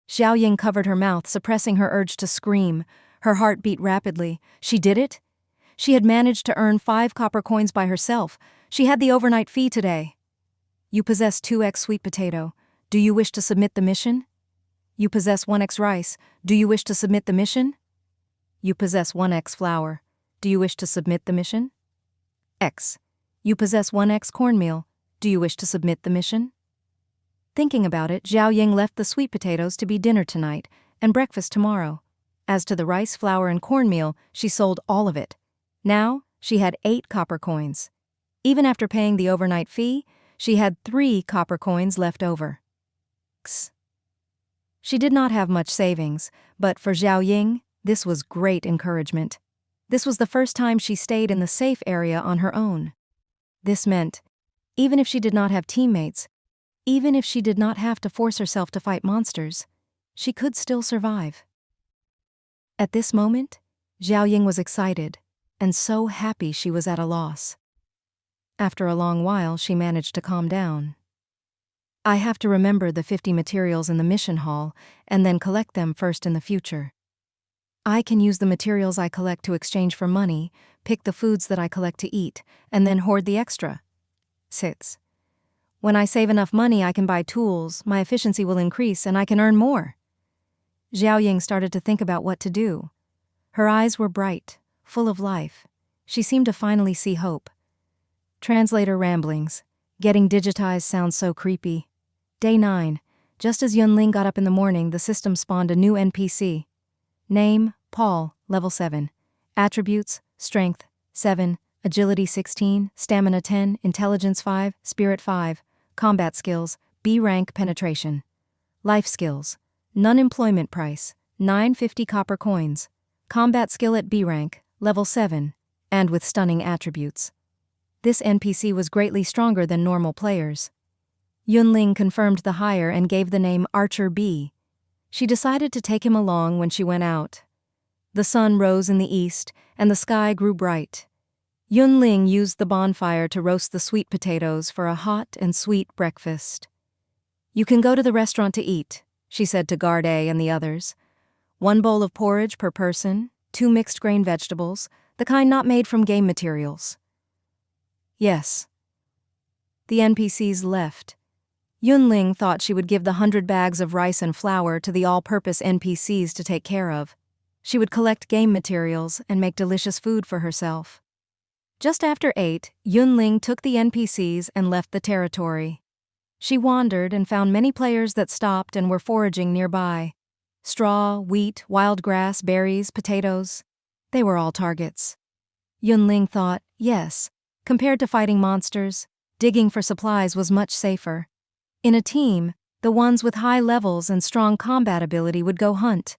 Xiao Ying covered her mouth, suppressing her urge to scream. Her heart beat rapidly. She did it? She had managed to earn 5 copper coins by herself. She had the overnight fee today. You possess 2x sweet potato. Do you wish to submit the mission? You possess 1x rice. Do you wish to submit the mission? You possess 1x flour. Do you wish to submit the mission? X. You possess 1x cornmeal. Do you wish to submit the mission? Thinking about it, Xiao Ying left the sweet potatoes to be dinner tonight and breakfast tomorrow. As to the rice, flour, and cornmeal, she sold all of it. Now, she had 8 copper coins. Even after paying the overnight fee, she had 3 copper coins left over. She did not have much savings, but for Xiao Ying, this was great encouragement. This was the first time she stayed in the safe area on her own. This meant, even if she did not have teammates, even if she did not have to force herself to fight monsters, she could still survive. At this moment, Xiao Ying was excited, and so happy she was at a loss. After a long while, she managed to calm down. I have to remember the 50 materials in the mission hall and then collect them first in the future. I can use the materials I collect to exchange for money, pick the foods that I collect to eat, and then hoard the extra. 6. When I save enough money, I can buy tools, my efficiency will increase, and I can earn more. Xiao Ying started to think about what to do. Her eyes were bright, full of life. She seemed to finally see hope. Translator ramblings. Getting digitized sounds so creepy. Day 9. Just as Yun Ling got up in the morning, the system spawned a new NPC. Name, Paul, level 7. Attributes, Strength, 7. Agility 16, Stamina 10, Intelligence 5, Spirit 5. Combat skills, B rank penetration. Life skills. Non-employment price, 950 copper coins. Combat skill at B rank, level 7, and with stunning attributes. This NPC was greatly stronger than normal players. Yun Ling confirmed the hire and gave the name Archer B. She decided to take him along when she went out. The sun rose in the east, and the sky grew bright. Yun Ling used the bonfire to roast the sweet potatoes for a hot and sweet breakfast. You can go to the restaurant to eat, she said to Guard A and the others. 1 bowl of porridge per person, 2 mixed grain vegetables, the kind not made from game materials. Yes. The NPCs left. Yun Ling thought she would give the 100 bags of rice and flour to the all-purpose NPCs to take care of. She would collect game materials and make delicious food for herself. Just after 8, Yun Ling took the NPCs and left the territory. She wandered and found many players that stopped and were foraging nearby. Straw, wheat, wild grass, berries, potatoes. They were all targets. Yun Ling thought, yes, compared to fighting monsters, digging for supplies was much safer. In a team, the ones with high levels and strong combat ability would go hunt.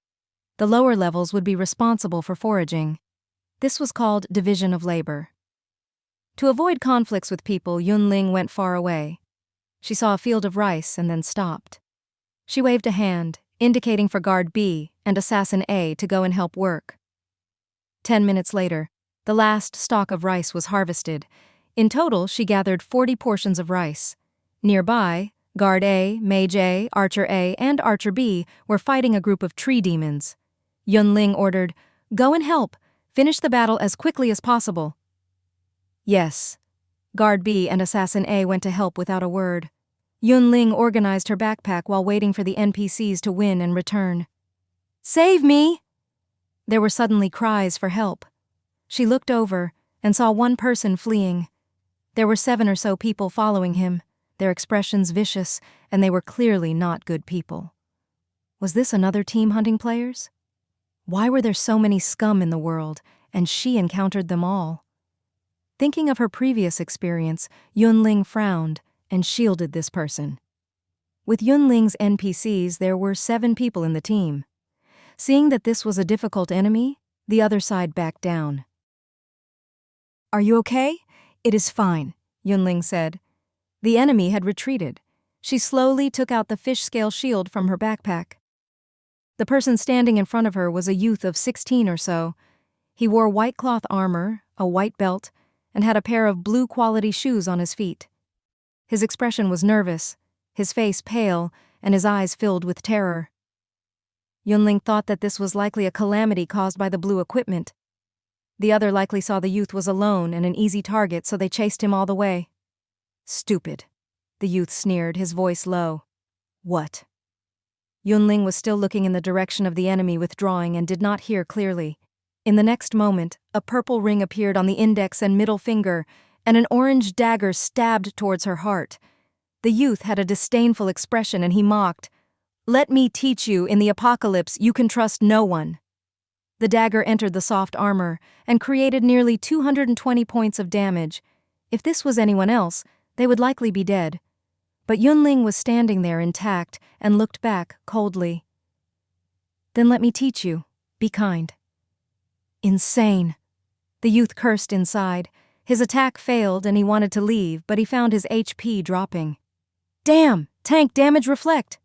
The lower levels would be responsible for foraging. This was called division of labor. To avoid conflicts with people, Yun Ling went far away. She saw a field of rice and then stopped. She waved a hand, indicating for Guard B and Assassin A to go and help work. 10 minutes later, The last stalk of rice was harvested. In total, she gathered 40 portions of rice. Nearby, Guard A, Mage A, Archer A, and Archer B were fighting a group of tree demons. Yun Ling ordered, "Go and help. Finish the battle as quickly as possible." Yes. Guard B and Assassin A went to help without a word. Yun Ling organized her backpack while waiting for the NPCs to win and return. "Save me!" There were suddenly cries for help. She looked over and saw one person fleeing. There were 7 or so people following him, their expressions vicious, and they were clearly not good people. Was this another team hunting players? Why were there so many scum in the world, and she encountered them all? Thinking of her previous experience, Yun Ling frowned and shielded this person. With Yun Ling's NPCs, there were 7 people in the team. Seeing that this was a difficult enemy, the other side backed down. "Are you okay?" "It is fine," Yun Ling said. The enemy had retreated. She slowly took out the fish scale shield from her backpack. The person standing in front of her was a youth of 16 or so. He wore white cloth armor, a white belt, and had a pair of blue-quality shoes on his feet. His expression was nervous, his face pale, and his eyes filled with terror. Yun Ling thought that this was likely a calamity caused by the blue equipment. The other likely saw the youth was alone and an easy target, so they chased him all the way. "Stupid," the youth sneered, his voice low. "What?" Yun Ling was still looking in the direction of the enemy withdrawing and did not hear clearly. In the next moment, a purple ring appeared on the index and middle finger, and an orange dagger stabbed towards her heart. The youth had a disdainful expression and he mocked, "Let me teach you, in the apocalypse you can trust no one." The dagger entered the soft armor and created nearly 220 points of damage. If this was anyone else, they would likely be dead. But Yun Ling was standing there intact and looked back coldly. "Then let me teach you. Be kind." Insane. The youth cursed inside. His attack failed and he wanted to leave, but he found his HP dropping. "Damn! Tank damage reflect!"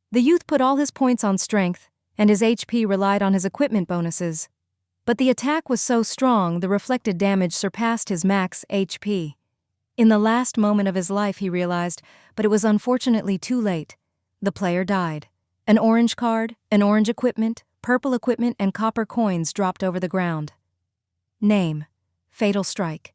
The youth put all his points on strength, and his HP relied on his equipment bonuses. But the attack was so strong the reflected damage surpassed his max HP. In the last moment of his life he realized, but it was unfortunately too late. The player died. An orange card, an orange equipment, purple equipment, and copper coins dropped over the ground. Name: Fatal Strike.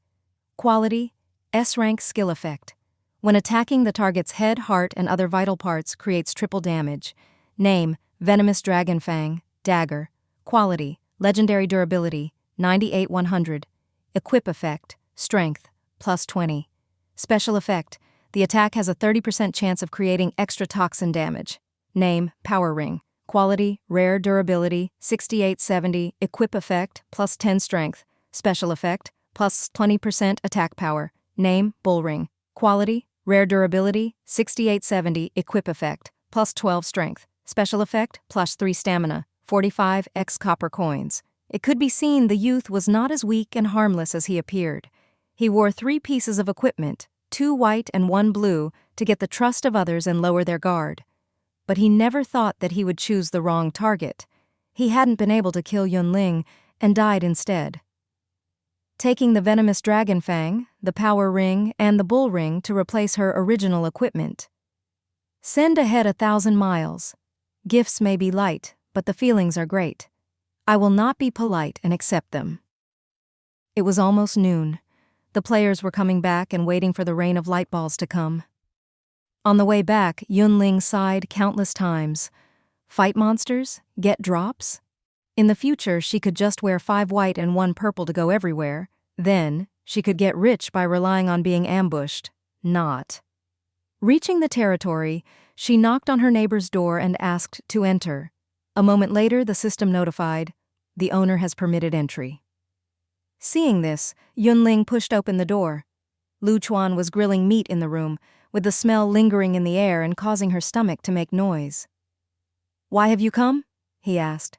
Quality: S-rank skill effect. When attacking the target's head, heart, and other vital parts creates triple damage. Name: Venomous Dragon Fang, Dagger. Quality: Legendary Durability, 98-100. Equip effect: Strength, +20. Special effect: the attack has a 30% chance of creating extra toxin damage. Name: Power Ring. Quality: Rare Durability, 68-70. Equip effect, +10 Strength. Special effect, +20% attack power. Name: Bull Ring. Quality: Rare Durability, 68-70. Equip effect, +12 Strength. Special effect, +3 Stamina, 45x copper coins. It could be seen the youth was not as weak and harmless as he appeared. He wore 3 pieces of equipment, 2 white and 1 blue, to get the trust of others and lower their guard. But he never thought that he would choose the wrong target. He hadn't been able to kill Yun Ling and died instead. Taking the Venomous Dragon Fang, the Power Ring, and the Bull Ring to replace her original equipment. Send ahead 1,000 miles. Gifts may be light, but the feelings are great. I will not be polite and accept them. It was almost noon. The players were coming back and waiting for the rain of light balls to come. On the way back, Yun Ling sighed countless times. Fight monsters? Get drops? In the future, she could just wear 5 white and 1 purple to go everywhere. Then, she could get rich by relying on being ambushed. Not. Reaching the territory, she knocked on her neighbor's door and asked to enter. A moment later, the system notified, "The owner has permitted entry." Seeing this, Yun Ling pushed open the door. Lu Chuan was grilling meat in the room, with the smell lingering in the air and causing her stomach to make noise. "Why have you come?" he asked.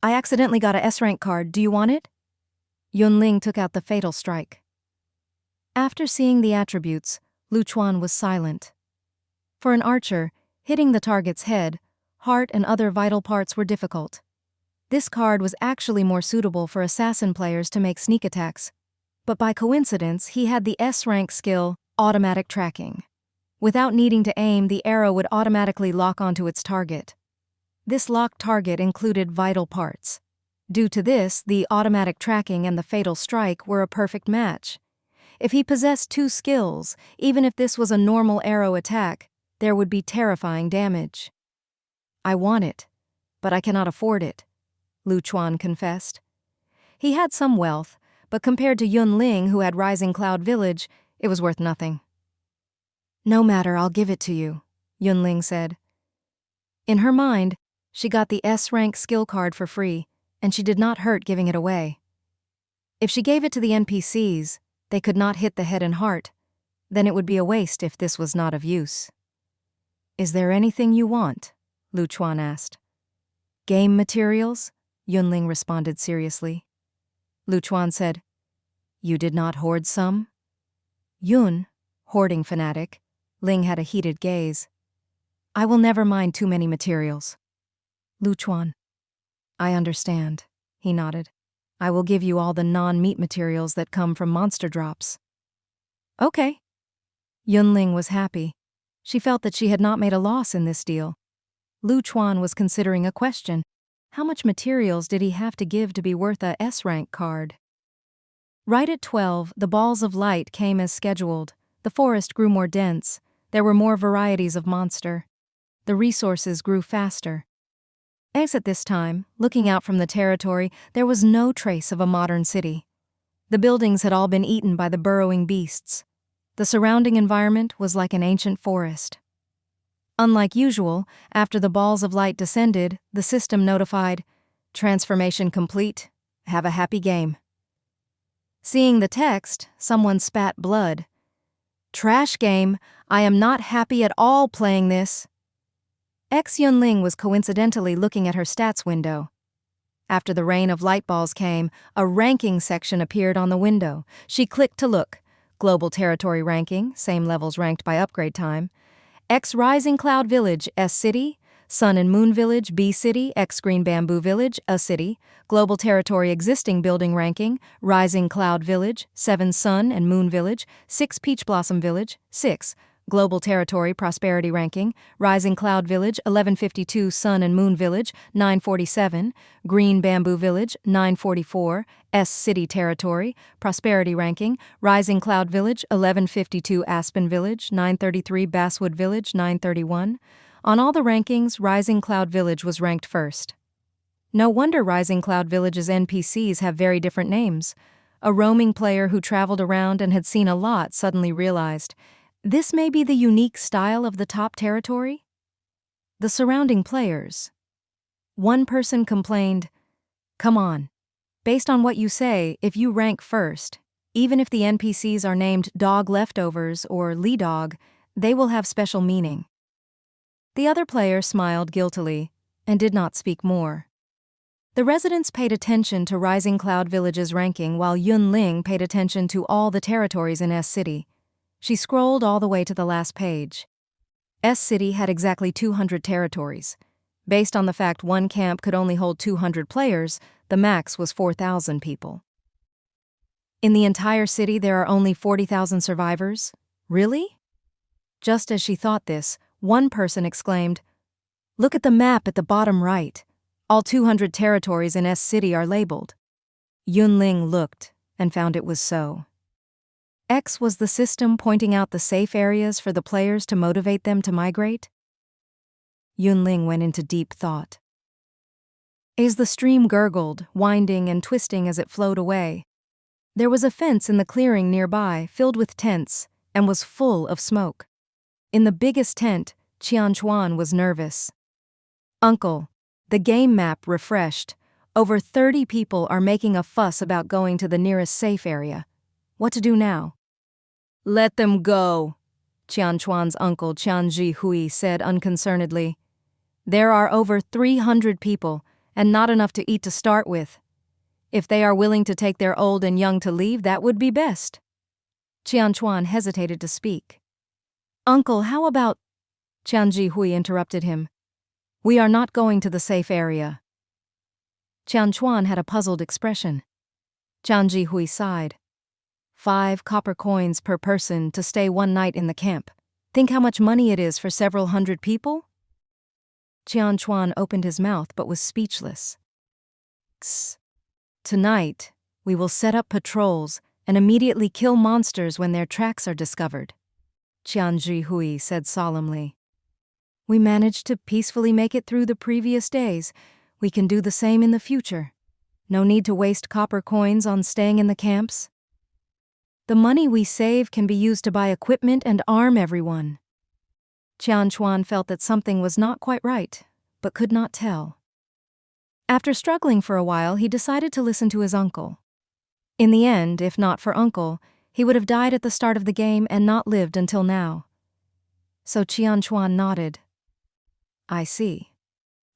"I accidentally got a S-rank card. Do you want it?" Yun Ling took out the Fatal Strike. After seeing the attributes, Lu Chuan was silent. For an archer, hitting the target's head, heart, and other vital parts were difficult. This card was actually more suitable for assassin players to make sneak attacks, but by coincidence, he had the S-rank skill, automatic tracking. Without needing to aim, the arrow would automatically lock onto its target. This locked target included vital parts. Due to this, the automatic tracking and the fatal strike were a perfect match. If he possessed two skills, even if this was a normal arrow attack, there would be terrifying damage. "I want it, but I cannot afford it," Lu Chuan confessed. He had some wealth, but compared to Yun Ling, who had Rising Cloud Village, it was worth nothing. "No matter, I'll give it to you," Yun Ling said. In her mind, she got the S-rank skill card for free, and she did not hurt giving it away. If she gave it to the NPCs, they could not hit the head and heart, then it would be a waste if this was not of use. "Is there anything you want?" Lu Chuan asked. "Game materials?" Yun Ling responded seriously. Lu Chuan said, "You did not hoard some?" Yun, hoarding fanatic, Ling had a heated gaze. "I will never mind too many materials." Lu Chuan, "I understand," he nodded. "I will give you all the non-meat materials that come from monster drops." "Okay." Yun Ling was happy. She felt that she had not made a loss in this deal. Lu Chuan was considering a question. How much materials did he have to give to be worth a S-rank card? Right at 12, the balls of light came as scheduled. The forest grew more dense. There were more varieties of monster. The resources grew faster. At this time, looking out from the territory, there was no trace of a modern city. The buildings had all been eaten by the burrowing beasts. The surrounding environment was like an ancient forest. Unlike usual, after the balls of light descended, the system notified, "Transformation complete. Have a happy game." Seeing the text, someone spat blood. "Trash game. I am not happy at all playing this." Yun Ling was coincidentally looking at her stats window. After the rain of light balls came, a ranking section appeared on the window. She clicked to look. Global territory ranking, same levels ranked by upgrade time. X Rising Cloud Village, S City. Sun and Moon Village, B City. X Green Bamboo Village, A City. Global territory existing building ranking, Rising Cloud Village, 7 Sun and Moon Village, 6 Peach Blossom Village, 6. Global territory prosperity ranking, Rising Cloud Village, 1152 Sun and Moon Village, 947, Green Bamboo Village, 944, S City territory, prosperity ranking, Rising Cloud Village, 1152 Aspen Village, 933 Basswood Village, 931. On all the rankings, Rising Cloud Village was ranked first. No wonder Rising Cloud Village's NPCs have very different names. A roaming player who traveled around and had seen a lot suddenly realized, this may be the unique style of the top territory? The surrounding players. One person complained, "Come on. Based on what you say, if you rank first, even if the NPCs are named Dog Leftovers or Lee Dog, they will have special meaning." The other player smiled guiltily and did not speak more. The residents paid attention to Rising Cloud Village's ranking while Yun Ling paid attention to all the territories in S City. She scrolled all the way to the last page. S City had exactly 200 territories. Based on the fact one camp could only hold 200 players, the max was 4,000 people. In the entire city there are only 40,000 survivors? Really? Just as she thought this, one person exclaimed, "Look at the map at the bottom right. All 200 territories in S City are labeled." Yun Ling looked and found it was so. X was the system pointing out the safe areas for the players to motivate them to migrate? Yun Ling went into deep thought. As the stream gurgled, winding and twisting as it flowed away, there was a fence in the clearing nearby filled with tents and was full of smoke. In the biggest tent, Qian Chuan was nervous. "Uncle, the game map refreshed. Over 30 people are making a fuss about going to the nearest safe area. What to do now?" "Let them go," Qian Chuan's uncle Qian Ji-hui said unconcernedly. "There are over 300 people, and not enough to eat to start with. If they are willing to take their old and young to leave, that would be best." Qian Chuan hesitated to speak. "Uncle, how about—" Qian Ji-hui interrupted him. "We are not going to the safe area." Qian Chuan had a puzzled expression. Jiang Jihui sighed. 5 copper coins per person to stay 1 night in the camp. Think how much money it is for several hundred people? Qian Chuan opened his mouth but was speechless. Tonight, we will set up patrols and immediately kill monsters when their tracks are discovered, Qian Jihui said solemnly. We managed to peacefully make it through the previous days. We can do the same in the future. No need to waste copper coins on staying in the camps. The money we save can be used to buy equipment and arm everyone. Qian Chuan felt that something was not quite right, but could not tell. After struggling for a while, he decided to listen to his uncle. In the end, if not for Uncle, he would have died at the start of the game and not lived until now. So Qian Chuan nodded. I see.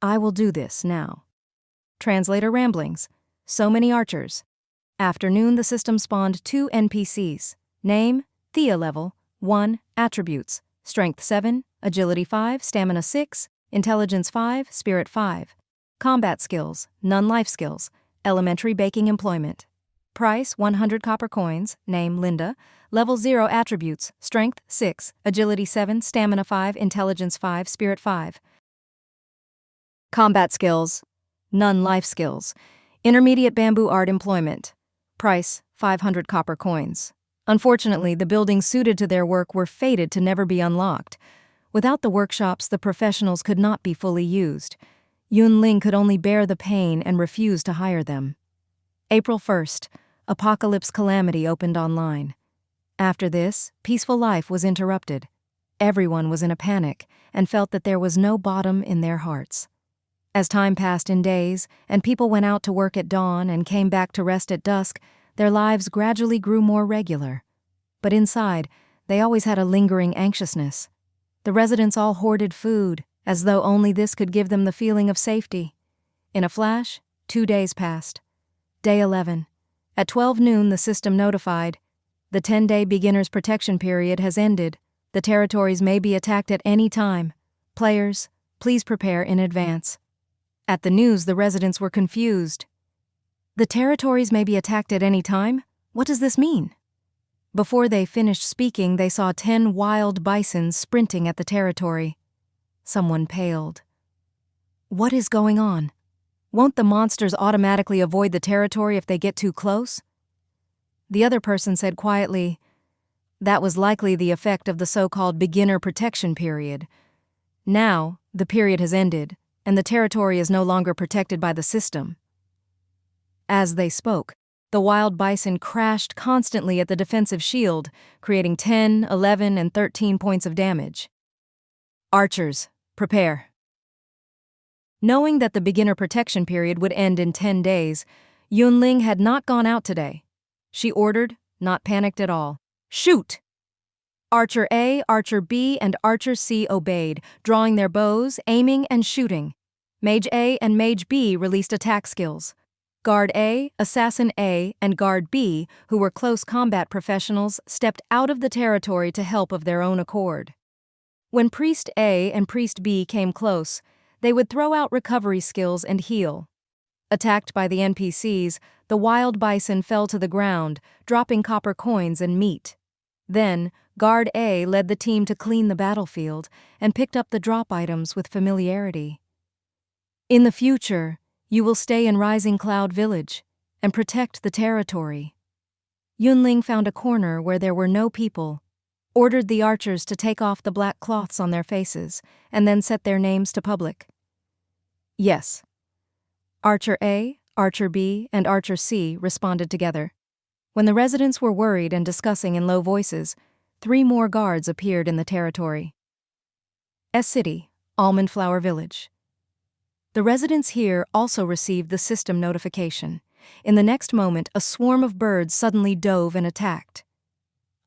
I will do this now. Translator ramblings. So many archers. Afternoon, the system spawned 2 NPCs. Name, Thea level, 1, attributes, strength 7, agility 5, stamina 6, intelligence 5, spirit 5. Combat skills, none life skills, elementary baking employment. Price, 100 copper coins, name Linda, level 0 attributes, strength 6, agility 7, stamina 5, intelligence 5, spirit 5. Combat skills, none life skills, intermediate bamboo art employment. Price, 500 copper coins. Unfortunately, the buildings suited to their work were fated to never be unlocked. Without the workshops, the professionals could not be fully used. Yun Ling could only bear the pain and refuse to hire them. April 1st, Apocalypse Calamity opened online. After this, peaceful life was interrupted. Everyone was in a panic and felt that there was no bottom in their hearts. As time passed in days, and people went out to work at dawn and came back to rest at dusk, their lives gradually grew more regular. But inside, they always had a lingering anxiousness. The residents all hoarded food, as though only this could give them the feeling of safety. In a flash, 2 days passed. Day 11. At 12 noon, the system notified, the 10-day beginner's protection period has ended. The territories may be attacked at any time. Players, please prepare in advance. At the news, the residents were confused. The territories may be attacked at any time? What does this mean? Before they finished speaking, they saw 10 wild bisons sprinting at the territory. Someone paled. What is going on? Won't the monsters automatically avoid the territory if they get too close? The other person said quietly, that was likely the effect of the so-called beginner protection period. Now, the period has ended, and the territory is no longer protected by the system. As they spoke, the wild bison crashed constantly at the defensive shield, creating 10, 11, and 13 points of damage. Archers, prepare. Knowing that the beginner protection period would end in 10 days, Yun Ling had not gone out today. She ordered, not panicked at all. Shoot! Archer A, Archer B, and Archer C obeyed, drawing their bows, aiming, and shooting. Mage A and Mage B released attack skills. Guard A, Assassin A, and Guard B, who were close combat professionals, stepped out of the territory to help of their own accord. When Priest A and Priest B came close, they would throw out recovery skills and heal. Attacked by the NPCs, the wild bison fell to the ground, dropping copper coins and meat. Then, Guard A led the team to clean the battlefield and picked up the drop items with familiarity. In the future, you will stay in Rising Cloud Village and protect the territory. Yun Ling found a corner where there were no people, ordered the archers to take off the black cloths on their faces, and then set their names to public. Yes. Archer A, Archer B, and Archer C responded together. When the residents were worried and discussing in low voices, 3 more guards appeared in the territory. S City, Almond Flower Village. The residents here also received the system notification. In the next moment, a swarm of birds suddenly dove and attacked.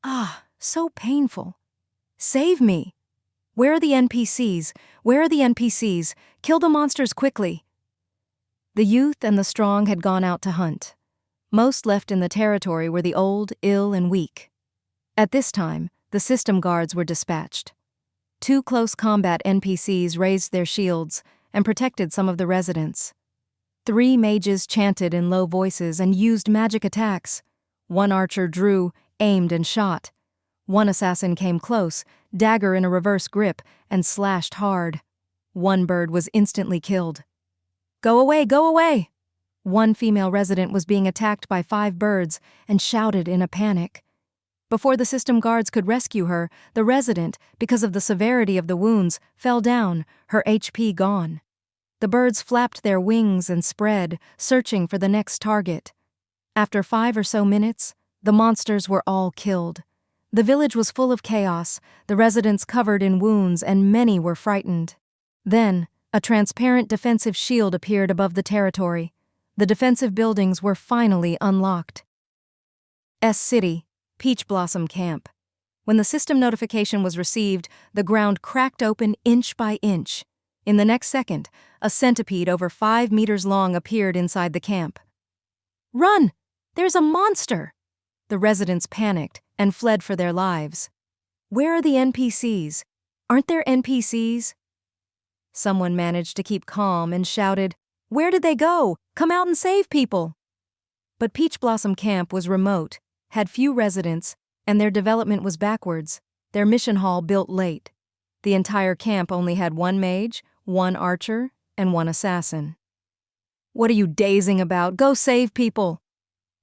Ah, so painful. Save me! Where are the NPCs? Where are the NPCs? Kill the monsters quickly! The youth and the strong had gone out to hunt. Most left in the territory were the old, ill, and weak. At this time, the system guards were dispatched. 2 close combat NPCs raised their shields and protected some of the residents. 3 mages chanted in low voices and used magic attacks. 1 archer drew, aimed, and shot. 1 assassin came close, dagger in a reverse grip, and slashed hard. 1 bird was instantly killed. "Go away, go away!" 1 female resident was being attacked by 5 birds and shouted in a panic. Before the system guards could rescue her, the resident, because of the severity of the wounds, fell down, her HP gone. The birds flapped their wings and spread, searching for the next target. After 5 or so minutes, the monsters were all killed. The village was full of chaos, the residents covered in wounds, and many were frightened. Then, a transparent defensive shield appeared above the territory. The defensive buildings were finally unlocked. City, Peach Blossom Camp. When the system notification was received, the ground cracked open inch by inch. In the next second, a centipede over 5 meters long appeared inside the camp. "Run! There's a monster!" The residents panicked and fled for their lives. "Where are the NPCs? Aren't there NPCs?" Someone managed to keep calm and shouted, "Where did they go? Come out and save people!" But Peach Blossom Camp was remote, had few residents, and their development was backwards, their mission hall built late. The entire camp only had 1 mage, 1 archer, and 1 assassin. "What are you dazing about? Go save people!"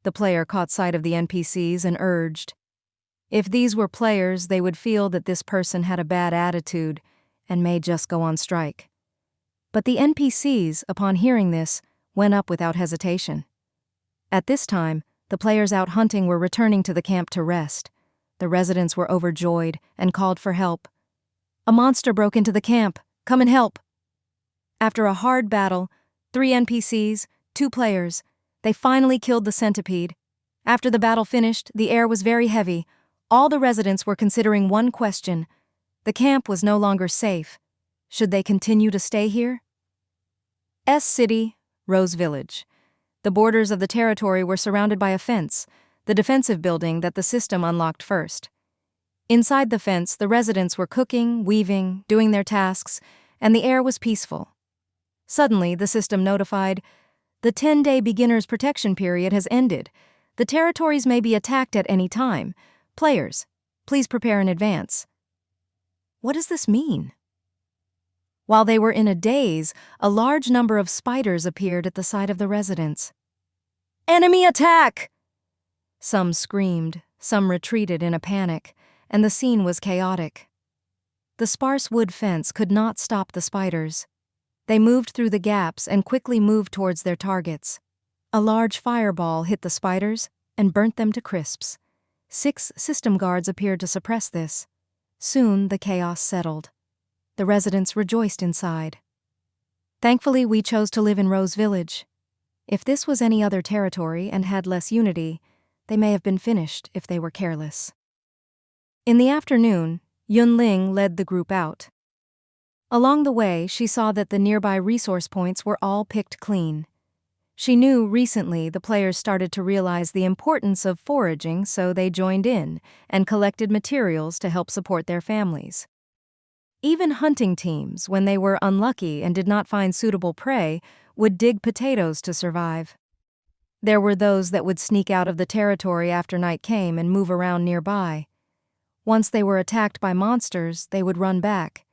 The player caught sight of the NPCs and urged. If these were players, they would feel that this person had a bad attitude and may just go on strike. But the NPCs, upon hearing this, went up without hesitation. At this time, the players out hunting were returning to the camp to rest. The residents were overjoyed and called for help. "A monster broke into the camp. Come and help." After a hard battle, 3 NPCs, 2 players, they finally killed the centipede. After the battle finished, the air was very heavy. All the residents were considering one question. The camp was no longer safe. Should they continue to stay here? City, Rose Village. The borders of the territory were surrounded by a fence, the defensive building that the system unlocked first. Inside the fence, the residents were cooking, weaving, doing their tasks, and the air was peaceful. Suddenly, the system notified, "The 10-day beginner's protection period has ended. The territories may be attacked at any time. Players, please prepare in advance." What does this mean? While they were in a daze, a large number of spiders appeared at the side of the residents. "Enemy attack!" Some screamed, some retreated in a panic, and the scene was chaotic. The sparse wood fence could not stop the spiders. They moved through the gaps and quickly moved towards their targets. A large fireball hit the spiders and burnt them to crisps. 6 system guards appeared to suppress this. Soon the chaos settled. The residents rejoiced inside. "Thankfully, we chose to live in Rose Village. If this was any other territory and had less unity, they may have been finished if they were careless." In the afternoon, Yun Ling led the group out. Along the way, she saw that the nearby resource points were all picked clean. She knew recently the players started to realize the importance of foraging, so they joined in and collected materials to help support their families. Even hunting teams, when they were unlucky and did not find suitable prey, would dig potatoes to survive. There were those that would sneak out of the territory after night came and move around nearby. Once they were attacked by monsters, they would run back.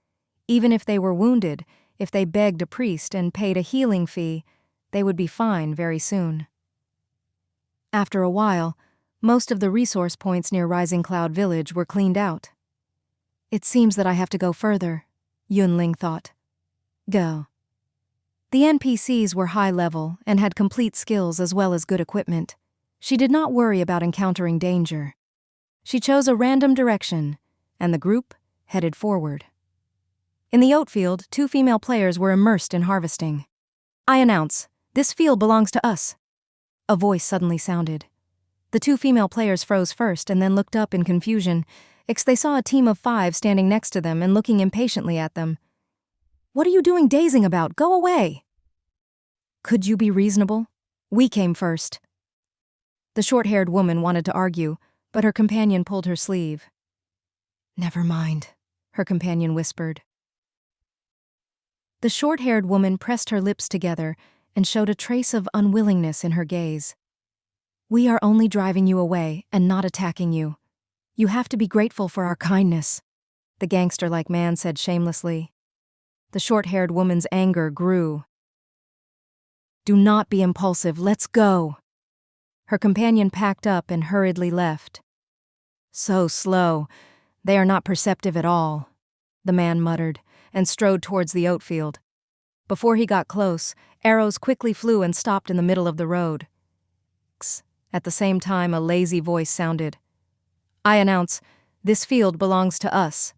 Even if they were wounded, if they begged a priest and paid a healing fee, they would be fine very soon. After a while, most of the resource points near Rising Cloud Village were cleaned out. "It seems that I have to go further," Yun Ling thought. "Go." The NPCs were high level and had complete skills as well as good equipment. She did not worry about encountering danger. She chose a random direction, and the group headed forward. In the oat field, 2 female players were immersed in harvesting. "I announce, this field belongs to us." A voice suddenly sounded. The 2 female players froze first and then looked up in confusion, they saw a team of 5 standing next to them and looking impatiently at them. "What are you doing dazing about? Go away!" "Could you be reasonable? We came first." The short-haired woman wanted to argue, but her companion pulled her sleeve. "Never mind," her companion whispered. The short-haired woman pressed her lips together and showed a trace of unwillingness in her gaze. "We are only driving you away and not attacking you. You have to be grateful for our kindness," the gangster-like man said shamelessly. The short-haired woman's anger grew. "Do not be impulsive, let's go." Her companion packed up and hurriedly left. "So slow. They are not perceptive at all," the man muttered, and strode towards the oat field. Before he got close, arrows quickly flew and stopped in the middle of the road. At the same time, a lazy voice sounded. "I announce, this field belongs to us."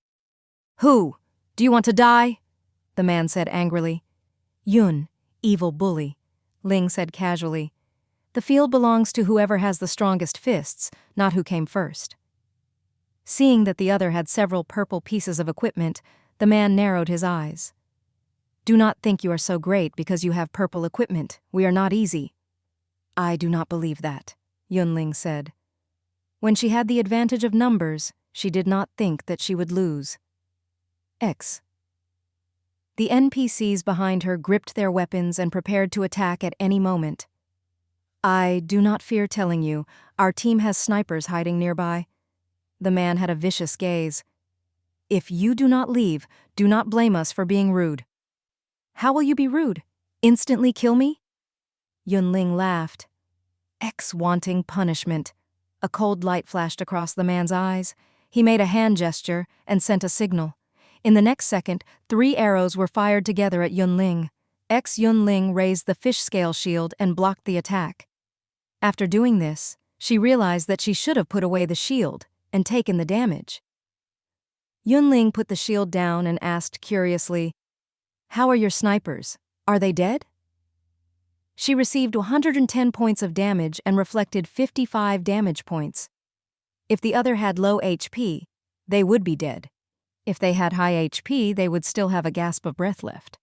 "Who? Do you want to die?" the man said angrily. "Yun, evil bully," Ling said casually. "The field belongs to whoever has the strongest fists, not who came first." Seeing that the other had several purple pieces of equipment, the man narrowed his eyes. "Do not think you are so great because you have purple equipment. We are not easy." "I do not believe that," Yun Ling said. When she had the advantage of numbers, she did not think that she would lose. X. The NPCs behind her gripped their weapons and prepared to attack at any moment. "I do not fear telling you, our team has snipers hiding nearby." The man had a vicious gaze. "If you do not leave, do not blame us for being rude." "How will you be rude? Instantly kill me?" Yun Ling laughed. X wanting punishment. A cold light flashed across the man's eyes. He made a hand gesture and sent a signal. In the next second, 3 arrows were fired together at Yun Ling. Yun Ling raised the fish scale shield and blocked the attack. After doing this, she realized that she should have put away the shield and taken the damage. Yun Ling put the shield down and asked curiously, "How are your snipers? Are they dead?" She received 110 points of damage and reflected 55 damage points. If the other had low HP, they would be dead. If they had high HP, they would still have a gasp of breath left.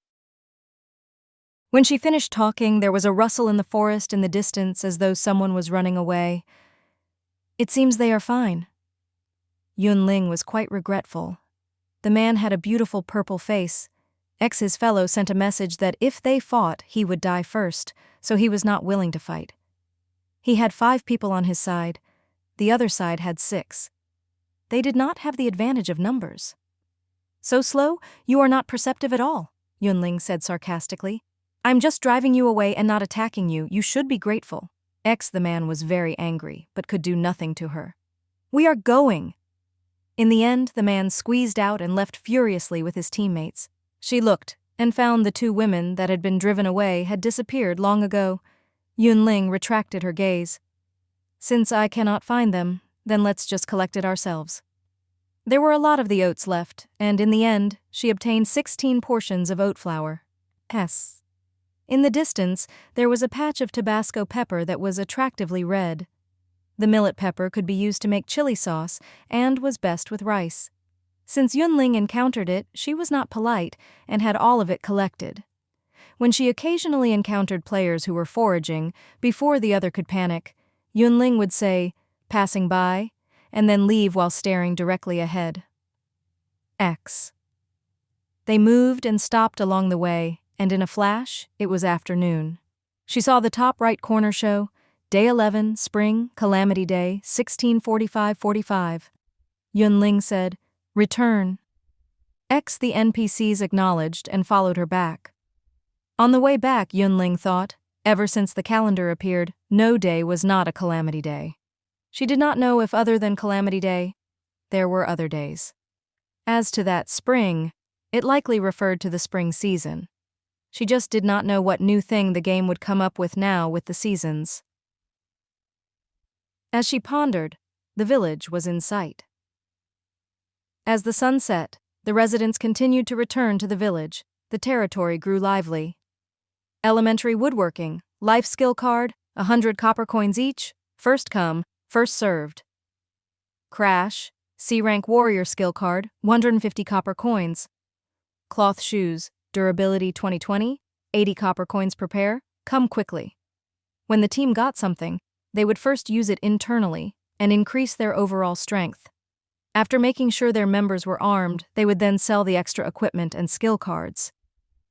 When she finished talking, there was a rustle in the forest in the distance as though someone was running away. "It seems they are fine." Yun Ling was quite regretful. The man had a beautiful purple face. His fellow sent a message that if they fought, he would die first, so he was not willing to fight. He had 5 people on his side. The other side had 6. They did not have the advantage of numbers. "So slow, you are not perceptive at all," Yun Ling said sarcastically. "I'm just driving you away and not attacking you. You should be grateful." The man was very angry, but could do nothing to her. "We are going." In the end, the man squeezed out and left furiously with his teammates. She looked and found the 2 women that had been driven away had disappeared long ago. Yun Ling retracted her gaze. "Since I cannot find them, then let's just collect it ourselves." There were a lot of the oats left, and in the end, she obtained 16 portions of oat flour. In the distance, there was a patch of Tabasco pepper that was attractively red. The millet pepper could be used to make chili sauce and was best with rice. Since Yun Ling encountered it, she was not polite and had all of it collected. When she occasionally encountered players who were foraging, before the other could panic, Yun Ling would say, "Passing by," and then leave while staring directly ahead. They moved and stopped along the way, and in a flash, it was afternoon. She saw the top right corner show, Day 11, Spring, Calamity Day, 1645-45. Yun Ling said, "Return." The NPCs acknowledged and followed her back. On the way back, Yun Ling thought, ever since the calendar appeared, no day was not a Calamity Day. She did not know if other than Calamity Day, there were other days. As to that spring, it likely referred to the spring season. She just did not know what new thing the game would come up with now with the seasons. As she pondered, the village was in sight. As the sun set, the residents continued to return to the village. The territory grew lively. Elementary woodworking, life skill card, 100 copper coins each, first come, first served. Crash, C-rank warrior skill card, 150 copper coins. Cloth shoes, durability 2020, 80 copper coins per pair, come quickly. When the team got something, they would first use it internally and increase their overall strength. After making sure their members were armed, they would then sell the extra equipment and skill cards.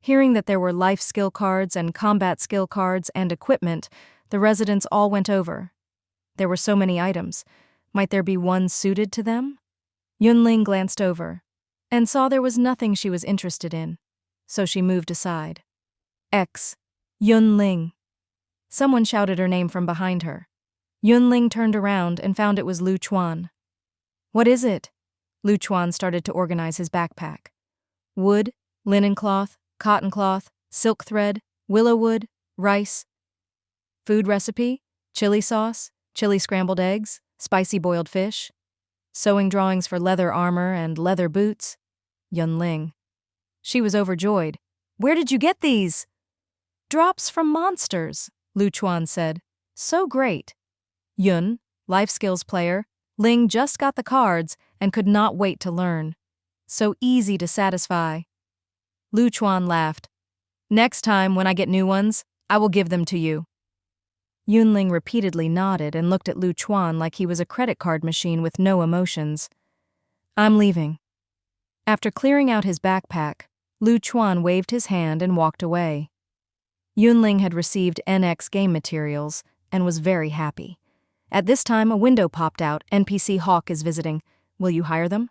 Hearing that there were life skill cards and combat skill cards and equipment, the residents all went over. There were so many items. Might there be one suited to them? Yun Ling glanced over and saw there was nothing she was interested in, so she moved aside. Yun Ling. Someone shouted her name from behind her. Yun Ling turned around and found it was Lu Chuan. What is it? Lu Chuan started to organize his backpack. Wood, linen cloth, cotton cloth, silk thread, willow wood, rice. Food recipe, chili sauce, chili scrambled eggs, spicy boiled fish. Sewing drawings for leather armor and leather boots. Yun Ling. She was overjoyed. Where did you get these? Drops from monsters, Lu Chuan said. So great. Yun, life skills player, Ling just got the cards and could not wait to learn. So easy to satisfy. Lu Chuan laughed. Next time when I get new ones, I will give them to you. Yun Ling repeatedly nodded and looked at Lu Chuan like he was a credit card machine with no emotions. I'm leaving. After clearing out his backpack, Lu Chuan waved his hand and walked away. Yun Ling had received NX game materials and was very happy. At this time, a window popped out. NPC Hawk is visiting. Will you hire them?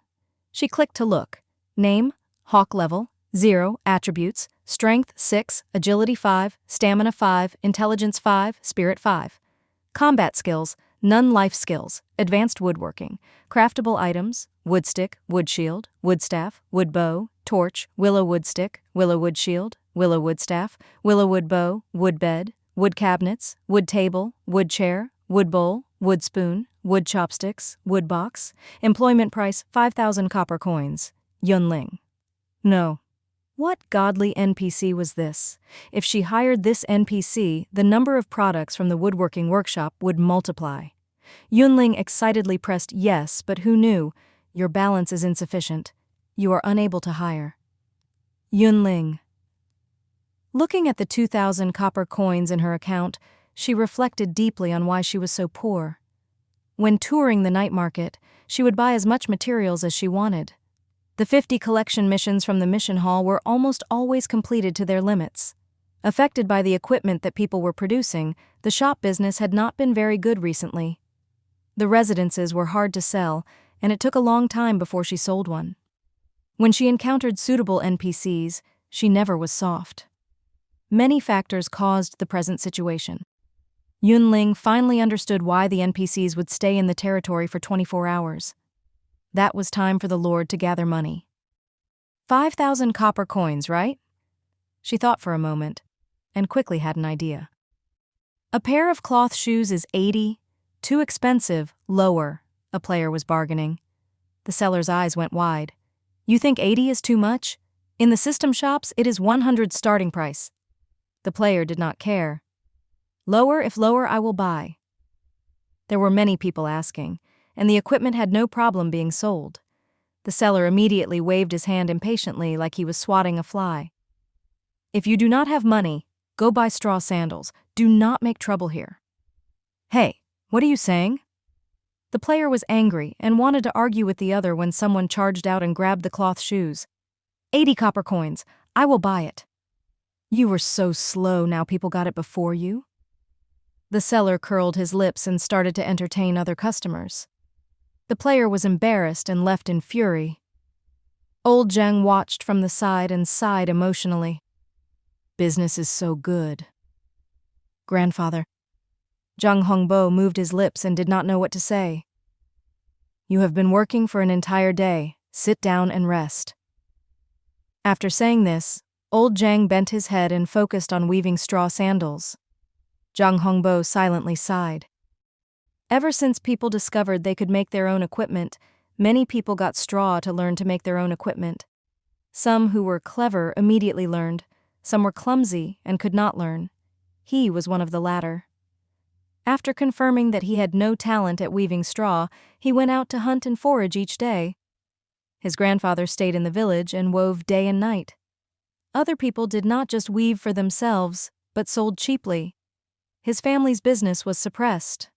She clicked to look. Name, Hawk level, 0, attributes, strength 6, agility 5, stamina 5, intelligence 5, spirit 5. Combat skills, none life skills, advanced woodworking, craftable items, wood stick, wood shield, wood staff, wood bow, torch, willow wood stick, willow wood shield, willow wood staff, willow wood bow, wood bed, wood cabinets, wood table, wood chair, wood bowl, wood spoon, wood chopsticks, wood box. Employment price 5,000 copper coins. Yun Ling. No. What godly NPC was this? If she hired this NPC, the number of products from the woodworking workshop would multiply. Yun Ling excitedly pressed yes, but who knew? Your balance is insufficient. You are unable to hire. Yun Ling. Looking at the 2,000 copper coins in her account, she reflected deeply on why she was so poor. When touring the night market, she would buy as much materials as she wanted. The 50 collection missions from the mission hall were almost always completed to their limits. Affected by the equipment that people were producing, the shop business had not been very good recently. The residences were hard to sell, and it took a long time before she sold one. When she encountered suitable NPCs, she never was soft. Many factors caused the present situation. Yun Ling finally understood why the NPCs would stay in the territory for 24 hours. That was time for the Lord to gather money. 5,000 copper coins, right? She thought for a moment, and quickly had an idea. A pair of cloth shoes is 80. Too expensive, lower, a player was bargaining. The seller's eyes went wide. You think 80 is too much? In the system shops, it is 100 starting price. The player did not care. Lower, if lower, I will buy. There were many people asking, and the equipment had no problem being sold. The seller immediately waved his hand impatiently like he was swatting a fly. If you do not have money, go buy straw sandals. Do not make trouble here. Hey, what are you saying? The player was angry and wanted to argue with the other when someone charged out and grabbed the cloth shoes. 80 copper coins. I will buy it. You were so slow, now people got it before you? The seller curled his lips and started to entertain other customers. The player was embarrassed and left in fury. Old Zhang watched from the side and sighed emotionally. Business is so good. Grandfather. Zhang Hongbo moved his lips and did not know what to say. You have been working for an entire day. Sit down and rest. After saying this, old Zhang bent his head and focused on weaving straw sandals. Zhang Hongbo silently sighed. Ever since people discovered they could make their own equipment, many people got straw to learn to make their own equipment. Some who were clever immediately learned, some were clumsy and could not learn. He was one of the latter. After confirming that he had no talent at weaving straw, he went out to hunt and forage each day. His grandfather stayed in the village and wove day and night. Other people did not just weave for themselves, but sold cheaply. His family's business was suppressed.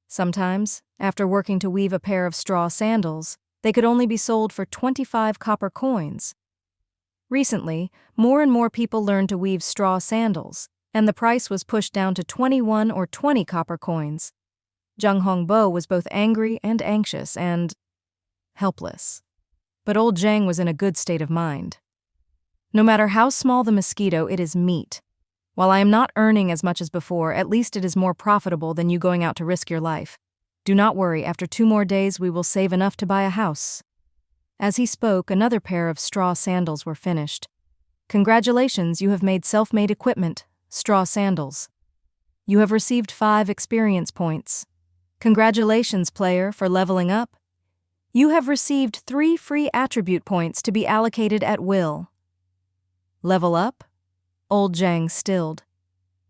Sometimes, after working to weave a pair of straw sandals, they could only be sold for 25 copper coins. Recently, more and more people learned to weave straw sandals, and the price was pushed down to 21 or 20 copper coins. Jung Hongbo was both angry and anxious and helpless. But old Zhang was in a good state of mind. No matter how small the mosquito, it is meat. While I am not earning as much as before, at least it is more profitable than you going out to risk your life. Do not worry, after 2 more days we will save enough to buy a house. As he spoke, another pair of straw sandals were finished. Congratulations, you have made self-made equipment, straw sandals. You have received 5 experience points. Congratulations, player, for leveling up. You have received 3 free attribute points to be allocated at will. Level up? Old Zhang stilled.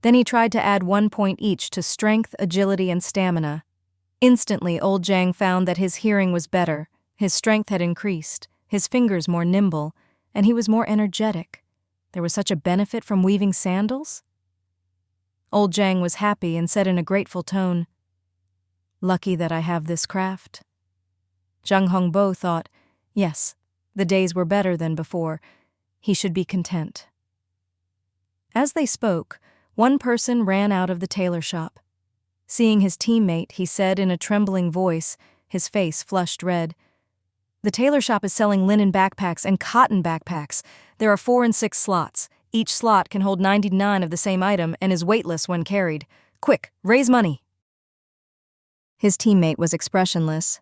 Then he tried to add 1 point each to strength, agility, and stamina. Instantly, old Zhang found that his hearing was better, his strength had increased, his fingers more nimble, and he was more energetic. There was such a benefit from weaving sandals? Old Zhang was happy and said in a grateful tone, "Lucky that I have this craft." Zhang Hongbo thought, yes, the days were better than before. He should be content. As they spoke, one person ran out of the tailor shop. Seeing his teammate, he said in a trembling voice, his face flushed red, "The tailor shop is selling linen backpacks and cotton backpacks. There are 4 and 6 slots. Each slot can hold 99 of the same item and is weightless when carried. Quick, raise money." His teammate was expressionless.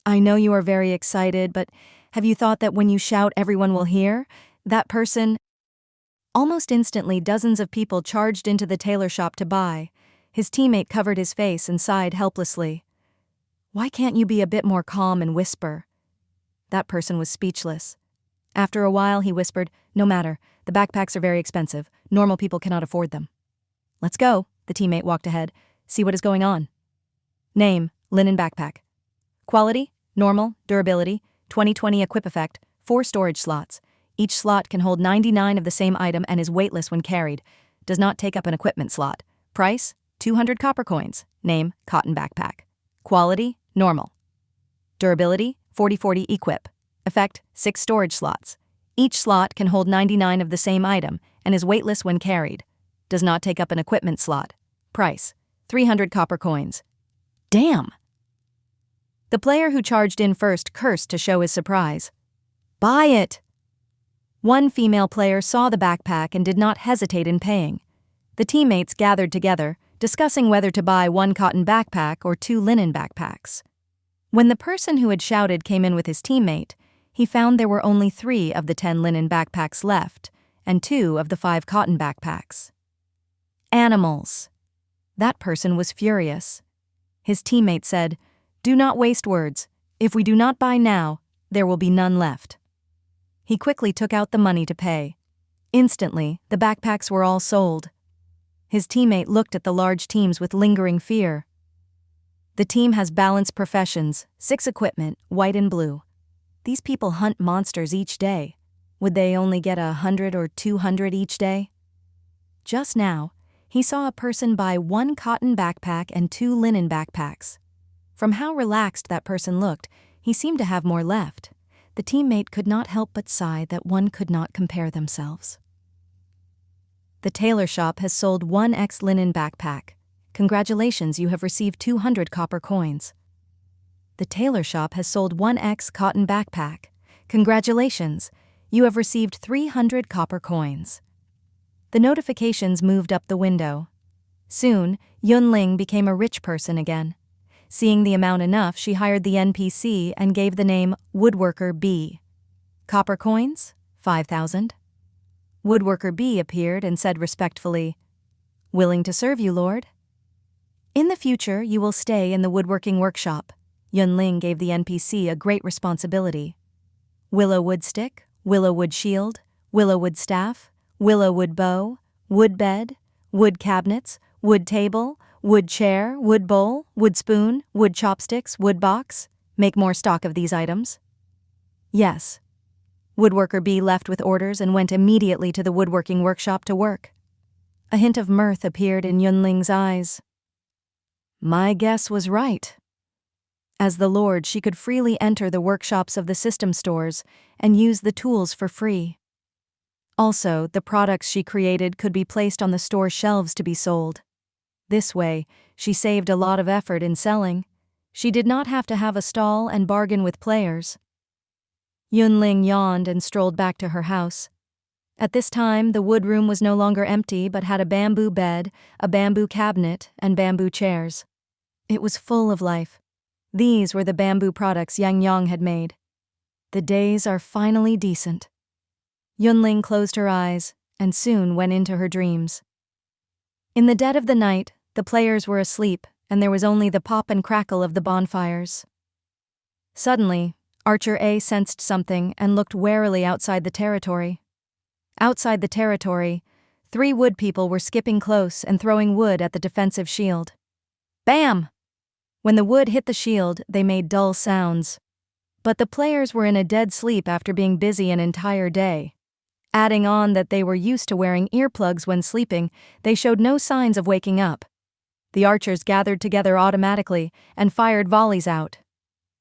"I know you are very excited, but have you thought that when you shout everyone will hear? That person—" Almost instantly, dozens of people charged into the tailor shop to buy. His teammate covered his face and sighed helplessly. "Why can't you be a bit more calm and whisper?" That person was speechless. After a while, he whispered, "No matter, the backpacks are very expensive. Normal people cannot afford them." "Let's go," the teammate walked ahead. "See what is going on." Name, linen backpack. Quality, normal, durability, 2020 equip effect, 4 storage slots. Each slot can hold 99 of the same item and is weightless when carried. Does not take up an equipment slot. Price, 200 copper coins. Name, cotton backpack. Quality, normal. Durability, 40/40 equip. Effect, 6 storage slots. Each slot can hold 99 of the same item and is weightless when carried. Does not take up an equipment slot. Price, 300 copper coins. Damn! The player who charged in first cursed to show his surprise. Buy it! One female player saw the backpack and did not hesitate in paying. The teammates gathered together, discussing whether to buy 1 cotton backpack or 2 linen backpacks. When the person who had shouted came in with his teammate, he found there were only 3 of the 10 linen backpacks left, and 2 of the 5 cotton backpacks. Animals! That person was furious. His teammate said, "Do not waste words. If we do not buy now, there will be none left." He quickly took out the money to pay. Instantly, the backpacks were all sold. His teammate looked at the large teams with lingering fear. The team has balanced professions, 6 equipment, white and blue. These people hunt monsters each day. Would they only get 100 or 200 each day? Just now, he saw a person buy 1 cotton backpack and 2 linen backpacks. From how relaxed that person looked, he seemed to have more left. The teammate could not help but sigh that one could not compare themselves. The tailor shop has sold 1x linen backpack. Congratulations, you have received 200 copper coins. The tailor shop has sold 1x cotton backpack. Congratulations, you have received 300 copper coins. The notifications moved up the window. Soon, Yun Ling became a rich person again. Seeing the amount enough, she hired the NPC and gave the name Woodworker B. Copper coins? 5,000. Woodworker B appeared and said respectfully, "Willing to serve you, Lord." "In the future, you will stay in the woodworking workshop." Yun Ling gave the NPC a great responsibility. Willow wood stick, willow wood shield, willow wood staff, willow wood bow, wood bed, wood cabinets, wood table, wood chair, wood bowl, wood spoon, wood chopsticks, wood box. Make more stock of these items. Yes. Woodworker B left with orders and went immediately to the woodworking workshop to work. A hint of mirth appeared in Yun Ling's eyes. My guess was right. As the Lord, she could freely enter the workshops of the system stores and use the tools for free. Also, the products she created could be placed on the store shelves to be sold. This way, she saved a lot of effort in selling. She did not have to have a stall and bargain with players. Yun Ling yawned and strolled back to her house. At this time, the wood room was no longer empty but had a bamboo bed, a bamboo cabinet, and bamboo chairs. It was full of life. These were the bamboo products Yang Yang had made. The days are finally decent. Yun Ling closed her eyes and soon went into her dreams. In the dead of the night, the players were asleep and there was only the pop and crackle of the bonfires. Suddenly, Archer A sensed something and looked warily outside the territory. Outside the territory, 3 wood people were skipping close and throwing wood at the defensive shield. Bam! When the wood hit the shield, they made dull sounds. But the players were in a dead sleep after being busy an entire day. Adding on that they were used to wearing earplugs when sleeping, they showed no signs of waking up. The archers gathered together automatically and fired volleys out.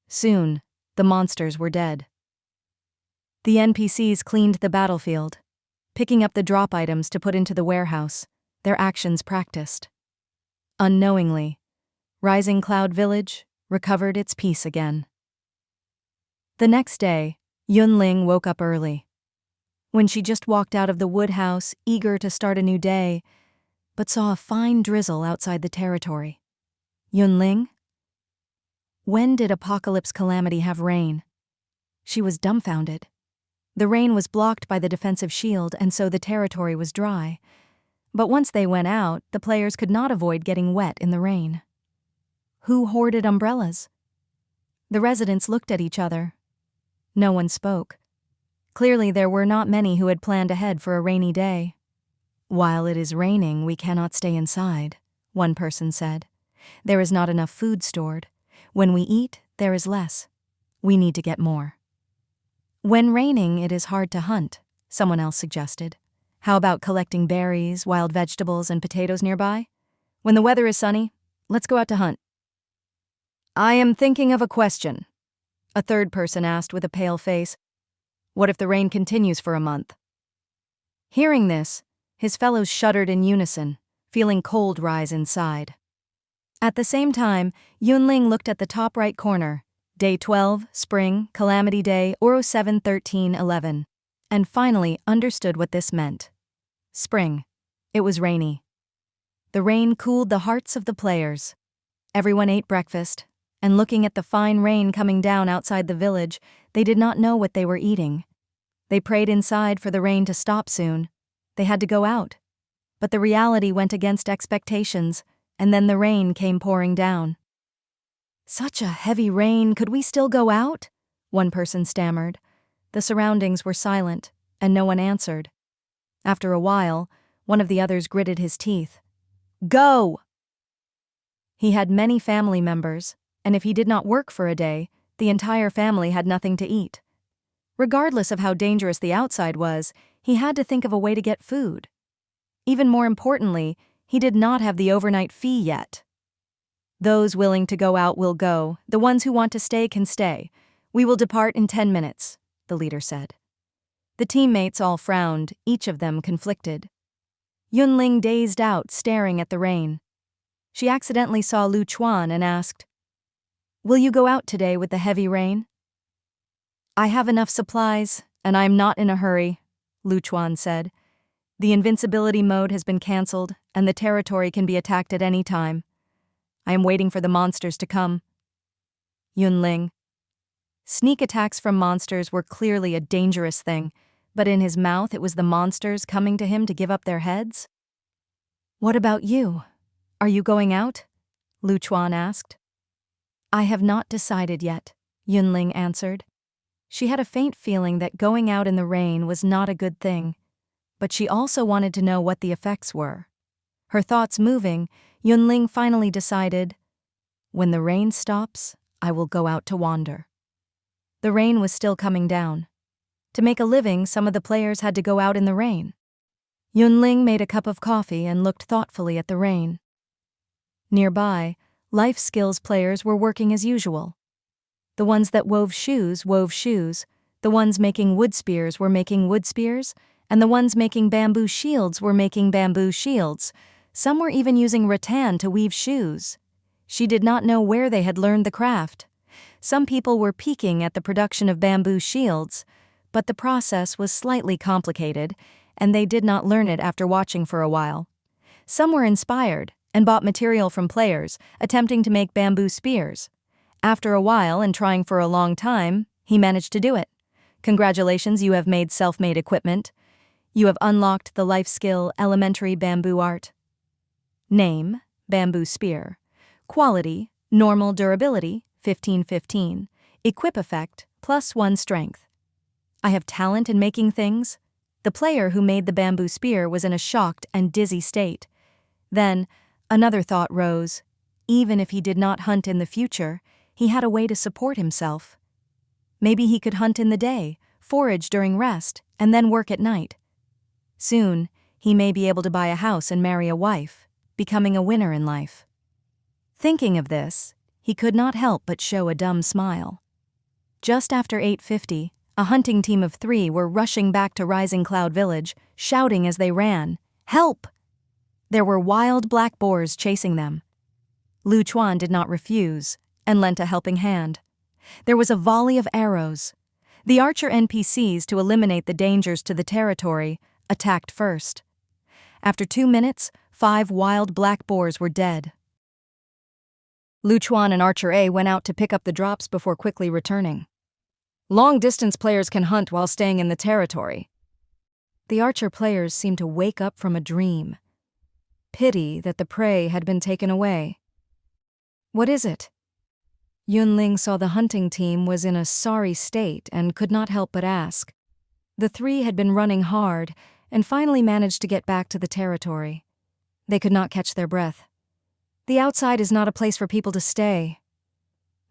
Soon, the monsters were dead. The NPCs cleaned the battlefield, picking up the drop items to put into the warehouse, their actions practiced. Unknowingly, Rising Cloud Village recovered its peace again. The next day, Yun Ling woke up early. When she just walked out of the wood house, eager to start a new day, but saw a fine drizzle outside the territory. Yun Ling? When did Apocalypse Calamity have rain? She was dumbfounded. The rain was blocked by the defensive shield and so the territory was dry. But once they went out, the players could not avoid getting wet in the rain. Who hoarded umbrellas? The residents looked at each other. No one spoke. Clearly there were not many who had planned ahead for a rainy day. While it is raining, we cannot stay inside, one person said. There is not enough food stored. When we eat, there is less. We need to get more. When raining, it is hard to hunt, someone else suggested. How about collecting berries, wild vegetables, and potatoes nearby? When the weather is sunny, let's go out to hunt. I am thinking of a question, a third person asked with a pale face. What if the rain continues for a month? Hearing this, his fellows shuddered in unison, feeling cold rise inside. At the same time, Yun Ling looked at the top right corner, Day 12, Spring, Calamity Day, Oro 7-13-11, and finally understood what this meant. Spring. It was rainy. The rain cooled the hearts of the players. Everyone ate breakfast, and looking at the fine rain coming down outside the village, they did not know what they were eating. They prayed inside for the rain to stop soon. They had to go out. But the reality went against expectations, and then the rain came pouring down. Such a heavy rain, could we still go out? One person stammered. The surroundings were silent, and no one answered. After a while, one of the others gritted his teeth. Go! He had many family members, and if he did not work for a day, the entire family had nothing to eat. Regardless of how dangerous the outside was, he had to think of a way to get food. Even more importantly, he did not have the overnight fee yet. Those willing to go out will go, the ones who want to stay can stay. We will depart in 10 minutes, the leader said. The teammates all frowned, each of them conflicted. Yun Ling dazed out, staring at the rain. She accidentally saw Lu Chuan and asked, Will you go out today with the heavy rain? I have enough supplies, and I am not in a hurry, Lu Chuan said. The invincibility mode has been cancelled, and the territory can be attacked at any time. I am waiting for the monsters to come. Yun Ling. Sneak attacks from monsters were clearly a dangerous thing, but in his mouth it was the monsters coming to him to give up their heads? What about you? Are you going out? Lu Chuan asked. I have not decided yet, Yun Ling answered. She had a faint feeling that going out in the rain was not a good thing, but she also wanted to know what the effects were. Her thoughts moving, Yun Ling finally decided, when the rain stops, I will go out to wander. The rain was still coming down. To make a living, some of the players had to go out in the rain. Yun Ling made a cup of coffee and looked thoughtfully at the rain. Nearby, life skills players were working as usual. The ones that wove shoes, the ones making wood spears were making wood spears, And the ones making bamboo shields were making bamboo shields. Some were even using rattan to weave shoes. She did not know where they had learned the craft. Some people were peeking at the production of bamboo shields, but the process was slightly complicated, and they did not learn it after watching for a while. Some were inspired and bought material from players, attempting to make bamboo spears. After a while and trying for a long time, he managed to do it. Congratulations, you have made self-made equipment. You have unlocked the life skill elementary bamboo art. Name, bamboo spear. Quality, normal durability, 15/15. Equip effect, +1 strength. I have talent in making things. The player who made the bamboo spear was in a shocked and dizzy state. Then, another thought rose. Even if he did not hunt in the future, he had a way to support himself. Maybe he could hunt in the day, forage during rest, and then work at night. Soon, he may be able to buy a house and marry a wife, becoming a winner in life. Thinking of this, he could not help but show a dumb smile. Just after 8:50, a hunting team of 3 were rushing back to Rising Cloud Village, shouting as they ran, "Help!" There were wild black boars chasing them. Lu Chuan did not refuse and lent a helping hand. There was a volley of arrows. The archer NPCs, to eliminate the dangers to the territory, attacked first. After 2 minutes, 5 wild black boars were dead. Lu Chuan and Archer A went out to pick up the drops before quickly returning. Long-distance players can hunt while staying in the territory. The Archer players seemed to wake up from a dream. Pity that the prey had been taken away. What is it? Yun Ling saw the hunting team was in a sorry state and could not help but ask. The 3 had been running hard and finally managed to get back to the territory. They could not catch their breath. The outside is not a place for people to stay.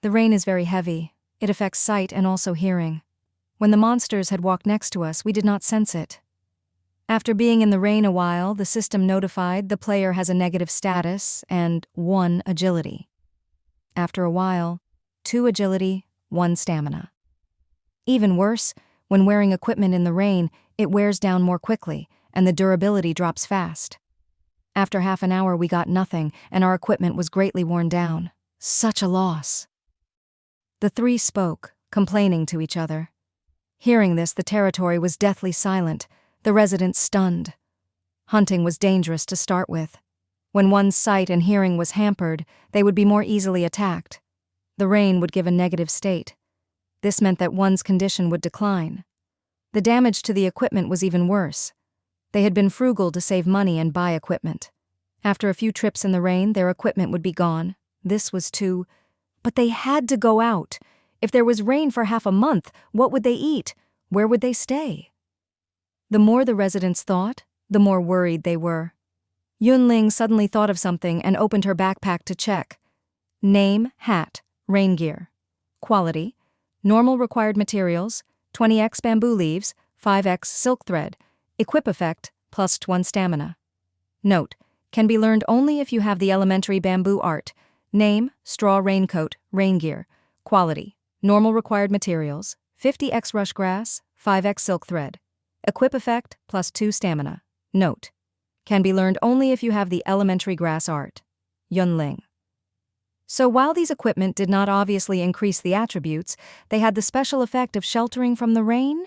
The rain is very heavy. It affects sight and also hearing. When the monsters had walked next to us, we did not sense it. After being in the rain a while, the system notified the player has a negative status and 1 agility. After a while, 2 agility, 1 stamina. Even worse, when wearing equipment in the rain, it wears down more quickly, and the durability drops fast. After half an hour we got nothing, and our equipment was greatly worn down. Such a loss. The 3 spoke, complaining to each other. Hearing this, the territory was deathly silent, the residents stunned. Hunting was dangerous to start with. When one's sight and hearing was hampered, they would be more easily attacked. The rain would give a negative state. This meant that one's condition would decline. The damage to the equipment was even worse. They had been frugal to save money and buy equipment. After a few trips in the rain, their equipment would be gone. This was too... But they had to go out. If there was rain for half a month, what would they eat? Where would they stay? The more the residents thought, the more worried they were. Yun Ling suddenly thought of something and opened her backpack to check. Name, hat, rain gear. Quality, normal required materials, 20x bamboo leaves, 5x silk thread. Equip effect, +1 stamina. Note, can be learned only if you have the elementary bamboo art. Name, straw raincoat, rain gear. Quality, normal required materials, 50x rush grass, 5x silk thread. Equip effect, +2 stamina. Note, can be learned only if you have the elementary grass art. Yun Ling. So while these equipment did not obviously increase the attributes, they had the special effect of sheltering from the rain?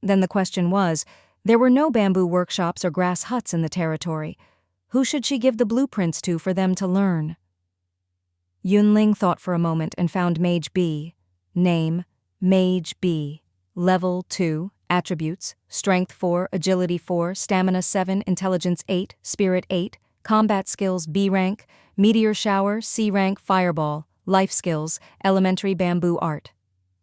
Then the question was, there were no bamboo workshops or grass huts in the territory. Who should she give the blueprints to for them to learn? Yun Ling thought for a moment and found Mage B. Name, Mage B. Level 2, attributes, Strength 4, Agility 4, Stamina 7, Intelligence 8, Spirit 8, Combat skills B rank, Meteor Shower, C rank, Fireball, Life skills, Elementary Bamboo Art.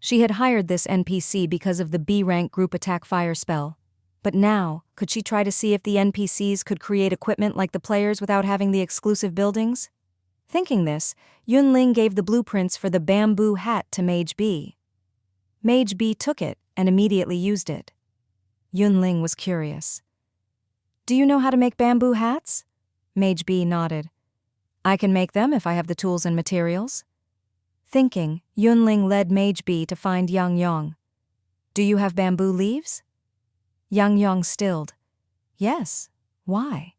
She had hired this NPC because of the B rank group attack fire spell. But now, could she try to see if the NPCs could create equipment like the players without having the exclusive buildings? Thinking this, Yun Ling gave the blueprints for the bamboo hat to Mage B. Mage B took it and immediately used it. Yun Ling was curious. Do you know how to make bamboo hats? Mage B nodded. I can make them if I have the tools and materials. Thinking, Yun Ling led Mage B to find Yang Yang. Do you have bamboo leaves? Yang Yong stilled. Yes, why?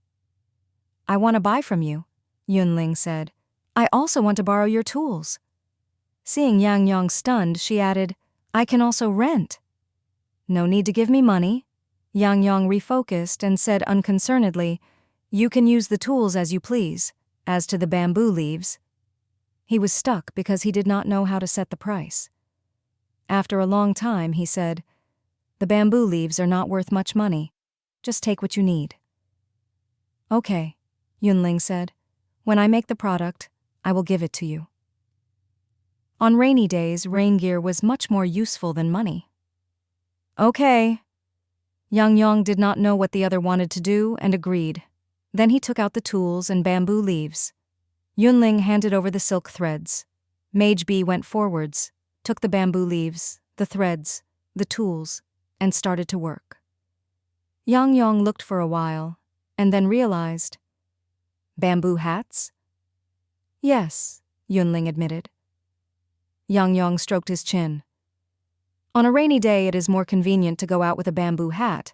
I want to buy from you, Yun Ling said. I also want to borrow your tools. Seeing Yang Yong stunned, she added, I can also rent. No need to give me money. Yang Yong refocused and said unconcernedly, You can use the tools as you please. As to the bamboo leaves. He was stuck because he did not know how to set the price. After a long time, he said, The bamboo leaves are not worth much money. Just take what you need. Okay, Yun Ling said. When I make the product, I will give it to you. On rainy days, rain gear was much more useful than money. Okay. Yang Yong did not know what the other wanted to do and agreed. Then he took out the tools and bamboo leaves. Yun Ling handed over the silk threads. Mage B went forwards, took the bamboo leaves, the threads, the tools, and started to work. Yang Yong looked for a while, and then realized. Bamboo hats? Yes, Yun Ling admitted. Yang Yong stroked his chin. On a rainy day, it is more convenient to go out with a bamboo hat.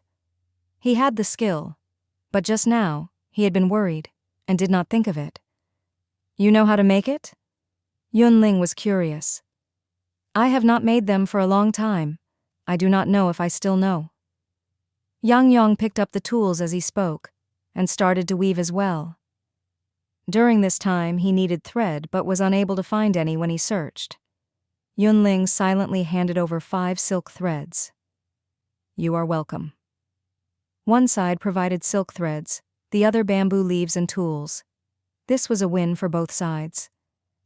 He had the skill, but just now, he had been worried and did not think of it. You know how to make it? Yun Ling was curious. I have not made them for a long time. I do not know if I still know. Yang Yong picked up the tools as he spoke and started to weave as well. During this time, he needed thread but was unable to find any when he searched. Yun Ling silently handed over 5 silk threads. You are welcome. One side provided silk threads, the other bamboo leaves and tools. This was a win for both sides.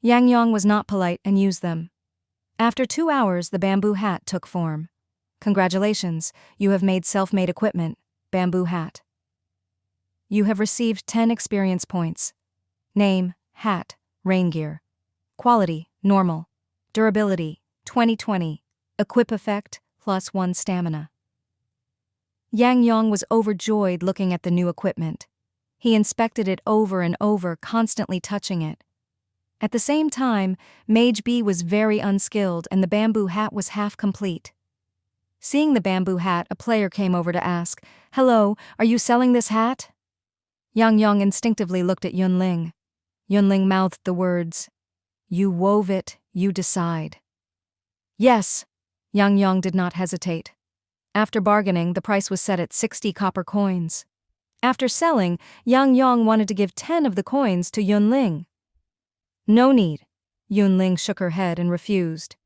Yang Yong was not polite and used them. After 2 hours, the bamboo hat took form. Congratulations, you have made self-made equipment, bamboo hat. You have received 10 experience points. Name, hat, rain gear. Quality, normal. Durability, 2020. Equip effect, +1 stamina. Yang Yong was overjoyed looking at the new equipment. He inspected it over and over, constantly touching it. At the same time, Mage B was very unskilled and the bamboo hat was half complete. Seeing the bamboo hat, a player came over to ask, Hello, are you selling this hat? Yang Yong instinctively looked at Yun Ling. Yun Ling mouthed the words, You wove it, you decide. Yes, Yang Yong did not hesitate. After bargaining, the price was set at 60 copper coins. After selling, Yang Yong wanted to give 10 of the coins to Yun Ling. No need. Yun Ling shook her head and refused.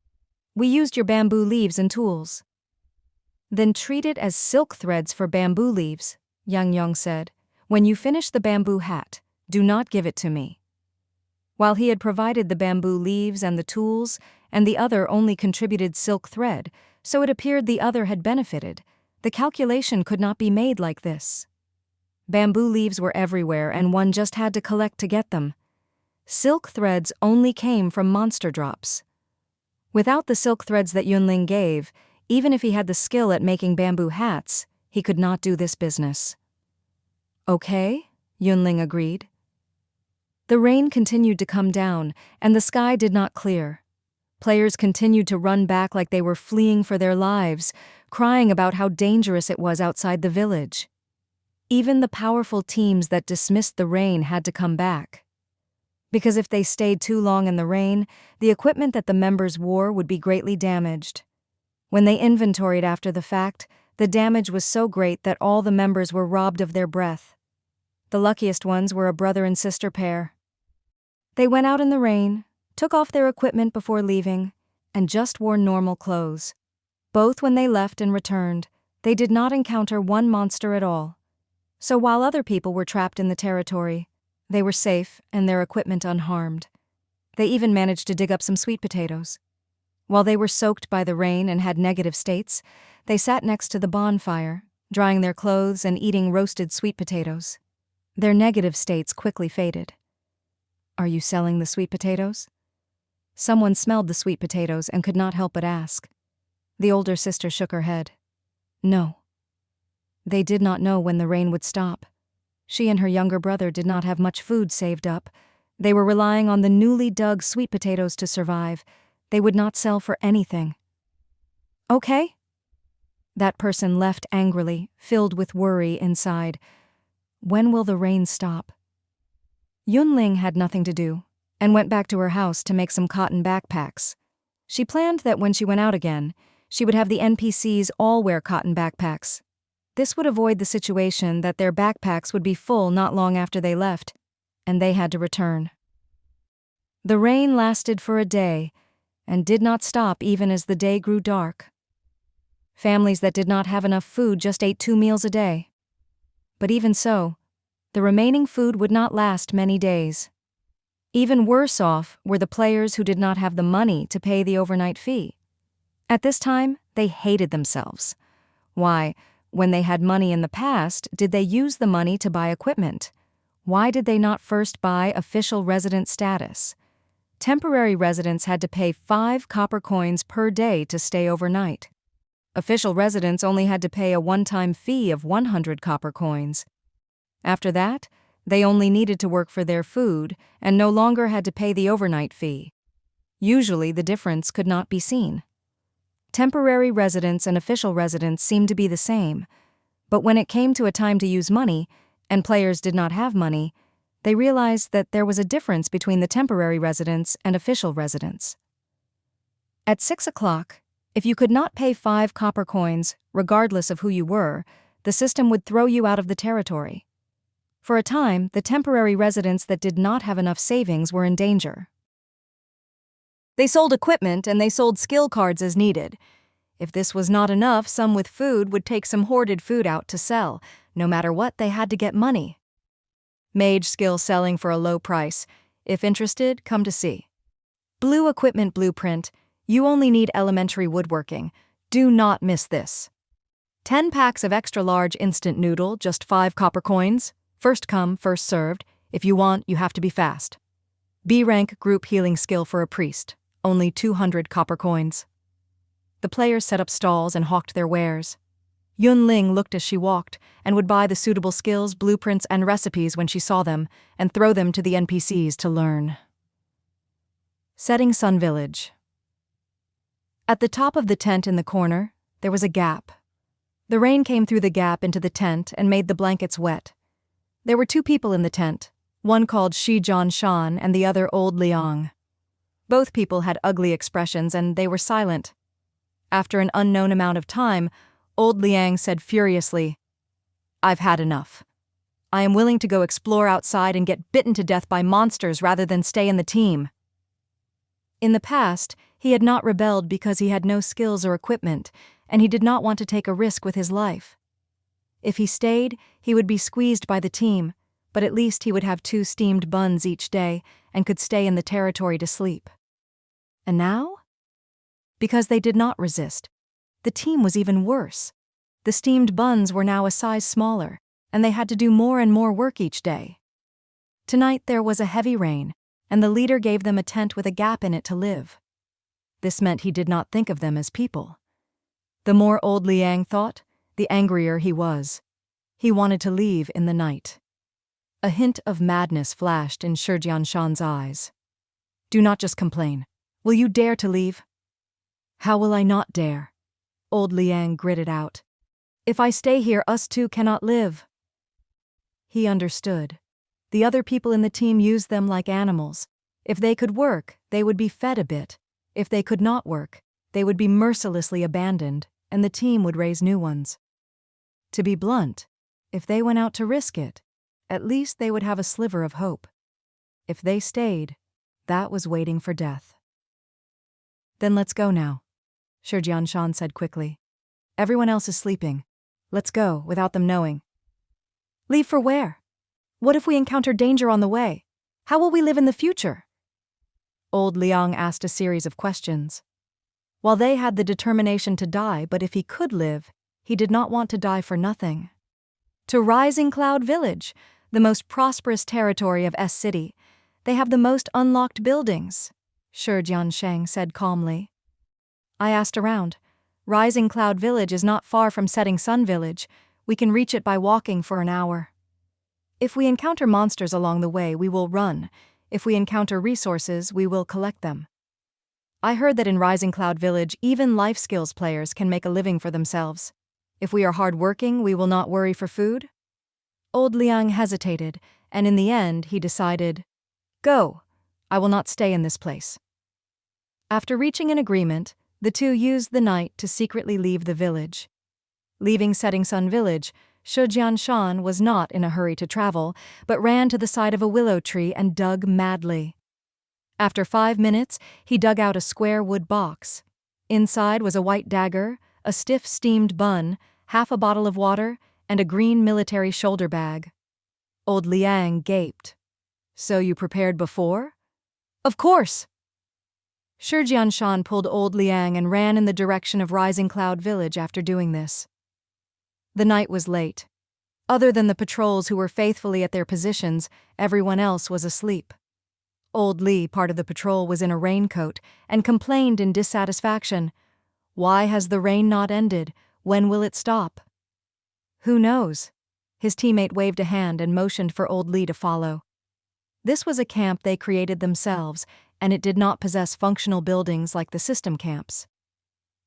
We used your bamboo leaves and tools. Then treat it as silk threads for bamboo leaves, Yang Yong said. When you finish the bamboo hat, do not give it to me. While he had provided the bamboo leaves and the tools, and the other only contributed silk thread, so it appeared the other had benefited, the calculation could not be made like this. Bamboo leaves were everywhere and one just had to collect to get them. Silk threads only came from monster drops. Without the silk threads that Yun Ling gave, even if he had the skill at making bamboo hats, he could not do this business. Okay, Yun Ling agreed. The rain continued to come down, and the sky did not clear. Players continued to run back like they were fleeing for their lives, crying about how dangerous it was outside the village. Even the powerful teams that dismissed the rain had to come back. Because if they stayed too long in the rain, the equipment that the members wore would be greatly damaged. When they inventoried after the fact, the damage was so great that all the members were robbed of their breath. The luckiest ones were a brother and sister pair. They went out in the rain, took off their equipment before leaving, and just wore normal clothes. Both when they left and returned, they did not encounter one monster at all. So while other people were trapped in the territory, they were safe and their equipment unharmed. They even managed to dig up some sweet potatoes. While they were soaked by the rain and had negative states, they sat next to the bonfire, drying their clothes and eating roasted sweet potatoes. Their negative states quickly faded. Are you selling the sweet potatoes? Someone smelled the sweet potatoes and could not help but ask. The older sister shook her head. No. They did not know when the rain would stop. She and her younger brother did not have much food saved up. They were relying on the newly dug sweet potatoes to survive. They would not sell for anything. Okay. That person left angrily, filled with worry inside. When will the rain stop? Yun Ling had nothing to do, and went back to her house to make some cotton backpacks. She planned that when she went out again, she would have the NPCs all wear cotton backpacks. This would avoid the situation that their backpacks would be full not long after they left, and they had to return. The rain lasted for a day, and did not stop even as the day grew dark. Families that did not have enough food just ate 2 meals a day. But even so, the remaining food would not last many days. Even worse off were the players who did not have the money to pay the overnight fee. At this time, they hated themselves. Why, when they had money in the past, did they use the money to buy equipment? Why did they not first buy official resident status? Temporary residents had to pay 5 copper coins per day to stay overnight. Official residents only had to pay a one-time fee of 100 copper coins. After that, they only needed to work for their food and no longer had to pay the overnight fee. Usually, the difference could not be seen. Temporary residents and official residents seemed to be the same, but when it came to a time to use money, and players did not have money, they realized that there was a difference between the temporary residents and official residents. At 6 o'clock, if you could not pay 5 copper coins, regardless of who you were, the system would throw you out of the territory. For a time, the temporary residents that did not have enough savings were in danger. They sold equipment and they sold skill cards as needed. If this was not enough, some with food would take some hoarded food out to sell. No matter what, they had to get money. Mage skill selling for a low price. If interested, come to see. Blue equipment blueprint. You only need elementary woodworking. Do not miss this. 10 packs of extra large instant noodle, just 5 copper coins. First come, first served. If you want, you have to be fast. B rank group healing skill for a priest. Only 200 copper coins. The players set up stalls and hawked their wares. Yun Ling looked as she walked and would buy the suitable skills, blueprints, and recipes when she saw them and throw them to the NPCs to learn. Setting Sun Village. At the top of the tent in the corner, there was a gap. The rain came through the gap into the tent and made the blankets wet. There were 2 people in the tent, one called Shi John Shan and the other Old Liang. Both people had ugly expressions and they were silent. After an unknown amount of time, Old Liang said furiously, "I've had enough. I am willing to go explore outside and get bitten to death by monsters rather than stay in the team." In the past, he had not rebelled because he had no skills or equipment, and he did not want to take a risk with his life. If he stayed, he would be squeezed by the team, but at least he would have 2 steamed buns each day and could stay in the territory to sleep. And now? Because they did not resist, the team was even worse. The steamed buns were now a size smaller, and they had to do more and more work each day. Tonight there was a heavy rain, and the leader gave them a tent with a gap in it to live. This meant he did not think of them as people. The more Old Liang thought, the angrier he was. He wanted to leave in the night. A hint of madness flashed in Shi Shan's eyes. "Do not just complain. Will you dare to leave?" "How will I not dare?" Old Liang gritted out. "If I stay here, us 2 cannot live." He understood. The other people in the team used them like animals. If they could work, they would be fed a bit. If they could not work, they would be mercilessly abandoned, and the team would raise new ones. To be blunt, if they went out to risk it, at least they would have a sliver of hope. If they stayed, that was waiting for death. "Then let's go now," Shi Shan said quickly. "Everyone else is sleeping. Let's go, without them knowing." "Leave for where? What if we encounter danger on the way? How will we live in the future?" Old Liang asked a series of questions. While they had the determination to die, but if he could live, he did not want to die for nothing. "To Rising Cloud Village, the most prosperous territory of S City. They have the most unlocked buildings," Shi Jiansheng said calmly. "I asked around. Rising Cloud Village is not far from Setting Sun Village. We can reach it by walking for an hour. If we encounter monsters along the way, we will run. If we encounter resources, we will collect them. I heard that in Rising Cloud Village, even life skills players can make a living for themselves. If we are hard-working, we will not worry for food? Old Liang hesitated, and in the end he decided, "Go, I will not stay in this place." After reaching an agreement, the two used the night to secretly leave the village. Leaving Setting Sun Village, Shan was not in a hurry to travel, but ran to the side of a willow tree and dug madly. After 5 minutes, he dug out a square wood box. Inside was a white dagger, a stiff steamed bun, half a bottle of water, and a green military shoulder bag. Old Liang gaped. "So you prepared before?" "Of course!" Shan pulled Old Liang and ran in the direction of Rising Cloud Village after doing this. The night was late. Other than the patrols who were faithfully at their positions, everyone else was asleep. Old Li, part of the patrol, was in a raincoat and complained in dissatisfaction. "Why has the rain not ended? When will it stop?" "Who knows?" His teammate waved a hand and motioned for Old Li to follow. This was a camp they created themselves, and it did not possess functional buildings like the system camps.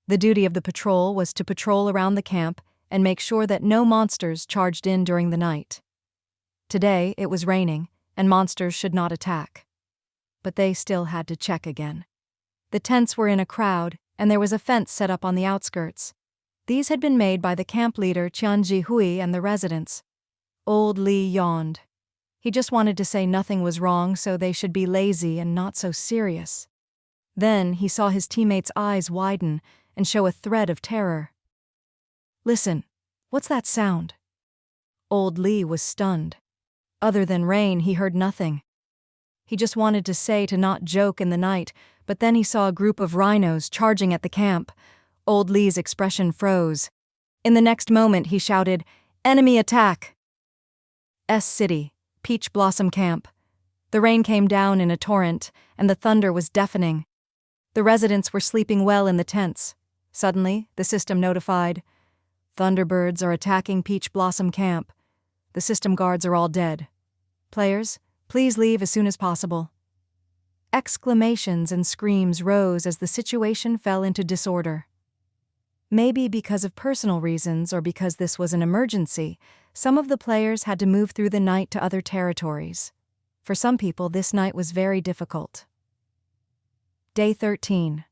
The duty of the patrol was to patrol around the camp and make sure that no monsters charged in during the night. Today it was raining, and monsters should not attack. But they still had to check again. The tents were in a crowd, and there was a fence set up on the outskirts. These had been made by the camp leader Qianji Hui and the residents. Old Li yawned. He just wanted to say nothing was wrong, so they should be lazy and not so serious. Then he saw his teammates' eyes widen and show a thread of terror. "Listen, what's that sound?" Old Li was stunned. Other than rain, he heard nothing. He just wanted to say to not joke in the night, but then he saw a group of rhinos charging at the camp. Old Li's expression froze. In the next moment, he shouted, "Enemy attack!" City, Peach Blossom Camp. The rain came down in a torrent, and the thunder was deafening. The residents were sleeping well in the tents. Suddenly, the system notified, "Thunderbirds are attacking Peach Blossom Camp. The system guards are all dead. Players, please leave as soon as possible." Exclamations and screams rose as the situation fell into disorder. Maybe because of personal reasons or because this was an emergency, some of the players had to move through the night to other territories. For some people, this night was very difficult. Day 13.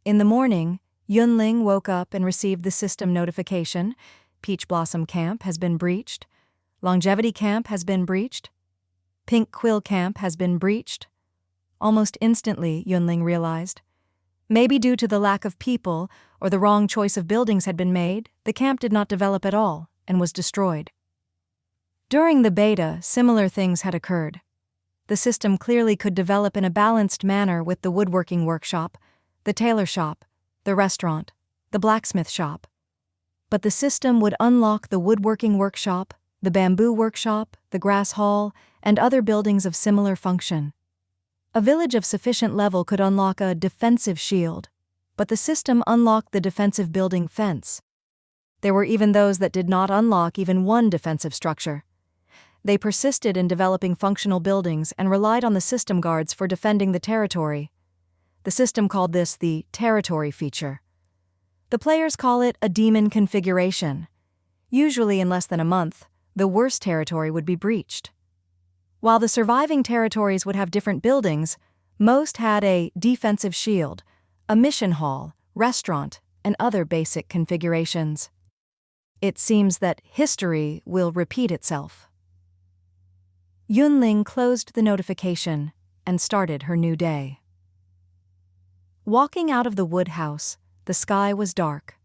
In the morning, Yun Ling woke up and received the system notification. Peach Blossom Camp has been breached. Longevity Camp has been breached. Pink Quill Camp has been breached. Almost instantly, Yun Ling realized. Maybe due to the lack of people or the wrong choice of buildings had been made, the camp did not develop at all and was destroyed. During the beta, similar things had occurred. The system clearly could develop in a balanced manner with the woodworking workshop, the tailor shop, the restaurant, the blacksmith shop. But the system would unlock the woodworking workshop, the bamboo workshop, the grass hall, and other buildings of similar function. A village of sufficient level could unlock a defensive shield, but the system unlocked the defensive building fence. There were even those that did not unlock even one defensive structure. They persisted in developing functional buildings and relied on the system guards for defending the territory. The system called this the territory feature. The players call it a demon configuration. Usually in less than a month, the worst territory would be breached. While the surviving territories would have different buildings, most had a defensive shield, a mission hall, restaurant, and other basic configurations. It seems that history will repeat itself. Yun Ling closed the notification and started her new day. Walking out of the wood house, the sky was dark.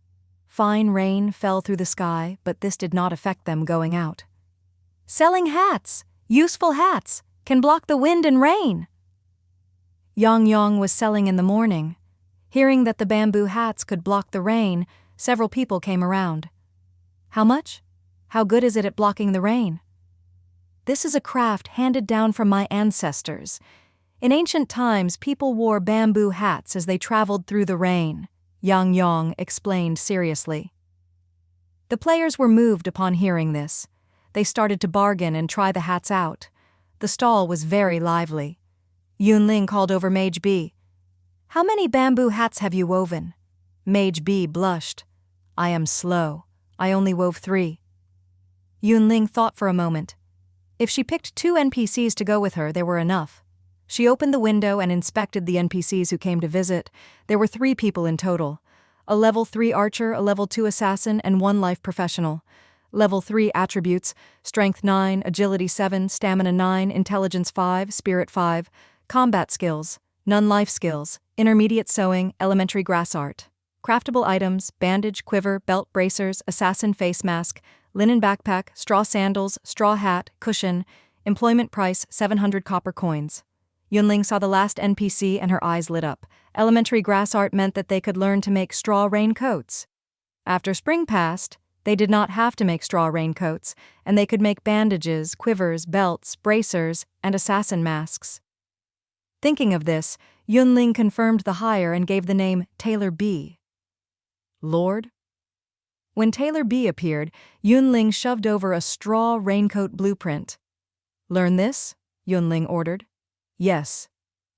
Fine rain fell through the sky, but this did not affect them going out. "Selling hats! Useful hats! Can block the wind and rain!" Yang was selling in the morning. Hearing that the bamboo hats could block the rain, several people came around. "How much? How good is it at blocking the rain?" "This is a craft handed down from my ancestors. In ancient times, people wore bamboo hats as they traveled through the rain," Yang explained seriously. The players were moved upon hearing this. They started to bargain and try the hats out. The stall was very lively. Yun Ling called over Mage B. "How many bamboo hats have you woven?" Mage B blushed. "I am slow. I only wove 3. Yun Ling thought for a moment. If she picked 2 NPCs to go with her, there were enough. She opened the window and inspected the NPCs who came to visit. There were 3 people in total. A level 3 archer, a level 2 assassin, and 1 life professional. Level 3 attributes: Strength 9, Agility 7, Stamina 9, Intelligence 5, Spirit 5. Combat skills: None life skills, Intermediate sewing, Elementary grass art. Craftable items: Bandage, quiver, belt, bracers, assassin face mask, linen backpack, straw sandals, straw hat, cushion. Employment price: 700 copper coins. Yun Ling saw the last NPC and her eyes lit up. Elementary grass art meant that they could learn to make straw raincoats. After spring passed, they did not have to make straw raincoats, and they could make bandages, quivers, belts, bracers, and assassin masks. Thinking of this, Yun Ling confirmed the hire and gave the name Tailor B. Lord? When Tailor B appeared, Yun Ling shoved over a straw raincoat blueprint. Learn this? Yun Ling ordered. Yes,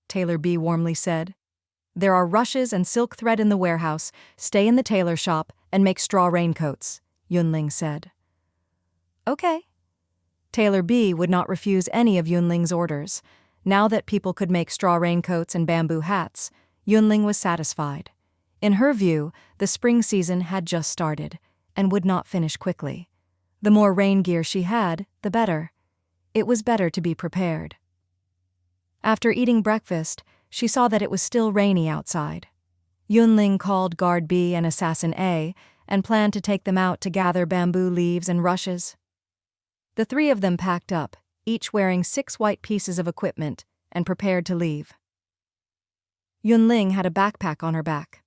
Tailor B warmly said. There are rushes and silk thread in the warehouse. Stay in the tailor shop and make straw raincoats, Yun Ling said. Okay. Tailor B would not refuse any of Yun Ling's orders. Now that people could make straw raincoats and bamboo hats, Yun Ling was satisfied. In her view, the spring season had just started and would not finish quickly. The more rain gear she had, the better. It was better to be prepared. After eating breakfast, she saw that it was still rainy outside. Yun Ling called Guard B and Assassin A and planned to take them out to gather bamboo leaves and rushes. The 3 of them packed up, each wearing 6 white pieces of equipment, and prepared to leave. Yun Ling had a backpack on her back.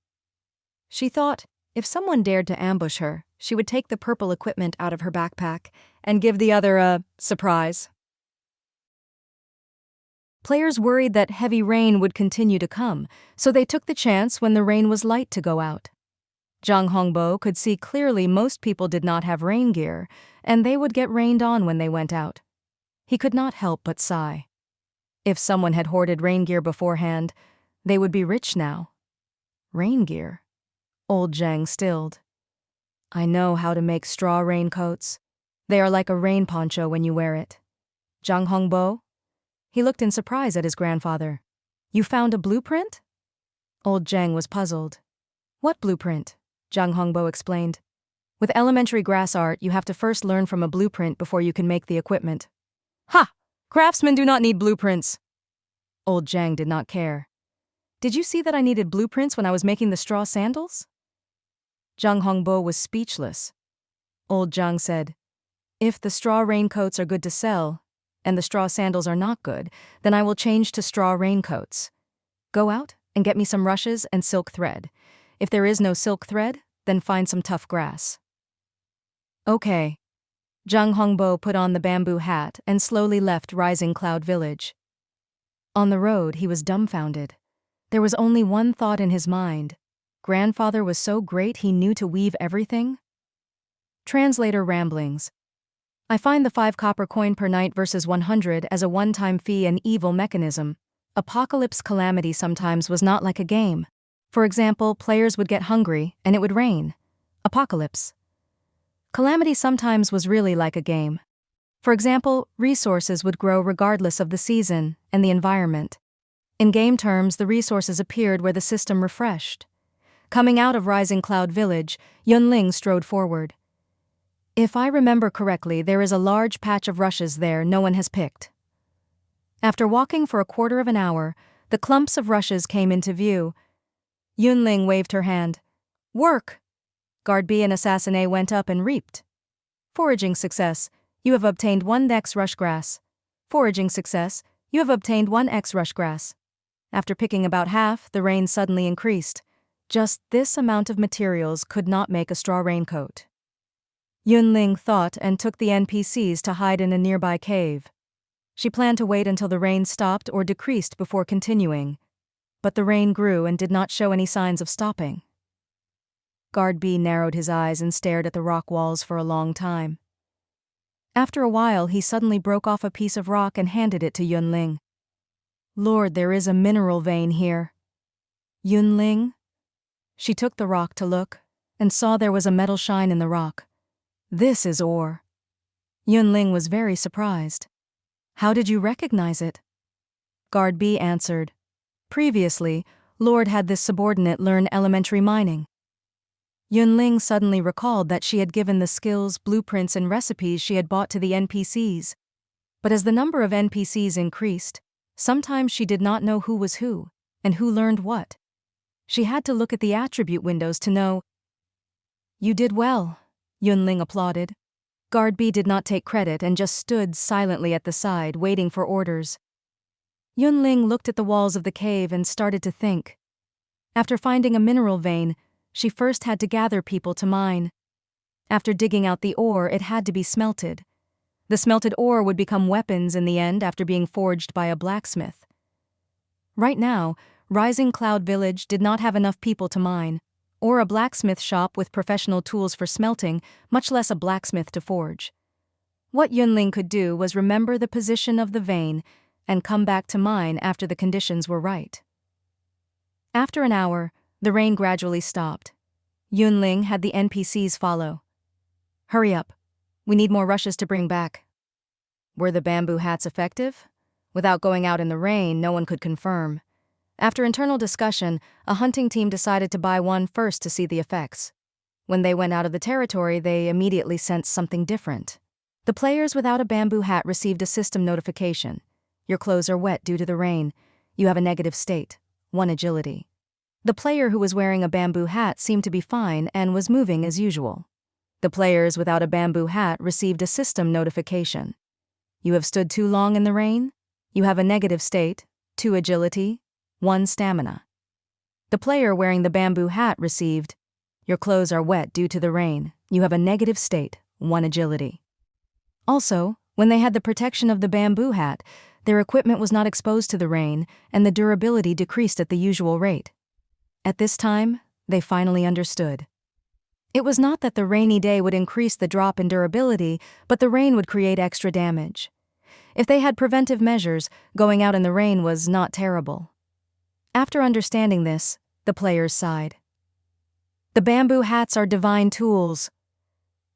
She thought, if someone dared to ambush her, she would take the purple equipment out of her backpack and give the other a surprise. Players worried that heavy rain would continue to come, so they took the chance when the rain was light to go out. Zhang Hongbo could see clearly most people did not have rain gear, and they would get rained on when they went out. He could not help but sigh. If someone had hoarded rain gear beforehand, they would be rich now. Rain gear? Old Zhang stilled. I know how to make straw raincoats. They are like a rain poncho when you wear it. Zhang Hongbo? He looked in surprise at his grandfather. You found a blueprint? Old Zhang was puzzled. What blueprint? Zhang Hongbo explained. With elementary grass art, you have to first learn from a blueprint before you can make the equipment. Ha! Craftsmen do not need blueprints. Old Zhang did not care. Did you see that I needed blueprints when I was making the straw sandals? Zhang Hongbo was speechless. Old Zhang said, if the straw raincoats are good to sell, and the straw sandals are not good, then I will change to straw raincoats. Go out and get me some rushes and silk thread. If there is no silk thread, then find some tough grass. Okay. Zhang Hongbo put on the bamboo hat and slowly left Rising Cloud Village. On the road, he was dumbfounded. There was only one thought in his mind. Grandfather was so great he knew to weave everything? Translator ramblings. I find the 5 copper coin per night versus 100 as a one-time fee an evil mechanism. Apocalypse calamity sometimes was not like a game. For example, players would get hungry and it would rain. Apocalypse. Calamity sometimes was really like a game. For example, resources would grow regardless of the season and the environment. In game terms, the resources appeared where the system refreshed. Coming out of Rising Cloud Village, Yun Ling strode forward. If I remember correctly, there is a large patch of rushes there no one has picked. After walking for a quarter of an hour, the clumps of rushes came into view. Yun Ling waved her hand. Work! Guard B and Assassin A went up and reaped. Foraging success. You have obtained 1 X rush grass. Foraging success. You have obtained 1 X rush grass. After picking about half, the rain suddenly increased. Just this amount of materials could not make a straw raincoat. Yun Ling thought and took the NPCs to hide in a nearby cave. She planned to wait until the rain stopped or decreased before continuing, but the rain grew and did not show any signs of stopping. Guard B narrowed his eyes and stared at the rock walls for a long time. After a while, he suddenly broke off a piece of rock and handed it to Yun Ling. Lord, there is a mineral vein here. Yun Ling? She took the rock to look and saw there was a metal shine in the rock. This is ore. Yun Ling was very surprised. How did you recognize it? Guard B answered. Previously, Lord had this subordinate learn elementary mining. Yun Ling suddenly recalled that she had given the skills, blueprints, and recipes she had bought to the NPCs. But as the number of NPCs increased, sometimes she did not know who was who, and who learned what. She had to look at the attribute windows to know. You did well, Yun Ling applauded. Guard B did not take credit and just stood silently at the side, waiting for orders. Yun Ling looked at the walls of the cave and started to think. After finding a mineral vein, she first had to gather people to mine. After digging out the ore, it had to be smelted. The smelted ore would become weapons in the end after being forged by a blacksmith. Right now, Rising Cloud Village did not have enough people to mine, or a blacksmith shop with professional tools for smelting, much less a blacksmith to forge. What Yun Ling could do was remember the position of the vein and come back to mine after the conditions were right. After an hour, the rain gradually stopped. Yun Ling had the NPCs follow. Hurry up. We need more rushes to bring back. Were the bamboo hats effective? Without going out in the rain, no one could confirm. After internal discussion, a hunting team decided to buy one first to see the effects. When they went out of the territory, they immediately sensed something different. The players without a bamboo hat received a system notification. Your clothes are wet due to the rain. You have a negative state, 1 agility. The player who was wearing a bamboo hat seemed to be fine and was moving as usual. The players without a bamboo hat received a system notification. You have stood too long in the rain. You have a negative state, 2 agility, 1 stamina. The player wearing the bamboo hat received, your clothes are wet due to the rain. You have a negative state, 1 agility. Also, when they had the protection of the bamboo hat, their equipment was not exposed to the rain and the durability decreased at the usual rate. At this time, they finally understood. It was not that the rainy day would increase the drop in durability, but the rain would create extra damage. If they had preventive measures, going out in the rain was not terrible. After understanding this, the players sighed. The bamboo hats are divine tools.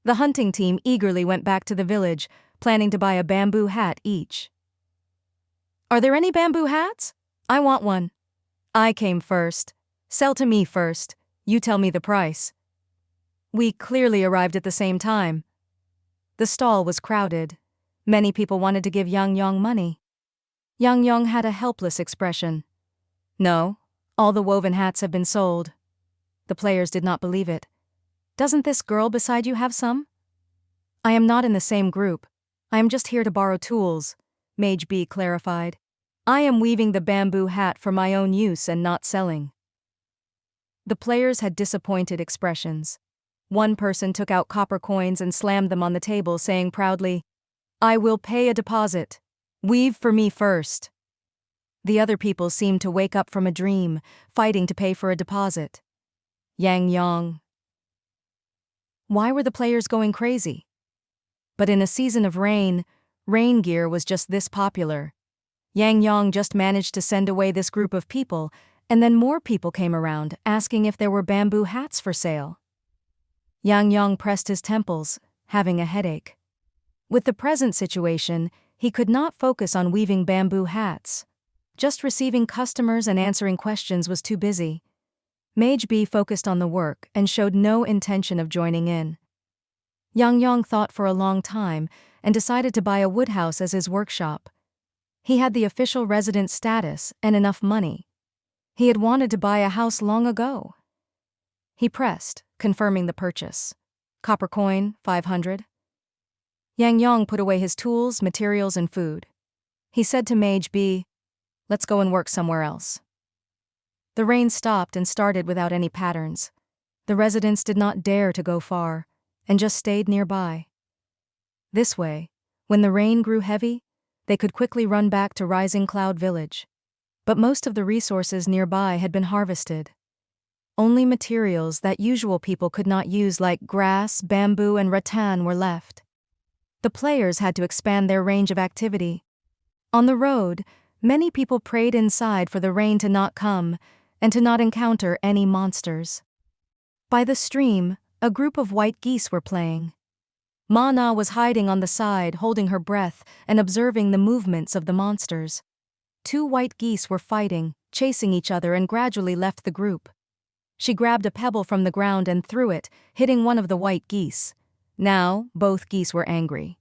The hunting team eagerly went back to the village, planning to buy a bamboo hat each. Are there any bamboo hats? I want one. I came first. Sell to me first. You tell me the price. We clearly arrived at the same time. The stall was crowded. Many people wanted to give Yang Yong money. Yang Yong had a helpless expression. No, all the woven hats have been sold. The players did not believe it. Doesn't this girl beside you have some? I am not in the same group. I am just here to borrow tools, Mage B clarified. I am weaving the bamboo hat for my own use and not selling. The players had disappointed expressions. One person took out copper coins and slammed them on the table, saying proudly, I will pay a deposit. Weave for me first. The other people seemed to wake up from a dream, fighting to pay for a deposit. Yang Yong. Why were the players going crazy? But in a season of rain, rain gear was just this popular. Yang Yong just managed to send away this group of people, and then more people came around, asking if there were bamboo hats for sale. Yang Yong pressed his temples, having a headache. With the present situation, he could not focus on weaving bamboo hats. Just receiving customers and answering questions was too busy. Mage B focused on the work and showed no intention of joining in. Yang Yong thought for a long time and decided to buy a woodhouse as his workshop. He had the official resident status and enough money. He had wanted to buy a house long ago. He pressed, confirming the purchase. Copper coin, 500. Yang Yong put away his tools, materials, and food. He said to Mage B, let's go and work somewhere else. The rain stopped and started without any patterns. The residents did not dare to go far, and just stayed nearby. This way, when the rain grew heavy, they could quickly run back to Rising Cloud Village. But most of the resources nearby had been harvested. Only materials that usual people could not use like grass, bamboo, and rattan were left. The players had to expand their range of activity. On the road, many people prayed inside for the rain to not come and to not encounter any monsters. By the stream, a group of white geese were playing. Ma was hiding on the side, holding her breath and observing the movements of the monsters. 2 white geese were fighting, chasing each other, and gradually left the group. She grabbed a pebble from the ground and threw it, hitting one of the white geese. Now, both geese were angry.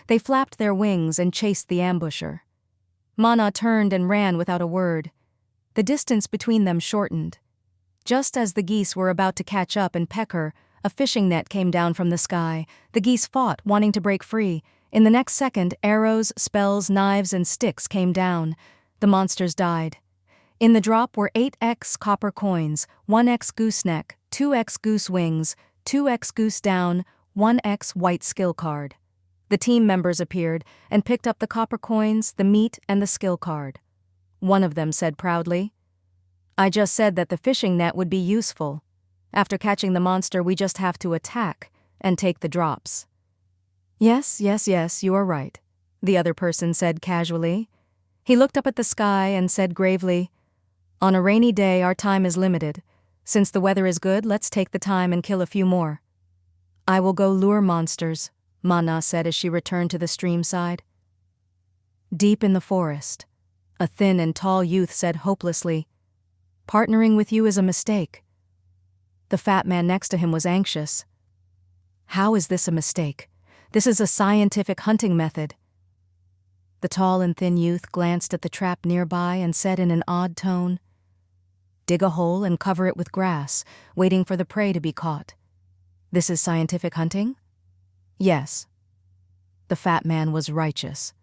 They flapped their wings and chased the ambusher. Ma turned and ran without a word. The distance between them shortened. Just as the geese were about to catch up and peck her, a fishing net came down from the sky. The geese fought, wanting to break free. In the next second, arrows, spells, knives, and sticks came down. The monsters died. In the drop were 8x copper coins, 1x gooseneck, 2x goose wings, 2x goose down, 1x white skill card. The team members appeared and picked up the copper coins, the meat, and the skill card. One of them said proudly, "I just said that the fishing net would be useful. After catching the monster, we just have to attack and take the drops." Yes, you are right," the other person said casually. He looked up at the sky and said gravely, "On a rainy day, our time is limited. Since the weather is good, let's take the time and kill a few more." "I will go lure monsters," Ma said as she returned to the stream side. Deep in the forest, a thin and tall youth said hopelessly, "Partnering with you is a mistake." The fat man next to him was anxious. "How is this a mistake? This is a scientific hunting method." The tall and thin youth glanced at the trap nearby and said in an odd tone, "Dig a hole and cover it with grass, waiting for the prey to be caught. This is scientific hunting?" "Yes." The fat man was righteous.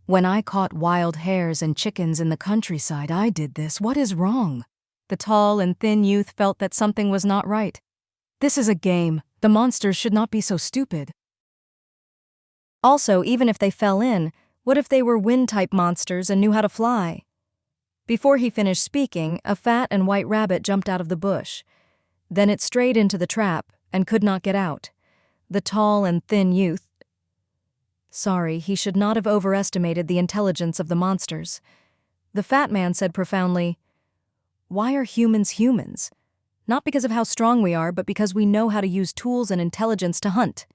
"When I caught wild hares and chickens in the countryside, I did this. What is wrong?" The tall and thin youth felt that something was not right. "This is a game. The monsters should not be so stupid." Also, even if they fell in, what if they were wind-type monsters and knew how to fly? Before he finished speaking, a fat and white rabbit jumped out of the bush. Then it strayed into the trap and could not get out. The tall and thin youth— Sorry, he should not have overestimated the intelligence of the monsters. The fat man said profoundly, "Why are humans humans? Not because of how strong we are, but because we know how to use tools and intelligence to hunt."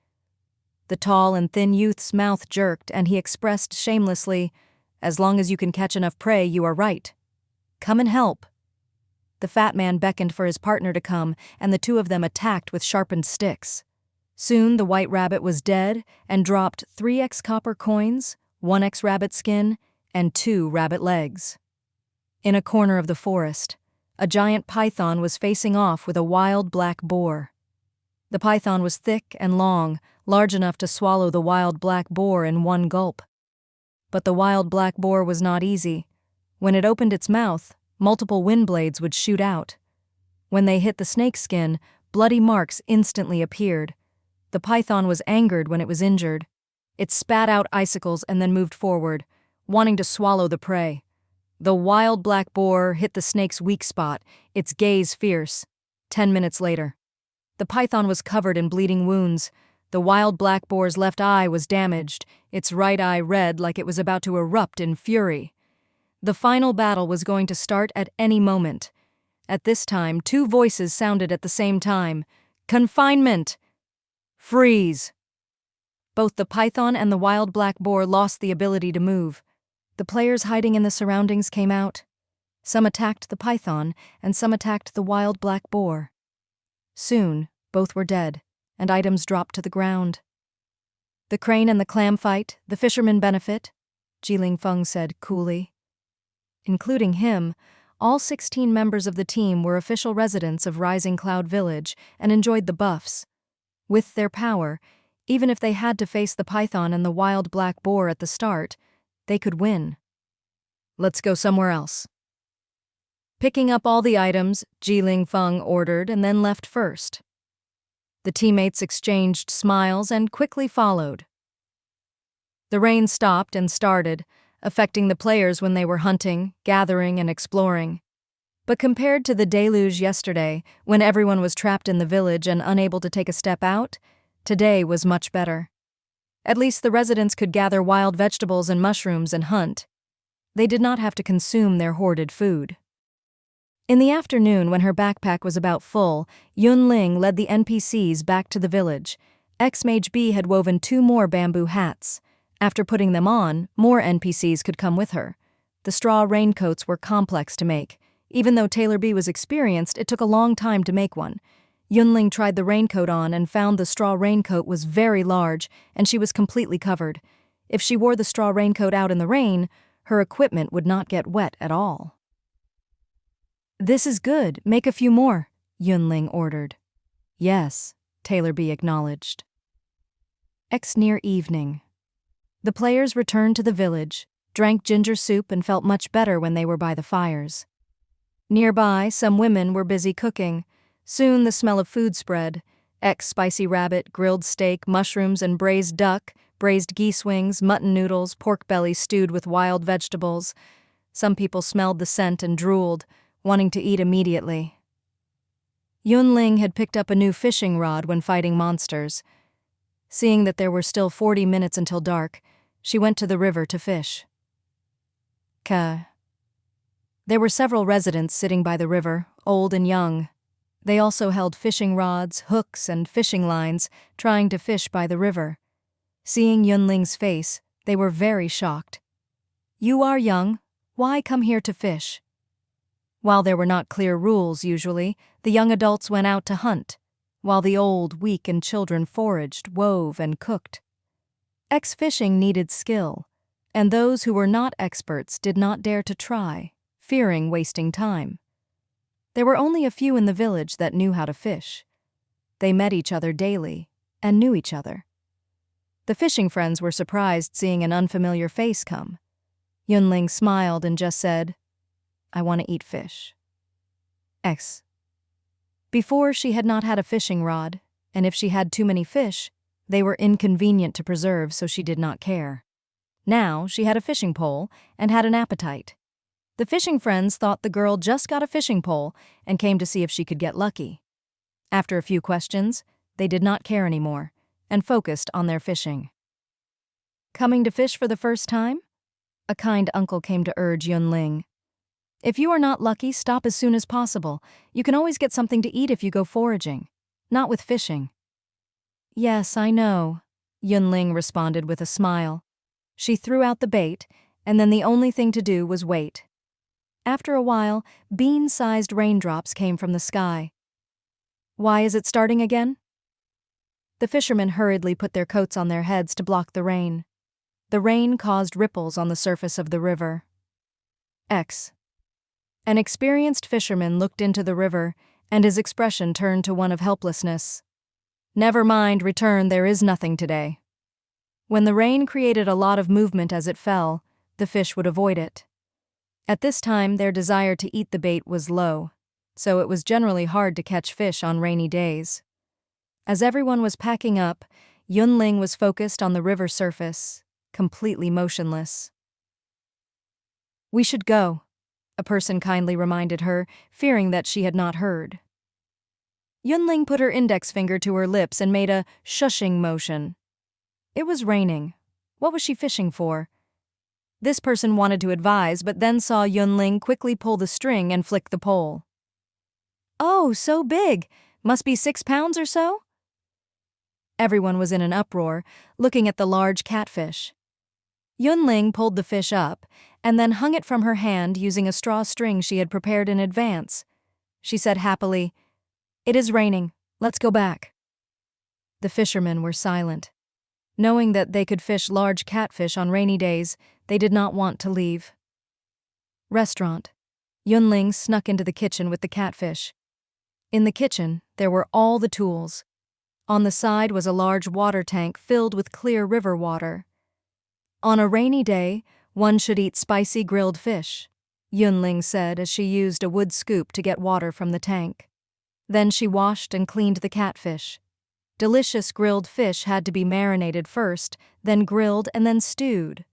The tall and thin youth's mouth jerked, and he expressed shamelessly, "As long as you can catch enough prey, you are right. Come and help." The fat man beckoned for his partner to come, and the two of them attacked with sharpened sticks. Soon the white rabbit was dead and dropped 3x copper coins, 1x rabbit skin, and 2 rabbit legs. In a corner of the forest, a giant python was facing off with a wild black boar. The python was thick and long, large enough to swallow the wild black boar in one gulp. But the wild black boar was not easy. When it opened its mouth, multiple wind blades would shoot out. When they hit the snake skin, bloody marks instantly appeared. The python was angered when it was injured. It spat out icicles and then moved forward, wanting to swallow the prey. The wild black boar hit the snake's weak spot, its gaze fierce. 10 minutes later, the python was covered in bleeding wounds. The wild black boar's left eye was damaged, its right eye red like it was about to erupt in fury. The final battle was going to start at any moment. At this time, 2 voices sounded at the same time. "Confinement! Freeze!" Both the python and the wild black boar lost the ability to move. The players hiding in the surroundings came out. Some attacked the python, and some attacked the wild black boar. Soon, both were dead, and items dropped to the ground. "The crane and the clam fight, the fishermen benefit," Jiling Feng said coolly. Including him, all 16 members of the team were official residents of Rising Cloud Village and enjoyed the buffs. With their power, even if they had to face the python and the wild black boar at the start, they could win. "Let's go somewhere else." Picking up all the items, Jiling Feng ordered and then left first. The teammates exchanged smiles and quickly followed. The rain stopped and started, affecting the players when they were hunting, gathering, and exploring. But compared to the deluge yesterday, when everyone was trapped in the village and unable to take a step out, today was much better. At least the residents could gather wild vegetables and mushrooms and hunt. They did not have to consume their hoarded food. In the afternoon, when her backpack was about full, Yun Ling led the NPCs back to the village. Ex-Mage B had woven 2 more bamboo hats. After putting them on, more NPCs could come with her. The straw raincoats were complex to make. Even though Tailor B was experienced, it took a long time to make one. Yun Ling tried the raincoat on and found the straw raincoat was very large, and she was completely covered. If she wore the straw raincoat out in the rain, her equipment would not get wet at all. "This is good, make a few more," Yun Ling ordered. "Yes," Tailor B acknowledged. Near evening. The players returned to the village, drank ginger soup and felt much better when they were by the fires. Nearby, some women were busy cooking. Soon the smell of food spread. Spicy rabbit, grilled steak, mushrooms and braised duck, braised geese wings, mutton noodles, pork belly stewed with wild vegetables. Some people smelled the scent and drooled, wanting to eat immediately. Yun Ling had picked up a new fishing rod when fighting monsters. Seeing that there were still 40 minutes until dark, she went to the river to fish. There were several residents sitting by the river, old and young. They also held fishing rods, hooks, and fishing lines, trying to fish by the river. Seeing Yun Ling's face, they were very shocked. "You are young. Why come here to fish?" While there were not clear rules usually, the young adults went out to hunt, while the old, weak, and children foraged, wove, and cooked. Fishing needed skill, and those who were not experts did not dare to try, fearing wasting time. There were only a few in the village that knew how to fish. They met each other daily, and knew each other. The fishing friends were surprised seeing an unfamiliar face come. Yun Ling smiled and just said, "I want to eat fish." Before, she had not had a fishing rod, and if she had too many fish, they were inconvenient to preserve, so she did not care. Now she had a fishing pole and had an appetite. The fishing friends thought the girl just got a fishing pole and came to see if she could get lucky. After a few questions, they did not care anymore and focused on their fishing. "Coming to fish for the first time?" A kind uncle came to urge Yun Ling. "If you are not lucky, stop as soon as possible. You can always get something to eat if you go foraging. Not with fishing." "Yes, I know," Yun Ling responded with a smile. She threw out the bait, and then the only thing to do was wait. After a while, bean-sized raindrops came from the sky. "Why is it starting again?" The fishermen hurriedly put their coats on their heads to block the rain. The rain caused ripples on the surface of the river. An experienced fisherman looked into the river, and his expression turned to one of helplessness. "Never mind, return, there is nothing today." When the rain created a lot of movement as it fell, the fish would avoid it. At this time, their desire to eat the bait was low, so it was generally hard to catch fish on rainy days. As everyone was packing up, Yun Ling was focused on the river surface, completely motionless. "We should go," a person kindly reminded her, fearing that she had not heard. Yun Ling put her index finger to her lips and made a shushing motion. It was raining. What was she fishing for? This person wanted to advise, but then saw Yun Ling quickly pull the string and flick the pole. "Oh, so big! Must be 6 pounds or so?" Everyone was in an uproar, looking at the large catfish. Yun Ling pulled the fish up, and then hung it from her hand using a straw string she had prepared in advance. She said happily, "It is raining. Let's go back." The fishermen were silent. Knowing that they could fish large catfish on rainy days, they did not want to leave. Restaurant. Yun Ling snuck into the kitchen with the catfish. In the kitchen, there were all the tools. On the side was a large water tank filled with clear river water. On a rainy day, one should eat spicy grilled fish, Yun Ling said as she used a wood scoop to get water from the tank. Then she washed and cleaned the catfish. Delicious grilled fish had to be marinated first, then grilled and then stewed.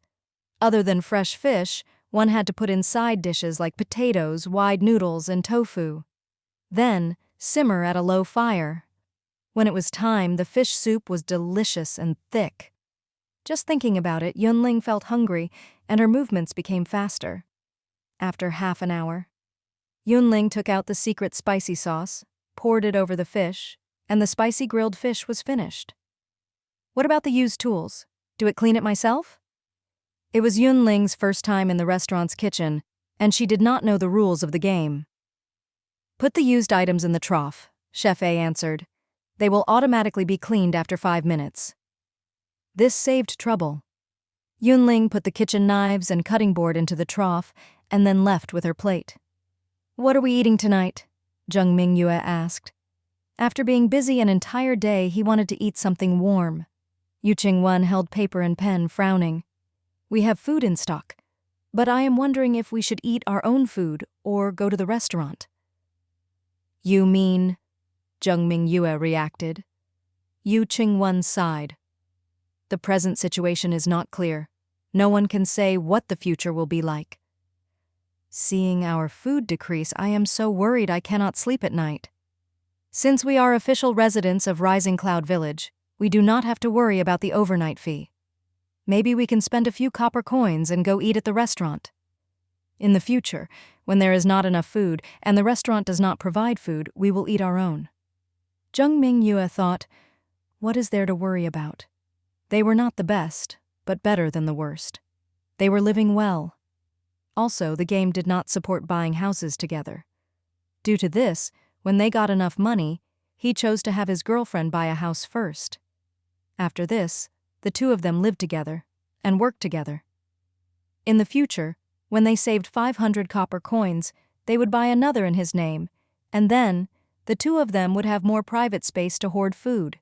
Other than fresh fish, one had to put in side dishes like potatoes, wide noodles, and tofu. Then, simmer at a low fire. When it was time, the fish soup was delicious and thick. Just thinking about it, Yun Ling felt hungry, and her movements became faster. After half an hour, Yun Ling took out the secret spicy sauce, poured it over the fish, and the spicy grilled fish was finished. What about the used tools? Do it clean it myself? It was Yun Ling's first time in the restaurant's kitchen, and she did not know the rules of the game. Put the used items in the trough, Chef A answered. They will automatically be cleaned after 5 minutes. This saved trouble. Yun Ling put the kitchen knives and cutting board into the trough and then left with her plate. What are we eating tonight? Jung Mingyue asked. After being busy an entire day, he wanted to eat something warm. Yu Ching-won held paper and pen, frowning. We have food in stock, but I am wondering if we should eat our own food or go to the restaurant. You mean? Jung Mingyue reacted. Yu Ching-won sighed. The present situation is not clear. No one can say what the future will be like. Seeing our food decrease, I am so worried I cannot sleep at night. Since we are official residents of Rising Cloud Village, we do not have to worry about the overnight fee. Maybe we can spend a few copper coins and go eat at the restaurant. In the future, when there is not enough food and the restaurant does not provide food, we will eat our own. Jung Mingyue thought, what is there to worry about? They were not the best, but better than the worst. They were living well. Also, the game did not support buying houses together. Due to this, when they got enough money, he chose to have his girlfriend buy a house first. After this, the two of them lived together and worked together. In the future, when they saved 500 copper coins, they would buy another in his name, and then the two of them would have more private space to hoard food.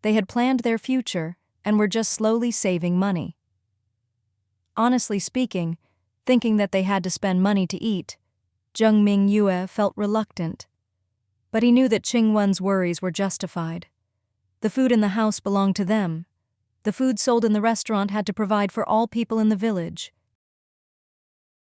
They had planned their future and were just slowly saving money. Honestly speaking, thinking that they had to spend money to eat, Jung Mingyue felt reluctant. But he knew that Ching-won's worries were justified. The food in the house belonged to them. The food sold in the restaurant had to provide for all people in the village.